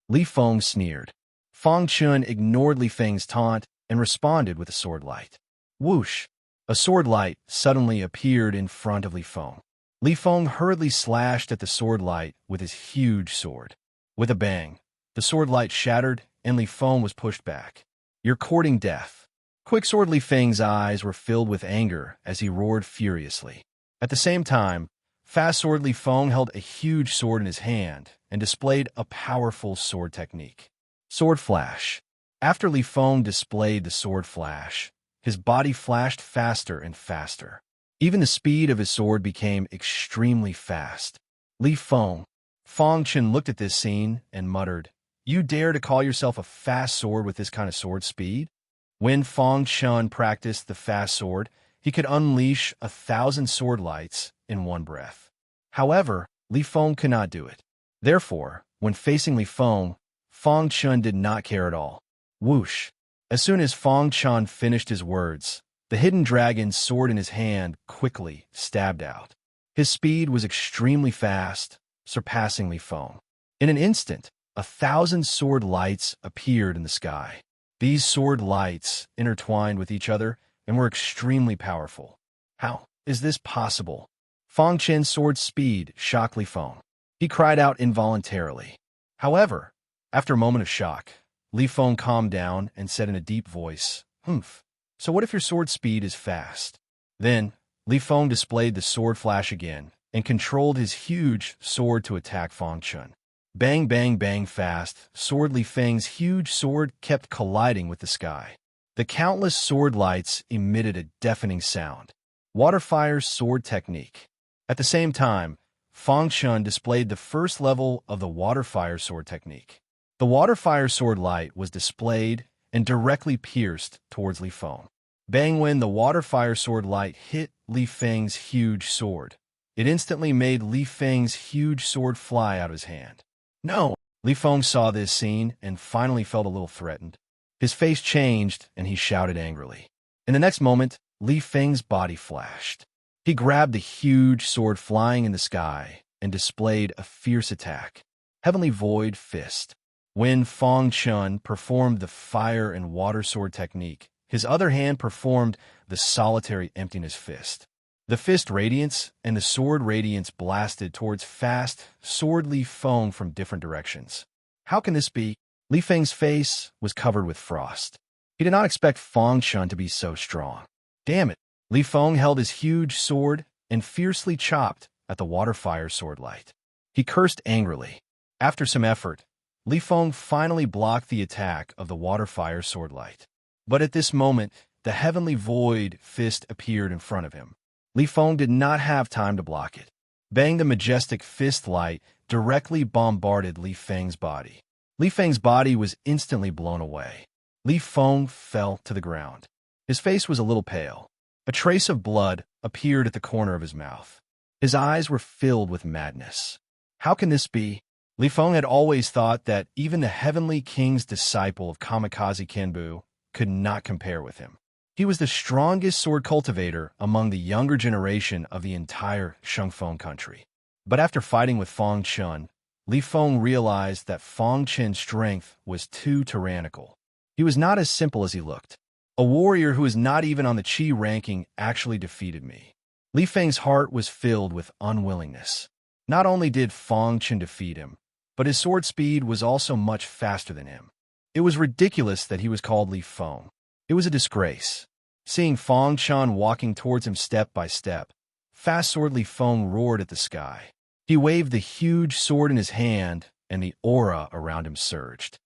Li Feng sneered. Fong Chen ignored Li Feng's taunt and responded with a sword light. Whoosh! A sword light suddenly appeared in front of Li Feng. Li Feng hurriedly slashed at the sword light with his huge sword. With a bang, the sword light shattered and Li Feng was pushed back. You're courting death. Quicksword Li Feng's eyes were filled with anger as he roared furiously. At the same time, Fast Sword Li Feng held a huge sword in his hand and displayed a powerful sword technique. Sword Flash. After Li Feng displayed the sword flash, his body flashed faster and faster. Even the speed of his sword became extremely fast. Li Feng. Fong Chen looked at this scene and muttered, "You dare to call yourself a fast sword with this kind of sword speed?" When Fong Chen practiced the fast sword, he could unleash 1,000 sword lights in one breath. However, Li Feng could not do it. Therefore, when facing Li Feng, Fong Chen did not care at all. Whoosh! As soon as Fong Chen finished his words, the hidden dragon's sword in his hand quickly stabbed out. His speed was extremely fast, surpassing Li Feng. In an instant, 1,000 sword lights appeared in the sky. These sword lights intertwined with each other and were extremely powerful. How is this possible? Fong Chen's sword speed shocked Li Feng. He cried out involuntarily. However, after a moment of shock, Li Feng calmed down and said in a deep voice, "Humph. So what if your sword speed is fast?" Then, Li Feng displayed the sword flash again and controlled his huge sword to attack Fong Chen. Bang, bang, bang fast, sword Li Feng's huge sword kept colliding with the sky. The countless sword lights emitted a deafening sound. Waterfire's sword technique. At the same time, Fong Chen displayed the first level of the Waterfire sword technique. The Waterfire sword light was displayed and directly pierced towards Li Feng. Bang when the Waterfire sword light hit Li Feng's huge sword. It instantly made Li Feng's huge sword fly out of his hand. No! Li Feng saw this scene and finally felt a little threatened. His face changed and he shouted angrily. In the next moment, Li Feng's body flashed. He grabbed the huge sword flying in the sky and displayed a fierce attack. Heavenly Void Fist. When Fong Chen performed the fire and water sword technique, his other hand performed the solitary emptiness fist. The fist radiance and the sword radiance blasted towards fast sword Li Feng from different directions. How can this be? Li Feng's face was covered with frost. He did not expect Fong Chen to be so strong. Damn it! Li Feng held his huge sword and fiercely chopped at the Waterfire sword light. He cursed angrily. After some effort, Li Feng finally blocked the attack of the Waterfire sword light. But at this moment, the Heavenly Void Fist appeared in front of him. Li Feng did not have time to block it. Bang, the majestic fist light directly bombarded Li Feng's body. Li Feng's body was instantly blown away. Li Feng fell to the ground. His face was a little pale. A trace of blood appeared at the corner of his mouth. His eyes were filled with madness. How can this be? Li Feng had always thought that even the Heavenly King's disciple of Kamikaze Kenbu could not compare with him. He was the strongest sword cultivator among the younger generation of the entire Shangfeng country. But after fighting with Fong Chen, Li Feng realized that Fong Chen's strength was too tyrannical. He was not as simple as he looked. A warrior who is not even on the Qi ranking actually defeated me. Li Feng's heart was filled with unwillingness. Not only did Fong Chen defeat him, but his sword speed was also much faster than him. It was ridiculous that he was called Li Feng. It was a disgrace. Seeing Fong Chen walking towards him step by step, Fast Sword Li Feng roared at the sky. He waved the huge sword in his hand, and the aura around him surged.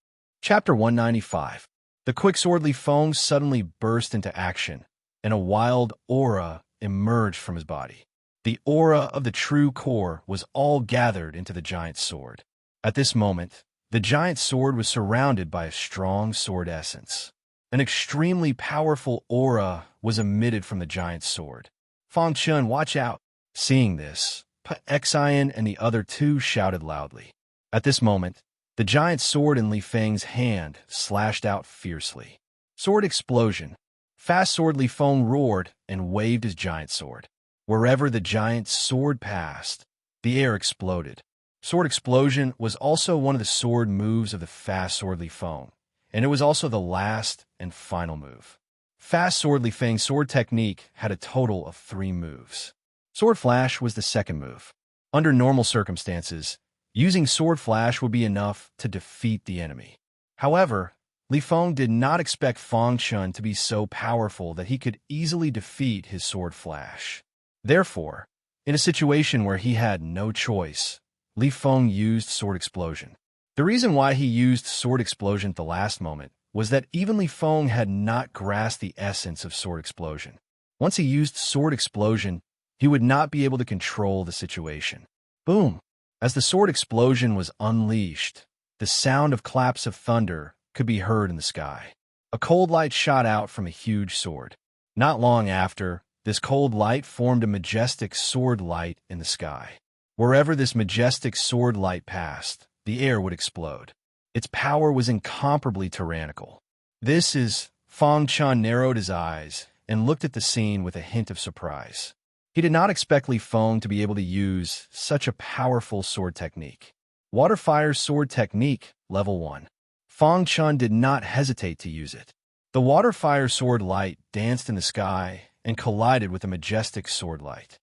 Chapter 195. The quicksword Li Feng suddenly burst into action, and a wild aura emerged from his body. The aura of the true core was all gathered into the giant sword. At this moment, the giant sword was surrounded by a strong sword essence. An extremely powerful aura was emitted from the giant sword. Fong Chen, watch out! Seeing this, Xian and the other two shouted loudly. At this moment, The giant sword in Li Feng's hand slashed out fiercely. Sword explosion. Fast sword Li Feng roared and waved his giant sword. Wherever the giant sword passed, the air exploded. Sword explosion was also one of the sword moves of the fast sword Li Feng, and it was also the last and final move. Fast sword Li Feng's sword technique had a total of 3 moves. Sword flash was the second move. Under normal circumstances, using sword flash would be enough to defeat the enemy. However, Li Feng did not expect Fang Chun to be so powerful that he could easily defeat his sword flash. Therefore, in a situation where he had no choice, Li Feng used sword explosion. The reason why he used sword explosion at the last moment was that even Li Feng had not grasped the essence of sword explosion. Once he used sword explosion, he would not be able to control the situation. Boom! As the sword explosion was unleashed, the sound of claps of thunder could be heard in the sky. A cold light shot out from a huge sword. Not long after, this cold light formed a majestic sword light in the sky. Wherever this majestic sword light passed, the air would explode. Its power was incomparably tyrannical. This is... Fang Chun narrowed his eyes and looked at the scene with a hint of surprise. He did not expect Li Feng to be able to use such a powerful sword technique. Water Fire Sword Technique, Level 1. Fang Chun did not hesitate to use it. The Water Fire Sword light danced in the sky and collided with the majestic sword light.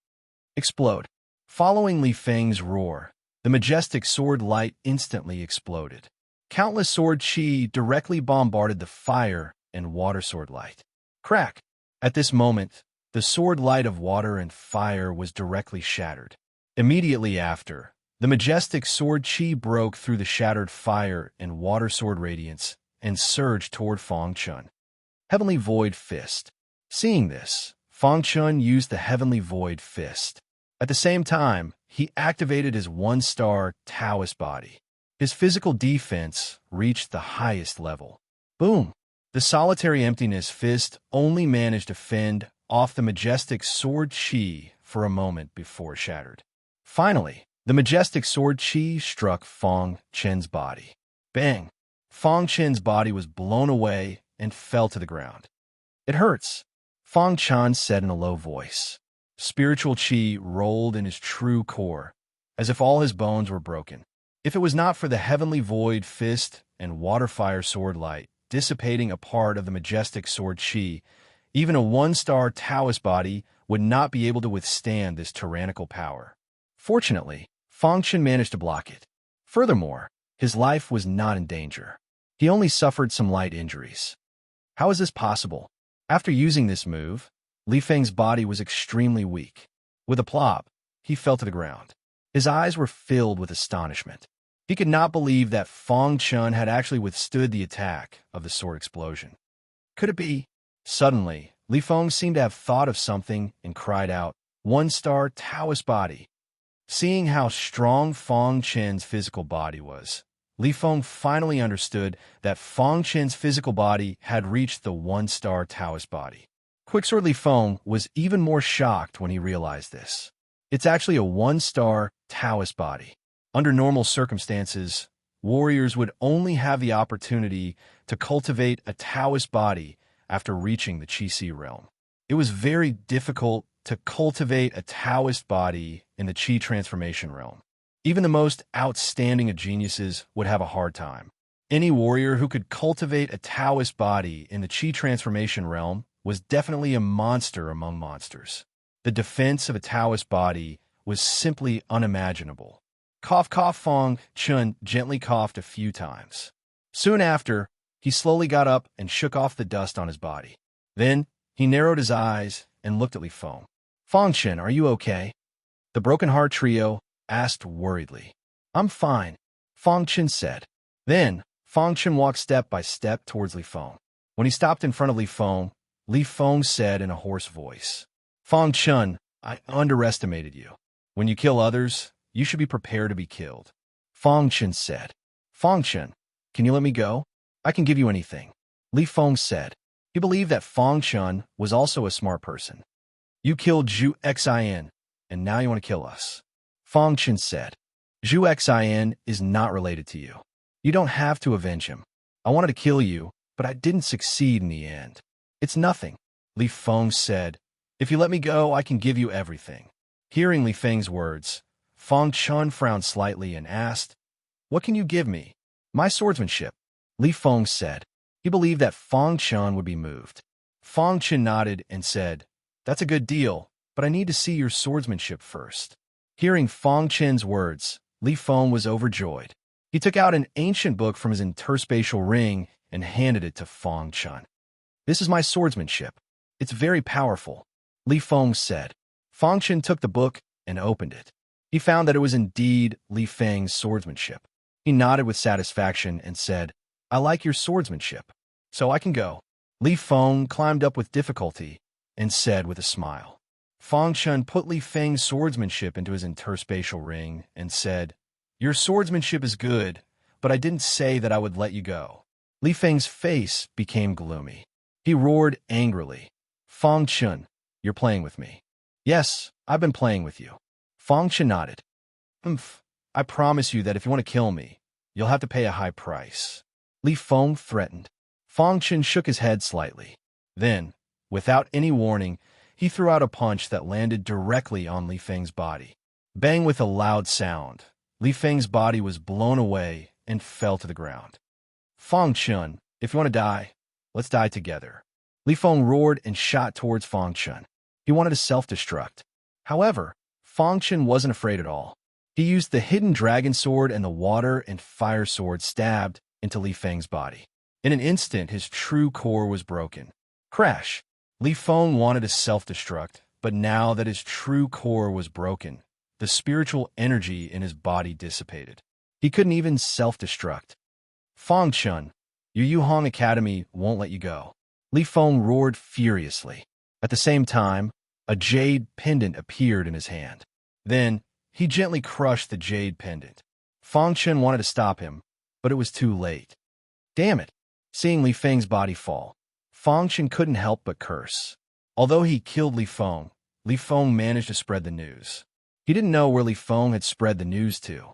Explode. Following Li Feng's roar, the majestic sword light instantly exploded. Countless sword chi directly bombarded the fire and water sword light. Crack! At this moment, the sword light of water and fire was directly shattered. Immediately after, the majestic sword chi broke through the shattered fire and water sword radiance and surged toward Fang Chun. Heavenly Void Fist. Seeing this, Fang Chun used the Heavenly Void Fist. At the same time, he activated his 1-star Taoist body. His physical defense reached the highest level. Boom! The solitary emptiness fist only managed to fend off the majestic sword chi for a moment before shattered. Finally, the majestic sword chi struck Fang Chen's body. Bang! Fang Chen's body was blown away and fell to the ground. It hurts, Fang Chan said in a low voice. Spiritual chi rolled in his true core, as if all his bones were broken. If it was not for the Heavenly Void Fist and Water Fire Sword light dissipating a part of the majestic sword chi, even a 1-star Taoist body would not be able to withstand this tyrannical power. Fortunately, Fang Chen managed to block it. Furthermore, his life was not in danger. He only suffered some light injuries. How is this possible? After using this move, Li Feng's body was extremely weak. With a plop, he fell to the ground. His eyes were filled with astonishment. He could not believe that Fang Chun had actually withstood the attack of the sword explosion. Could it be? Suddenly, Li Feng seemed to have thought of something and cried out, 1-star Taoist body. Seeing how strong Fang Chen's physical body was, Li Feng finally understood that Fang Chen's physical body had reached the 1-star Taoist body. Quicksword Li Feng was even more shocked when he realized this. It's actually a 1-star Taoist body. Under normal circumstances, warriors would only have the opportunity to cultivate a Taoist body after reaching the Qi realm. It was very difficult to cultivate a Taoist body in the Qi transformation realm. Even the most outstanding of geniuses would have a hard time. Any warrior who could cultivate a Taoist body in the Qi transformation realm was definitely a monster among monsters. The defense of a Taoist body was simply unimaginable. Cough, cough, Fang Chun gently coughed a few times. Soon after, he slowly got up and shook off the dust on his body. Then, he narrowed his eyes and looked at Li Feng. Fang Chun, are you okay? The Broken Heart Trio asked worriedly. I'm fine, Fang Chun said. Then, Fang Chun walked step by step towards Li Feng. When he stopped in front of Li Feng said in a hoarse voice, Fang Chun, I underestimated you. When you kill others, you should be prepared to be killed. Fang Chun said. Fang Chun, can you let me go? I can give you anything. Li Feng said. He believed that Fang Chun was also a smart person. You killed Zhu Xin, and now you want to kill us. Fang Chun said. Zhu Xin is not related to you. You don't have to avenge him. I wanted to kill you, but I didn't succeed in the end. It's nothing, Li Feng said. If you let me go, I can give you everything. Hearing Li Feng's words, Feng Chun frowned slightly and asked, What can you give me? My swordsmanship, Li Feng said. He believed that Feng Chun would be moved. Feng Chun nodded and said, That's a good deal, but I need to see your swordsmanship first. Hearing Feng Chun's words, Li Feng was overjoyed. He took out an ancient book from his interspatial ring and handed it to Feng Chun. This is my swordsmanship. It's very powerful, Li Feng said. Feng Chun took the book and opened it. He found that it was indeed Li Feng's swordsmanship. He nodded with satisfaction and said, I like your swordsmanship, so I can go. Li Feng climbed up with difficulty and said with a smile. Feng Chun put Li Feng's swordsmanship into his interspatial ring and said, Your swordsmanship is good, but I didn't say that I would let you go. Li Feng's face became gloomy. He roared angrily, Feng Chun, you're playing with me. Yes, I've been playing with you. Feng Chun nodded. I promise you that if you want to kill me, you'll have to pay a high price. Li Feng threatened. Feng Chun shook his head slightly. Then, without any warning, he threw out a punch that landed directly on Li Feng's body. Bang with a loud sound, Li Feng's body was blown away and fell to the ground. Feng Chun, if you want to die, let's die together. Li Feng roared and shot towards Feng Chun. He wanted to self-destruct. However, Feng Chun wasn't afraid at all. He used the hidden dragon sword and the water and fire sword stabbed into Li Feng's body. In an instant, his true core was broken. Crash! Li Feng wanted to self-destruct, but now that his true core was broken, the spiritual energy in his body dissipated. He couldn't even self-destruct. Feng Chun, your Yuhong Academy won't let you go. Li Feng roared furiously. At the same time, a jade pendant appeared in his hand. Then, he gently crushed the jade pendant. Feng Chun wanted to stop him, but it was too late. Damn it! Seeing Li Feng's body fall, Feng Chun couldn't help but curse. Although he killed Li Feng managed to spread the news. He didn't know where Li Feng had spread the news to.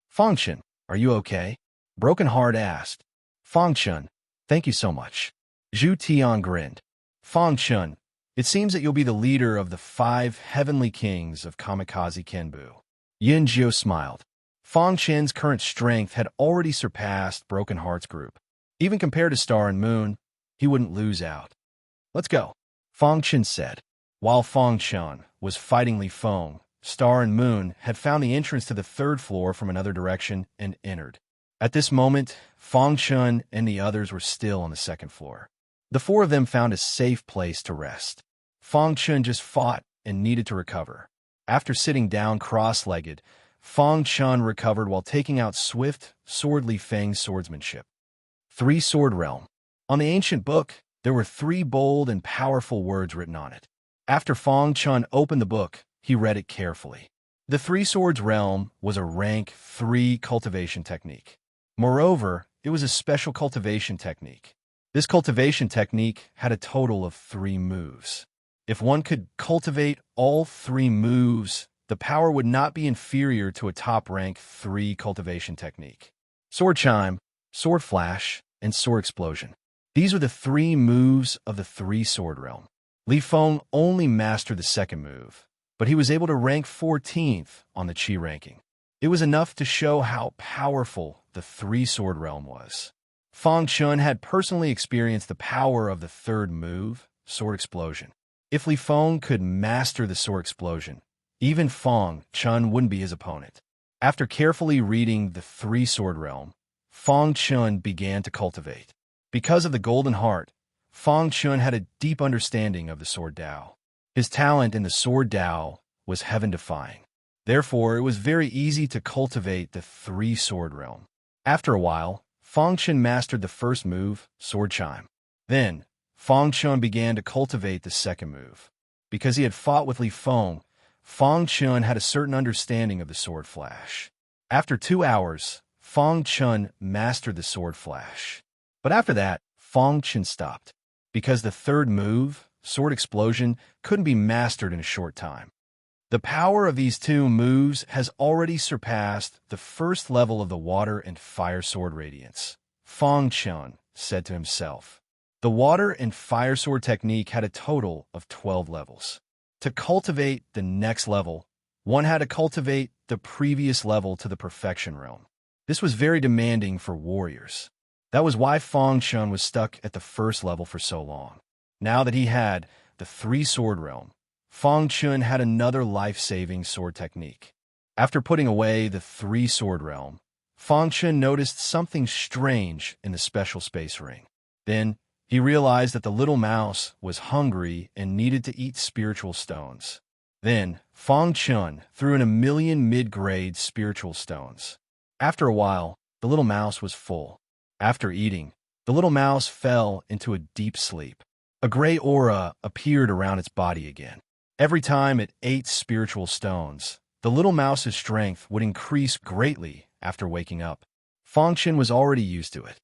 Feng Chun, are you okay? Broken Heart asked. Feng Chun, thank you so much. Zhu Tian grinned. Feng Chun, it seems that you'll be the leader of the 5 heavenly kings of Kamikaze Kenbu. Yin Jiu smiled. Feng Chun's current strength had already surpassed Broken Heart's group. Even compared to Star and Moon, he wouldn't lose out. Let's go, Feng Chun said. While Feng Chun was fighting Li Feng, Star and Moon had found the entrance to the 3rd floor from another direction and entered. At this moment, Feng Chun and the others were still on the 2nd floor. The 4 of them found a safe place to rest. Feng Chun just fought and needed to recover. After sitting down cross-legged, Feng Chun recovered while taking out swift, sword Li Feng's swordsmanship. 3 Sword Realm. On the ancient book, there were 3 bold and powerful words written on it. After Feng Chun opened the book, he read it carefully. The 3 Swords Realm was a rank 3 cultivation technique. Moreover, it was a special cultivation technique. This cultivation technique had a total of 3 moves. If one could cultivate all 3 moves, the power would not be inferior to a top rank 3 cultivation technique. Sword Chime, Sword Flash, and Sword Explosion. These were the 3 moves of the 3 Sword Realm. Li Feng only mastered the 2nd move, but he was able to rank 14th on the Qi ranking. It was enough to show how powerful the 3 Sword Realm was. Feng Chun had personally experienced the power of the 3rd move, Sword Explosion. If Li Feng could master the Sword Explosion, even Feng Chun wouldn't be his opponent. After carefully reading the 3 Sword Realm, Feng Chun began to cultivate. Because of the Golden Heart, Feng Chun had a deep understanding of the Sword Dao. His talent in the Sword Dao was heaven-defying. Therefore, it was very easy to cultivate the 3 Sword Realm. After a while, Feng Chun mastered the 1st move, Sword Chime. Then, Feng Chun began to cultivate the 2nd move. Because he had fought with Li Feng, Feng Chun had a certain understanding of the Sword Flash. After 2 hours, Feng Chun mastered the Sword Flash. But after that, Feng Chun stopped. Because the 3rd move, Sword Explosion, couldn't be mastered in a short time. The power of these two moves has already surpassed the first level of the water and fire sword radiance. Feng Chun said to himself. The water and fire sword technique had a total of 12 levels. To cultivate the next level, one had to cultivate the previous level to the perfection realm. This was very demanding for warriors. That was why Feng Chun was stuck at the first level for so long. Now that he had the three-sword realm, Feng Chun had another life-saving sword technique. After putting away the three-sword realm, Feng Chun noticed something strange in the special space ring. Then, he realized that the little mouse was hungry and needed to eat spiritual stones. Then, Feng Chun threw in 1,000,000 mid-grade spiritual stones. After a while, the little mouse was full. After eating, the little mouse fell into a deep sleep. A gray aura appeared around its body again. Every time it ate spiritual stones, the little mouse's strength would increase greatly after waking up. Feng Chun was already used to it.